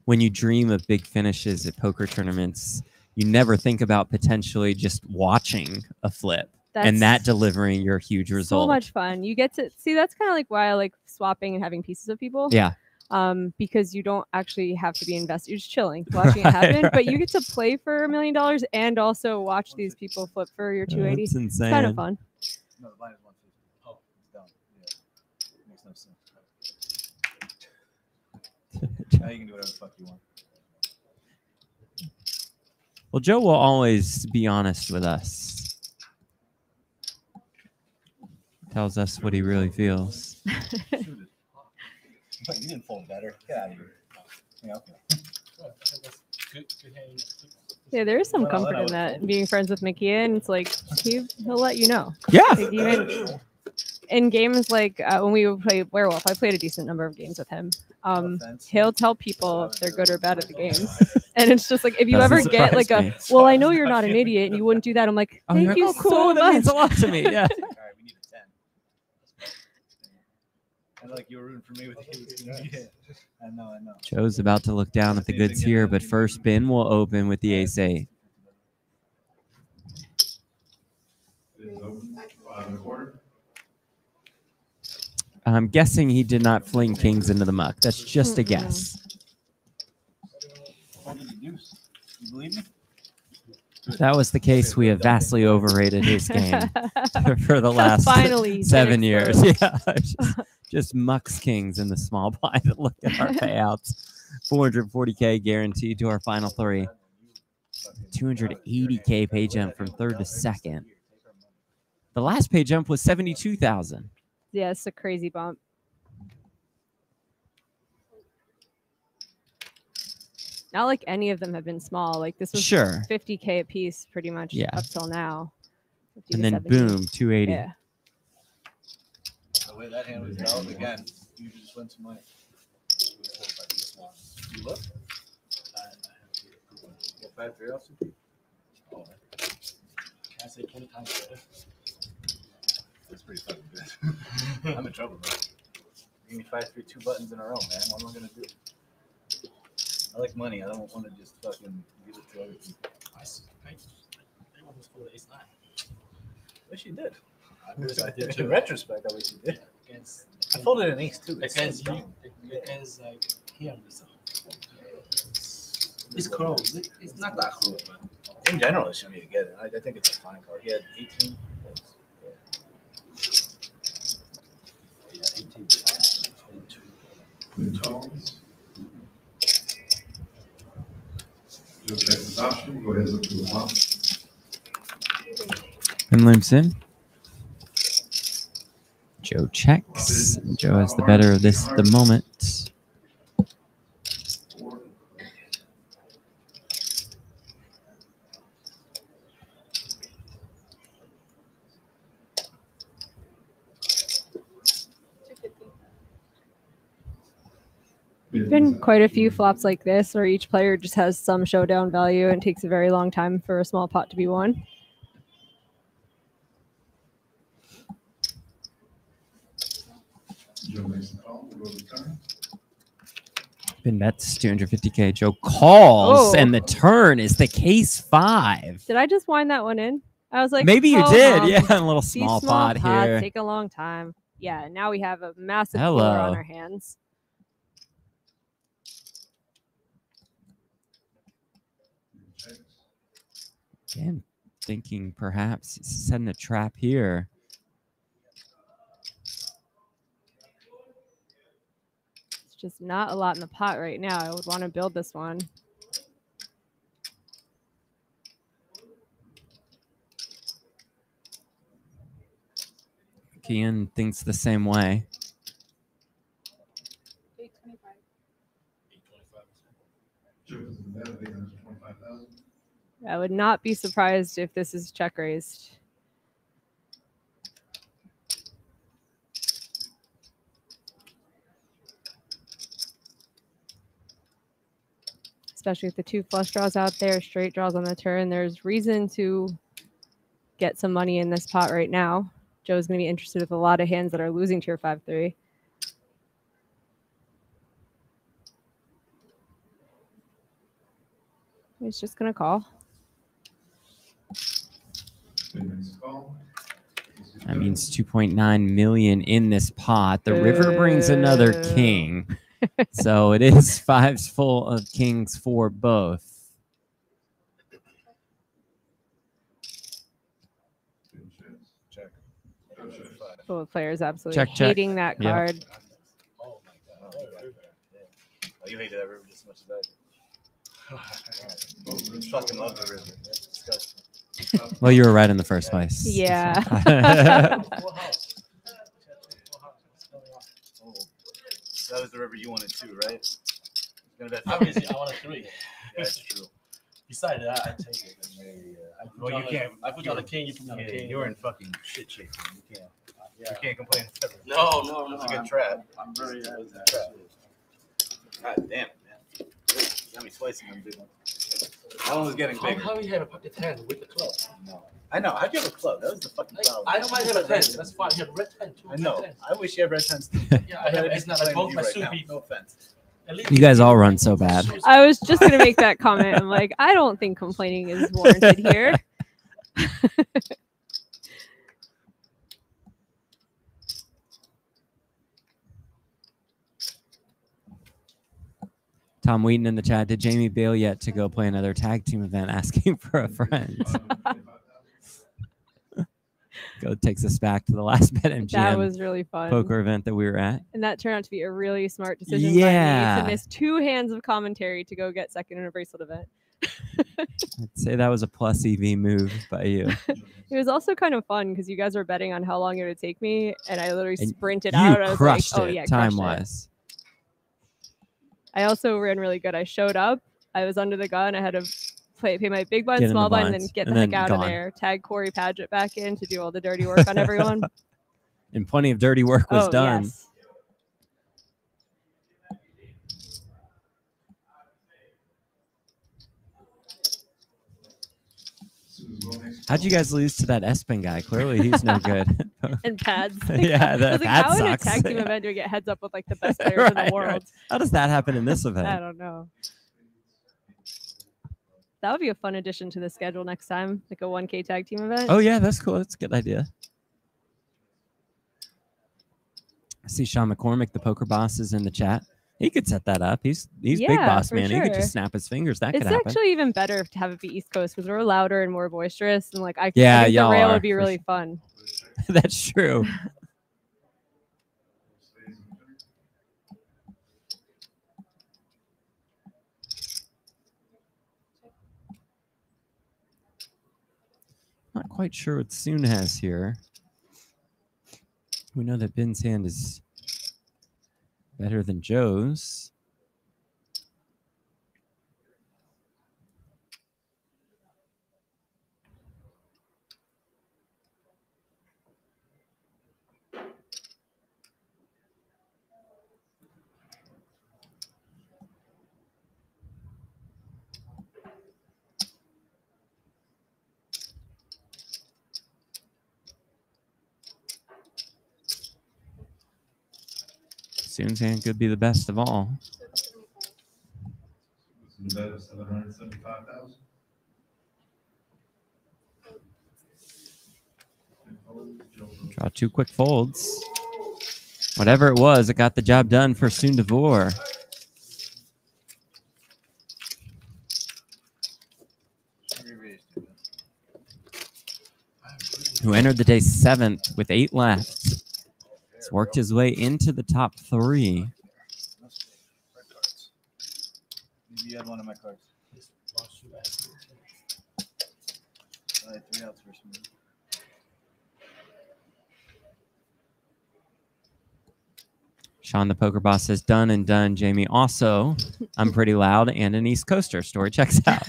When you dream of big finishes at poker tournaments, you never think about potentially just watching a flip and that
That's
delivering your huge result.
So much fun. You get to see, that's kind of like why I like swapping and having pieces of people.
Yeah.
Because you don't actually have to be invested. You're just chilling, watching it happen.
Right.
But you get to play for $1 million and also watch these people flip for your 280.
That's
It's kind of
insane.
fun.
No, the line is 150. Oh, it's down. Yeah. Makes no sense. Now you can do whatever the fuck you want.
Well, Joe will always be honest with us. Tells us what he really feels.
But you didn't fold better. Get out of here. Yeah, okay.
Yeah, there is some comfort in that. Being friends with Mickey, and it's like he'll let you know.
Yeah.
Like, even in games like when we would play Werewolf, I played a decent number of games with him. He'll tell people if they're good or bad at the game, and it's just like if you
Doesn't
ever get like
surprise me.
well, I know you're not an idiot, and you wouldn't do that. I'm like,
Oh, you're
thank
like,
you
"Oh, cool,
so
that
much.
means a lot to me." Yeah.
All right, we need a 10. I like you were rooting for me with the 18. Yeah. I know.
Joe's about to look down at the goods here, but first bin will open with the ace-8.
It is open. 5 1/4.
I'm guessing he did not fling kings into the muck. That's just a guess.
What did you do? You believe me?
If that was the case, we have vastly overrated his game for the last
Finally,
7
that
years.
exposed.
Yeah, just mucks kings in the small blind. Look at our payouts. 440K guaranteed to our final 3. 280K pay jump from 3rd to 2nd. The last pay jump was 72,000.
Yeah, it's a crazy bump. Not like any of them have been small. Like this was
Sure.
50K a piece pretty much
Yeah.
up till now. 50
And
to
then
70.
boom, 280.
Yeah.
The way that hand was developed again, you just win some money. You look? Get 5-3 off some. Oh,
Can I say 20 times better?
that's pretty fucking good. I'm in trouble, bro. Give me 5-3, 2 buttons in a row, man. What am I gonna do? I like money. I don't want to just fucking give it to other people.
I was full of ace-9.
Wish you did.
I did
In
too.
retrospect, I wish you did.
Against,
I folded an ace too.
Against you. Against like him. It's close. It's not that close, man.
In general, it should be a get it. I think it's a fine card. He had 18.
Yeah, 18. 22.
You'll check this option. Go ahead and look through the flop.
And limps in. Joe checks. Joe has the better of this at the moment.
Been quite a few flops like this where each player just has some showdown value and takes a very long time for a small pot to be won.
Joe makes the call. We'll go to turn.
Spin bets 250K. Joe calls,
Oh.
and the turn is the case 5.
Did I just wind that one in? I was like,
Maybe you
oh,
did.
Mom,
Yeah, a little
these
small
small
pot
pots
here.
take a long time. Yeah, now we have a massive
Hello.
cooler on our hands.
Again, thinking perhaps he's setting a trap here.
It's just not a lot in the pot right now. I would want to build this one.
Kian thinks the same way.
Joe is the bet of 825,000.
I would not be surprised if this is check raised. Especially with the 2 flush draws out there, straight draws on the turn. There's reason to get some money in this pot right now. Joe's going to be interested with a lot of hands that are losing tier 5-3. He's just going to call.
Spin makes the call.
That means 2.9 million in this pot. The river brings another king. So it is 5s full of kings for both.
Check.
Both players absolutely
Check, check.
hating that
Yeah.
card.
Oh my god. Oh, you hated that river just as much as I do. You fucking love the river. That's disgusting.
Well, you were right in the first place.
Yeah.
Oh, that was the river you wanted too, right?
Obviously, I want a 3.
Yeah, that's true.
Besides that, I take it.
Well, you can't.
I put you on the king, you put me on the
Yeah,
king.
you're in fucking shit shape, man. You can't.
Yeah.
You can't complain.
No, no, no.
It's a good trap.
I'm very happy with that.
Trap. God damn it, man. Got me slicing them big ones. That one was getting bigger.
How you have a pocket 10 with the club?
No. I know. How'd you have a club? That was the fucking problem.
I might have a 10. That's fine. You have red 10 too.
I know. I wish you had red 10s too.
Yeah, I have. It's not like both my super.
No offense.
You guys all run so bad.
I was just going to make that comment. I'm like, I don't think complaining is warranted here.
Tom Wheaton in the chat. Did Jamie bail yet to go play another tag team event asking for a friend? Go takes us back to the last BetMGM
That was really fun.
poker event that we were at.
And that turned out to be a really smart decision
Yeah.
by me to miss 2 hands of commentary to go get second in a bracelet event.
I'd say that was a plus EV move by you.
It was also kind of fun because you guys were betting on how long it would take me, and I literally
And
sprinted
you
out. I was
crushed
like, "Oh
it
yeah, crushed it."
time-wise.
I also ran really good. I showed up I was under the gun. I had to pay my big blind,
Get in the
small blind, and then
blinds,
get
and
the heck
then
out of
gone.
there. Tag Corey Paget back in to do all the dirty work on everyone.
And plenty of dirty work was done.
Yes.
How'd you guys lose to that Espen guy? Clearly, he's no good.
And pads.
Yeah,
I
the
was like,
pad
how in a
sucks.
tag team
Yeah.
event do we get heads up with like the best players in the world?
Right. How does that happen in this event?
I don't know. That would be a fun addition to the schedule next time, like a 1K tag team event.
Oh yeah, that's cool. That's a good idea. I see Sean McCormick, the poker boss, is in the chat. He could set that up. He's big
Yeah,
boss
for
man. He could
sure.
just snap his fingers. That
It's
could happen.
actually even better to have it be East Coast because we're louder and more boisterous, and like I
Yeah,
think the
y'all
rail
are,
would be
for
really
sure.
fun.
That's true. Not quite sure what Soon has here. We know that Ben's hand is better than Joe's. Soon's hand could be the best of all.
Bet of 775,000.
Draw two quick folds. Whatever it was, it got the job done for Soon DeVore. Who entered the day 7th with 8 left. He's worked his way into the top 3.
You had one of my cards. All right, 3 outs first.
Sean the poker boss says done and done. Jamie also, I'm pretty loud and an East Coaster. Story checks out.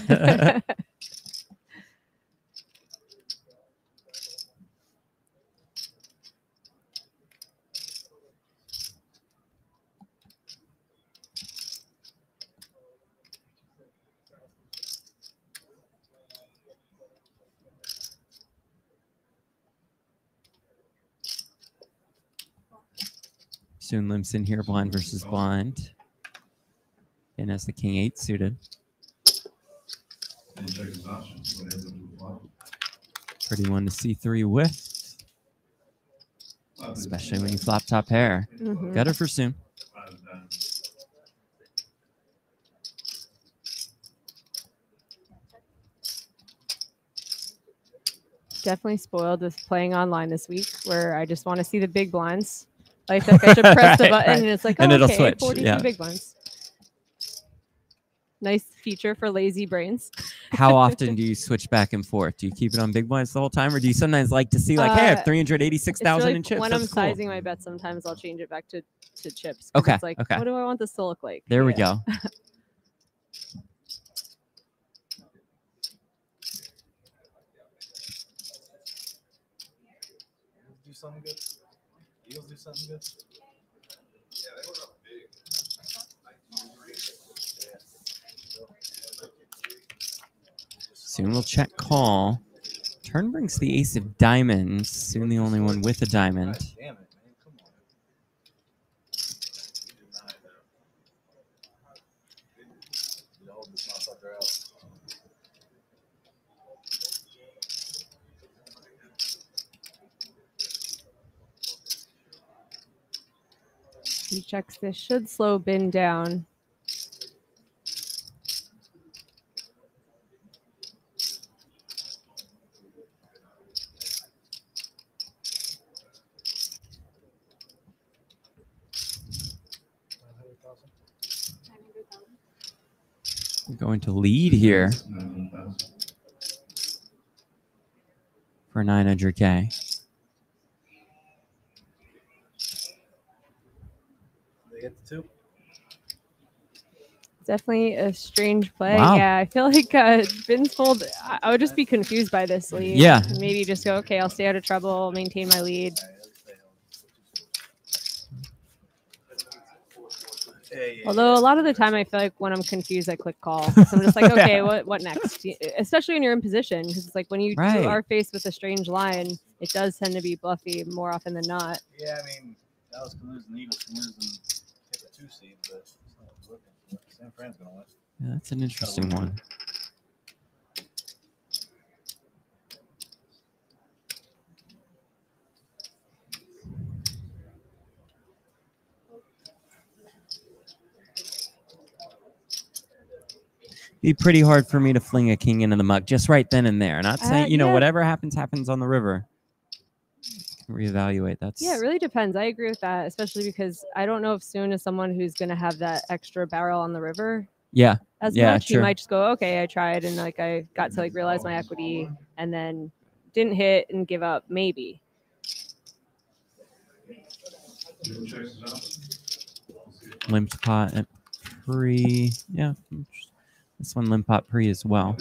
Soon limps in here, blind versus blind. And has the king 8 suited.
And check his options. What ends up with the flop.
Pretty one to C3 with. Especially when you flop top pair.
Mhm.
Gutter for Soon.
Definitely spoiled with playing online this week, where I just want to see the big blinds. I feel like I should press the
Right,
button
right.
and it's like, oh,
And it'll
okay,
switch,
42
yeah.
big blinds. Nice feature for lazy brains.
How often do you switch back and forth? Do you keep it on big blinds the whole time, or do you sometimes like to see like, hey, I have 386,000
It's
in chips?
When I'm
That's cool.
sizing my bets, sometimes I'll change it back to chips. 'Cause
Okay,
It's like,
okay.
what do I want this to look like?
There we
Yeah.
go.
Do something good. Eagles do something good.
Soon we'll check call. Turn brings the ace of diamonds. Soon the only one with a diamond.
Damn it, man. Come on. You hold this motherfucker out.
He checks this. Should slow Ben down.
We're going to lead here for 900K.
They get the 2.
Definitely a strange play.
Wow.
Yeah, I feel like Bin's fold, I would just be confused by this lead.
Yeah.
And maybe just go, okay, I'll stay out of trouble, maintain my lead. Although a lot of the time I feel like when I'm confused, I click call. So I'm just like, okay, what next? Especially when you're in position, because it's like when you
Right.
are faced with a strange line, it does tend to be bluffy more often than not.
Yeah, I mean, Dallas can lose and the Eagles can lose and take a 2 seed, but it's not looking. San Fran's gonna win.
Yeah, that's an interesting one. Be pretty hard for me to fling a king into the muck just right then and there. Not saying, you know,
yeah.
whatever happens on the river. Reevaluate. That's
Yeah, it really depends. I agree with that, especially because I don't know if Soon is someone who's going to have that extra barrel on the river.
Yeah.
As
Yeah,
much,
true.
he might just go, okay, I tried, and like I got to like realize my equity, and then didn't hit and give up. Maybe.
Limped pot at pre. Yeah. This one limp pot pre as well.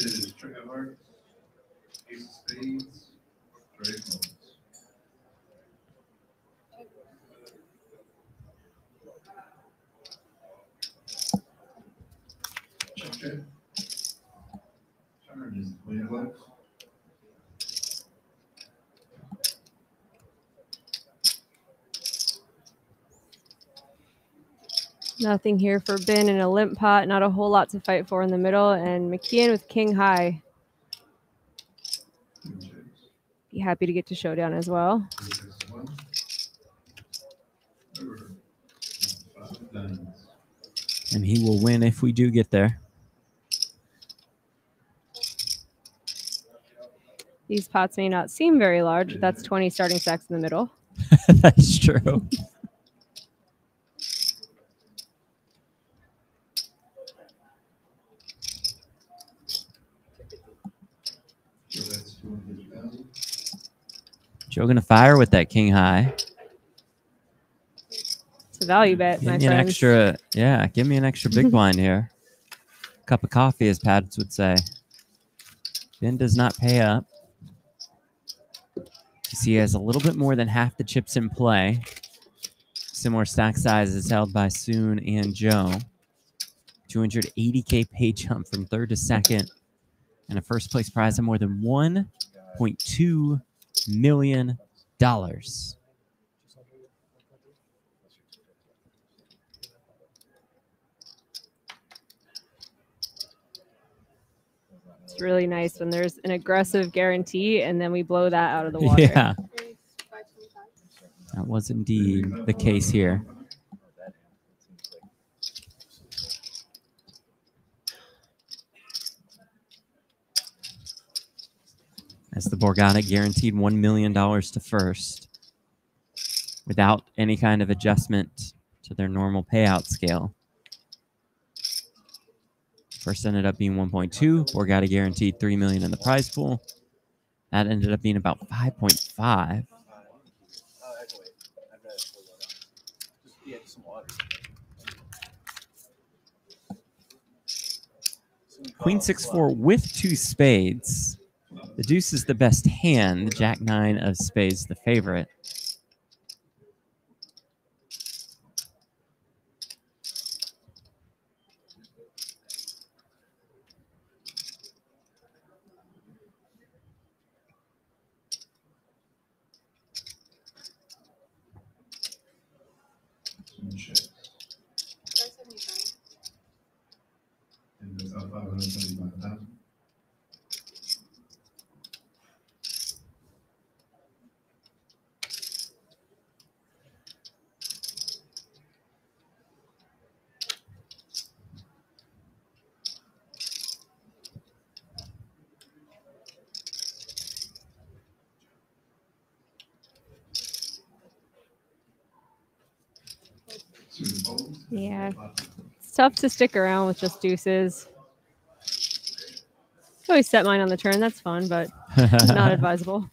Nothing here for Bin in a limp pot. Not a whole lot to fight for in the middle. And McKeon with king high. Be happy to get to showdown as well.
And he will win if we do get there.
These pots may not seem very large. But that's 20 starting stacks in the middle.
That's true. Joe gonna fire with that king high.
It's a value bet,
Give
my
me an
friends.
extra, yeah, give me an extra big blind here. Cup of coffee, as Pats would say. Ben does not pay up. You see, he has a little bit more than half the chips in play. Similar stack sizes held by Soon and Joe. 280K pay jump from third to second, and a first place prize of more than $1.2 million.
It's really nice when there's an aggressive guarantee and then we blow that out of the water.
Yeah. That was indeed the case here. As the Borgata guaranteed $1 million to first without any kind of adjustment to their normal payout scale. First ended up being 1.2. Borgata guaranteed $3 million in the prize pool. That ended up being about 5.5. Queen 6-4 with 2 spades. The deuce is the best hand. The jack 9 of spades the favorite.
Yeah. It's tough to stick around with just deuces. I always set mine on the turn. That's fun, but not advisable.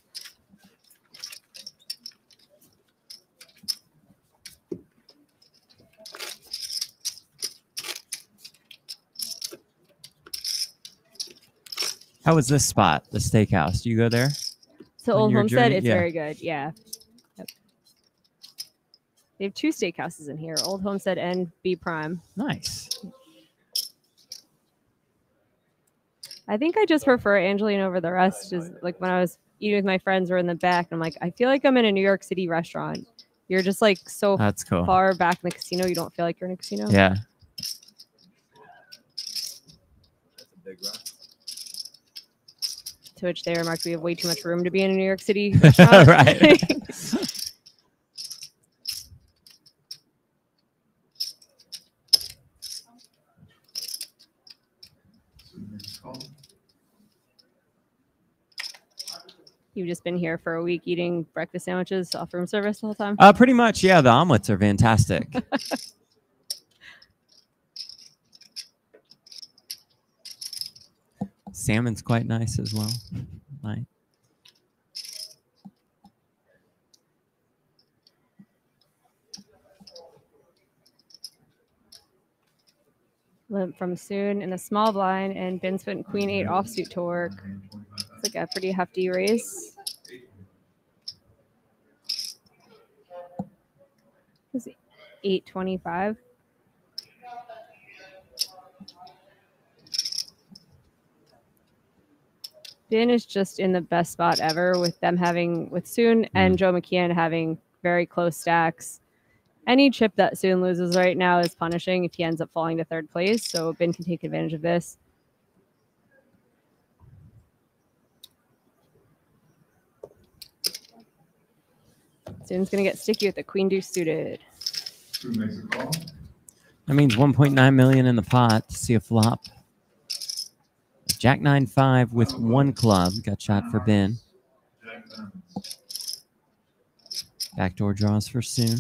How was this spot, the steakhouse? Do you go there?
So
on
Old
your
Homestead,
journey?
it's
Yeah.
very good. Yeah. Yep. They have 2 steakhouses in here, Old Homestead and B Prime.
Nice.
I think I just prefer Angeline over the rest. Is like when I was eating with my friends, we're in the back, and I'm like, I feel like I'm in a New York City restaurant. You're just like so
That's cool.
far back in the casino, you don't feel like you're in a casino.
Yeah.
That's a big run.
To which they remarked, we have way too much room to be in a New York City restaurant.
Right.
You've just been here for a week eating breakfast sandwiches off room service the whole time.
Pretty much, yeah. The omelets are fantastic. Salmon's quite nice as well. Right.
Limp from Soon in the small blind, and Ben spent Queen 8 offsuit to work. It's like a pretty hefty race. It's 825. Ben is just in the best spot ever with them having, with Soon and Joe McKeon having very close stacks. Any chip that Soon loses right now is punishing if he ends up falling to 3rd place. So Ben can take advantage of this. Soon's going to get sticky with the Queen Deuce suited.
Who makes a call?
That means 1.9 million in the pot to see a flop. Jack 9-5 with 1 club. Got shot for Ben. Backdoor draws for Soon.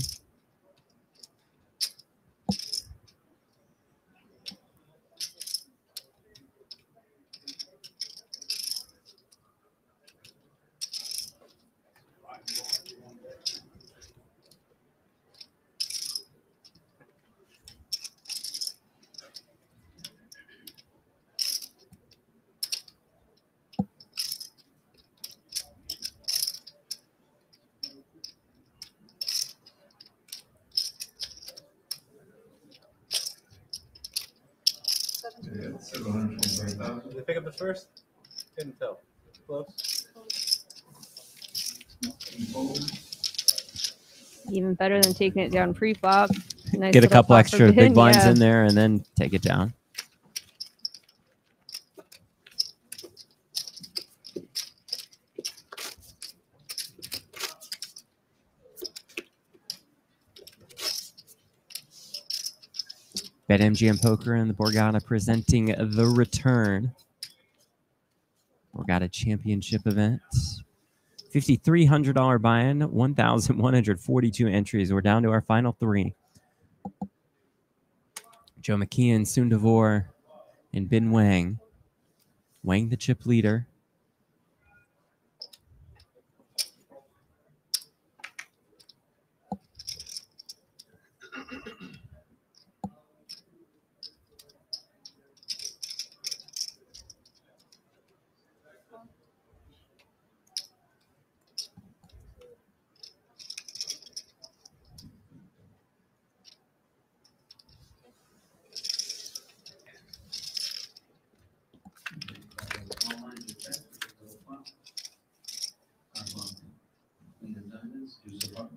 Yeah, 720,000.
Did they pick up the first? Couldn't tell. Close.
Even better than taking it down pre-flop. Nice
Get a
little
couple
pop
extra
for
big
Ben,
blinds
yeah.
in there and then take it down. BetMGM Poker and the Borgata presenting the return. Borgata Championship event. $5,300 buy-in, 1,142 entries. We're down to our final 3. Joe McKeon, Soon DeVore, and Ben Wang. Wang the chip leader.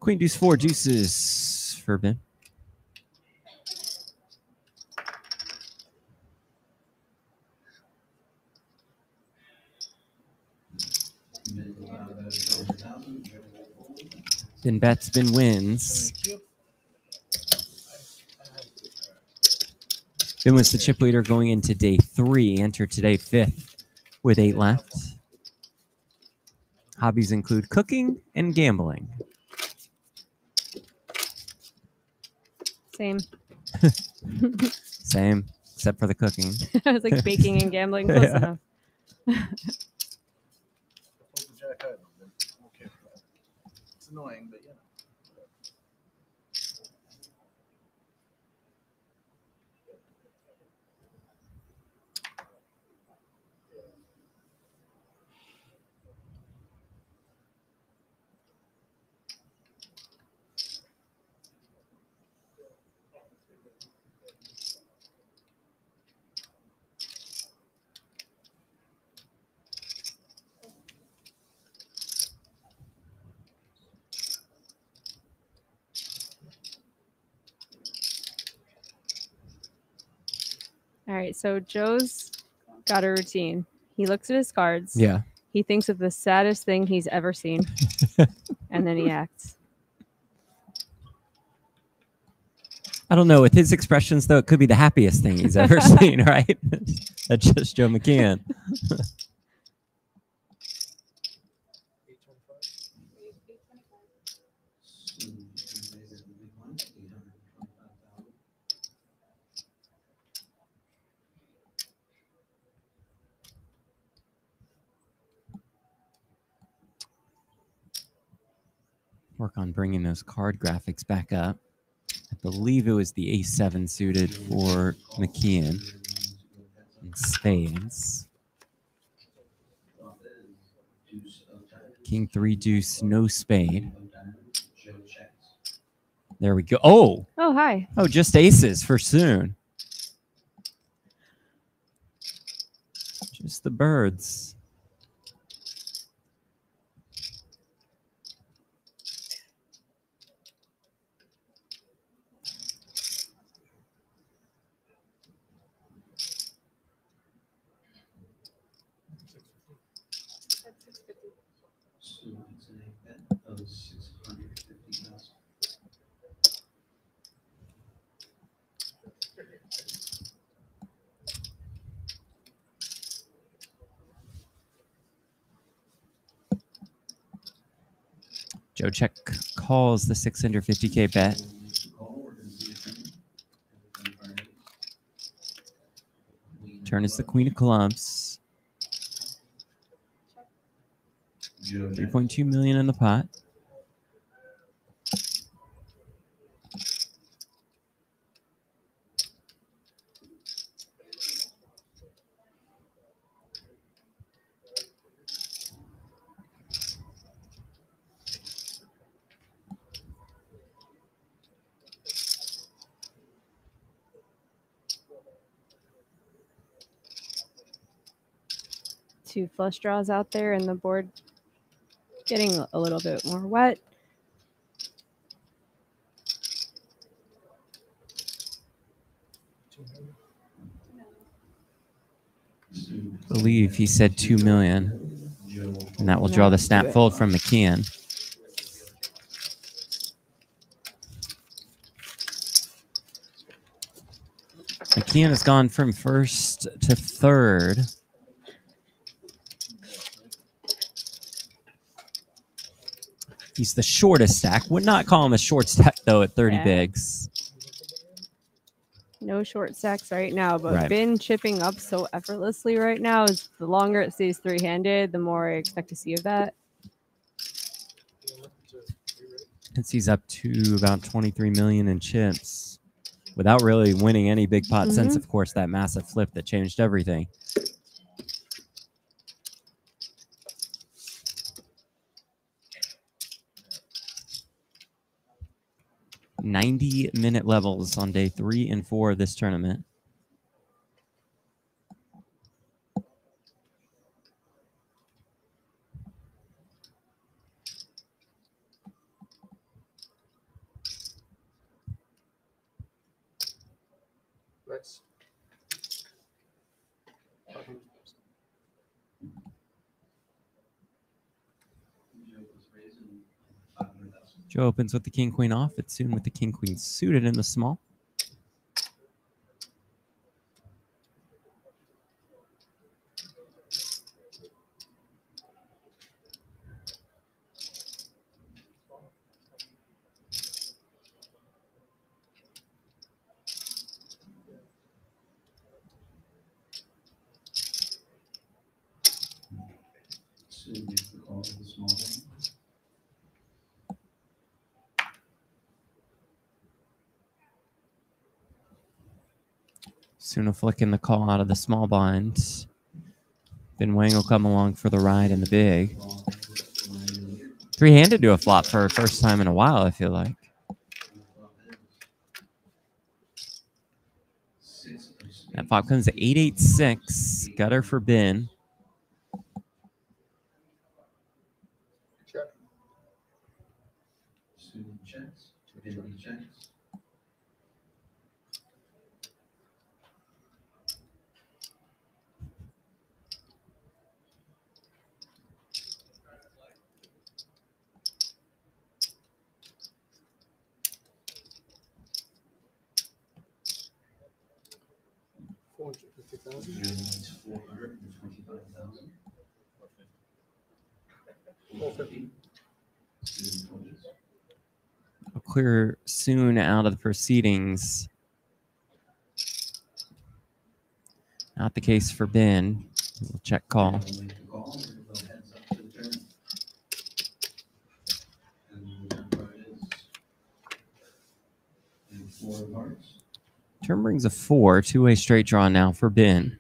Queen Deuce 4 deuces for Ben. Ben bets, Ben wins. Ben was the chip leader going into day 3. Enter today 5th with 8 left. Hobbies include cooking and gambling.
Same.
Same, except for the cooking.
I was like baking and gambling. Close
Yeah.
enough.
It's annoying, but you know.
All right, so Joe's got a routine. He looks at his cards.
Yeah.
He thinks of the saddest thing he's ever seen, and then he acts.
I don't know. With his expressions, though, it could be the happiest thing he's ever seen, right? That's just Joe McKeon. Work on bringing those card graphics back up. I believe it was the A7 suited for McKeon. And spades. King 3 deuce, no spade. There we go. Oh!
Oh, hi.
Oh, just aces for soon. Just the birds. Joe check calls the 650K bet. Turn is the queen of clubs. 3.2 million in the pot.
Two flush draws out there, and the board getting a little bit more wet.
I believe he said 2 million. And that will draw the snap fold from McKeon. McKeon has gone from first to third. He's the shortest stack. Would not call him a short stack, though, at 30 bigs.
No short stacks right now, but
Right.
been chipping up so effortlessly right now. Is the longer it stays three-handed, the more I expect to see of that.
Since he's up to about 23 million in chips without really winning any big pot since, of course, that massive flip that changed everything. $90-minute levels on day 3 and 4 of this tournament.
Let's.
Joe opens with the king-queen off. It's soon with the king-queen suited in the small. Soon a flick in the call out of the small blind. Ben Wang will come along for the ride in the big. Three-handed to a flop for a first time in a while, I feel like. That flop comes to 886. Gutter for Ben.
450,000. 425,000. 450.
I'll clear soon out of the proceedings. Not the case for Ben. We'll check call. Turn brings a 4, two-way straight draw now for Ben.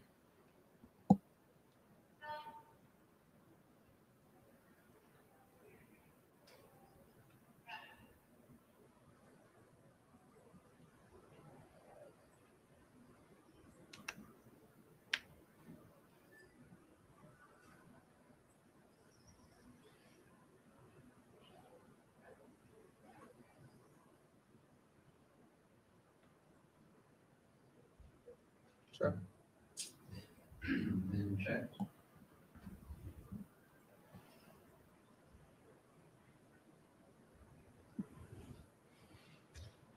Sure. Then check.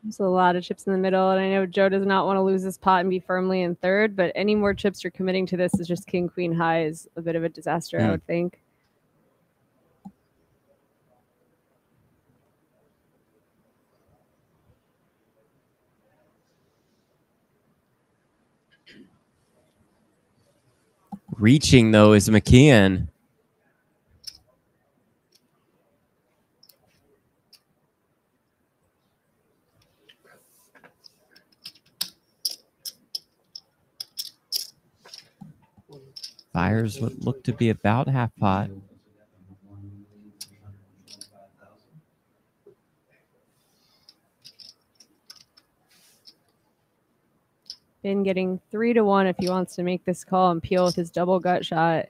There's a lot of chips in the middle, and I know Joe does not want to lose this pot and be firmly in third, but any more chips you're committing to this is just king, queen high is a bit of a disaster, I would think.
Reaching, though, is McKeon. Fires what looked to be about half pot.
Ben getting 3-1 if he wants to make this call and peel with his double gut shot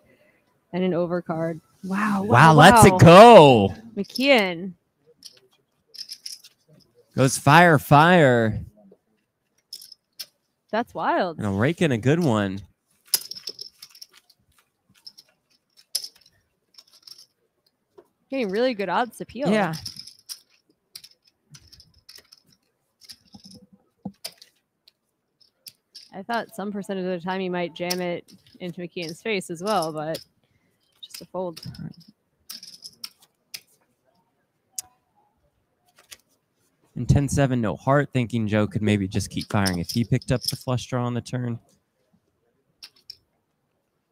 and an overcard. Wow.
Wow, let's it go.
McKeon.
Goes fire, fire.
That's wild.
And a rake in a good one.
Getting really good odds to peel.
Yeah.
I thought some percentage of the time he might jam it into McKeon's face as well, but just a fold.
And 10-7, no heart, thinking Joe could maybe just keep firing if he picked up the flush draw on the turn. I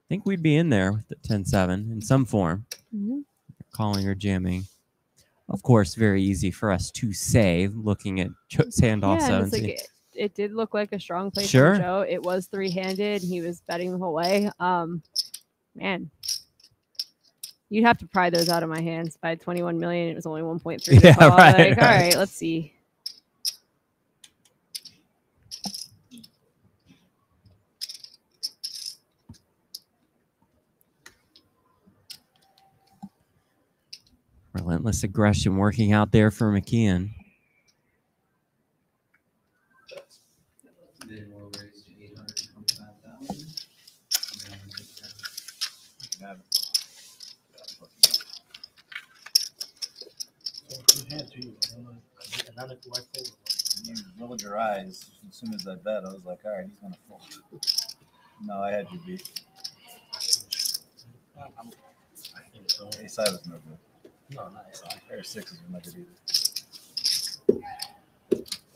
think we'd be in there with the 10-7 in some form. Calling or jamming. Of course, very easy for us to say, looking at Joe's hand also.
And it's like it did look like a strong play
Sure.
from Joe. It was three-handed. He was betting the whole way. Man. You'd have to pry those out of my hands. If I had 21 million, it was only 1.3.
Yeah, right,
Like, all
right.
right, let's see.
Relentless aggression working out there for McKeon.
Then we'll raise to 825,000.
You rolled your eyes as soon as I bet. I was like, all right, he's gonna fold. No, I had you beat. Ace side was no good.
No, nice.
Pair of sixes was not good either.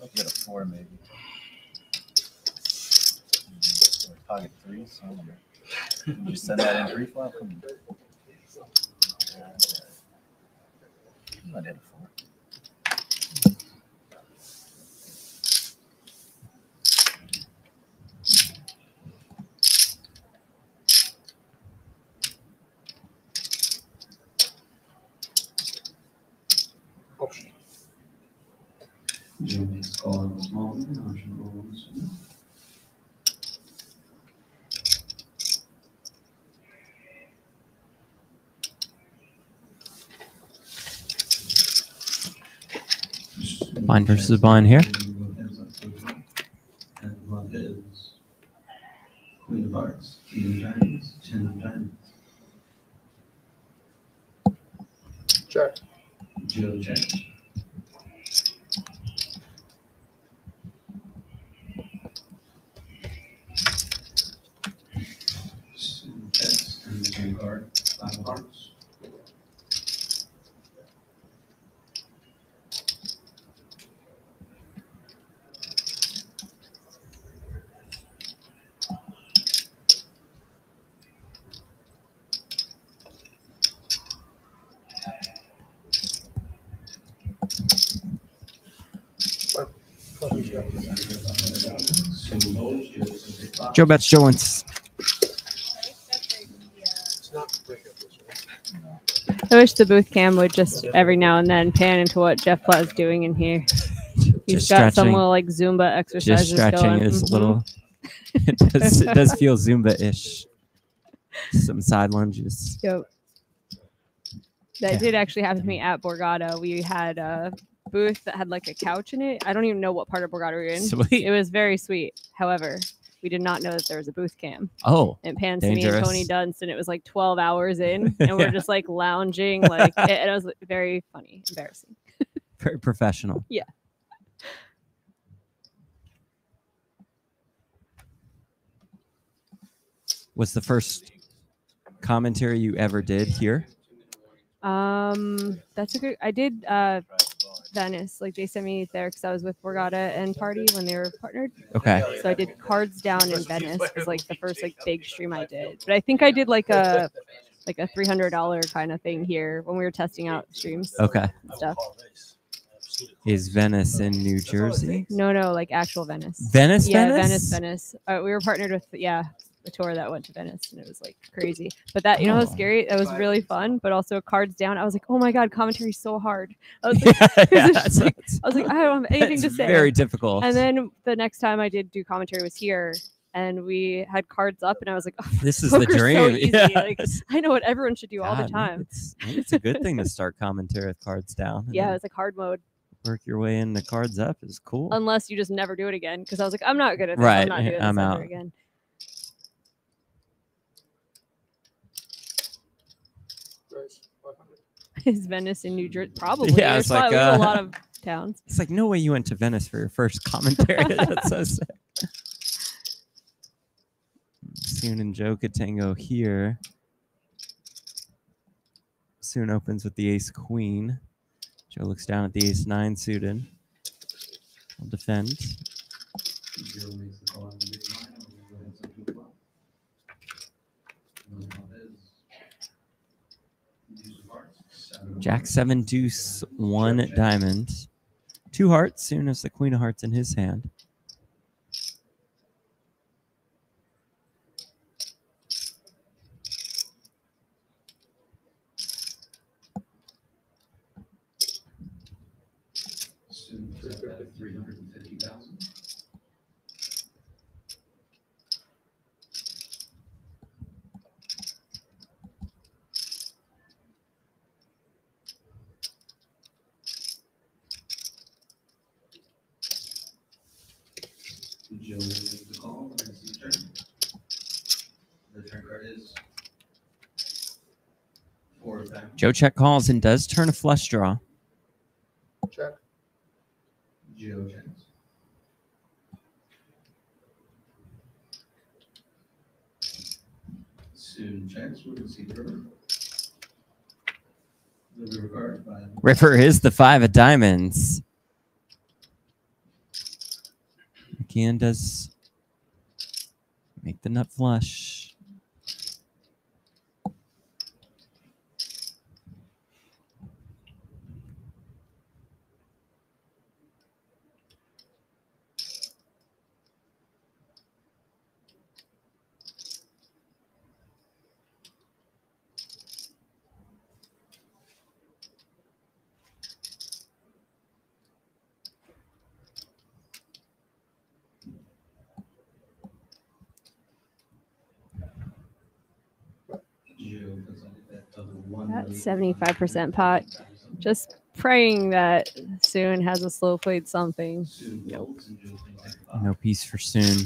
You get a 4 maybe. Pocket threes. Oh, did you send that in pre-flop? Come on. I did a 4.
Joe makes call on the small one, option rolls.
Blind versus blind here.
And the bluff is Queen of Hearts, King of Diamonds, 10 of Diamonds.
Check.
Joe checks. hearts.
Joe bets Joe wins.
I wish the booth cam would just every now and then pan into what Jeff Platt's doing in here. He's
Just
got some
stretching.
little like Zumba exercises
Just stretching
going.
is a
Mhm.
little. It does feel Zumba-ish. Some side lunges.
Yep. That
Yeah.
did actually happen to me at Borgata. We had a booth that had like a couch in it. I don't even know what part of Borgata we were in.
Sweet.
It was very sweet. However, we did not know that there was a booth cam.
Oh,
It pans to me and
dangerous.
Tony Dunst, and it was like 12 hours in, and we're
Yeah.
just like lounging. Like it was very funny, embarrassing.
Very professional.
Yeah.
What's the first commentary you ever did here?
That's a good. I did Venice. Like Jay sent me there because I was with Borgata and Party when they were partnered.
Okay.
So I did Cards Down in Venice. Was like the first like big stream I did. But I think I did like a $300 kind of thing here when we were testing out streams.
Okay.
And stuff.
Is Venice in New Jersey?
No, like actual Venice.
Venice,
Yeah,
Venice?
Venice. We were partnered with a tour that went to Venice, and it was like crazy. But that you know, it was scary. It was really fun, but also Cards Down. I was like, oh my god, commentary's so hard. I was like,
Yeah,
it's just like I was like, I don't have anything to
it's
say.
very difficult.
And then the next time I did do commentary was here, and we had cards up, and I was like, oh,
This is the
poker's so
dream.
easy.
Yeah.
Like, I know what everyone should do all the
God,
time.
Maybe it's a good thing to start commentary with cards down. and
Yeah,
then
it's like hard mode.
work your way into cards up is cool.
Unless you just never do it again, because I was like, I'm not good at this.
Right,
I'm not doing
I'm
this ever
out.
again. Is Venice in New Jersey? Probably.
Yeah,
There's
it's like,
we have a lot of towns.
It's like no way you went to Venice for your first commentary. That's so sick. Soon and Joe could tango here. Soon opens with the ace queen. Joe looks down at the ace nine suited. Will defend. Jack seven deuce one diamond. Two hearts. Soon as the queen of hearts in his hand.
Soon for 350,000. Joe makes the call. It's his turn. The turn card is 4 of diamonds.
Joe check calls and does turn a flush draw.
Check.
Joe checks. Soon checks. We'll receive the river. The river card by
River is the five of diamonds. McKeon does make the nut flush.
Joe puts on a bet of 1
That
million.
75% pot. Just praying that Soon has a slow played something.
Nope.
No piece for soon.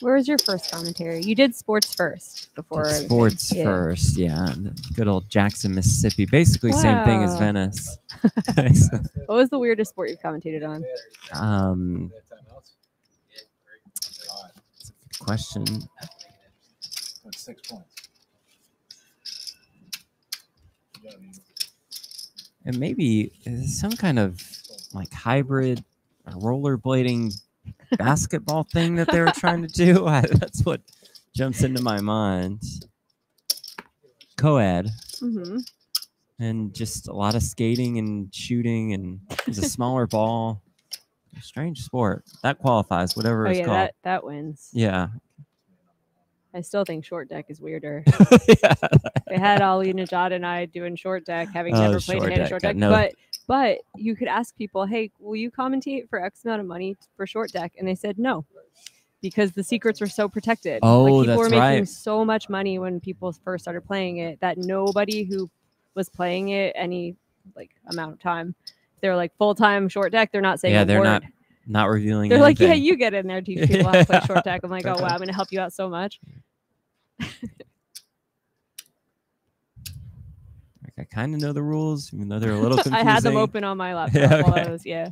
Where was your first commentary? You did sports first before. everything.
Sports
Yeah.
first, yeah. Good old Jackson, Mississippi. Basically same thing as
Wow.
Venice.
What was the weirdest sport you've commentated on?
Question.
That's 6 points.
And maybe some kind of like hybrid rollerblading basketball thing that they were trying to do. That's what jumps into my mind. Co-ed.
Mm-hmm.
And just a lot of skating and shooting, and it's a smaller ball. Strange sport. That qualifies, whatever
Oh
it's
yeah,
called.
that wins.
Yeah.
I still think short deck is weirder.
Yeah.
They had Ali Najad and I doing short deck, having
Oh,
never played a
short
hand of
deck,
short
I
deck.
know.
But you could ask people, hey, will you commentate for X amount of money for short deck? And they said no, because the secrets were so protected.
Oh,
like people
that's
were making
right.
so much money when people first started playing it that nobody who was playing it any like amount of time, they're like full time short deck. They're not saying
Yeah,
a
they're
word.
not revealing
They're like,
anything.
yeah, you get in there, teach people how to play short deck. I'm like, oh wow, I'm gonna help you out so much.
Like, I kind of know the rules, even though they're a little confusing.
I had them open on my laptop
Yeah,
while
okay.
I was, yeah.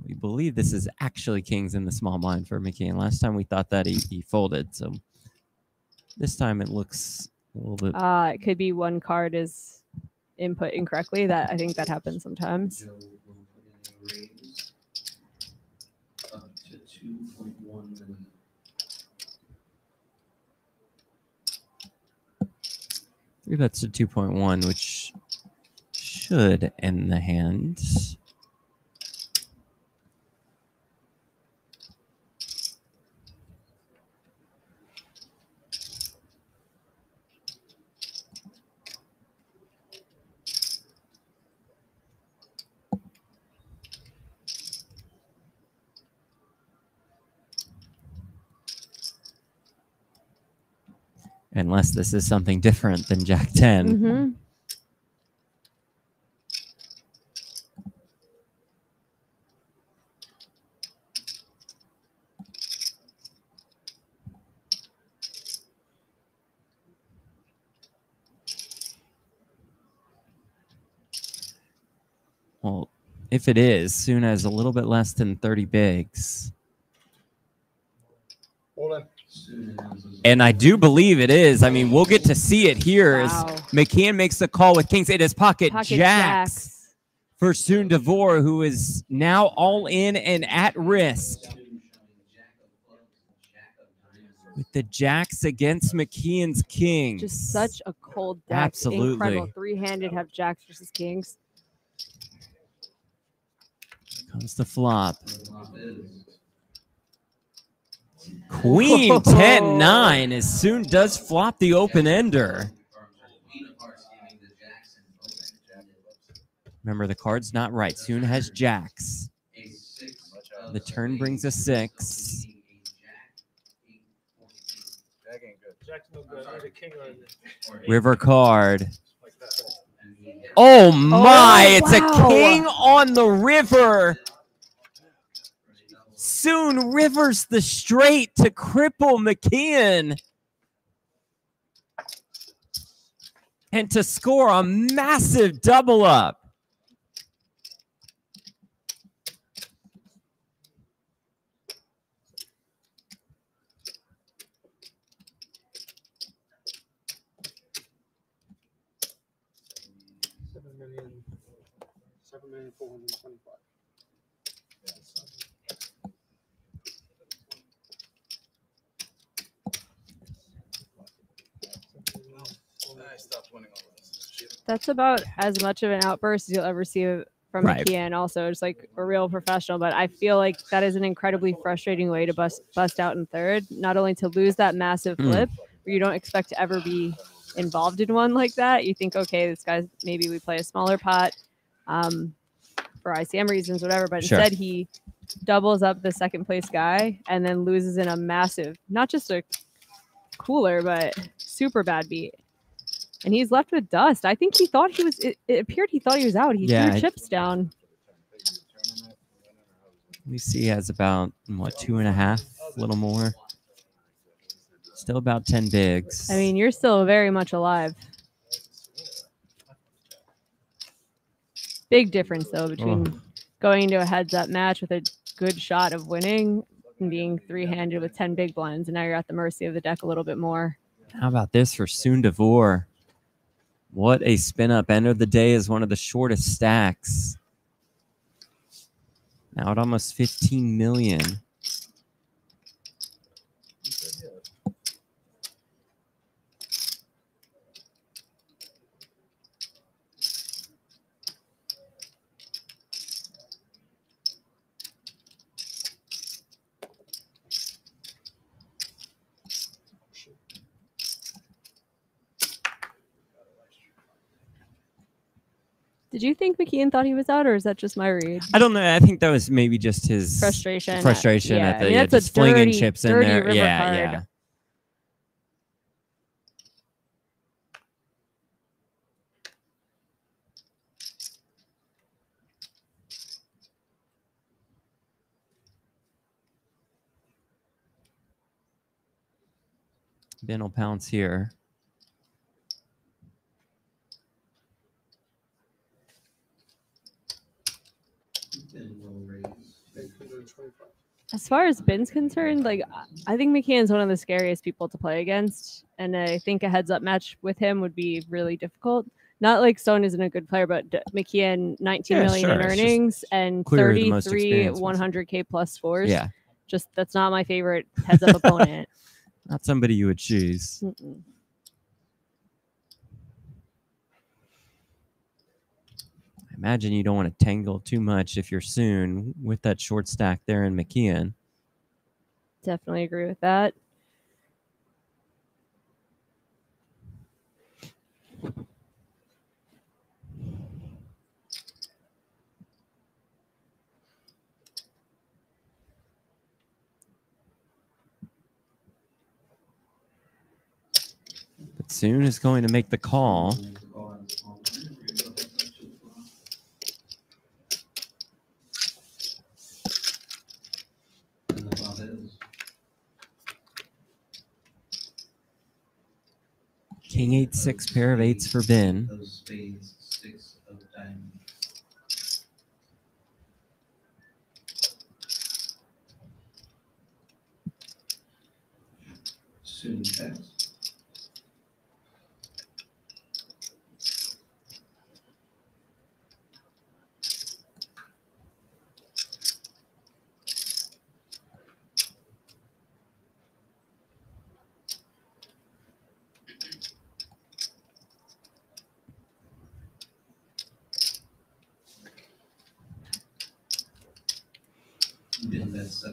We believe this is actually kings in the small blind for McKeon. Last time we thought that he folded, so this time it looks a little bit.
It could be one card is input incorrectly. That I think that happens sometimes.
Joe will put in a raise up to 2.1 million.
Three bets to 2.1, which should end the hand. Unless this is something different than Jack 10.
Mm-hmm.
Well, if it is, Soon has a little bit less than 30 bigs.
Hold on.
And I do believe it is. I mean, we'll get to see it here
Wow.
as McKeon makes the call with kings. It is pocket jacks for Soon Devore, who is now all in and at risk. With the jacks against McKeon's kings.
Just such a cold deck.
Absolutely.
Incredible. Three-handed have jacks versus kings.
Comes the flop. Queen 10-9 as Soon does flop the open ender. Remember, the card's not right. Soon has jacks. The turn brings a 6.
Jack's no good. I need a king on there.
River card. Oh my, it's
wow.
a king on the river. Soon rivers the straight to cripple McKeon. And to score a massive double up.
$7,425,000.
I stopped winning all of this.
That's about as much of an outburst as you'll ever see from
Right.
McKeon. Also, it's like a real professional, but I feel like that is an incredibly frustrating way to bust out in third. Not only to lose that massive flip, where you don't expect to ever be involved in one like that. You think, okay, this guy's maybe we play a smaller pot for ICM reasons, whatever. But
Sure.
instead, he doubles up the second place guy and then loses in a massive, not just a cooler, but super bad beat. And he's left with dust. I think he thought he was, it appeared he thought he was out. He threw chips down.
We see he has about, what, 2.5, a little more. Still about 10 bigs.
I mean, you're still very much alive. Big difference, though, between going into a heads-up match with a good shot of winning and being three-handed with 10 big blinds, and now you're at the mercy of the deck a little bit more.
How about this for Soon Devore? What a spin up. End of the day is one of the shortest stacks. Now at almost 15 million.
Did you think McKeon thought he was out, or is that just my read?
I don't know. I think that was maybe just his
Frustration.
Frustration
Yeah,
at the
I mean, that's
just
a
flinging
dirty,
chips in
dirty
there.
river
Yeah,
card.
yeah. Ben will pounce here.
As far as Ben's concerned, like I think McKeon's one of the scariest people to play against, and I think a heads-up match with him would be really difficult. Not like Stone isn't a good player, but McKeon 19
Yeah,
million
sure.
in
It's
earnings and
clearly the most
33
experienced one.
100K plus scores.
Yeah.
Just that's not my favorite heads-up opponent.
Not somebody you would choose.
Mm-mm.
I imagine you don't want to tangle too much if you're soon with that short stack there in McKeon.
Definitely agree with that.
But soon is going to make the call. King 8-6, pair of eights for Ben.
Those spades, 6 of diamonds. Soon pass.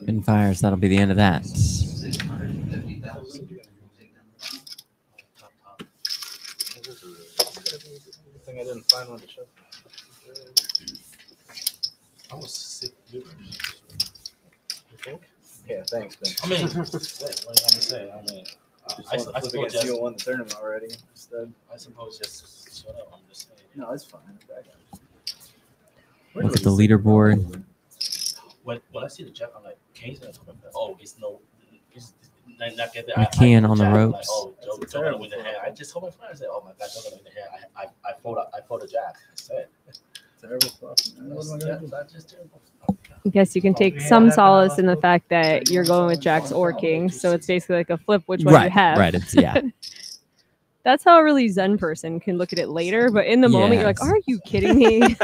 Ben fires. That'll be the end of that.
650,000.
Good thing I didn't find one to show.
I was sick.
You think? Yeah, thanks, Ben.
I mean, what am I gonna say? I mean, I suppose
against you won the tournament already. Instead.
I suppose just shut up. I'm just saying.
No, it's fine.
Look at the leaderboard.
When I see the jack, I'm like, Kane's gonna come up. Oh, it's no. It's not get there.
McKeon on the
jack, I'm
ropes.
Like, oh, Joe gonna win the hand. I just hold my fire and say, oh my God, Joe gonna win the hand. I fold a jack. I said.
Terrible stuff.
That's just terrible.
I guess you can take some solace in the fact that you're going with jacks or kings, so it's basically like a flip which one you have.
Right, it's, yeah.
That's how a really zen person can look at it later, but in the moment you're like,
Yes.
are you kidding me?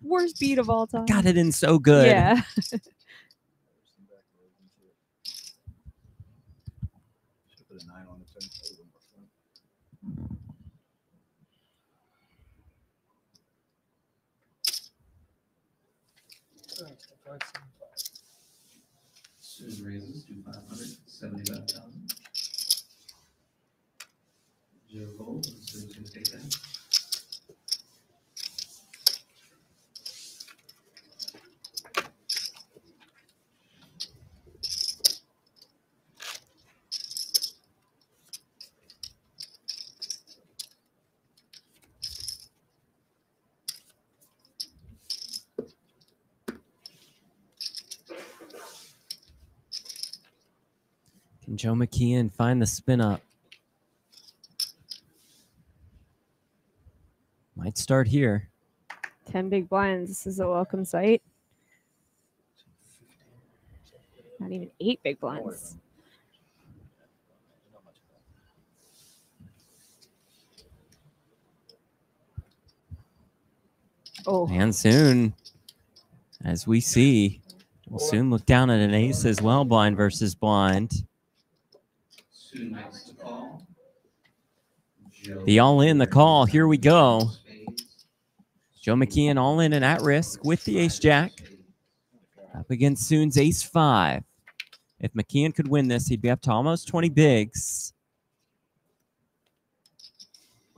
Worst beat of all time.
Got it in so good.
Yeah.
Put a 9 on the turn.
Soon raises to 575,000. Joe Gold, Soon's going to take that.
Can Joe McKeon find the spin up? Might start here.
10 big blinds. This is a welcome sight. Not even 8 big blinds. Oh.
And soon, as we see, we'll soon look down at an ace as well, blind versus blind.
Soon makes the call.
The all-in, the call. Here we go. Joe McKeon all in and at risk with the ace-jack. Up against Soon's ace-5. If McKeon could win this, he'd be up to almost 20 bigs.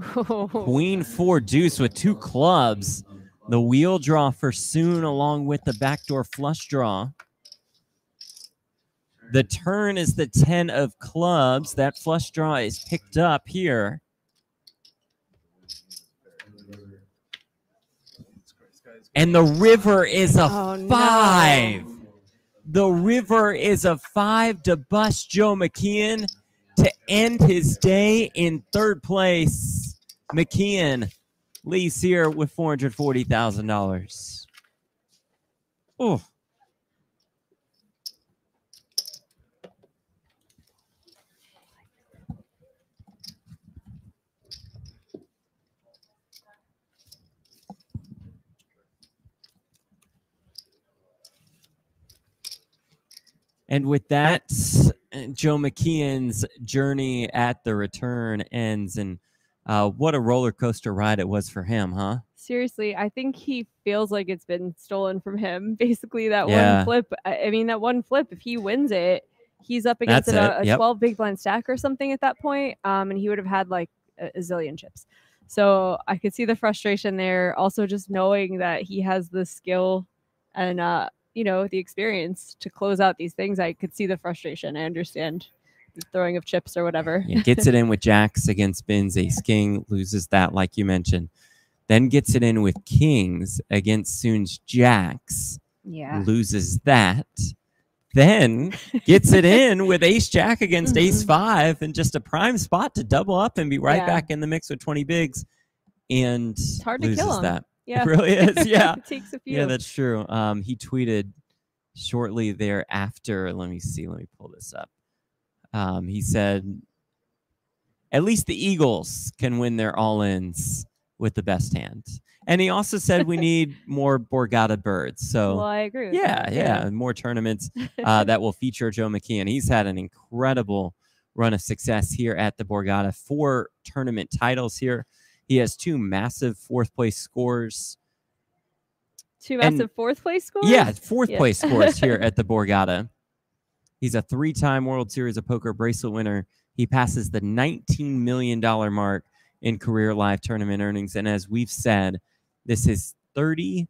Queen 4 deuce with 2 clubs. The wheel draw for Soon along with the backdoor flush draw. The turn is the 10 of clubs. That flush draw is picked up here. And the river is a 5. No. The river is a 5 to bust Joe McKeon to end his day in 3rd place. McKeon leaves here with $440,000. Oh. And with that, Joe McKeon's journey at the return ends. And what a roller coaster ride it was for him, huh?
Seriously, I think he feels like it's been stolen from him. Basically, that one flip. I mean, that one flip, if he wins it, he's up against a 12 big blind stack or something at that point. And he would have had like a zillion chips. So I could see the frustration there. Also, just knowing that he has the skill and, you know, the experience to close out these things, I could see the frustration. I understand the throwing of chips or whatever.
He gets it in with jacks against spins, ace king, loses that like you mentioned. Then gets it in with kings against Soon's jacks, loses that. Then gets it in with ace jack against ace 5 and just a prime spot to double up and be right back in the mix with 20 bigs. And
it's hard
loses
to kill him.
that.
Yeah.
It really is. Yeah.
It takes a few.
Yeah, that's true. He tweeted shortly thereafter. Let me see. Let me pull this up. He said, at least the Eagles can win their all-ins with the best hand. And he also said we need more Borgata birds. So
well, I agree with
yeah,
that.
yeah, more tournaments that will feature Joe McKeon. He's had an incredible run of success here at the Borgata. 4 tournament titles here. He has 2 massive 4th place scores.
2 massive 4th place scores?
Yeah, 4th place scores here at the Borgata. He's a 3-time World Series of Poker bracelet winner. He passes the $19 million mark in career live tournament earnings. And as we've said, this is 33rd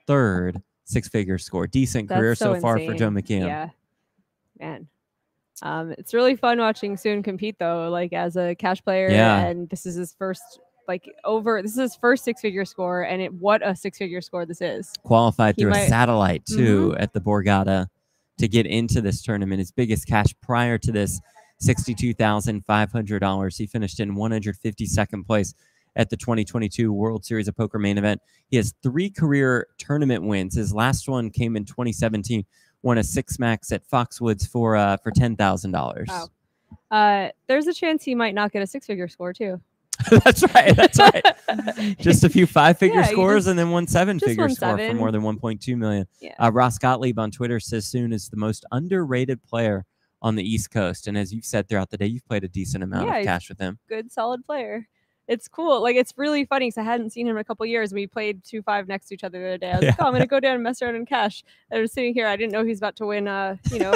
6-figure score. Decent career so far for Joe McKeon.
Yeah, man. It's really fun watching Soon compete though, like as a cash player.
Yeah.
And this is his first this is his first 6-figure score, and what a 6-figure score this is.
Qualified through a satellite too at the Borgata to get into this tournament. His biggest cash prior to this, $62,500. He finished in 152nd place at the 2022 World Series of Poker main event. He has 3 career tournament wins. His last one came in 2017. Won a 6-max at Foxwoods for $10,000.
Wow. There's a chance he might not get a 6-figure score too.
That's right. That's right. Just a few 5-figure scores and then 1 7-figure score for more than 1.2 million.
Yeah.
Ross Gottlieb on Twitter says Soon is the most underrated player on the East Coast. And as you've said throughout the day, you've played a decent amount of cash with him.
Good, solid player. It's cool. Like, it's really funny because I hadn't seen him in a couple years. We played 2-5 next to each other the other day. I was like, oh, I'm going to go down and mess around in cash. I was sitting here. I didn't know he's about to win, you know,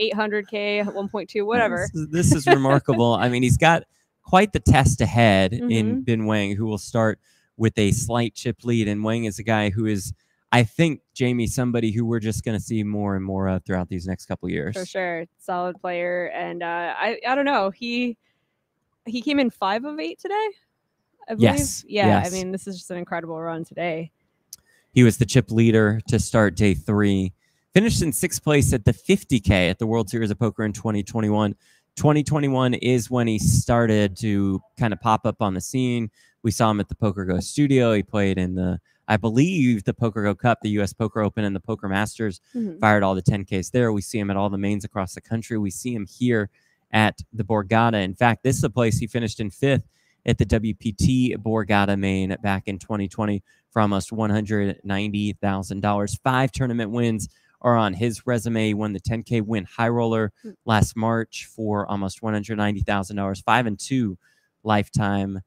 800K, 1.2, whatever.
This is remarkable. I mean, he's got quite the test ahead in Bin Wang, who will start with a slight chip lead. And Wang is a guy who is, I think, Jamie, somebody who we're just going to see more and more of throughout these next couple years.
For sure. Solid player. And I don't know. He came in 5 of 8 today, I believe.
Yes.
Yeah.
Yes.
I mean, this is just an incredible run today.
He was the chip leader to start day 3. Finished in 6th place at the 50K at the World Series of Poker in 2021. 2021 is when he started to kind of pop up on the scene. We saw him at the Poker Go studio. He played in the, I believe, the Poker Go Cup, the U.S. Poker Open, and the Poker Masters. Fired all the 10Ks there. We see him at all the mains across the country. We see him here at the Borgata. In fact, this is the place he finished in 5th at the WPT Borgata main back in 2020. for almost $190,000. 5 tournament wins are on his resume. He won the 10K win high roller last March for almost $190,000. 5-2 lifetime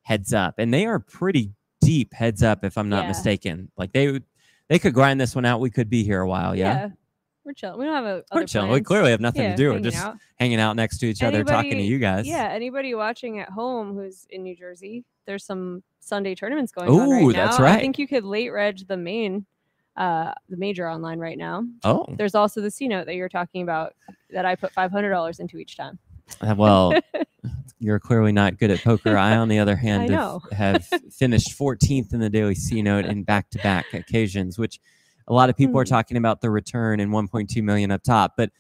heads up, and they are pretty deep heads up, if I'm not mistaken. Like they could grind this one out. We could be here a while. Yeah.
We're chilling. We don't have
We're chilling. We clearly have nothing to do. We're just hanging out next to each other, talking to you guys.
Yeah, anybody watching at home who's in New Jersey, there's some Sunday tournaments going on right now.
That's right.
I think you could late reg the major online right now.
Oh.
There's also the C-Note that you're talking about that I put $500 into each time.
Well, you're clearly not good at poker. I, on the other hand, have finished 14th in the daily C-Note in back-to-back occasions, which a lot of people are talking about the return and 1.2 million up top, but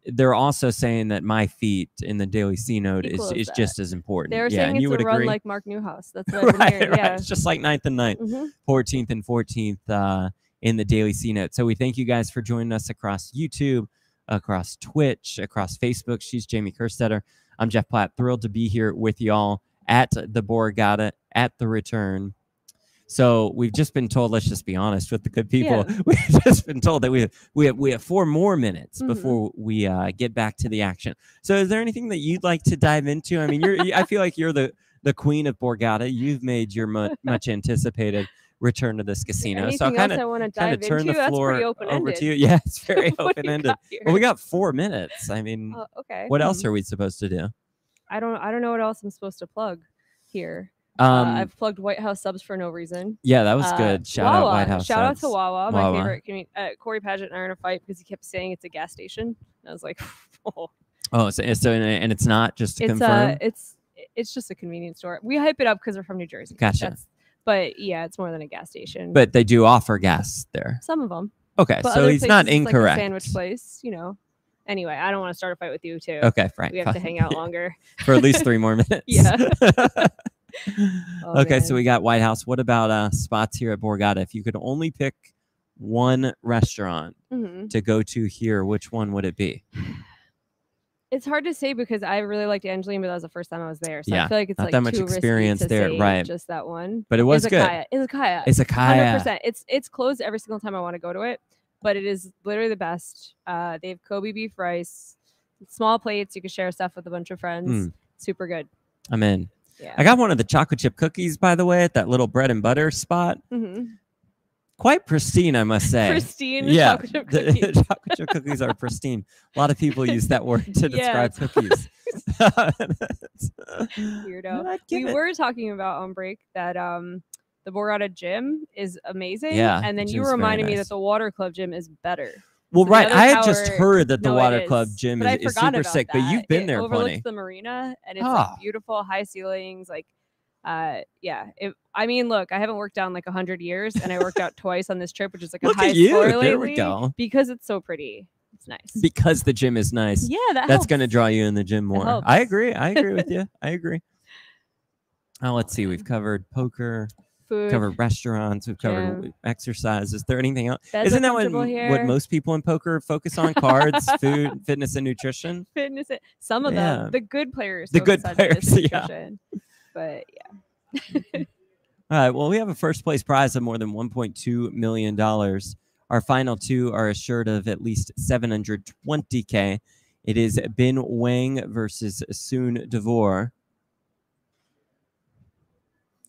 they're also saying that my feat in the daily C-Note is just as important.
They're saying it's a run like Mark Newhouse. That's what I've been hearing. Yeah.
It's just like 9th and 9th, 14th and 14th in the daily C-Note. So we thank you guys for joining us across YouTube, across Twitch, across Facebook. She's Jamie Kerstetter. I'm Jeff Platt. Thrilled to be here with y'all at the Borgata, at the return. So we've just been told, let's just be honest with the good people. Yeah. We've just been told that we have 4 more minutes before we get back to the action. So is there anything that you'd like to dive into? I mean, I feel like you're the queen of Borgata. You've made your much anticipated return to this casino.
Anything
so I'll kind of turn the floor over to you. Yeah, it's very open-ended. Well, we got 4 minutes. I mean,
okay.
What else are we supposed to do?
I don't know what else I'm supposed to plug here. I've plugged White House subs for no reason.
Yeah, that was good. Shout out White House.
Shout out to Wawa, my favorite community. Corey Paget and I are in a fight because he kept saying it's a gas station. And I was like, oh. So
and it's not, just to confirm.
It's just a convenience store. We hype it up because we're from New Jersey.
Gotcha.
But yeah, it's more than a gas station.
But they do offer gas there.
Some of them.
Okay,
but
so he's not incorrect.
Like a sandwich place, you know. Anyway, I don't want to start a fight with you too.
Okay, right.
We have to hang out longer
for at least 3 more minutes.
Yeah.
Okay, man. So we got White House. What about spots here at Borgata? If you could only pick one restaurant to go to here, which one would it be?
It's hard to say because I really liked Angeline, but that was the first time I was there. So I feel like it's
not
like
that much
too
experience
risky to
there,
say
right?
Just that one.
But it was good.
Izakaya. 100%. It's closed every single time I want to go to it, but it is literally the best. They have Kobe beef rice, small plates. You can share stuff with a bunch of friends. Super good.
I'm in.
Yeah.
I got one of the chocolate chip cookies, by the way, at that little bread and butter spot. Quite pristine, I must say.
Pristine.
Yeah,
chocolate chip cookies.
The chocolate chip cookies are pristine. A lot of people use that word to describe cookies.
Weirdo. We were talking about on break that the Borgata gym is amazing.
Yeah,
and then you reminded me that the Water Club gym is better.
Well, so right. I had just heard that the Water Club gym is super sick, but you've been there plenty. It
overlooks the marina, and it's like beautiful, high ceilings. Like, yeah. I mean, look, I haven't worked out in like 100 years, and I worked out twice on this trip, which is like a high score lately.
There we go.
Because it's so pretty. It's nice.
Because the gym is nice.
Yeah,
that's going to draw you in the gym more. I agree. I agree with you. I agree. Oh, let's see. We've covered poker.
Food,
covered restaurants, we've covered exercise. Is there anything else?
Beds
Isn't that what most people in poker focus on? Cards, food, fitness, and nutrition.
Some of them, the good players.
The good players,
yeah. But yeah.
All right. Well, we have a first place prize of more than $1.2 million. Our final 2 are assured of at least $720K. It is Bin Wang versus Soon Devore.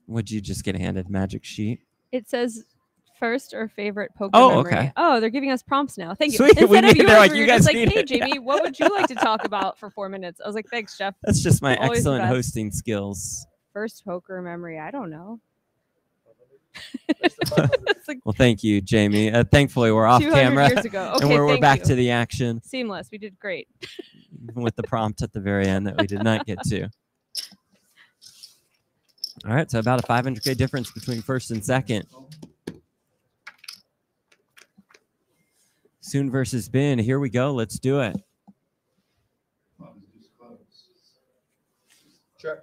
Would you just get handed magic sheet?
It says first or favorite poker memory.
Okay.
Oh, they're giving us prompts now. Thank you.
Sweet.
Instead of yours,
like,
you guys just like, hey, Jamie, what would you like to talk about for 4 minutes? I was like, thanks, Jeff.
That's just my excellent hosting skills.
First poker memory. I don't know.
Well, thank you, Jamie. Thankfully, we're off
200
camera.
Years ago. Okay,
and we're back to the action.
Seamless. We did great.
Even with the prompt at the very end that we did not get to. All right, so about a $500K difference between first and second. Soon versus Bin. Here we go. Let's do it.
Sure.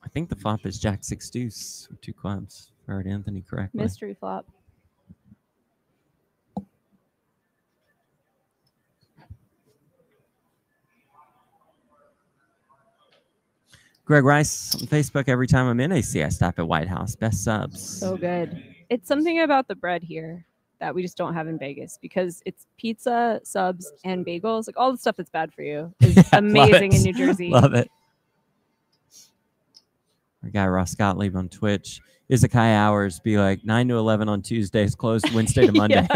I think the flop is Jack 6 deuce with 2 clubs. If I heard Anthony correctly.
Mystery flop.
Greg Rice on Facebook. Every time I'm in AC, I stop at White House. Best subs.
So good. It's something about the bread here that we just don't have in Vegas because it's pizza, subs, and bagels. Like all the stuff that's bad for you is amazing in New Jersey.
Love it. Our guy Ross Gottlieb on Twitch. Izakai hours be like 9 to 11 on Tuesdays, closed Wednesday to Monday.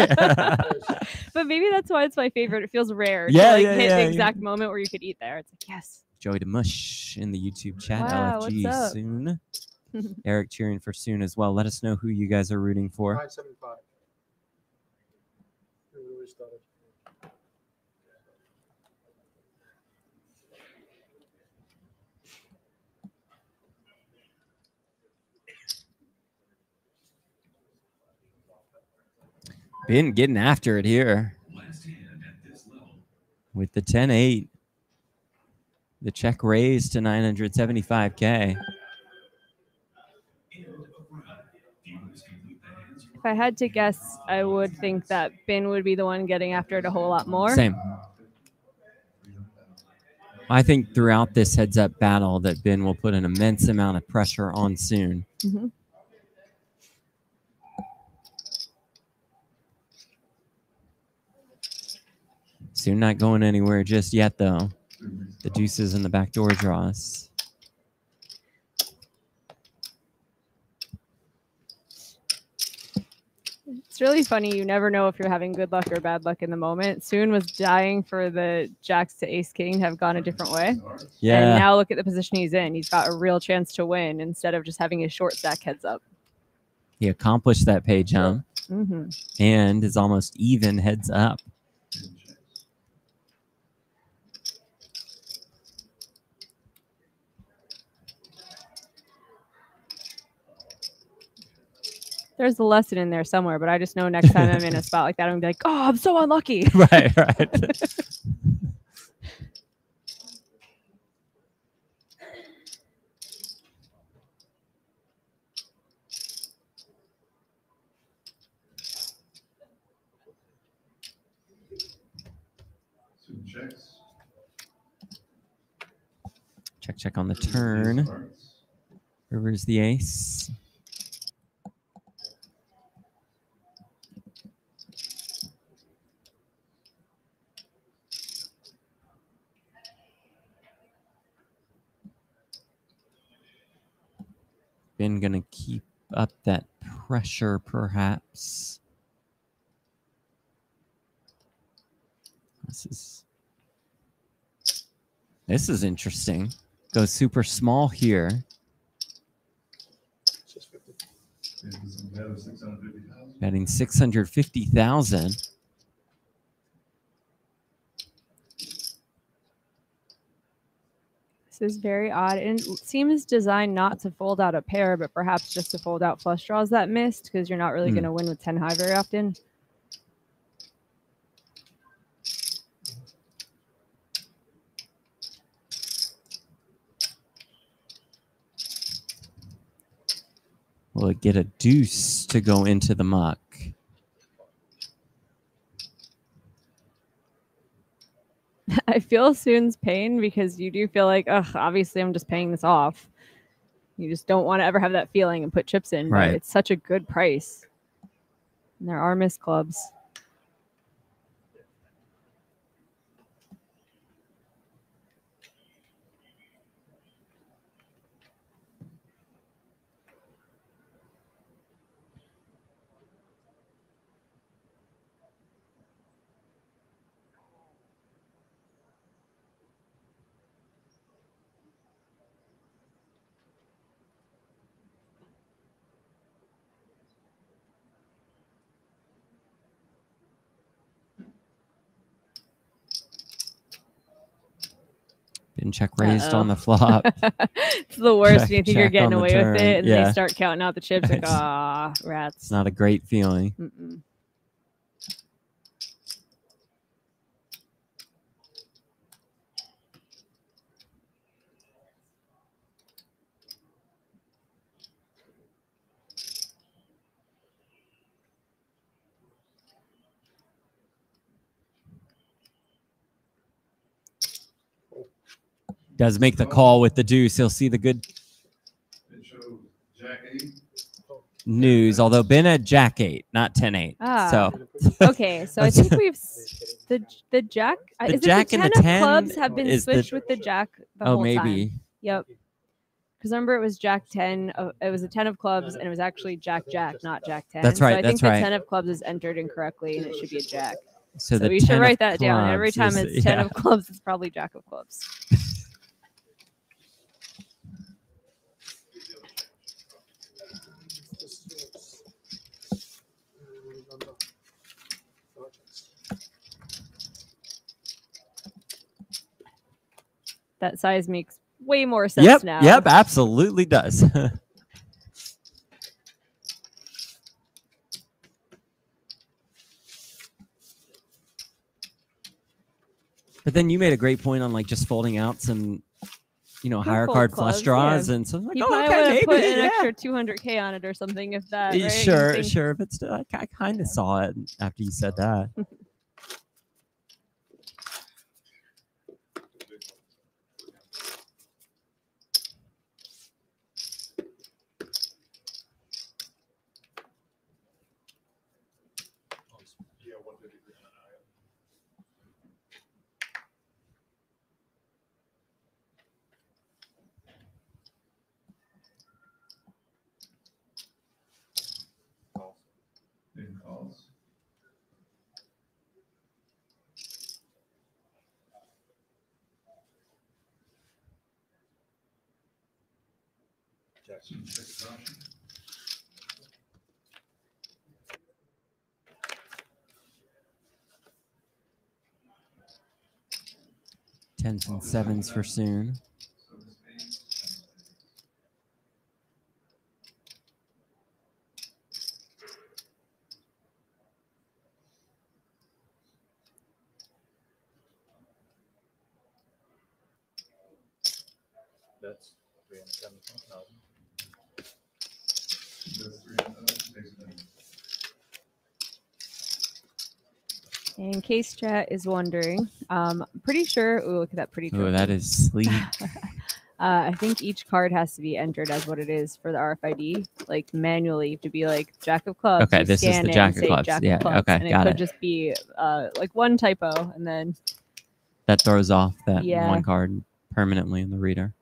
But maybe that's why it's my favorite. It feels rare to
Yeah,
like
yeah,
hit
yeah,
the
yeah.
exact moment where you could eat there. It's like, yes.
Joey DeMush in the YouTube chat.
Wow,
LFG
what's up?
soon. Eric cheering for soon as well. Let us know who you guys are rooting for.
975.
Been getting after it here with the 10-8. The check raised to 975K.
If I had to guess, I would think that Bin would be the one getting after it a whole lot more.
Same. I think throughout this heads-up battle that Ben will put an immense amount of pressure on Soon.
Mm-hmm.
Soon not going anywhere just yet, though. The deuces in the backdoor draws.
It's really funny. You never know if you're having good luck or bad luck in the moment. Soon was dying for the jacks to ace king have gone a different way.
Yeah.
And now look at the position he's in. He's got a real chance to win instead of just having his short stack heads up.
He accomplished that page jump and is almost even heads up.
There's a lesson in there somewhere, but I just know next time I'm in a spot like that, I'm gonna be like, oh, I'm so unlucky.
Right. Check on the turn. River's the ace. Ben gonna keep up that pressure, perhaps. This is interesting. Go super small here. Betting 650,000.
This is very odd. And it seems designed not to fold out a pair, but perhaps just to fold out flush draws that missed because you're not really going to win with 10 high very often.
Will it get a deuce to go into the muck?
I feel Soon's pain because you do feel like, ugh, obviously I'm just paying this off. You just don't want to ever have that feeling and put chips in.
Right.
But it's such a good price. And there are missed clubs.
Been check raised on the flop.
It's the worst when you think you're
Check
getting
on the
away with
turn.
it and
Yeah.
they start counting out the chips like,
It's-
ah, rats.
It's not a great feeling.
Mm-mm.
does make the call with the deuce. He'll see the good news, although Ben had Jack 8, not 10-8. So
okay, so I think we've the Jack.
The
Is
Jack
it the
and
10
the
of
10
clubs have been
is the-
switched with the Jack the whole
maybe.
time? Yep. Because remember, it was Jack 10. It was a 10 of clubs, and it was actually Jack, not Jack 10.
That's right,
So I think
that's right.
the 10 of clubs is entered incorrectly, and it should be a Jack.
So
So
the
we
10
should
of
write that down. Every
clubs
time
is-
it's 10
yeah.
of clubs, it's probably Jack of clubs. That size makes way more sense now.
Yep, absolutely does. But then you made a great point on like just folding out some, higher
Fold
card
clubs,
flush draws,
yeah.
and so I'm like,
He
oh,
probably
okay,
would have
maybe,
put an
yeah.
extra 200K on it or something if that. Right? You
Sure,
think-
sure, but still, I kind of saw it after you said that.
Big calls. Jackson, check it out.
Tens and sevens for soon.
That's 375,000.
In case chat is wondering, I'm pretty sure. Ooh, look at that pretty.
Oh,
trophy.
that is sleek.
I think each card has to be entered as what it is for the RFID, like manually to be like Jack of clubs.
Okay,
you
this is
scan
the
it
Jack
and
of
say
clubs.
Jack
Yeah,
of clubs,
okay,
and
got
it could
it.
just be like one typo, and then
That throws off that
Yeah.
one card permanently in the reader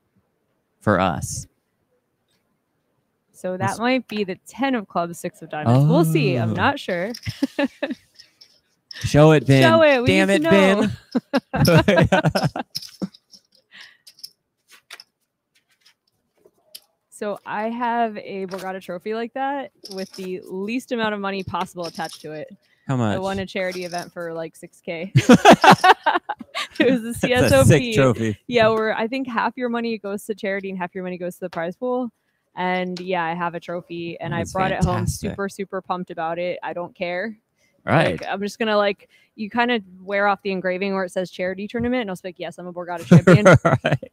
for us.
so that
That's-
might be the 10 of clubs, 6 of diamonds. We'll see. I'm
Oh.
not sure.
Show it, Ben.
Show it. We
Damn
need
it,
to know.
Ben.
So I have a Borgata trophy like that with the least amount of money possible attached to it.
How much?
I won a charity event for like 6K. It was the CSOP.
That's a sick trophy.
Yeah, where I think half your money goes to charity and half your money goes to the prize pool. And yeah, I have a trophy and
That's
I brought it home
fantastic.
super, super pumped about it. I don't care.
Right.
Like, I'm just gonna you kind of wear off the engraving where it says charity tournament, and I'll be like, yes, I'm a Borgata champion.
Right.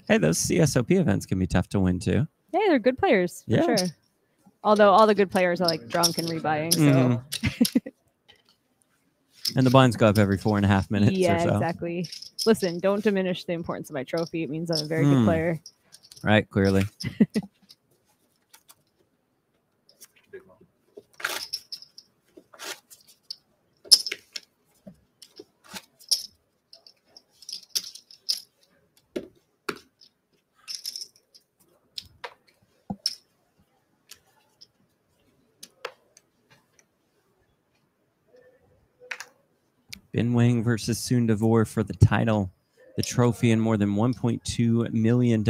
Hey, those CSOP events can be tough to win too.
Yeah, they're good players for
Yeah.
sure. Although all the good players are like drunk and rebuying. So
Mhm. And the blinds go up every 4.5 minutes
yeah,
or so.
exactly. Listen, don't diminish the importance of my trophy. It means I'm a very good
Mm.
player.
Right, clearly. Ben Wang versus Soon Devore for the title, the trophy, and more than $1.2 million.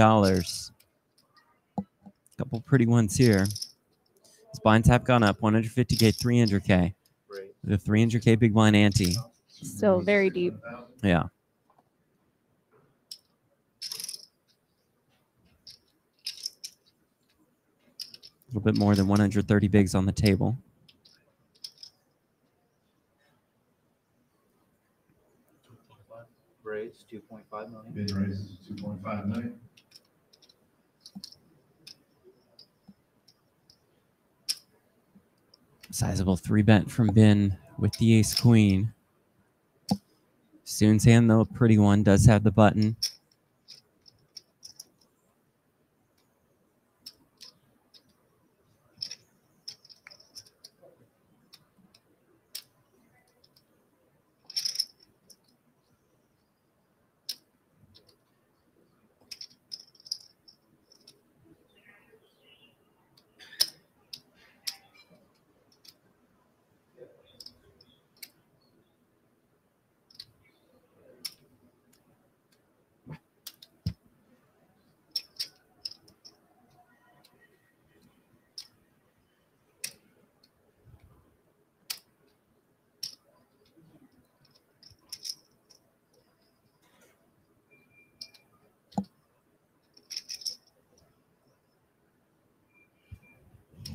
Couple pretty ones here. His blinds have gone up 150K, 300K. The 300K big blind ante.
Still very deep.
Yeah. A little bit more than 130 bigs on the table.
Raise 2.5 million.
Bid raises 2.5 million.
Sizable 3-bet from Ben with the ace queen. Soon's hand, though, a pretty one, does have the button.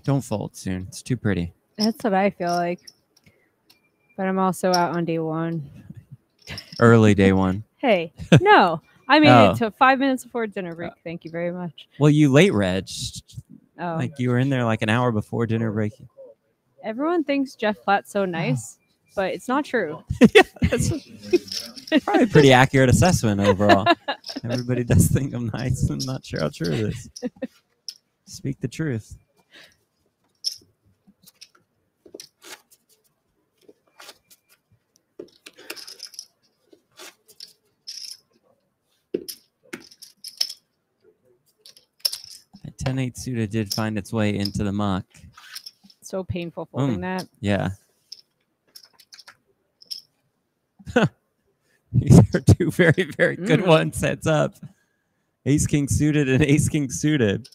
Don't fold soon. It's too pretty.
That's what I feel like. But I'm also out on day one.
Early day one.
Hey, no. I made
Oh.
it to 5 minutes before dinner break. Thank you very much.
Well, you late reg.
Oh.
Like you were in there like an hour before dinner break.
Everyone thinks Jeff Platt's so nice, but it's not true.
Probably a pretty accurate assessment overall. Everybody does think I'm nice. I'm not sure how true it is. Speak the truth. That 10-8 suited did find its way into the muck.
So painful folding that.
Yeah. These are two very, very good ones. Heads up. Ace king suited and ace king suited.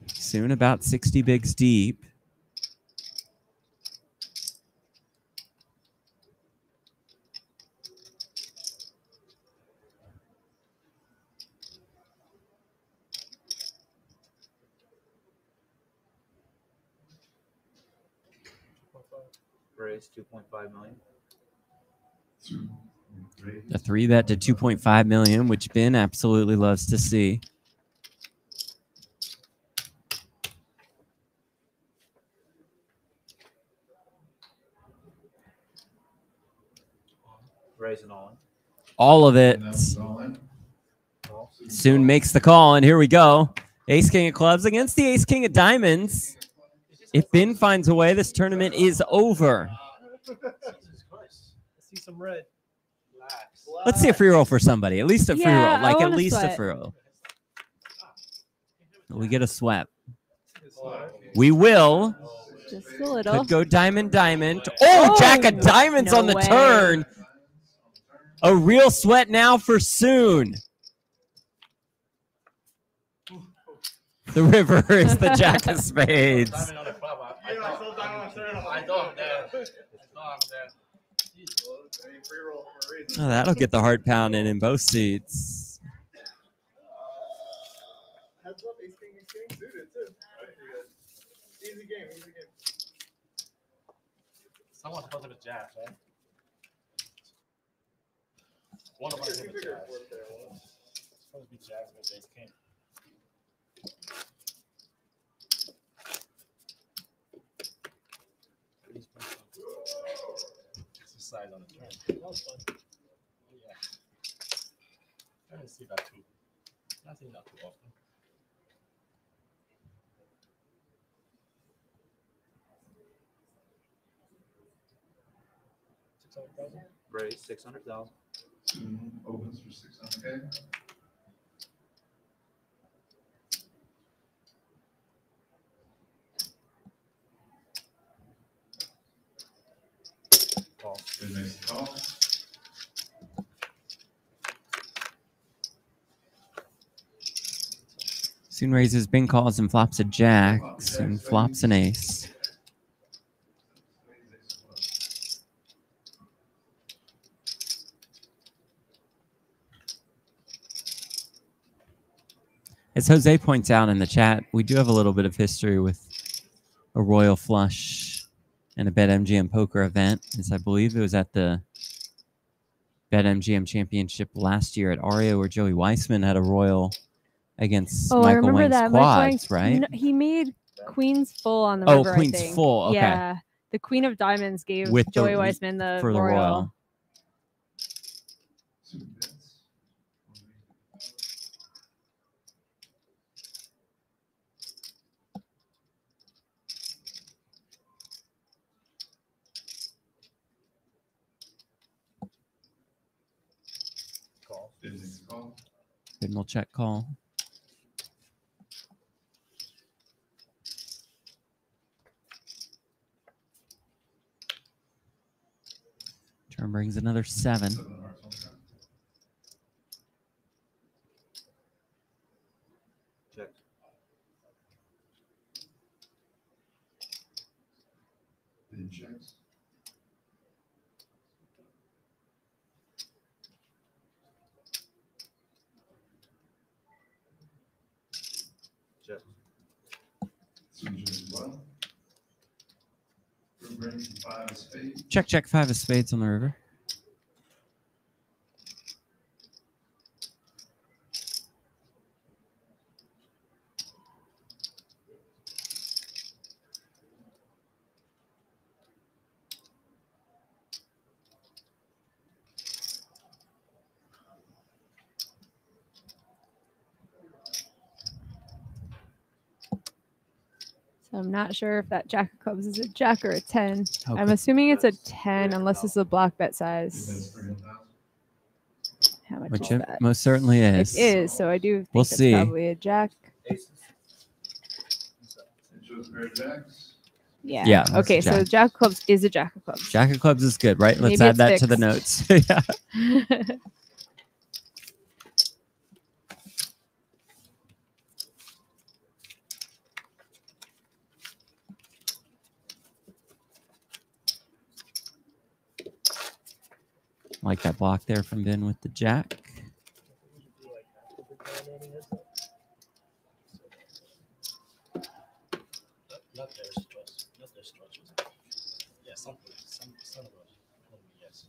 Soon about 60 bigs deep.
Raise 2.5 million.
A 3-bet to 2.5 million, which Ben absolutely loves to see.
Raising on.
All of it. Soon makes the call, and here we go. Ace king of clubs against the ace king of diamonds. If Ben finds a way, this tournament is over.
See some red.
Let's see a free roll for somebody. At least a free roll. Like at least a
sweat.
free roll. We get a sweat. We will.
Just a little.
Could go diamond, diamond. Oh, jack of diamonds
no
on the
way.
turn. A real sweat now for Soon. The river is the jack of spades. Oh, that'll get the heart pounding in both seats.
Someone's supposed to be jazz, right? One of us is jazz. It's supposed to be jazz against ace king. Exercise on the turn. That was fun. Yeah. I didn't see that too. I think not too often.
Raise 600,000.
Opens for 600K.
Call.
Good makes the call.
Soon raises bin calls and flops a jack. Soon flops an ace. As Jose points out in the chat, we do have a little bit of history with a royal flush and a BetMGM poker event, as I believe it was at the BetMGM championship last year at Aria, where Joey Weissman had a royal against
Oh, I
Michael
remember
Wang's
that.
quads, right?
No, he made Queen's full on the
Oh,
river. I
Queen's
think.
full, okay.
Yeah, the Queen of Diamonds gave
With the-
Joey Weissman the
for the royal. Then we'll check call. Turn brings another 7.
Check.
Then checks.
Check.
Switches as well. Room brings 5 of spades.
Check 5 of spades on the river.
So I'm not sure if that Jack of Clubs is a Jack or a 10.
Okay.
I'm assuming it's a 10 unless it's a block bet size. How much
Which
is
it
that?
most certainly is.
It is. So I do think
We'll
it's
see.
probably a Jack.
It shows a pair of jacks.
Yeah.
Yeah, that's
Okay.
a
So
Jack.
Jack of Clubs is a Jack of Clubs.
Jack of Clubs is good, right? Let's
Maybe
add
it's
that to the
fixed.
notes. Yeah. Like that block there from Ben with the Jack.
Not their stretch. Not their stretches. Yeah, some of those. Yes.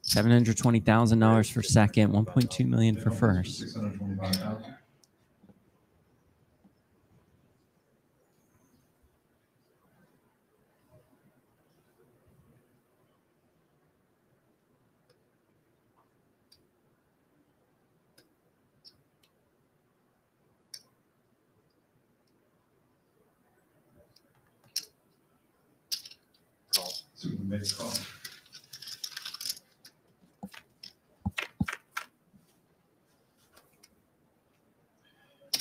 $720,000 for second, $1.2 million for first.
625,000.
Call.
Super makes call.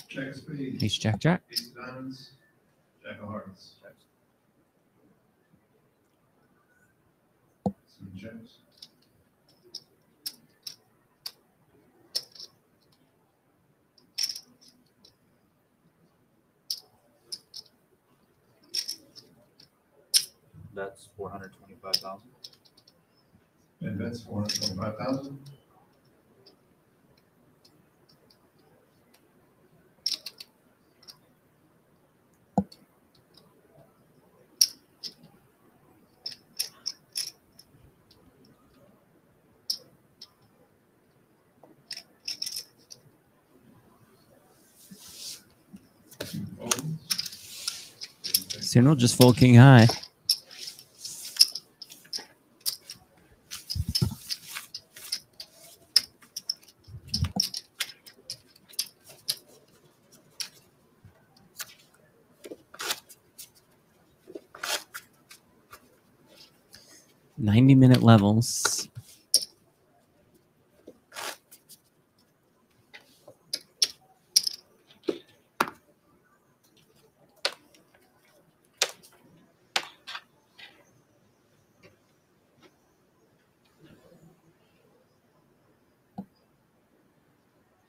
Jack of spades.
Ace, Jack, Jack.
Ace of diamonds. Jack of hearts. Some jacks.
That's 425,000.
And that's 425,000.
Soon we'll just fold king high. $90-minute levels.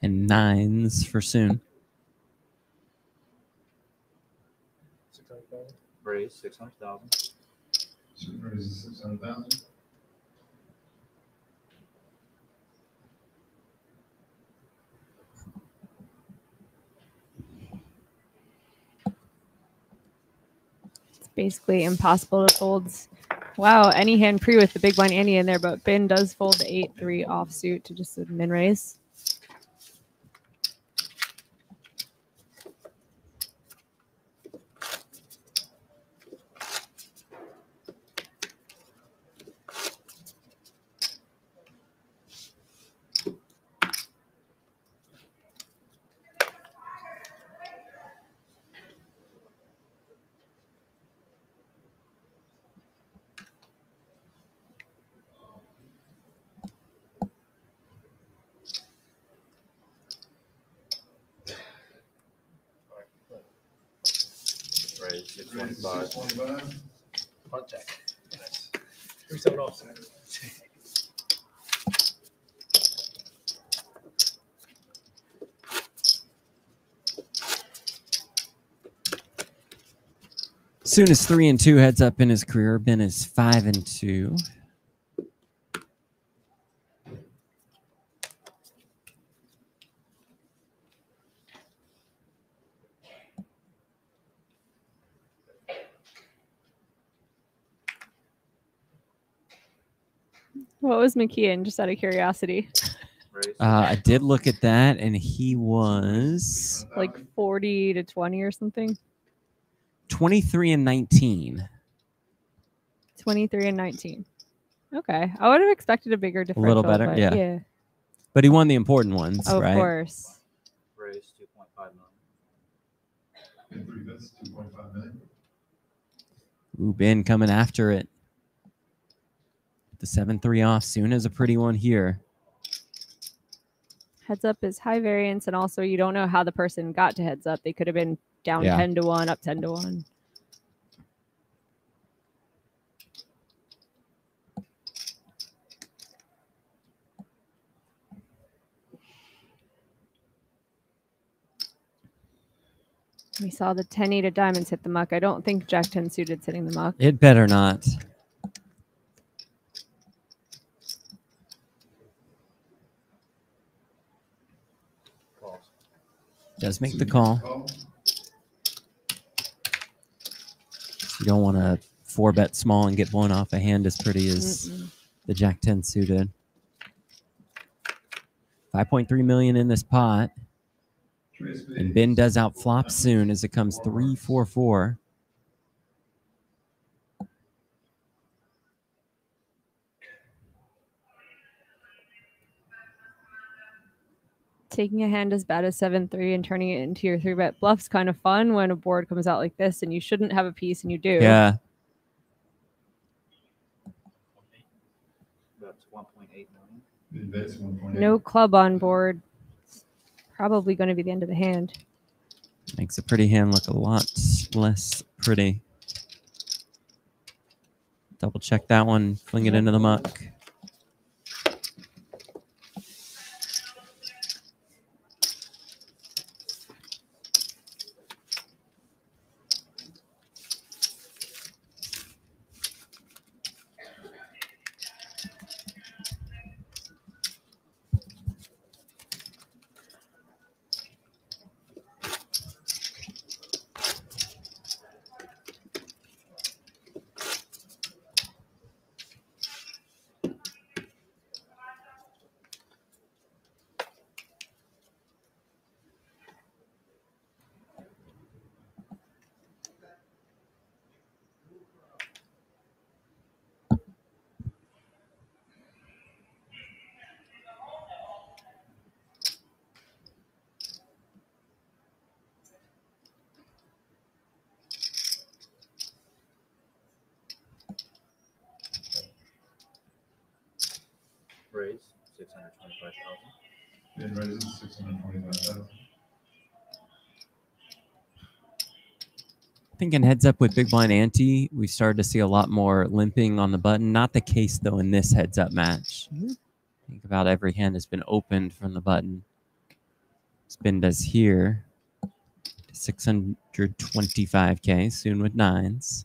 And 9s for soon.
Raise 600,000.
Super raises 600,000.
Basically impossible to fold. Wow, any hand pre with the big blind ante in there, but Bin does fold the 8-3 offsuit to just a min raise.
Raise 625.
Front jack. Nice. 3-7 offside.
Soon as 3-2 heads up in his career, Ben is 5-2.
What was McKeon, just out of curiosity?
I did look at that, and he was
Like 40 to 20 or something.
23-19.
23 and 19. Okay, I would have expected a bigger
A
differential.
little better,
but
yeah. But he won the important ones,
Of
right?
course.
Raise 2.5 million.
2.5 million.
Ooh, Ben coming after it. The 7-3 off soon is a pretty one here.
Heads up is high variance, and also you don't know how the person got to heads up. They could have been down 10 to 1, up 10 to 1. We saw the 10-8 of diamonds hit the muck. I don't think Jack 10 suited's hitting the muck.
It better not. Does make the call. You don't want to 4-bet small and get blown off a hand as pretty as the Jack 10 suited. 5.3 million in this pot. And Ben does out flop soon as it comes 3-4-4.
Taking a hand as bad as 7-3 and turning it into your 3-bet bluff's kind of fun when a board comes out like this and you shouldn't have a piece and you do.
Yeah.
That's 1.8 million.
No club on board. It's probably going to be the end of the hand.
Makes a pretty hand look a lot less pretty. Double check that one, fling it into the muck.
Raise 625,000.
Ben raises 625,000.
I think in heads up with big blind ante, we started to see a lot more limping on the button. Not the case, though, in this heads up match. I think about every hand has been opened from the button. Spin does here. 625K, soon with 9s.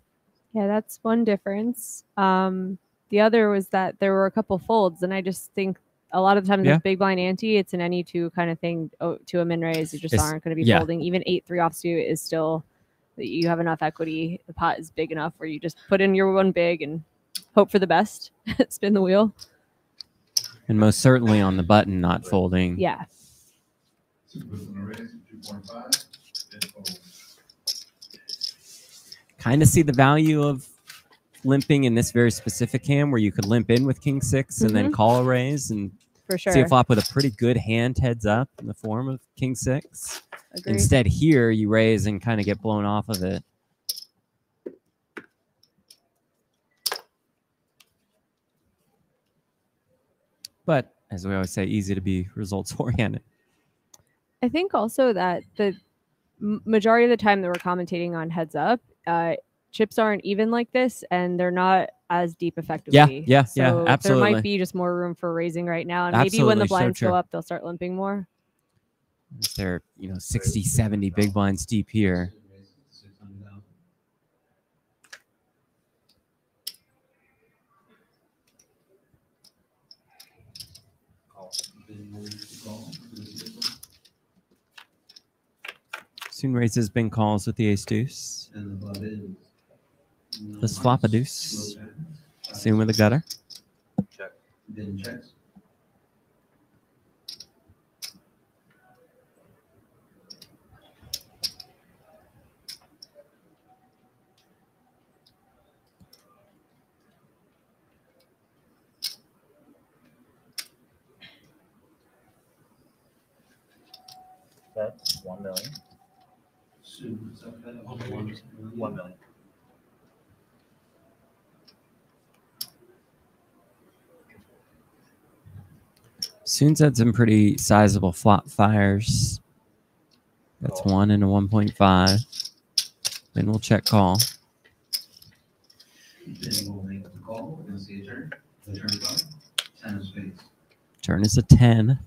Yeah, that's one difference. The other was that there were a couple folds, and I just think a lot of the times with big blind ante, it's an any two kind of thing to a min raise. You just aren't going to be folding. Even 8-3 offsuit is still that you have enough equity. The pot is big enough where you just put in your one big and hope for the best. Spin the wheel.
And most certainly on the button not folding.
Yeah.
Kind of see the value of limping in this very specific hand where you could limp in with king six and then call a raise and
for sure
see a flop with a pretty good hand heads up in the form of king six.
Agreed.
Instead here you raise and kind of get blown off of it. But as we always say, easy to be results oriented.
I think also that the majority of the time that we're commentating on heads up, chips aren't even like this and they're not as deep effectively.
Yeah,
so
absolutely.
There might be just more room for raising right now. And
Absolutely,
maybe when the
so
blinds
true.
go up, they'll start limping more.
They're 60, 70 big blinds deep here. Soon raises big calls with the ace deuce. Let's flop a deuce. Soon with a gutter.
Check.
Then checks.
That's 1 million. 1 million.
Soon's had some pretty sizable flop fires. That's 1 and a 1.5. Then we'll check call.
Then we'll make the call. We're going to see a turn. The turn card. 10 of spades.
Turn is a 10.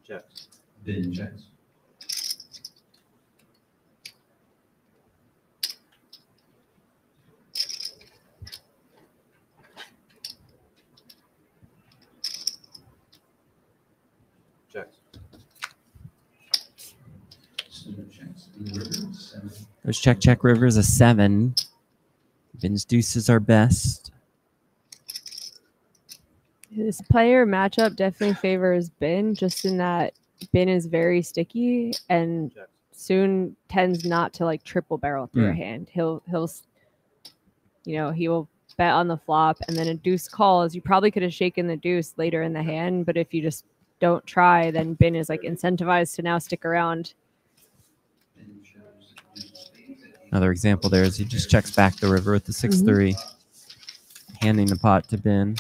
Checks.
Then checks.
Checks.
There's check, check, river's a 7. Bin's deuces are best.
This player matchup definitely favors Bin, just in that Bin is very sticky and Soon tends not to like triple barrel through a hand. He'll he will bet on the flop and then a deuce calls. You probably could have shaken the deuce later in the hand, but if you just don't try, then Bin is like incentivized to now stick around.
Another example there is he just checks back the river with the 6-3, handing the pot to Bin.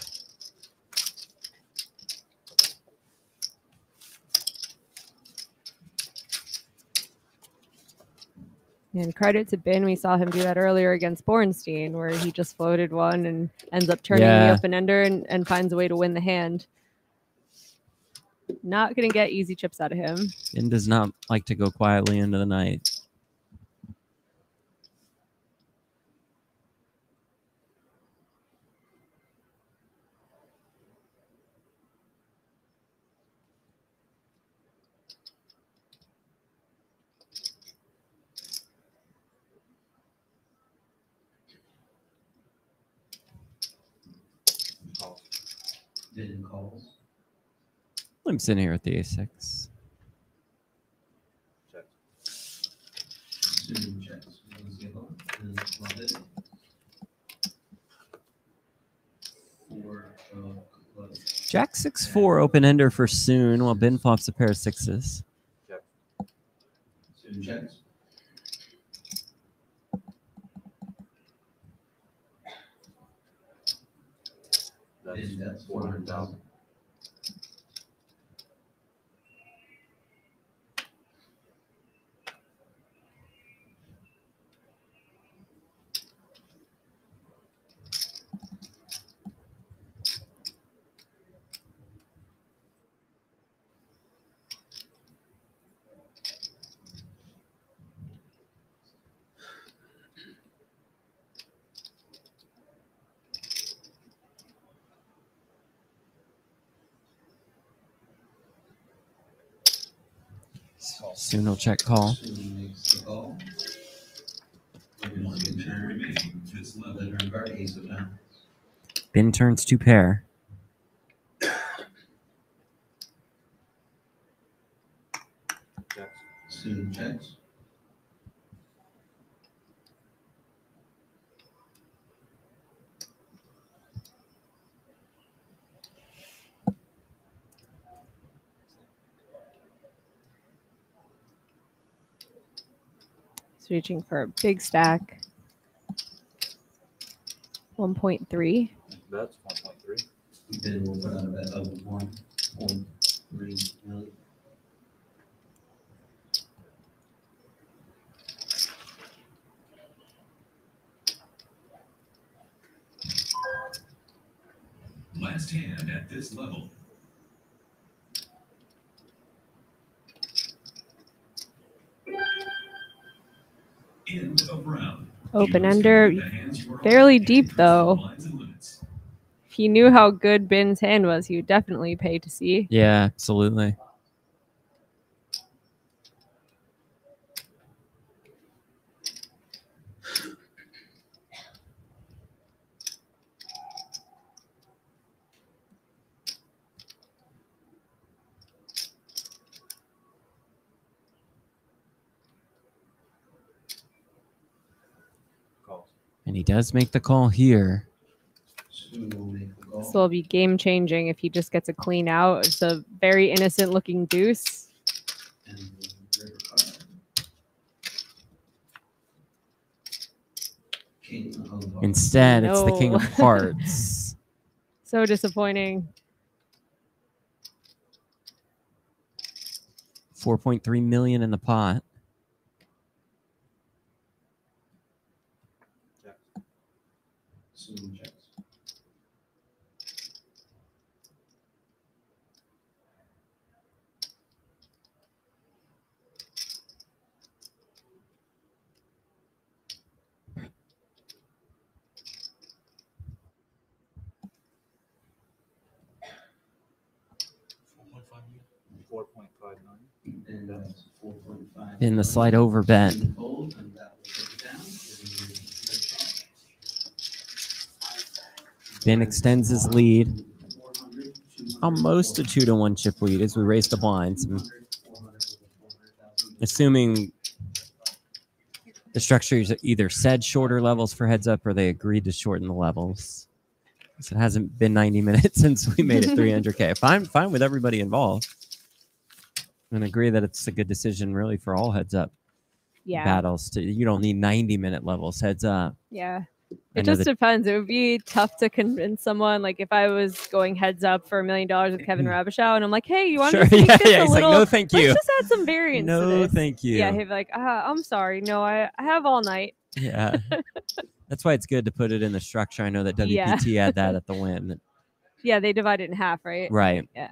And credit to Bin, we saw him do that earlier against Bornstein, where he just floated one and ends up turning the open ender and finds a way to win the hand. Not going to get easy chips out of him.
Bin does not like to go quietly into the night.
Then calls.
Limps in here with the a6.
Check.
Soon checks. Let's get on. Then flop it. 4 of clubs.
Jack 6-4 open ender for Soon while Bin flops a pair of sixes.
Check.
Soon checks.
That's 400,000.
Soon will check call.
Soon makes the call. The turn card, ace of diamonds.
Ben turns to pair.
Soon checks.
He's reaching for a big stack. 1.3.
That's 1.3.
Then we'll put out a bet of 1.3 million.
Last hand at this level. End of round.
Open ender. Fairly deep, though. If he knew how good Ben's hand was, he would definitely pay to see.
Yeah, absolutely. And he does make the call here.
This will be game changing if he just gets a clean out. It's a very innocent looking deuce.
Instead, it's the king
No.
of hearts.
So disappointing.
4.3 million in the pot.
Soon checks.
$4.5 million.
And that's 4.5.
In the slide over bet.
Fold, and that will take it down, giving you the check.
Ben extends his lead. Almost a 2-1 chip lead as we raise the blinds. And assuming the structure is either said shorter levels for heads up or they agreed to shorten the levels. So it hasn't been 90 minutes since we made it 300K. Fine with everybody involved. And agree that it's a good decision really for all heads up battles. You don't need 90-minute levels heads up.
Yeah. It just depends. It would be tough to convince someone. Like if I was going heads up for $1 million with Kevin Rabashow, and I'm like, "Hey, you want to make this a
He's
little?
like, no, thank you.
Let's just add some variance."
No,
to this.
thank you.
Yeah, he'd be like, "I'm sorry, no, I have all night."
Yeah, that's why it's good to put it in the structure. I know that WPT had that at the win.
Yeah, they divide it in half, right?
Right.
Yeah.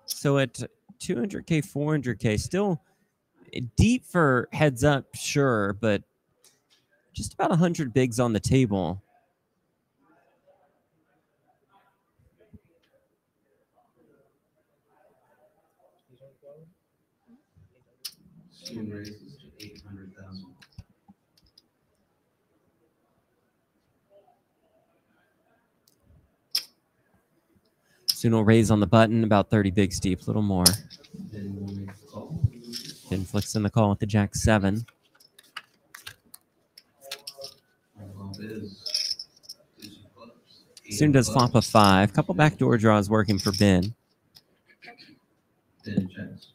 So at 200K, 400K, still deep for heads up, sure, but just about 100 bigs on the table.
Soon raises to 800,000.
Soon will raise on the button, about 30 bigs deep, a little more.
Then we'll make the call.
Then flicks in the call with the Jack 7. Soon does flop a 5. Couple backdoor draws working for Ben.
Then checks.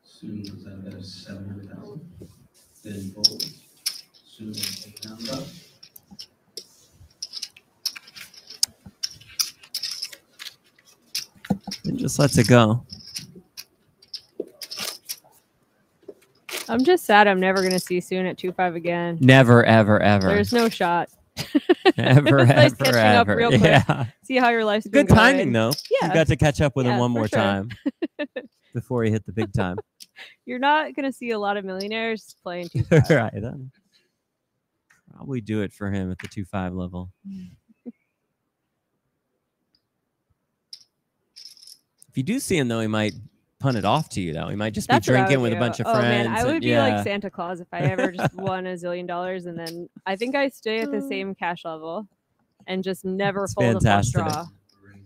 Soon was that about 700,000. Then folds. Soon will take down up.
And just lets it go.
I'm just sad I'm never gonna see Soon at 2-5 again.
Never, ever, ever.
There's no shot.
Ever,
It's nice
ever,
catching up
ever.
real quick.
Yeah.
See how your life's
Good
been
timing,
going.
though.
Yeah.
You got to catch up with him
Yeah,
one
for
more
sure.
time before he hit the big time.
You're not gonna see a lot of millionaires playing 2-5.
Right. Then. Probably do it for him at the 2-5 level. If you do see him, though, he might punt it off to you, though. He might just
That's
be
what I
drinking
would
with a
do.
bunch of
Oh
friends.
man, I would
and-
be
yeah.
like Santa Claus if I ever just won $1 zillion, and then I think I stay at the same cash level and just never
It's
pull the flush
fantastic.
draw,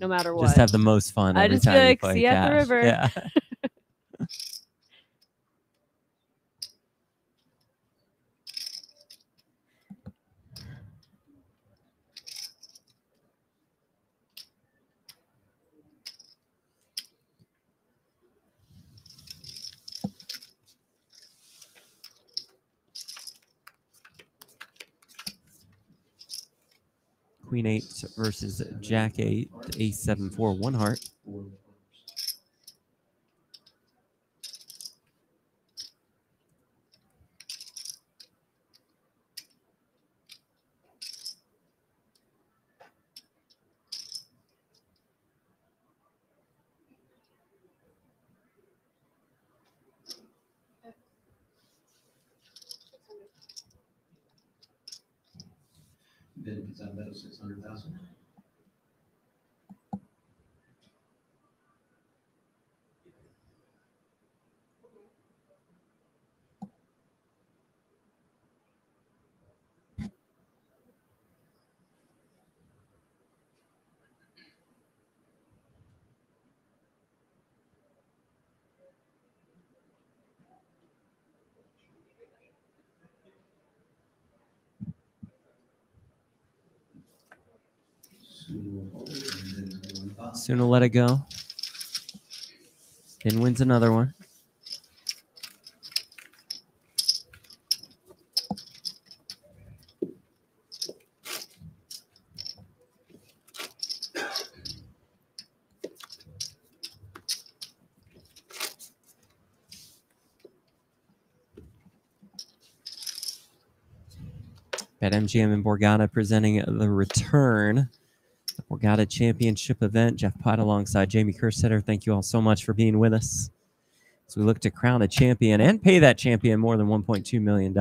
no matter what.
Just have the most fun
I
every
just be
time you
like,
play
see you at the
cash.
river.
Yeah. Queen 8 versus Jack 8, Ace 7 4 1 heart.
Bid is on bet of 600,000.
Soon will let it go. Then wins another one. BetMGM and Borgata presenting the return the Borgata Championship event. Jeff Pott alongside Jamie Kerstetter. Thank you all so much for being with us as we look to crown a champion and pay that champion more than $1.2 million.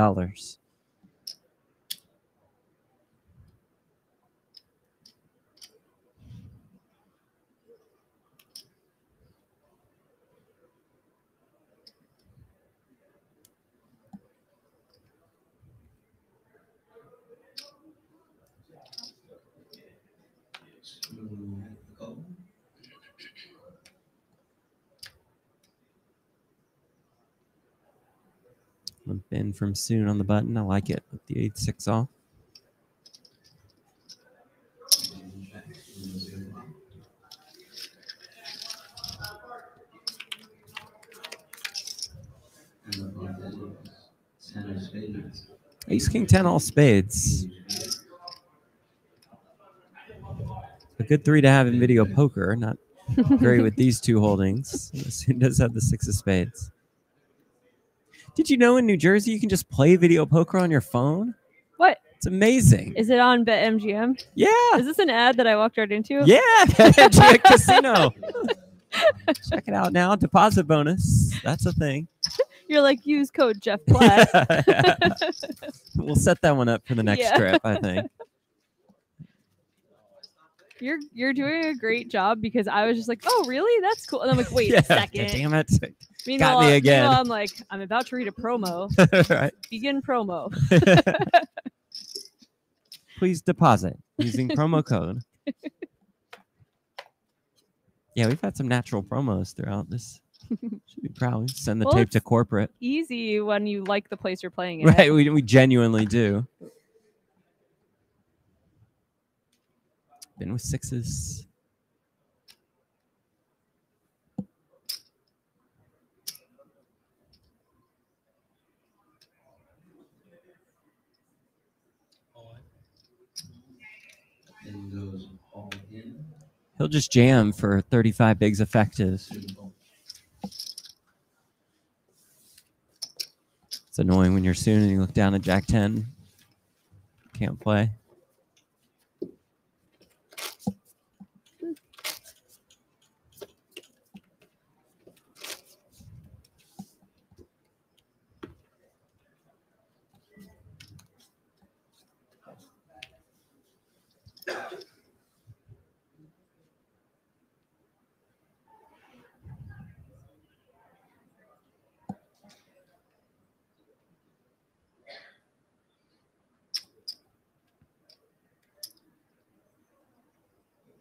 Limp in from Soon on the button. I like it with the 8-6 off. Ace King 10 all spades. A good 3 to have in video poker. Not great with these two holdings. Soon does have the 6 of spades. Did you know in New Jersey you can just play video poker on your phone?
What?
It's amazing.
Is it on BetMGM?
Yeah.
Is this an ad that I walked right into?
Yeah, BetMGM Casino. Check it out now. Deposit bonus. That's a thing.
You're like, use code Jeff Platt.
We'll set that one up for the next
Yeah.
trip, I think.
You're doing a great job because I was just like, oh, really? That's cool. And I'm like, wait
Yeah,
a second.
damn it.
Meanwhile,
Got me again.
meanwhile, I'm like, I'm about to read a promo.
Right.
Begin promo.
Please deposit using promo code. Yeah, we've had some natural promos throughout this. Should be proud. We send the
Well,
tape to
it's
corporate.
Easy when you like the place you're playing at.
Right, we genuinely do. Been with 6s.
And goes all in.
He'll just jam for 35 bigs effective. It's annoying when you're soon and you look down at Jack 10. Can't play.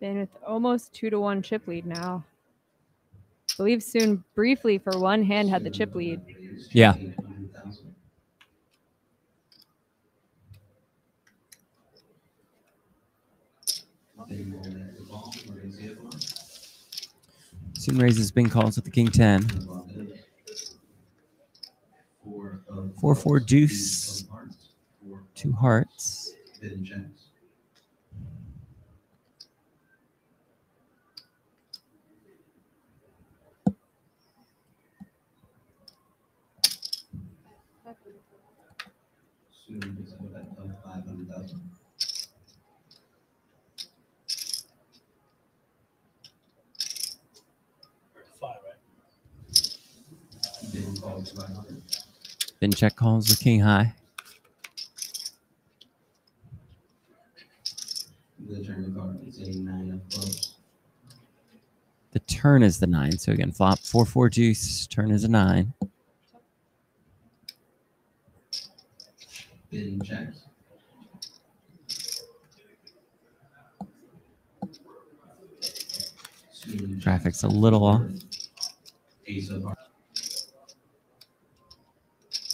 Ben with almost 2-1 chip lead now. I believe soon briefly for one hand had the chip lead.
Yeah. Soon raises big calls with the king 10. 4-4 deuce. 2 hearts. Then check calls the king high. The turn is the 9. So again, flop 4-4 deuce. Turn is a 9. Traffic's a little off. So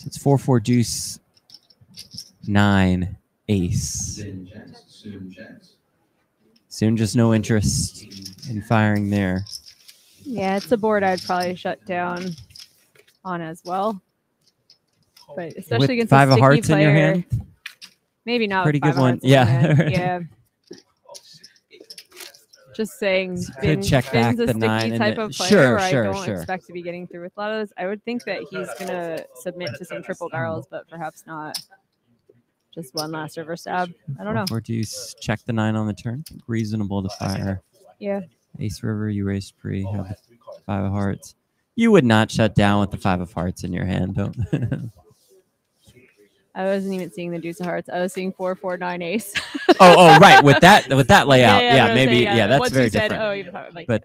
it's 4-4 deuce, 9 ace. Soon just no interest in firing there.
Yeah, it's a board I'd probably shut down on as well. But especially
With
against
5
a
of
sticky
hearts
player,
in your hand.
maybe not.
Pretty
with 5
good one.
hearts in your
Yeah.
hand. Yeah. Just saying,
Could check back
Ben's a
the
sticky
9 and
type
then-
of player
sure,
where I
sure,
don't
sure.
expect to be getting through with a lot of those. I would think that he's gonna submit to some triple barrels, but perhaps not. Just one last river stab. I don't know.
4-4 deuce, check the 9 on the turn. Reasonable to fire.
Yeah.
Ace river, you raised pre, have the 5 of hearts. You would not shut down with the 5 of hearts in your hand, don't.
I wasn't even seeing the deuce of hearts. I was seeing 4-4-9 ace.
oh, right. With that layout,
Yeah,
yeah, maybe, yeah, that's
once
very
you said,
different.
oh, you like,
but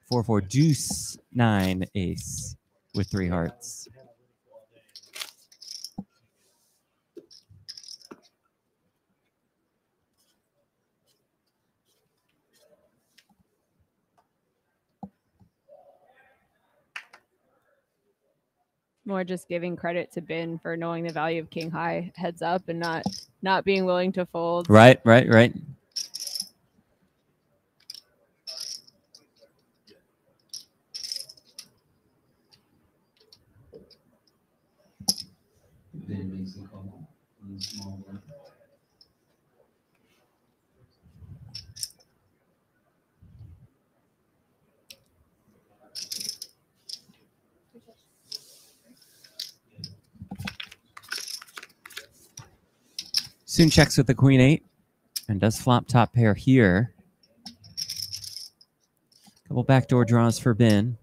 4-4 deuce, 9 ace with 3 hearts.
more just giving credit to Ben for knowing the value of king high heads up and not being willing to fold.
Right. Soon checks with the queen 8 and does flop top pair here. Couple backdoor draws for Ben.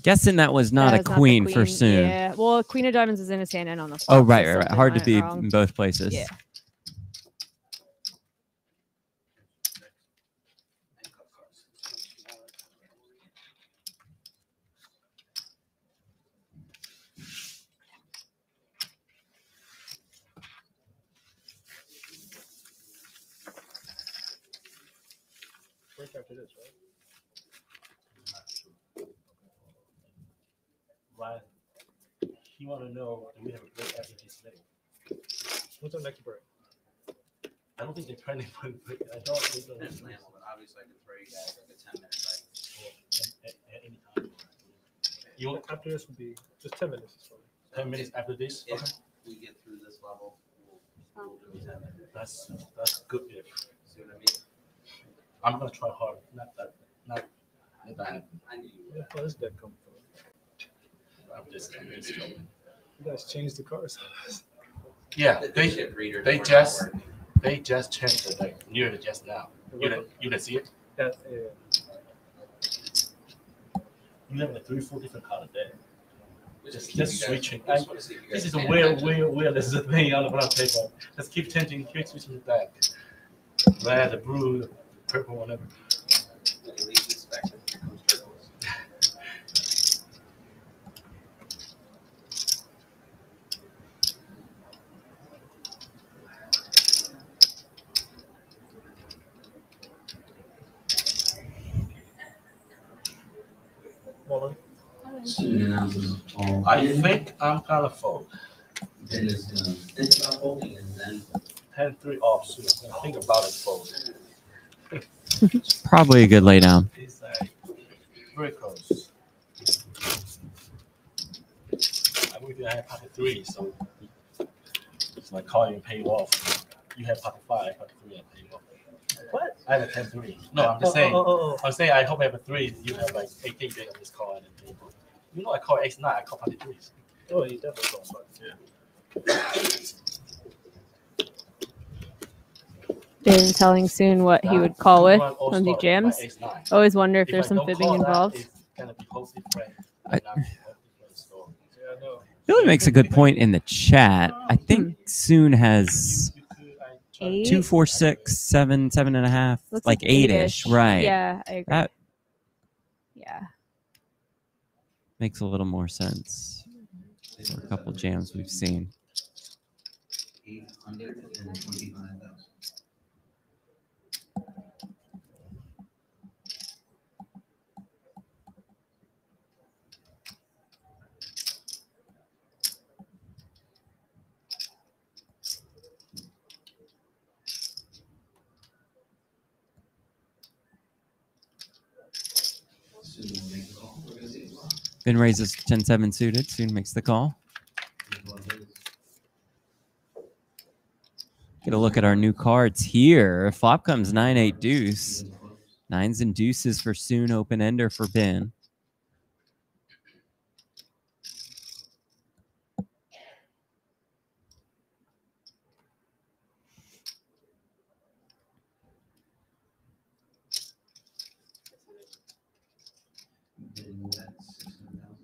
Guessing that was not a queen for soon.
Yeah, well, queen of diamonds is in his hand and on the flop.
Oh, right. Hard to be in both places.
Yeah.
First after this, right?
Why? You want to know, do we have a great averages today?
What's our next break?
I don't think they're trying to put. I don't think they're.
Obviously, I can throw you guys like a 10-minute break.
At any time. You want
After this would be just 10 minutes. Is fine.
10 minutes after this?
If we get through this level, we'll do 10 minutes.
That's good. If
See what I mean?
I'm gonna try hard. Not bad.
I knew you would.
Yeah, where does that come from?
I'm just convinced.
You guys changed the cars.
Yeah,
The chip readers
they
were not
just
working.
changed the like near just now. You didn't see it?
Yeah.
You have like 3-4 different colors there.
Just
Just switching.
just wanna see if you guys
This is a
pay
weird.
attention.
This is a thing. I don't know what I'm saying, but let's keep changing, keep switching back. Red, the blue, the purple, whatever.
At least expect it. Here comes turtles.
Student announces all.
I think I'm gonna fold.
Then it's gonna think about folding and then
10-3 offsuit. I'm gonna think about it fold.
Probably a good laydown.
It's like very close. I believe I have pocket 3, so it's like call you and pay you off. You have pocket 5, pocket 3, and pay you off.
What?
I have a 10-3. No, I'm just saying. I'm saying I hope I have a 3. You have like 18 big on this call and then pay. You know I call X9. I call pocket 3s.
Oh, you definitely don't. But
Yeah.
Been telling soon what he would call with when he jams. Always wonder if there's some fibbing involved.
It's gonna be hosted friend.
I-
Not be hosted friend store.
yeah, no.
Billy makes a good point in the chat. I think Soon has
8?
2, 4, 6, 7, 7.5,
Looks
like 8-ish, right?
Yeah, I agree.
That
Yeah.
makes a little more sense for a couple jams we've seen.
825,000. Student will make the call. We're gonna see it live.
Ben raises 10-7 suited. Soon makes the call. Get a look at our new cards here. Flop comes 9-8 deuce. 9s and deuces for Soon. Open ender for Ben.
Bidding at 600,000.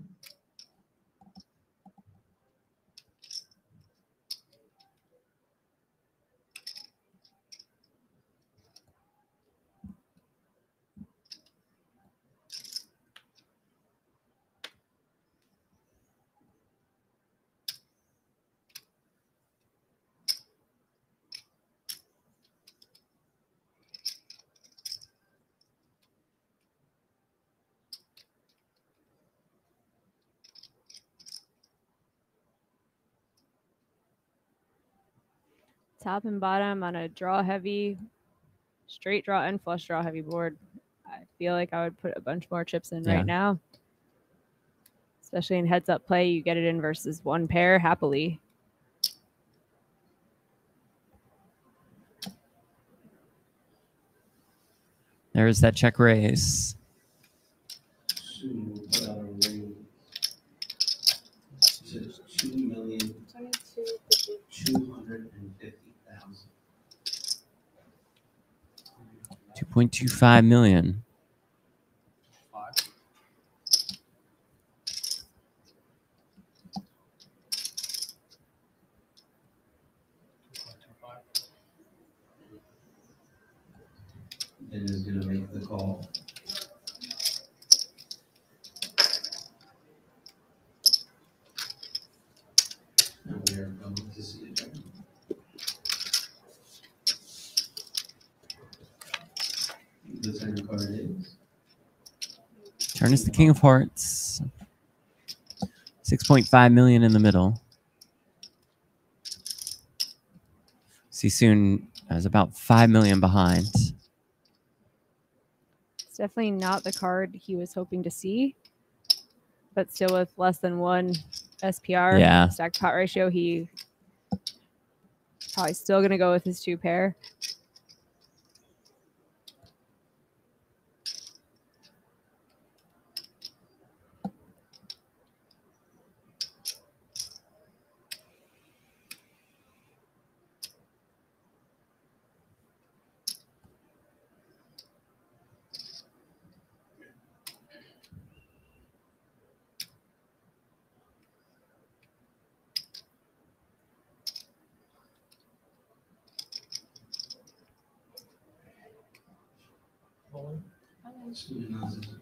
Top and bottom on a draw heavy, straight draw and flush draw heavy board. I feel like I would put a bunch more chips in
Yeah.
right now. Especially in heads up play, you get it in versus one pair happily.
There's that check raise.
Soon will put out a ring. Says 2,250,000.
2.25 million.
Ben is gonna make the call. And we are going to see a turn. The turn card is
Turn is the king of hearts. 6.5 million in the middle. See Soon has about 5 million behind.
It's definitely not the card he was hoping to see. but still with less than 1 SPR,
Yeah.
stacked pot ratio, he probably still going to go with his 2 pair.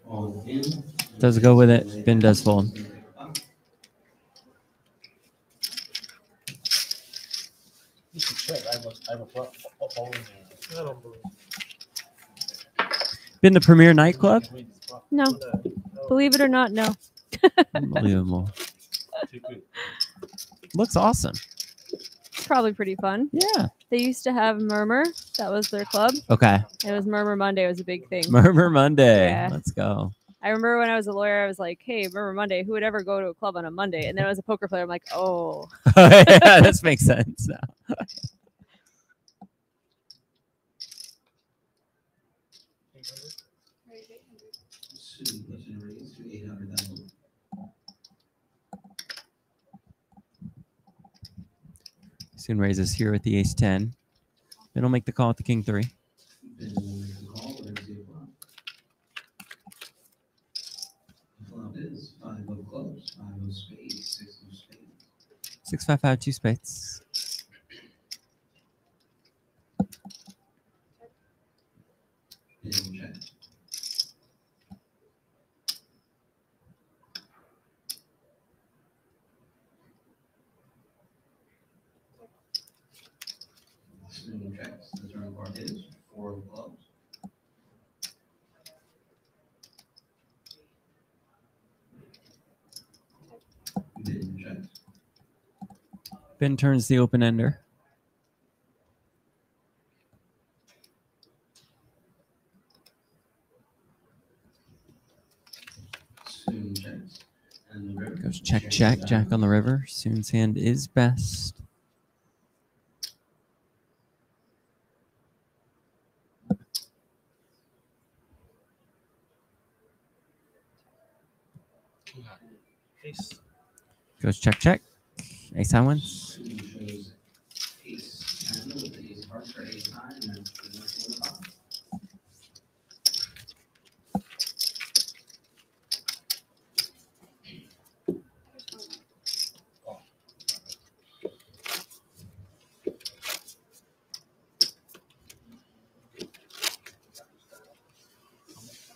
All in.
Does go with it. Bin does fold.
You should check. I have a bowling hand. I don't believe.
Been to Premier Nightclub?
No. Believe it or not, no.
Unbelievable. Looks awesome.
It's probably pretty fun.
Yeah.
They used to have Murmur. That was their club.
Okay.
It was Murmur Monday. It was a big thing.
Murmur Monday.
Yeah.
Let's go.
I remember when I was a lawyer, I was like, hey, Murmur Monday, who would ever go to a club on a Monday? And then I was a poker player. I'm like, oh.
Yeah, this makes sense now. Soon raises here with the ace-10. Then he'll make the call with the king-3.
Flop is 5 of clubs, 5 of spades, 6 of spades.
6, 5, 5, 2 spades.
Bin check. Swing checks. The turn card is 4 of clubs. Bin checks.
Ben turns the open ender.
Soon checks. And the river.
Goes check, check, jack on the river. Soon's hand is best.
Ace.
Goes check, check. Ace high wins.
Soon shows ace 10 with ace hearts or ace 9 and then presents in the bottom.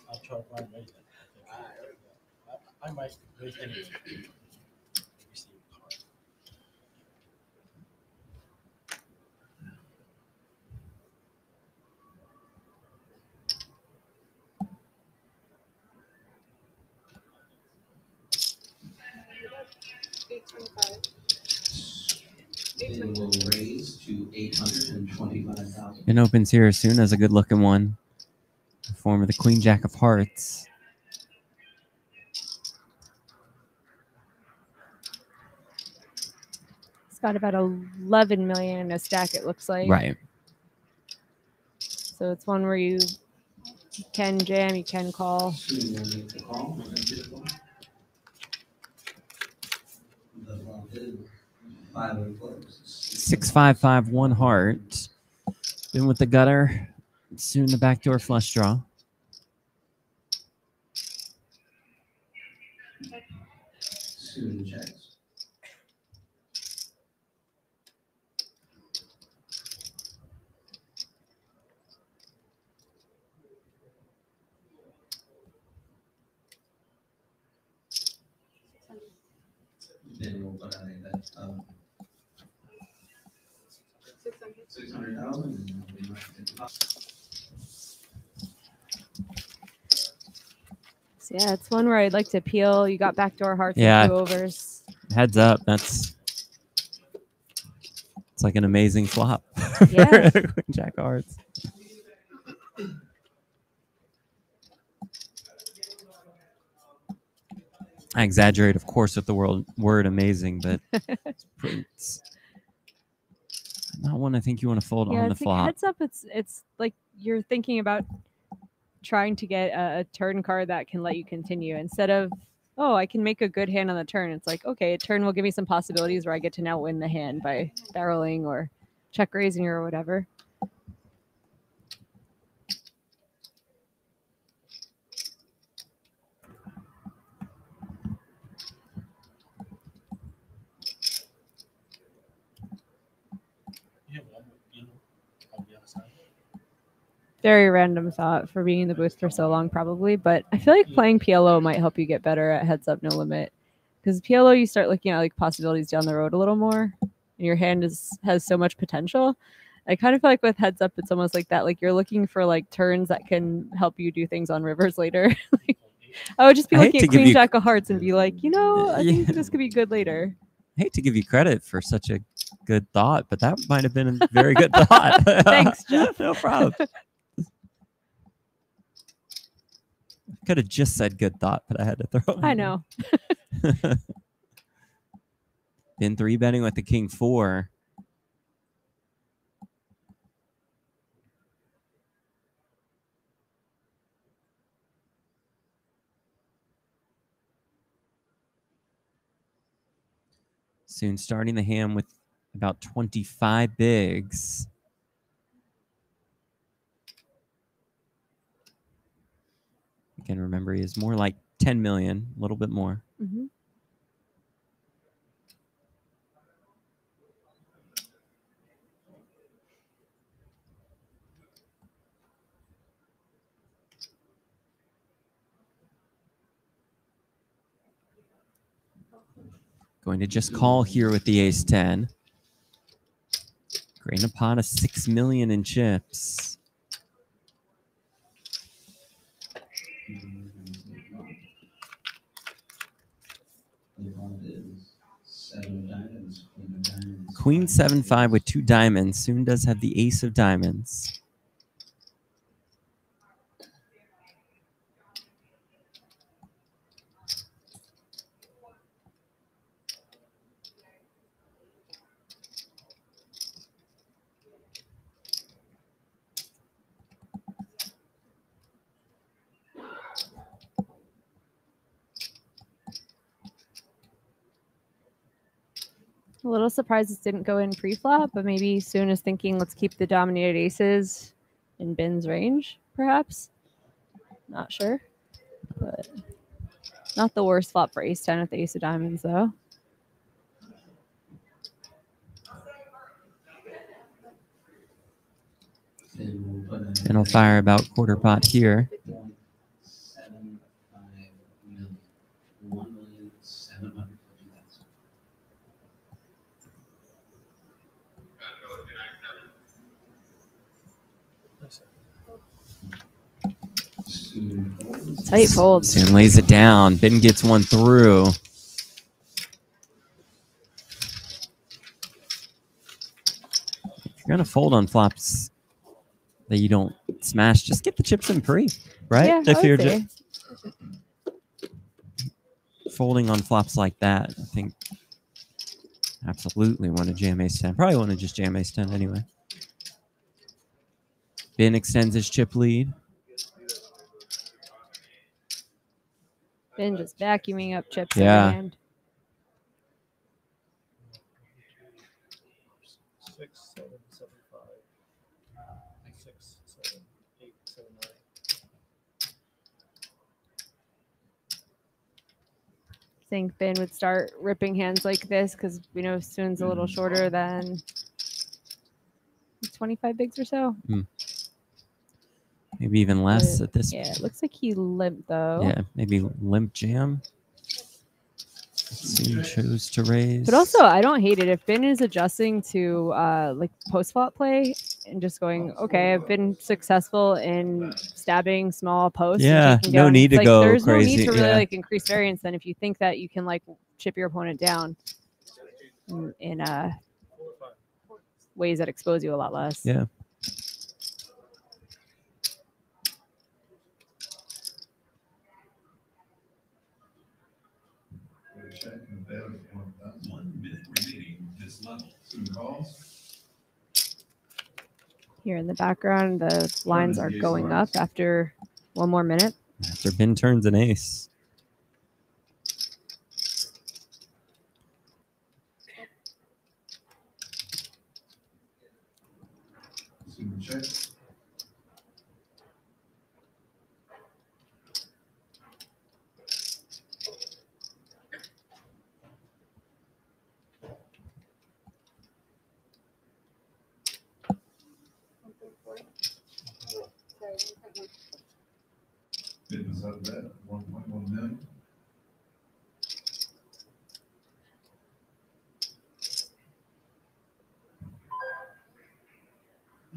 I'll try to find raise it. I might raise anyway. Receive card.
Bin will raise to 825,000.
And opens here soon as a good looking one. In the form of the Queen Jack of Hearts.
It's got about 11 million in a stack, it looks like.
Right.
So it's one where you can jam, you can call.
Soon will make the call. The flop is 5 of clubs.
6, 5, 5, 1 heart. Been with the gutter. Soon the backdoor flush draw.
Soon checks. Bin will put out a bet of 600,000 and then we might get the top.
So yeah, it's one where I'd like to peel. You got backdoor hearts
Yeah.
and 2 overs.
Heads up. It's like an amazing flop.
Yeah.
Queen Jack of Hearts. I exaggerate, of course, with the word amazing, but it's not one I think you want to fold
Yeah,
on the
it's like
flop.
heads up. It's like you're thinking about trying to get a turn card that can let you continue instead of, oh, I can make a good hand on the turn. It's like, okay, a turn will give me some possibilities where I get to now win the hand by barreling or check raising or whatever. Very random thought for being in the booth for so long, probably. But I feel like playing PLO might help you get better at heads up, no limit. Because PLO, you start looking at like possibilities down the road a little more, and your hand has so much potential. I kind of feel like with heads up, it's almost like that. Like you're looking for like turns that can help you do things on rivers later. Like, I would just be looking at Queen Jack of Hearts and be like, you know, I think this could be good later.
I hate to give you credit for such a good thought, but that might have been a very good thought.
Thanks, Jeff.
No problem. Could have just said good thought, but I had to throw it.
I know.
Been 3-betting with the king 4. Soon starting the hand with about 25 bigs. Again, remember, he is more like 10 million, a little bit more.
Mm-hmm.
Going to just call here with the ace-10. Grain a pot of 6 million in chips. Queen 7-5 with 2 diamonds. Soon does have the ace of diamonds.
A little surprised this didn't go in pre-flop, but maybe Soon is thinking, let's keep the dominated aces in Ben's range, perhaps. Not sure, but not the worst flop for ace-10 with the ace of diamonds, though.
And I'll fire about quarter pot here.
Tight fold.
Soon lays it down. Ben gets one through. If you're gonna fold on flops that you don't smash, just get the chips in pre, right?
Yeah,
If
I
you're
would say.
folding on flops like that, I think absolutely want to jam ace-10. Probably want to just jam ace-10 anyway. Ben extends his chip lead.
Ben just vacuuming up chips
Yeah.
in the hand.
6, 7, 7, 5. 6, 7, 8, 7, 9.
I think Ben would start ripping hands like this because we know Soon's a little shorter than 25 bigs or so.
Maybe even less at this.
Yeah, it looks like he limped though.
Yeah, maybe limp jam. Soon chose to raise.
But also, I don't hate it if Ben is adjusting to like post flop play and just going, okay, I've been successful in stabbing small posts.
Yeah,
and taking
no
down.
need
It's
to
like,
go
there's
crazy.
no need to really
Yeah.
like increase variance. Then if you think that you can like chip your opponent down in ways that expose you a lot less.
Yeah.
this level. Some calls.
Here in the background, the lines are going up after one more minute.
After Ben turns an ace.
Some check. Business out of that, 1.1 million.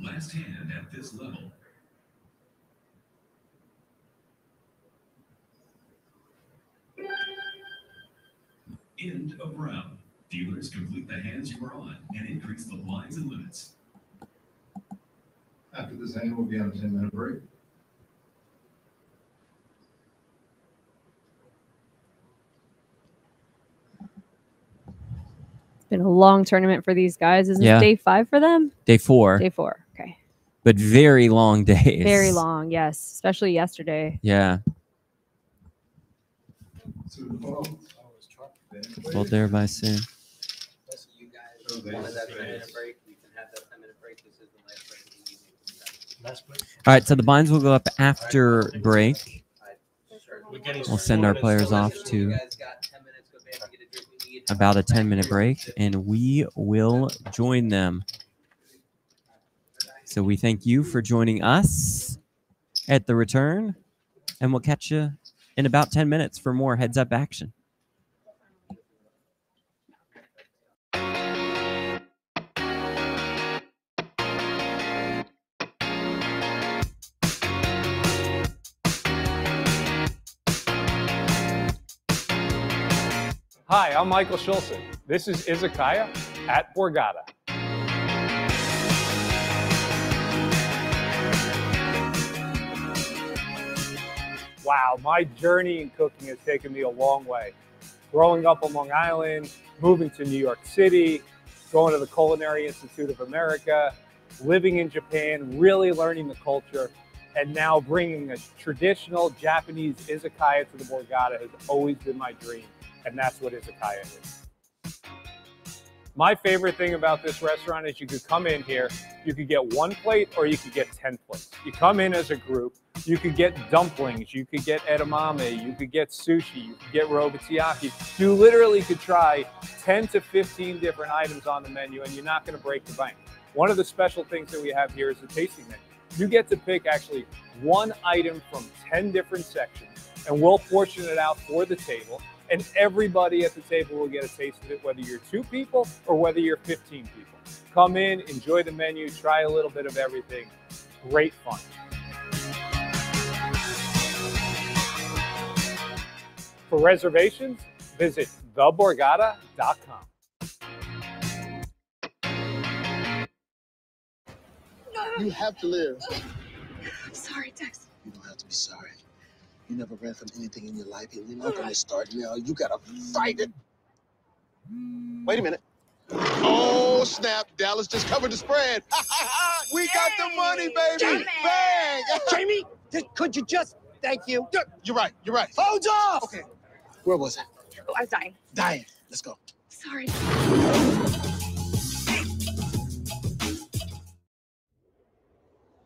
Last hand at this level. End of round. Dealers complete the hands you are on and increase the lines and limits.
After this hand, we'll be on a 10-minute break.
It's been a long tournament for these guys. Is this
Yeah.
day 5 for them?
Day 4.
Day 4. Okay.
But very long days.
Very long, yes. Especially yesterday.
Yeah. Hold there by soon.
You guys wanted that 10-minute break. We can have that 10-minute break. This is the last break of the evening.
Last break.
All right, so the blinds will go up after break. We'll send our players off to about a 10-minute break, and we will join them. So we thank you for joining us at the return, and we'll catch you in about 10 minutes for more heads-up action.
Hi, I'm Michael Schulzen. This is Izakaya at Borgata. Wow, my journey in cooking has taken me a long way. Growing up on Long Island, moving to New York City, going to the Culinary Institute of America, living in Japan, really learning the culture, and now bringing a traditional Japanese izakaya to the Borgata has always been my dream, and that's what izakaya is. My favorite thing about this restaurant is you could come in here, you could get 1 plate or you could get 10 plates. You come in as a group, you could get dumplings, you could get edamame, you could get sushi, you could get robotiyaki. You literally could try 10 to 15 different items on the menu and you're not going to break the bank. One of the special things that we have here is the tasting menu. You get to pick actually 1 item from 10 different sections, and we'll portion it out for the table, and everybody at the table will get a taste of it, whether you're 2 people or whether you're 15 people. Come in, enjoy the menu, try a little bit of everything. Great fun. For reservations, visit theborgata.com.
You have to live.
I'm sorry, Dex.
You don't have to be sorry. You never ran from anything in your life, and you're not going to start now. You got to fight it. Wait a minute. Oh, snap. Dallas just covered the spread. We got the money, baby.
Jamie.
Bang.
Jamie, could you just... Thank you.
You're right. You're right.
Hold off!
Okay. Where was I?
Oh, I was dying.
Dying. Let's go.
Sorry.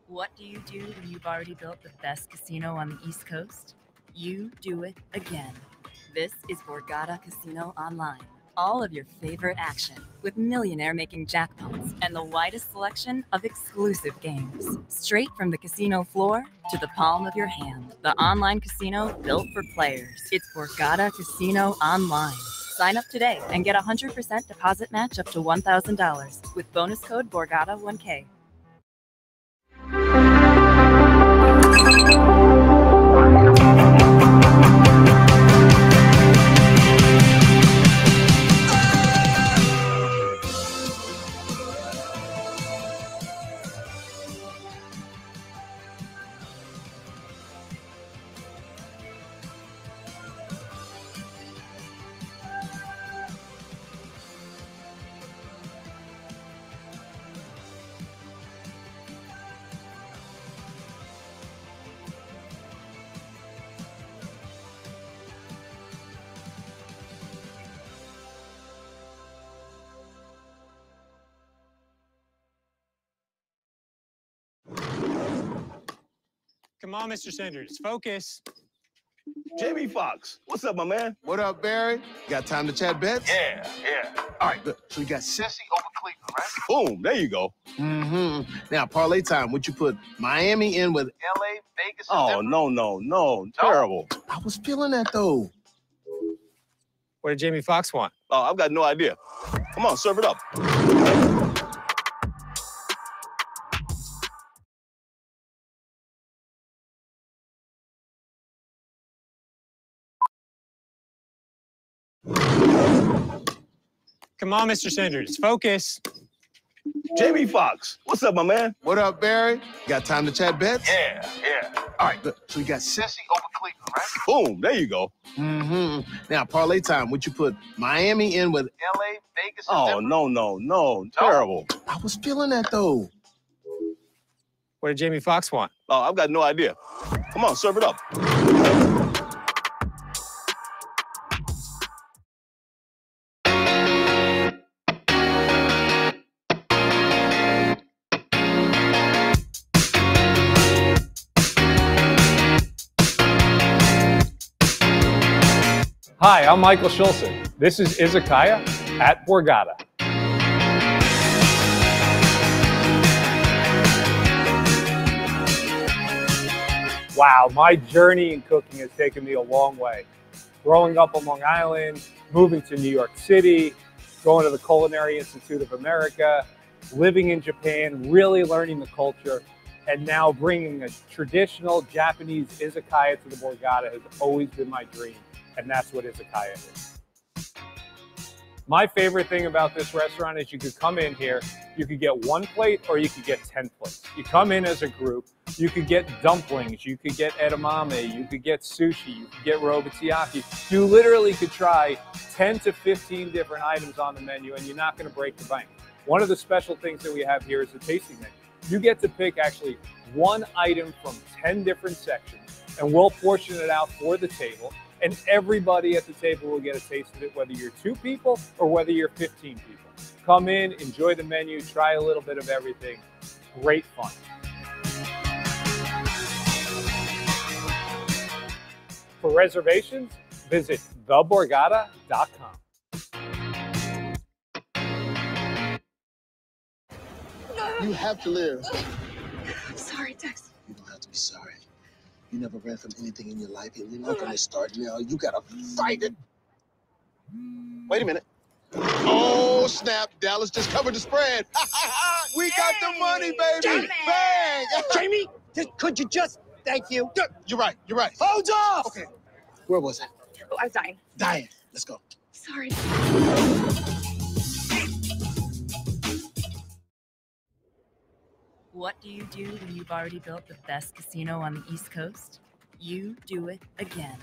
What do you do when you've already built the best casino on the East Coast? You do it again. This is Borgata Casino Online. All of your favorite action with millionaire-making jackpots and the widest selection of exclusive games. Straight from the casino floor to the palm of your hand. The online casino built for players. It's Borgata Casino Online. Sign up today and get a 100% deposit match up to $1,000 with bonus code Borgata1K.
Come on, Mr. Sanders, focus.
Jamie Foxx, what's up, my man?
What up, Barry? Got time to chat bets?
Yeah.
All right, good. So we got Cincy over Cleveland, right?
Boom, there you go.
Mm-hmm. Now, parlay time. Would you put Miami in with L.A., Vegas, and
Oh,
Denver?
no. Terrible.
I was feeling that, though.
What did Jamie Foxx want?
Oh, I've got no idea. Come on, serve it up.
Come on, Mr. Sanders, focus.
Jamie Foxx, what's up, my man?
What up, Barry? Got time to chat bets?
Yeah.
All right, good. So we got Cincy over Cleveland, right?
Boom, there you go.
Mm-hmm. Now, parlay time. Would you put Miami in with L.A., Vegas, and
Oh,
Denver?
no. Terrible.
I was feeling that, though.
What did Jamie Foxx want?
Oh, I've got no idea. Come on, serve it up.
Hi, I'm Michael Schulzen. This is Izakaya at Borgata. Wow, my journey in cooking has taken me a long way. Growing up on Long Island, moving to New York City, going to the Culinary Institute of America, living in Japan, really learning the culture, and now bringing a traditional Japanese izakaya to the Borgata has always been my dream, and that's what izakaya is. My favorite thing about this restaurant is you could come in here, you could get 1 plate or you could get 10 plates. You come in as a group, you could get dumplings, you could get edamame, you could get sushi, you could get robotiyaki. You literally could try 10 to 15 different items on the menu and you're not going to break the bank. One of the special things that we have here is the tasting menu. You get to pick actually 1 item from 10 different sections and we'll portion it out for the table. And everybody at the table will get a taste of it, whether you're 2 people or whether you're 15 people. Come in, enjoy the menu, try a little bit of everything. Great fun. For reservations, visit theborgata.com.
You have to live.
I'm sorry, Dex.
You don't have to be sorry. You never ran from anything in your life, and you're not going to start now. You got to fight it. Wait a minute. Oh, snap. Dallas just covered the spread. We got the money, baby.
Jamie.
Bang.
Jamie, could you just... Thank you.
You're right.
Hold off!
Okay. Where was I?
Oh, I was dying.
Dying. Let's go.
Sorry.
What do you do when you've already built the best casino on the East Coast? You do it again.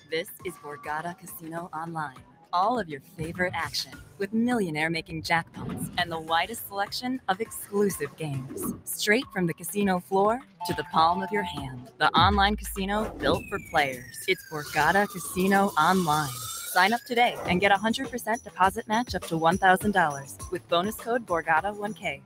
This is Borgata Casino Online. All of your favorite action with millionaire-making jackpots and the widest selection of exclusive games. Straight from the casino floor to the palm of your hand. The online casino built for players. It's Borgata Casino Online. Sign up today and get a 100% deposit match up to $1,000 with bonus code Borgata1K.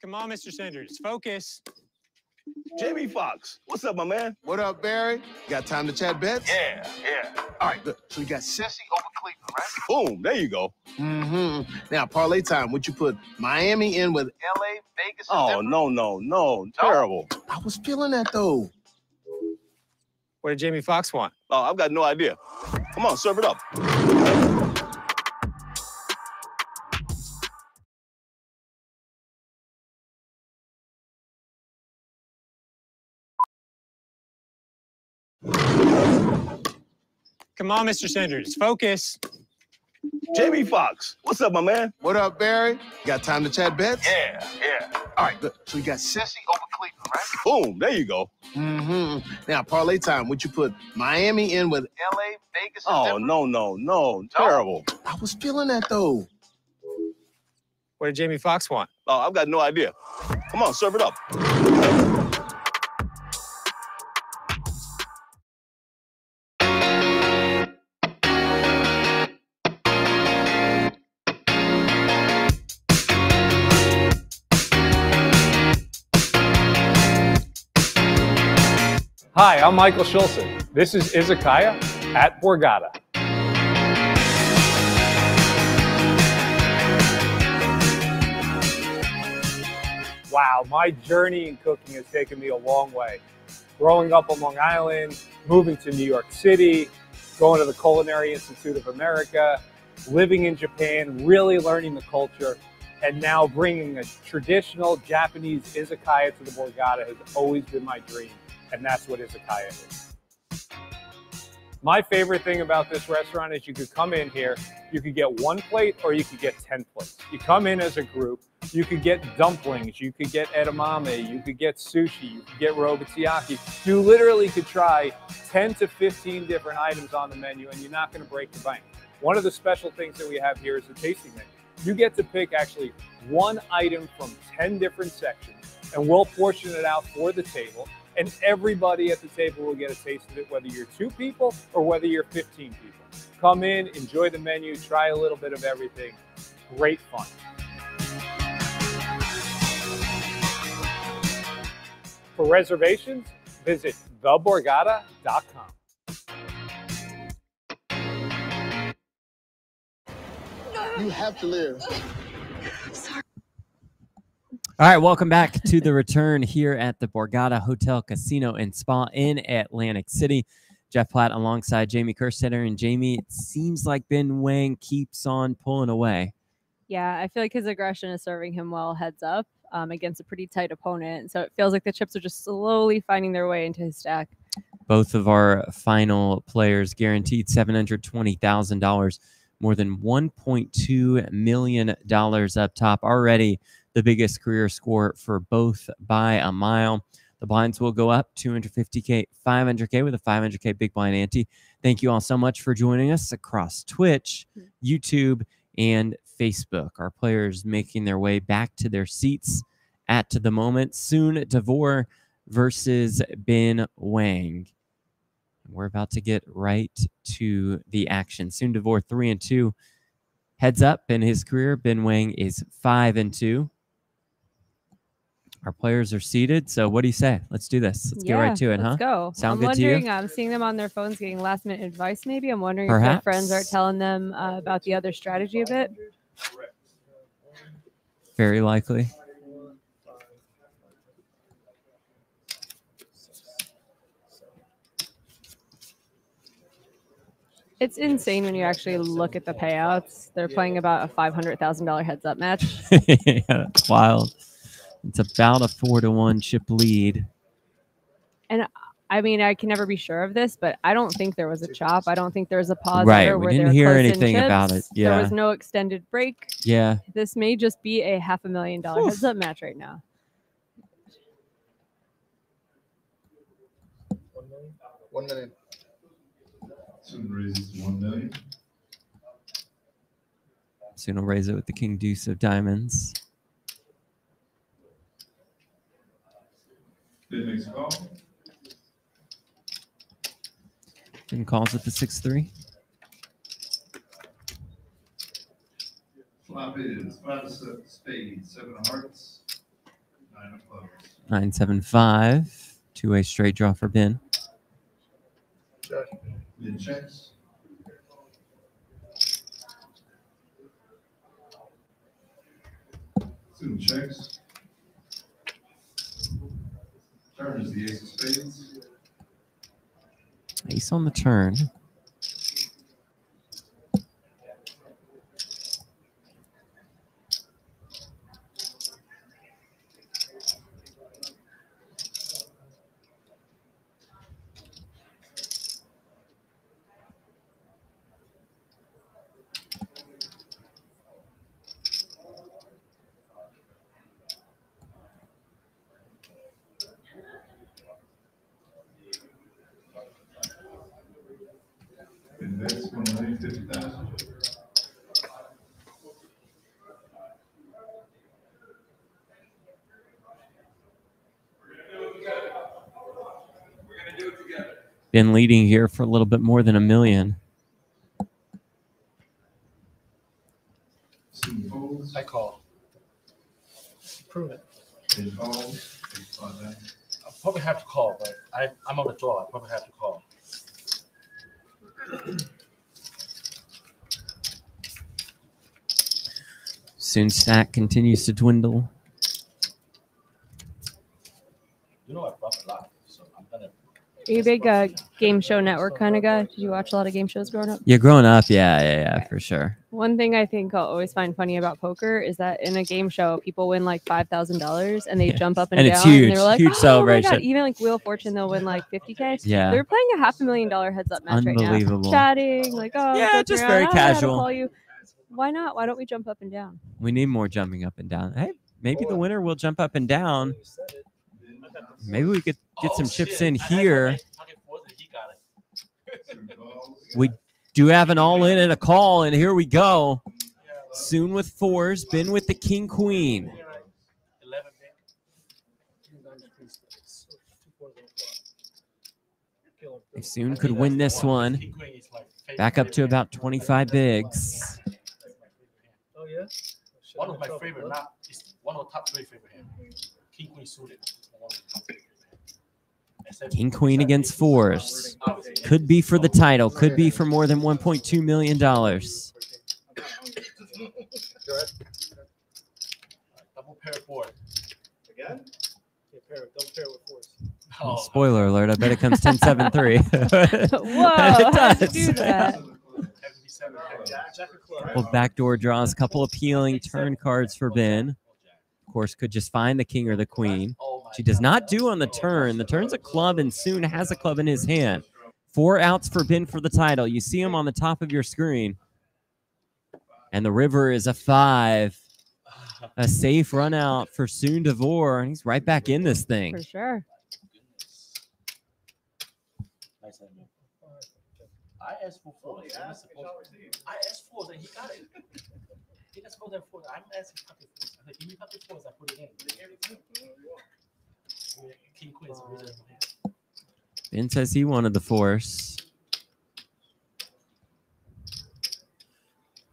Come on, Mr. Sanders, focus.
Jamie Foxx, what's up, my man?
What up, Barry? Got time to chat bets?
Yeah.
All right, good. So we got Cincy over Cleveland, right?
Boom, there you go.
Mm-hmm. Now, parlay time. Would you put Miami in with L.A., Vegas, and
Oh,
Denver?
no. Terrible.
I was feeling that, though.
What did Jamie Foxx want?
Oh, I've got no idea. Come on, serve it up.
Come on, Mr. Sanders, focus.
Jamie Foxx, what's up, my man?
What up, Barry? Got time to chat bets?
Yeah.
All right, good. So you got Sissy over Cleveland, right?
Boom, there you go.
Mm-hmm. Now, parlay time. Would you put Miami in with L.A., Vegas, and
Oh,
Denver?
no. Terrible.
I was feeling that, though.
What did Jamie Foxx want?
Oh, I've got no idea. Come on, serve it up.
Hi, I'm Michael Schulzen. This is Izakaya at Borgata. Wow, my journey in cooking has taken me a long way. Growing up on Long Island, moving to New York City, going to the Culinary Institute of America, living in Japan, really learning the culture, and now bringing a traditional Japanese izakaya to the Borgata has always been my dream, and that's what izakaya is. My favorite thing about this restaurant is you could come in here, you could get 1 plate or you could get 10 plates. You come in as a group, you could get dumplings, you could get edamame, you could get sushi, you could get robotiaki. You literally could try 10 to 15 different items on the menu and you're not going to break the bank. One of the special things that we have here is the tasting menu. You get to pick actually 1 item from 10 different sections and we'll portion it out for the table. And everybody at the table will get a taste of it, whether you're 2 people or whether you're 15 people. Come in, enjoy the menu, try a little bit of everything. Great fun. For reservations, visit theborgata.com.
You have to live.
All right, welcome back to the return here at the Borgata Hotel, Casino, and Spa in Atlantic City. Jeff Platt alongside Jamie Kerstetter. And Jamie, it seems like Ben Wang keeps on pulling away.
Yeah, I feel like his aggression is serving him well heads up against a pretty tight opponent. So it feels like the chips are just slowly finding their way into his stack.
Both of our final players guaranteed $720,000, more than $1.2 million up top. Already the biggest career score for both by a mile. The blinds will go up 250K, 500K with a 500K big blind ante. Thank you all so much for joining us across Twitch, YouTube, and Facebook. Our players making their way back to their seats at the moment. Soon, Devore versus Ben Wang. We're about to get right to the action. Soon, Devore 3-2. Heads up in his career. Ben Wang is 5-2. Our players are seated. So what do you say? Let's do this. Let's get right to it, huh?
Let's go.
Sound
I'm
good to you?
wondering, I'm seeing them on their phones getting last minute advice maybe. I'm wondering if their
Perhaps.
friends are telling them about the other strategy a bit.
Very likely.
It's insane when you actually look at the payouts. They're playing about a $500,000 heads up match.
Yeah, that's wild. It's about a 4-1 chip lead.
And I mean, I can never be sure of this, but I don't think there was a chop. I don't think there was a pause
Right,
ever
we
where
didn't
they were
hear
close in
anything about
chips.
it. Yeah.
There was no extended break.
Yeah.
This may just be a $500,000 heads up match right now.
$1 million.
Soon raises to 1 million.
Soon will raise it with the king deuce of diamonds.
Bid makes a call.
Then calls with the 6-3.
Flop is 5 of spades, 7 of hearts, 9 of clubs.
9-7-5. Two-way straight draw for Ben.
Mid checks. Soon checks. Turn is the ace of spades.
Ace on the turn.
50,000.
Been leading here for a little bit more than $1 million.
I call.
Prove it.
I probably have to call, but I'm on the draw. I probably have to call.
Soon stack continues to dwindle.
You know I bluff a lot, so I'm gonna.
Are you a big game show network kind of guy? Did you watch a lot of game shows growing up?
Yeah, growing up, yeah, for sure.
One thing I think I'll always find funny about poker is that in a game show, people win like $5,000 and they jump up and
And
down.
it's huge,
And they're like,
huge
oh my
celebration.
God. Even like Wheel of Fortune, they'll win like $50K.
Yeah.
They're playing a $500,000 heads up match right now.
Unbelievable.
Chatting, like, oh,
Yeah,
joking
just
around,
very
"Oh, I had to
casual."
call you. Why not? Why don't we jump up and down?
We need more jumping up and down. Hey, maybe the winner will jump up and down. Maybe we could get some chips in here. We do have an all-in and a call, and here we go. Soon with fours, been with the king queen. They soon could win this one. Back up to about 25 bigs.
Oh yeah.
One of my favorite, not it's one of the top 3 favorite hands. King Queen suited.
King queen against fours. Could be for the title. Could be for more than $1.2 million.
Double pair board.
Again? Yeah, double pair with fours.
Oh, spoiler alert, I bet it comes 10-7-3.
Whoa,
It
how'd you
does.
do that?
Couple backdoor draws, couple appealing turn cards for Ben. Of course, could just find the king or the queen. She does not do on the turn. The turn's a club, and soon has a club in his hand. 4 outs for Ben for the title. You see him on the top of your screen. And the river is a 5. A safe run out for Soon Devore, and he's right back in this thing.
For sure.
I asked for 4. I asked 4, and he got it. He just called them 4. I'm asking pocket 4. I said, give me pocket 4s. I put it in. King Queen is a reason.
Ben says he wanted the force.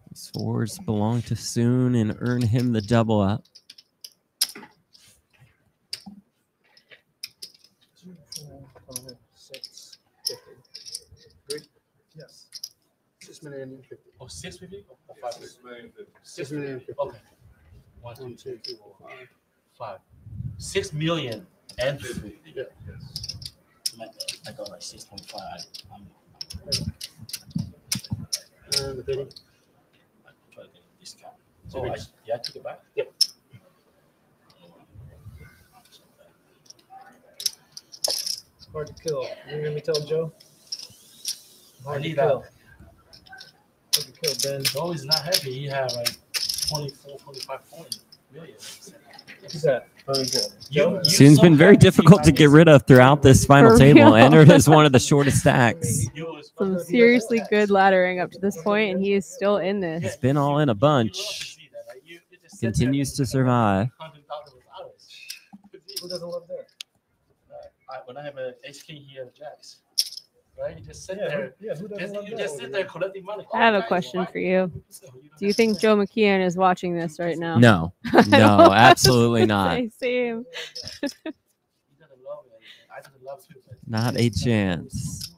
These 4s belong to Soon and earn him the double up.
2, 4, 5, 6, 50. Good? Yes. 6,050,000.
Oh, 650 or 5?
6,050,000.
Okay. 1, 2, 3, 4, 5. 6 million and 50.
Yeah.
I got like 6.5.
And the 30.
I try to get a discount. So I took it back?
Yep. Hard to kill. You hear me tell Joe?
I need
kill.
that.
Hard to kill, Ben.
Joe is not happy. He had like 24, 25 million.
Who's that? Very good.
Soon's been very difficult to get rid of throughout this final
For
table.
real.
Entered as one of the shortest stacks.
Some seriously good laddering up to this point, and he is still in this.
It's been all in a bunch. Continues to survive.
Who doesn't love that?
When I have an ace king here, jacks, right? You just sit
Yeah,
there.
yeah, who doesn't love
You
that?
just sit there collecting money.
I have a question for you. Do you think Joe McKeon is watching this right now?
No,
I
no,
was
absolutely
gonna
not.
say, same.
Not a chance.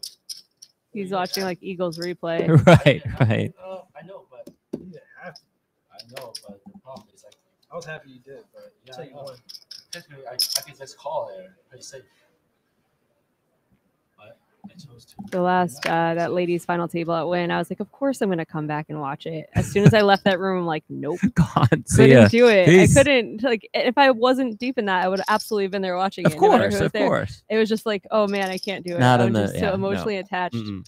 He's watching like Eagles replay.
Right, right.
I know, but
You didn't have to.
I know, but the problem is like,
I was happy you did, but I'll tell you what.
technically, I can just call there, pretty safe. But I chose to.
The last that ladies' final table at Win, I was like, of course I'm gonna come back and watch it. As soon as I left that room, I'm like, nope,
God, see ya.
couldn't do it.
Peace.
I couldn't like if I wasn't deep in that, I would have absolutely been there watching
Of
it. no matter
course,
who was
of
there.
course.
It was just like, oh man, I can't do it.
Not
I'm
in the-
just
yeah,
so
no.
emotionally attached.
Mm-mm.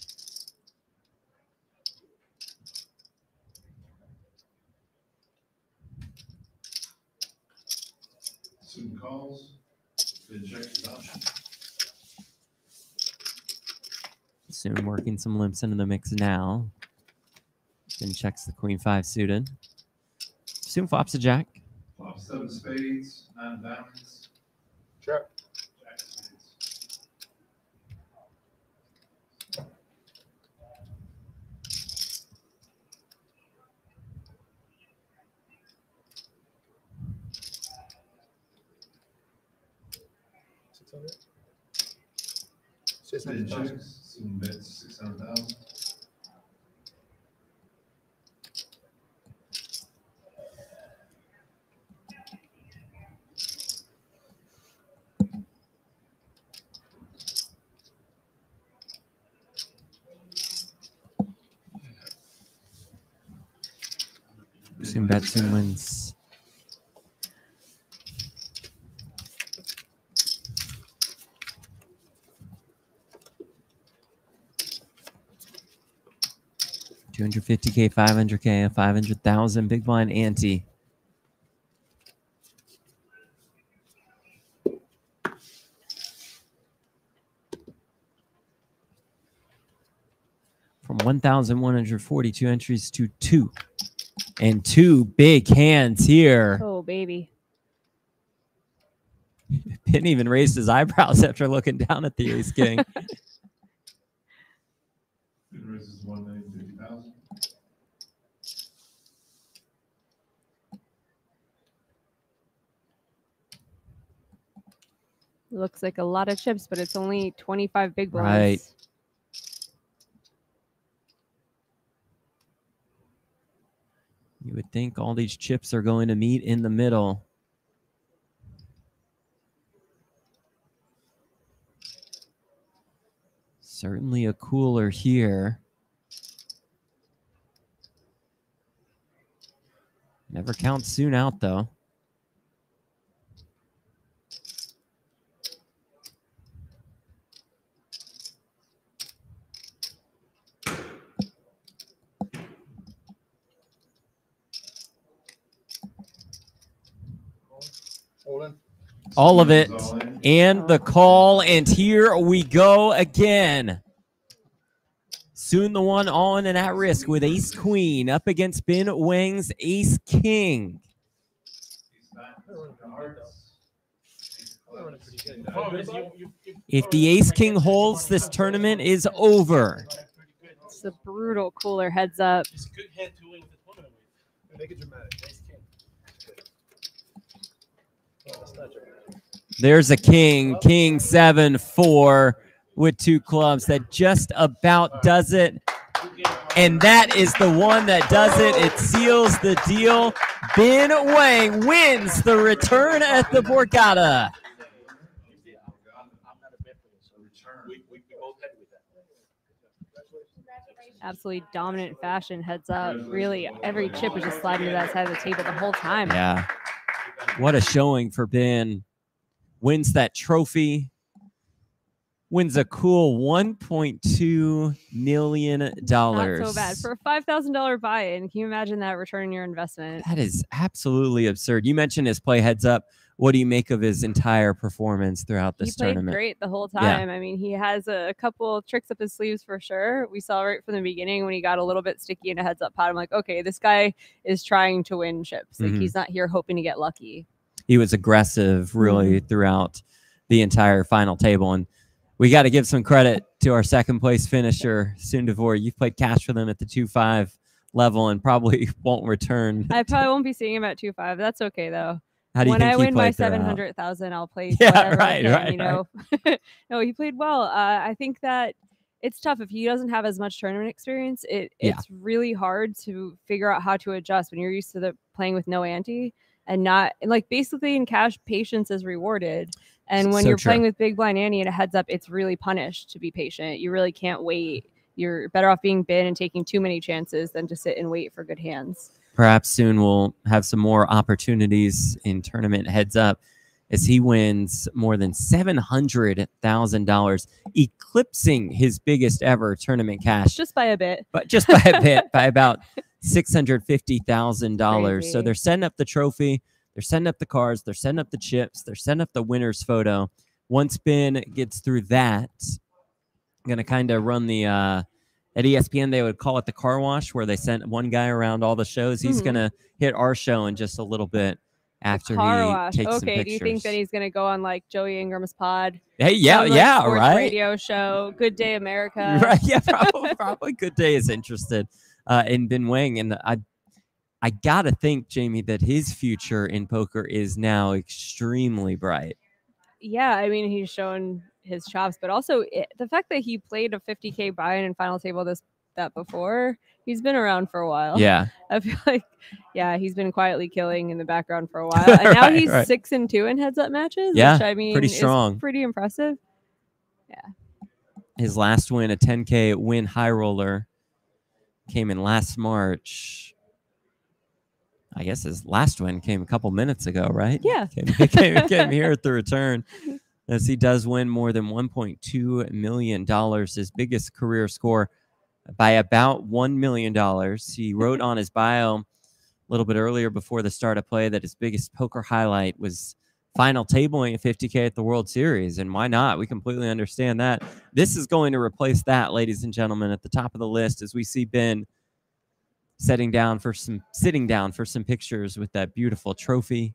Soon calls. Then checks his option.
Soon working some limps into the mix now. Then checks the queen 5 suited. Soon flops a jack.
Flop 7 spades, 9 diamonds.
Sure.
Jack of spades. Then checks, soon bets 600,000.
Soon bets, soon wins. $250K, $500K, a 500,000 big blind ante. From 1,142 entries to 2. And 2 big hands here.
Oh, baby.
Penn even raised his eyebrows after looking down at the ace king.
Then raises 1,050,000.
Looks like a lot of chips, but it's only 25 big blinds.
Right. You would think all these chips are going to meet in the middle. Certainly a cooler here. Never count soon out, though. All of it. And the call. And here we go again. Soon the one all in and at risk with ace queen up against Ben Wang's ace king. If the ace king holds, this tournament is over.
It's a brutal cooler heads up.
It's a good hand to win the tournament with. Make it dramatic. Ace king. That's not dramatic.
There's a king, king 7-4 with 2 clubs. That just about does it. And that is the one that does it. It seals the deal. Ben Wang wins the return at the Borgata.
Absolutely dominant fashion heads up. Really, every chip was just sliding to that side of the table the whole time.
Yeah. What a showing for Ben. Wins that trophy. Wins a cool $1.2 million.
Not so bad. For a $5,000 buy-in, can you imagine that returning your investment?
That is absolutely absurd. You mentioned his play heads up. What do you make of his entire performance throughout this tournament?
He played great the whole time. Yeah. I mean, he has a couple of tricks up his sleeves for sure. We saw right from the beginning when he got a little bit sticky in a heads up pot. I'm like, okay, this guy is trying to win chips. Like, he's not here hoping to get lucky.
He was aggressive really throughout the entire final table. And we got to give some credit to our second place finisher, Sundavor. You've played cash for them at the 2-5 level and probably won't return.
I probably won't be seeing him at 2-5. That's okay, though.
How do you
when
think
I
he
win my
played throughout?
700,000, I'll play
Yeah,
whatever
right,
I can,
right,
you know. No, he played well. I think that it's tough if he doesn't have as much tournament experience. It's really hard to figure out how to adjust when you're used to playing with no ante and not like basically in cash, patience is rewarded. And when you're playing with big blind ante and a heads up, it's really punished to be patient. You really can't wait. You're better off being bin and taking too many chances than to sit and wait for good hands.
Perhaps soon we'll have some more opportunities in tournament heads up as he wins more than $700,000, eclipsing his biggest ever tournament cash.
Just by a bit.
But just by a bit, by about $650,000. So they're setting up the trophy. They're setting up the cards. They're setting up the chips. They're setting up the winner's photo. Once Ben gets through that, I'm going to kind of run the At ESPN, they would call it the car wash, where they sent one guy around all the shows. He's going to hit our show in just a little bit after
Car
he
wash.
takes some
Okay,
pictures.
do you think that he's going to go on like Joey Ingram's pod?
Hey, yeah,
Some, like,
yeah,
sports
right?
radio show, Good Day America.
Right, yeah, probably Good Day is interested in Ben Wang. And I got to think, Jamie, that his future in poker is now extremely bright.
Yeah, I mean, he's shown his chops, but also the fact that he played a 50K buy-in and final table that before, he's been around for a while.
Yeah.
I feel like, yeah, he's been quietly killing in the background for a while, and now he's 6-2 in heads-up matches.
Yeah,
which I mean,
pretty strong.
is pretty impressive.
His last win, a 10K win high roller, came in last March. I guess his last win came a couple minutes ago, right?
Yeah.
Came here at the return, as he does win more than $1.2 million, his biggest career score by about $1 million. He wrote on his bio a little bit earlier before the start of play that his biggest poker highlight was final tabling at 50K at the World Series. And why not? We completely understand that. This is going to replace that, ladies and gentlemen, at the top of the list, as we see Ben sitting down for some pictures with that beautiful trophy.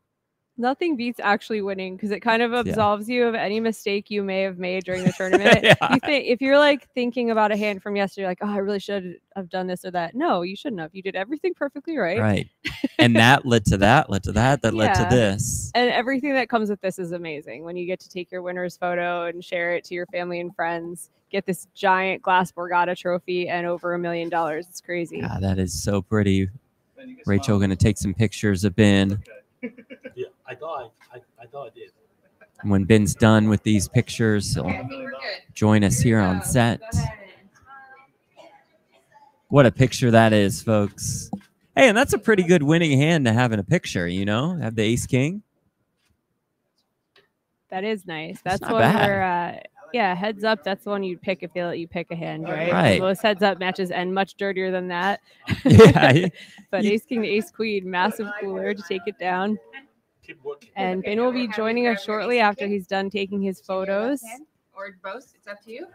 Nothing beats actually winning, because it kind of absolves you of any mistake you may have made during the tournament. If you're like thinking about a hand from yesterday, like, oh, I really should have done this or that. No, you shouldn't have. You did everything perfectly right.
Right. And that led to that, led to this.
And everything that comes with this is amazing. When you get to take your winner's photo and share it to your family and friends, get this giant glass Borgata trophy and over $1 million. It's crazy.
Yeah, that is so pretty. Rachel going to take some pictures of Ben.
Yeah, I thought I did.
And when Ben's done with these pictures, he'll join us here on set. What a picture that is, folks. Hey, and that's a pretty good winning hand to have in a picture, you know? Have the ace king.
That is nice. That's
not
one
bad.
where, yeah, heads up. That's the one you'd pick if you let you pick a hand, right?
Right.
Most heads up matches end much dirtier than that.
Yeah.
But ace king to ace queen, massive cooler to take it down. And Ben will be joining us shortly after he's done taking his photos.
Or both. It's up to you.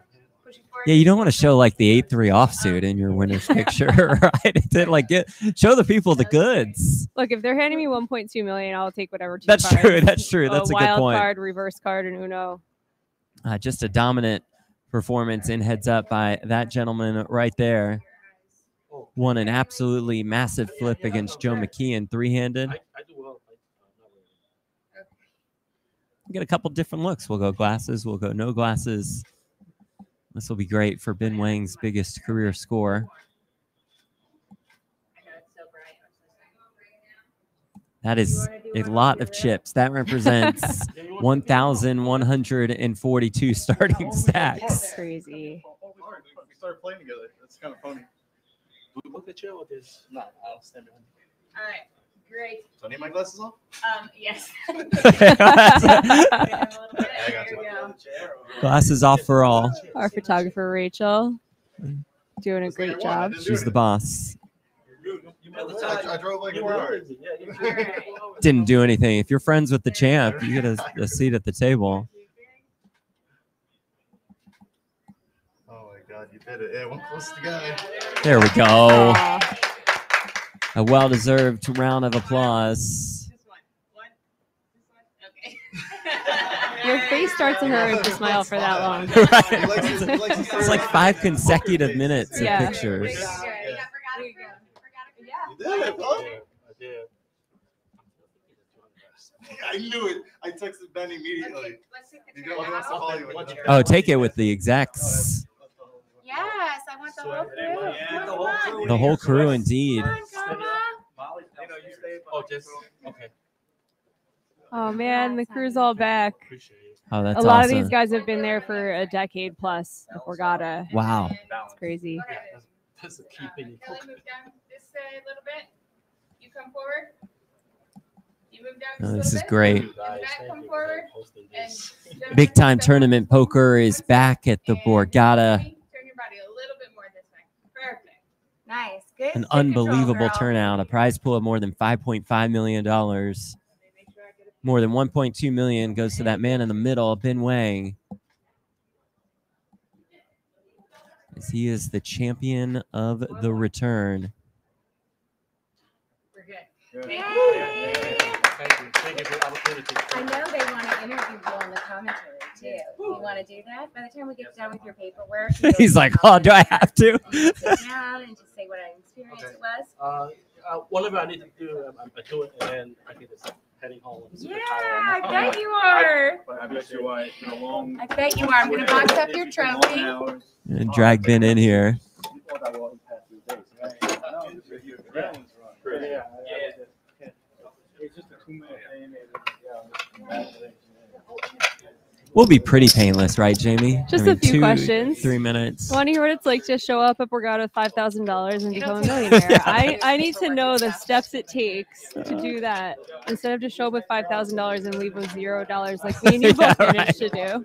Yeah, you don't want to show like the 8-3 offsuit in your winner's picture, right? Show the people the goods.
Look, if they're handing me 1.2 million, I'll take whatever.
That's
cards.
true. That's true. That's a good
wild
point.
card, reverse card, and Uno.
Just a dominant performance in heads up by that gentleman right there. Won an absolutely massive flip against Joe McKeon, three-handed. Get a couple different looks. We'll go glasses. We'll go no glasses. This will be great for Ben Wang's biggest career score. That is a lot of chips. That represents 1,142 starting stacks.
That's crazy.
We started playing together. That's kind of funny.
Look at you with this.
No, I'll stand behind you.
All right. Great.
Do I need my glasses on?
Yes.
Glasses off for all.
Our photographer, Rachel, doing a great job.
She's the boss.
I drove like 4 hours.
Didn't do anything. If you're friends with the champ, you get a seat at the table.
Oh my God, you did it. Yeah, one close to guy.
There we go. A well-deserved round of applause.
Your face starts to hurt if you smile for that long.
Right. It's like 5 consecutive minutes of pictures.
You did it, bro. I knew it. I texted Ben immediately.
Oh, take it with the execs.
Yes, I want the whole crew.
The whole crew, indeed.
Oh man, the crew's all back.
Oh, that's
a lot
awesome.
of these guys have been there for a decade plus. The Borgata.
Wow.
It's crazy.
That's a key thing.
Kelly, move down this a little bit. You come forward. You move down
Oh,
just
this
a
is
little bit.
great.
And back, come forward. And
Big time tournament poker is back at the Borgata.
turn your body a little bit more this way. Perfect. Nice. Good.
An
Good control,
unbelievable
girl.
turnout. A prize pool of more than $5.5 million. More than 1.2 million goes to that man in the middle, Ben Wang. as he is the champion of the return.
We're good.
Thank you for the opportunity.
I know they want to interview you on the commentary too. You want to do that? By the time we get done with your paperwork,
He's like, oh, do I have to?
you can sit down and just say what an experience it was.
Whatever I need to do, I do it, and then I can just heading home.
Yeah, I bet you are.
I bet you are. It's been a long.
I bet you are. I'm going to box up your trophy.
And drag Ben in here. We'll be pretty painless, right, Jamie?
Just a few questions.
3 minutes.
Want to hear what it's like to show up at Borgata with $5,000 and become a millionaire? I need to know the steps it takes to do that instead of just show up with $5,000 and leave with $0 like me and you both managed to do.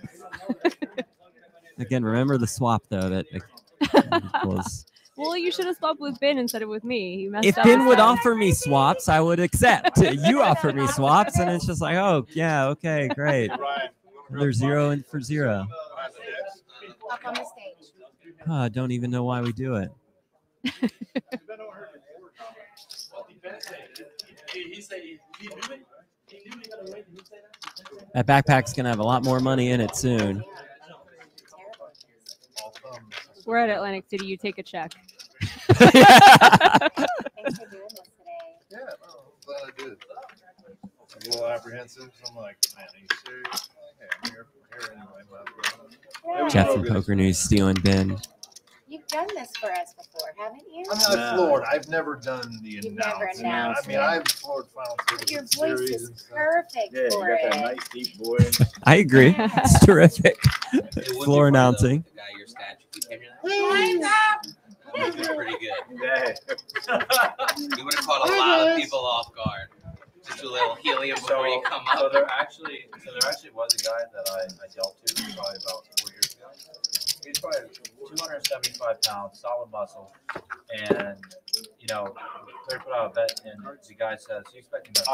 Again, remember the swap, though, that was...
Well, you should have swapped with Ben instead of with me. You messed
If
up
Ben
this
would
time.
offer me swaps, I would accept. You offer me swaps, and it's just like, oh, yeah, okay, great. There's 0 and for 0.
Up on the stage.
Oh, I don't even know why we do it. That backpack's going to have a lot more money in it soon.
We're at Atlantic City. You take a check.
Thanks for doing this today.
Yeah, glad I did. I'm a little apprehensive. So I'm like, man, are you serious? Okay, I'm here anyway.
Jeff from Poker News stealing Ben.
You've done this for us before, haven't you?
I mean, I've floored. I've never done the
You've never
announcing.
announced
I mean,
it.
I've floored final
But your
series
voice
and
is
stuff.
perfect for it.
deep voice.
I agree. It's terrific. Floor announcing.
The guy your statue keep hearing that. He was pretty good. You would have caught a lot of people off guard. Just a little helium before you come up.
So there actually was a guy that I dealt to probably about 4 years ago. He's probably 275 pounds, solid muscle, and you know, they put out a bet, and the guy says he's expecting that.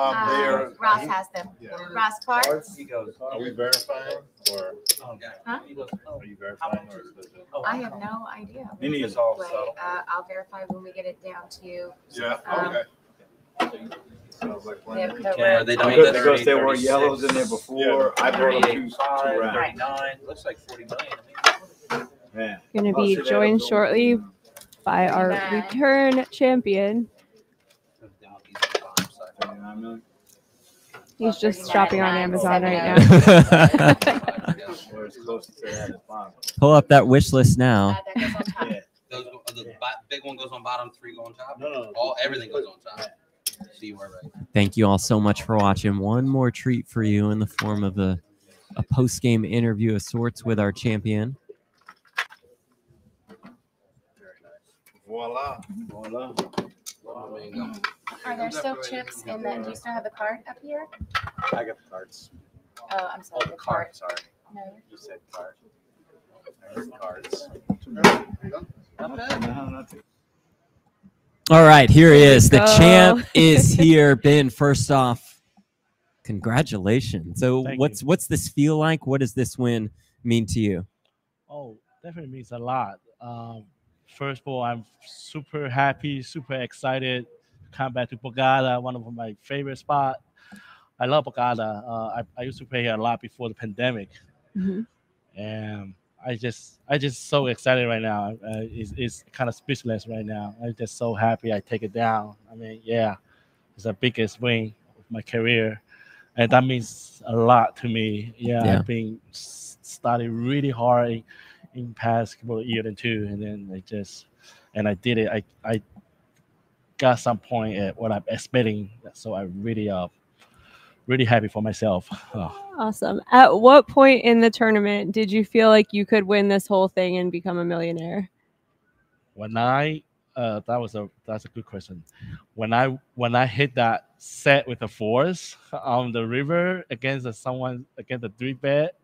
Ross has them. Ross Parks.
He goes,
Are we verifying or
Huh?
he goes,
are you verifying or is it?
I have no idea.
It's all
Wait,
subtle.
I'll verify when we get it down to.
Yeah. Okay. Sounds like
Yeah,
plenty.
the
They
red.
don't
Good
get
because there were
36,
yellows in there before. I brought them 2 rounds.
39, looks like 40 million.
Man.
Going to be joined shortly by our return champion. He's just shopping on Amazon right now.
Pull up that wish list now.
Those, the big one goes on bottom, 3 go on top. No. Everything goes on top. So you were right.
Thank you all so much for watching. One more treat for you in the form of a post-game interview of sorts with our champion.
Voila.
Voila.
Are there still chips in the? Do you still have the card up here?
I got the cards.
Oh, I'm sorry.
The card, sorry.
No.
You said card. Cards.
All right, here he is. The
go.
champ is here. Ben, first off, congratulations. So what's this feel like? What does this win mean to you?
Oh, definitely means a lot. First of all, I'm super happy, super excited to come back to Borgata, one of my favorite spots. I love Borgata. I used to play here a lot before the pandemic. And I just so excited right now. It's kind of speechless right now. I'm just so happy I take it down. I mean, yeah, it's the biggest win of my career. And that means a lot to me. Yeah. I've been studying really hard in past couple of years and 2, and then I did it. I got some point at what I'm expecting, so I really happy for myself.
Awesome. At what point in the tournament did you feel like you could win this whole thing and become a millionaire?
When that's a good question. When I hit that set with the 4s on the river against the 3-bet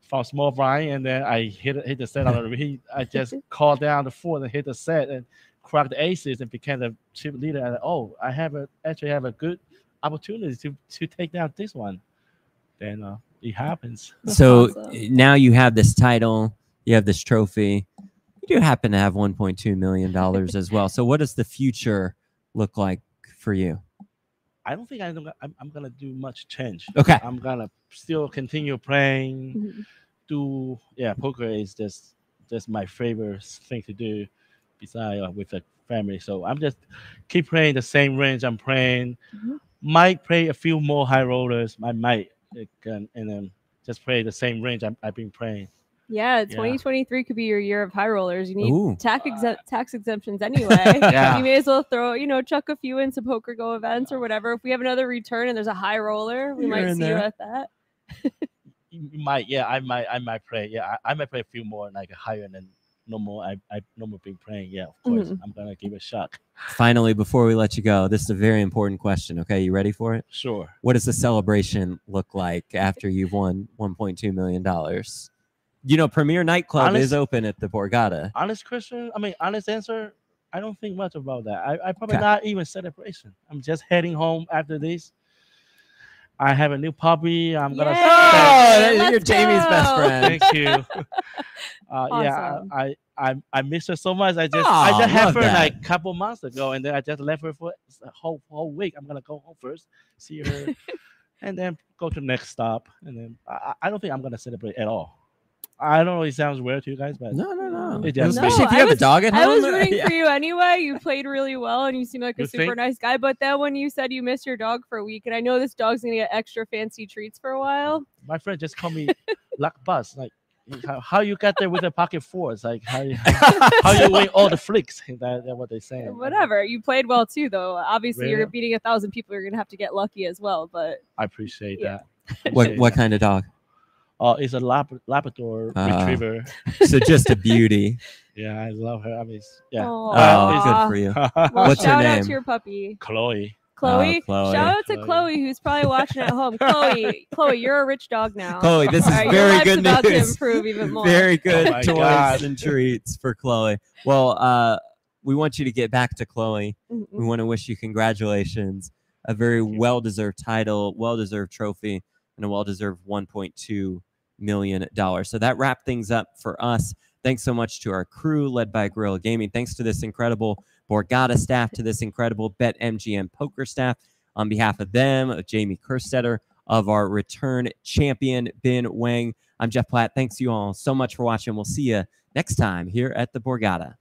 from small blind, and then I hit the set on the river. I just called down the 4 and hit the set and cracked the aces and became the chip leader. And I actually have a good opportunity to take down this one. Then it happens.
So now you have this title, you have this trophy. You do happen to have $1.2 million as well. So what does the future look like for you?
I don't think I'm gonna do much change.
Okay.
I'm gonna still continue playing. Poker is just my favorite thing to do, besides with the family. So I'm just keep playing the same range I'm playing. Might play a few more high rollers. I might, and then just play the same range I've been playing.
Yeah, 2023 could be your year of high rollers. You need
Ooh.
tax exemptions anyway.
Yeah.
You may as well throw, chuck a few into Poker Go events or whatever. If we have another return and there's a high roller, we
You're
might
in
see you
there.
at that.
You might, yeah, I might play. Yeah, I might play a few more like higher than normal. I normally been playing. Yeah, of course, I'm gonna give it a shot.
Finally, before we let you go, this is a very important question. Okay, you ready for it?
Sure.
What does the celebration look like after you've won $1.2 million? Premier Nightclub is open at the Borgata.
Honest answer. I don't think much about that. I probably not even celebration. I'm just heading home after this. I have a new puppy. I'm gonna.
You're Jamie's best friend.
Thank you.
Awesome.
I miss her so much. I just
love
had her
that.
like a couple months ago, and then I just left her for a whole week. I'm gonna go home first, see her, and then go to the next stop. And then I don't think I'm gonna celebrate at all. I don't know. It sounds weird to you guys, but
no.
It just
Especially if you have a dog at home.
I was rooting for you anyway. You played really well, and you seem like a
You
super
think?
nice guy. But then when you said you miss your dog for a week, and I know this dog's gonna get extra fancy treats for a while.
My friend just called me luck bus. Like how you got there with a pocket fours? Like how you win all the flicks? That's what they say.
Whatever. You played well too, though. Obviously,
Really?
you're beating 1,000 people. You're gonna have to get lucky as well. But
I appreciate that.
What kind of dog?
It's a Labrador retriever.
So just a beauty.
Yeah, I love her. I mean, yeah.
Aw.
Good for you.
Well,
What's her
shout out
name?
to your puppy,
Chloe.
Chloe.
Chloe.
Shout out to Chloe, who's probably watching at home. Chloe, you're a rich dog now.
Chloe, this is
All right, your
very
life's
good
about
news.
to improve even more.
Very good
Oh my
toys
God.
and treats for Chloe. Well, we want you to get back to Chloe. We want to wish you congratulations. A very well-deserved title, well-deserved trophy, and a well-deserved $1.2 million. So that wrapped things up for us. Thanks so much to our crew led by Gorilla Gaming. Thanks to this incredible Borgata staff, to this incredible BetMGM poker staff. On behalf of them, of Jamie Kerstetter, of our return champion, Ben Wang, I'm Jeff Platt. Thanks you all so much for watching. We'll see you next time here at the Borgata.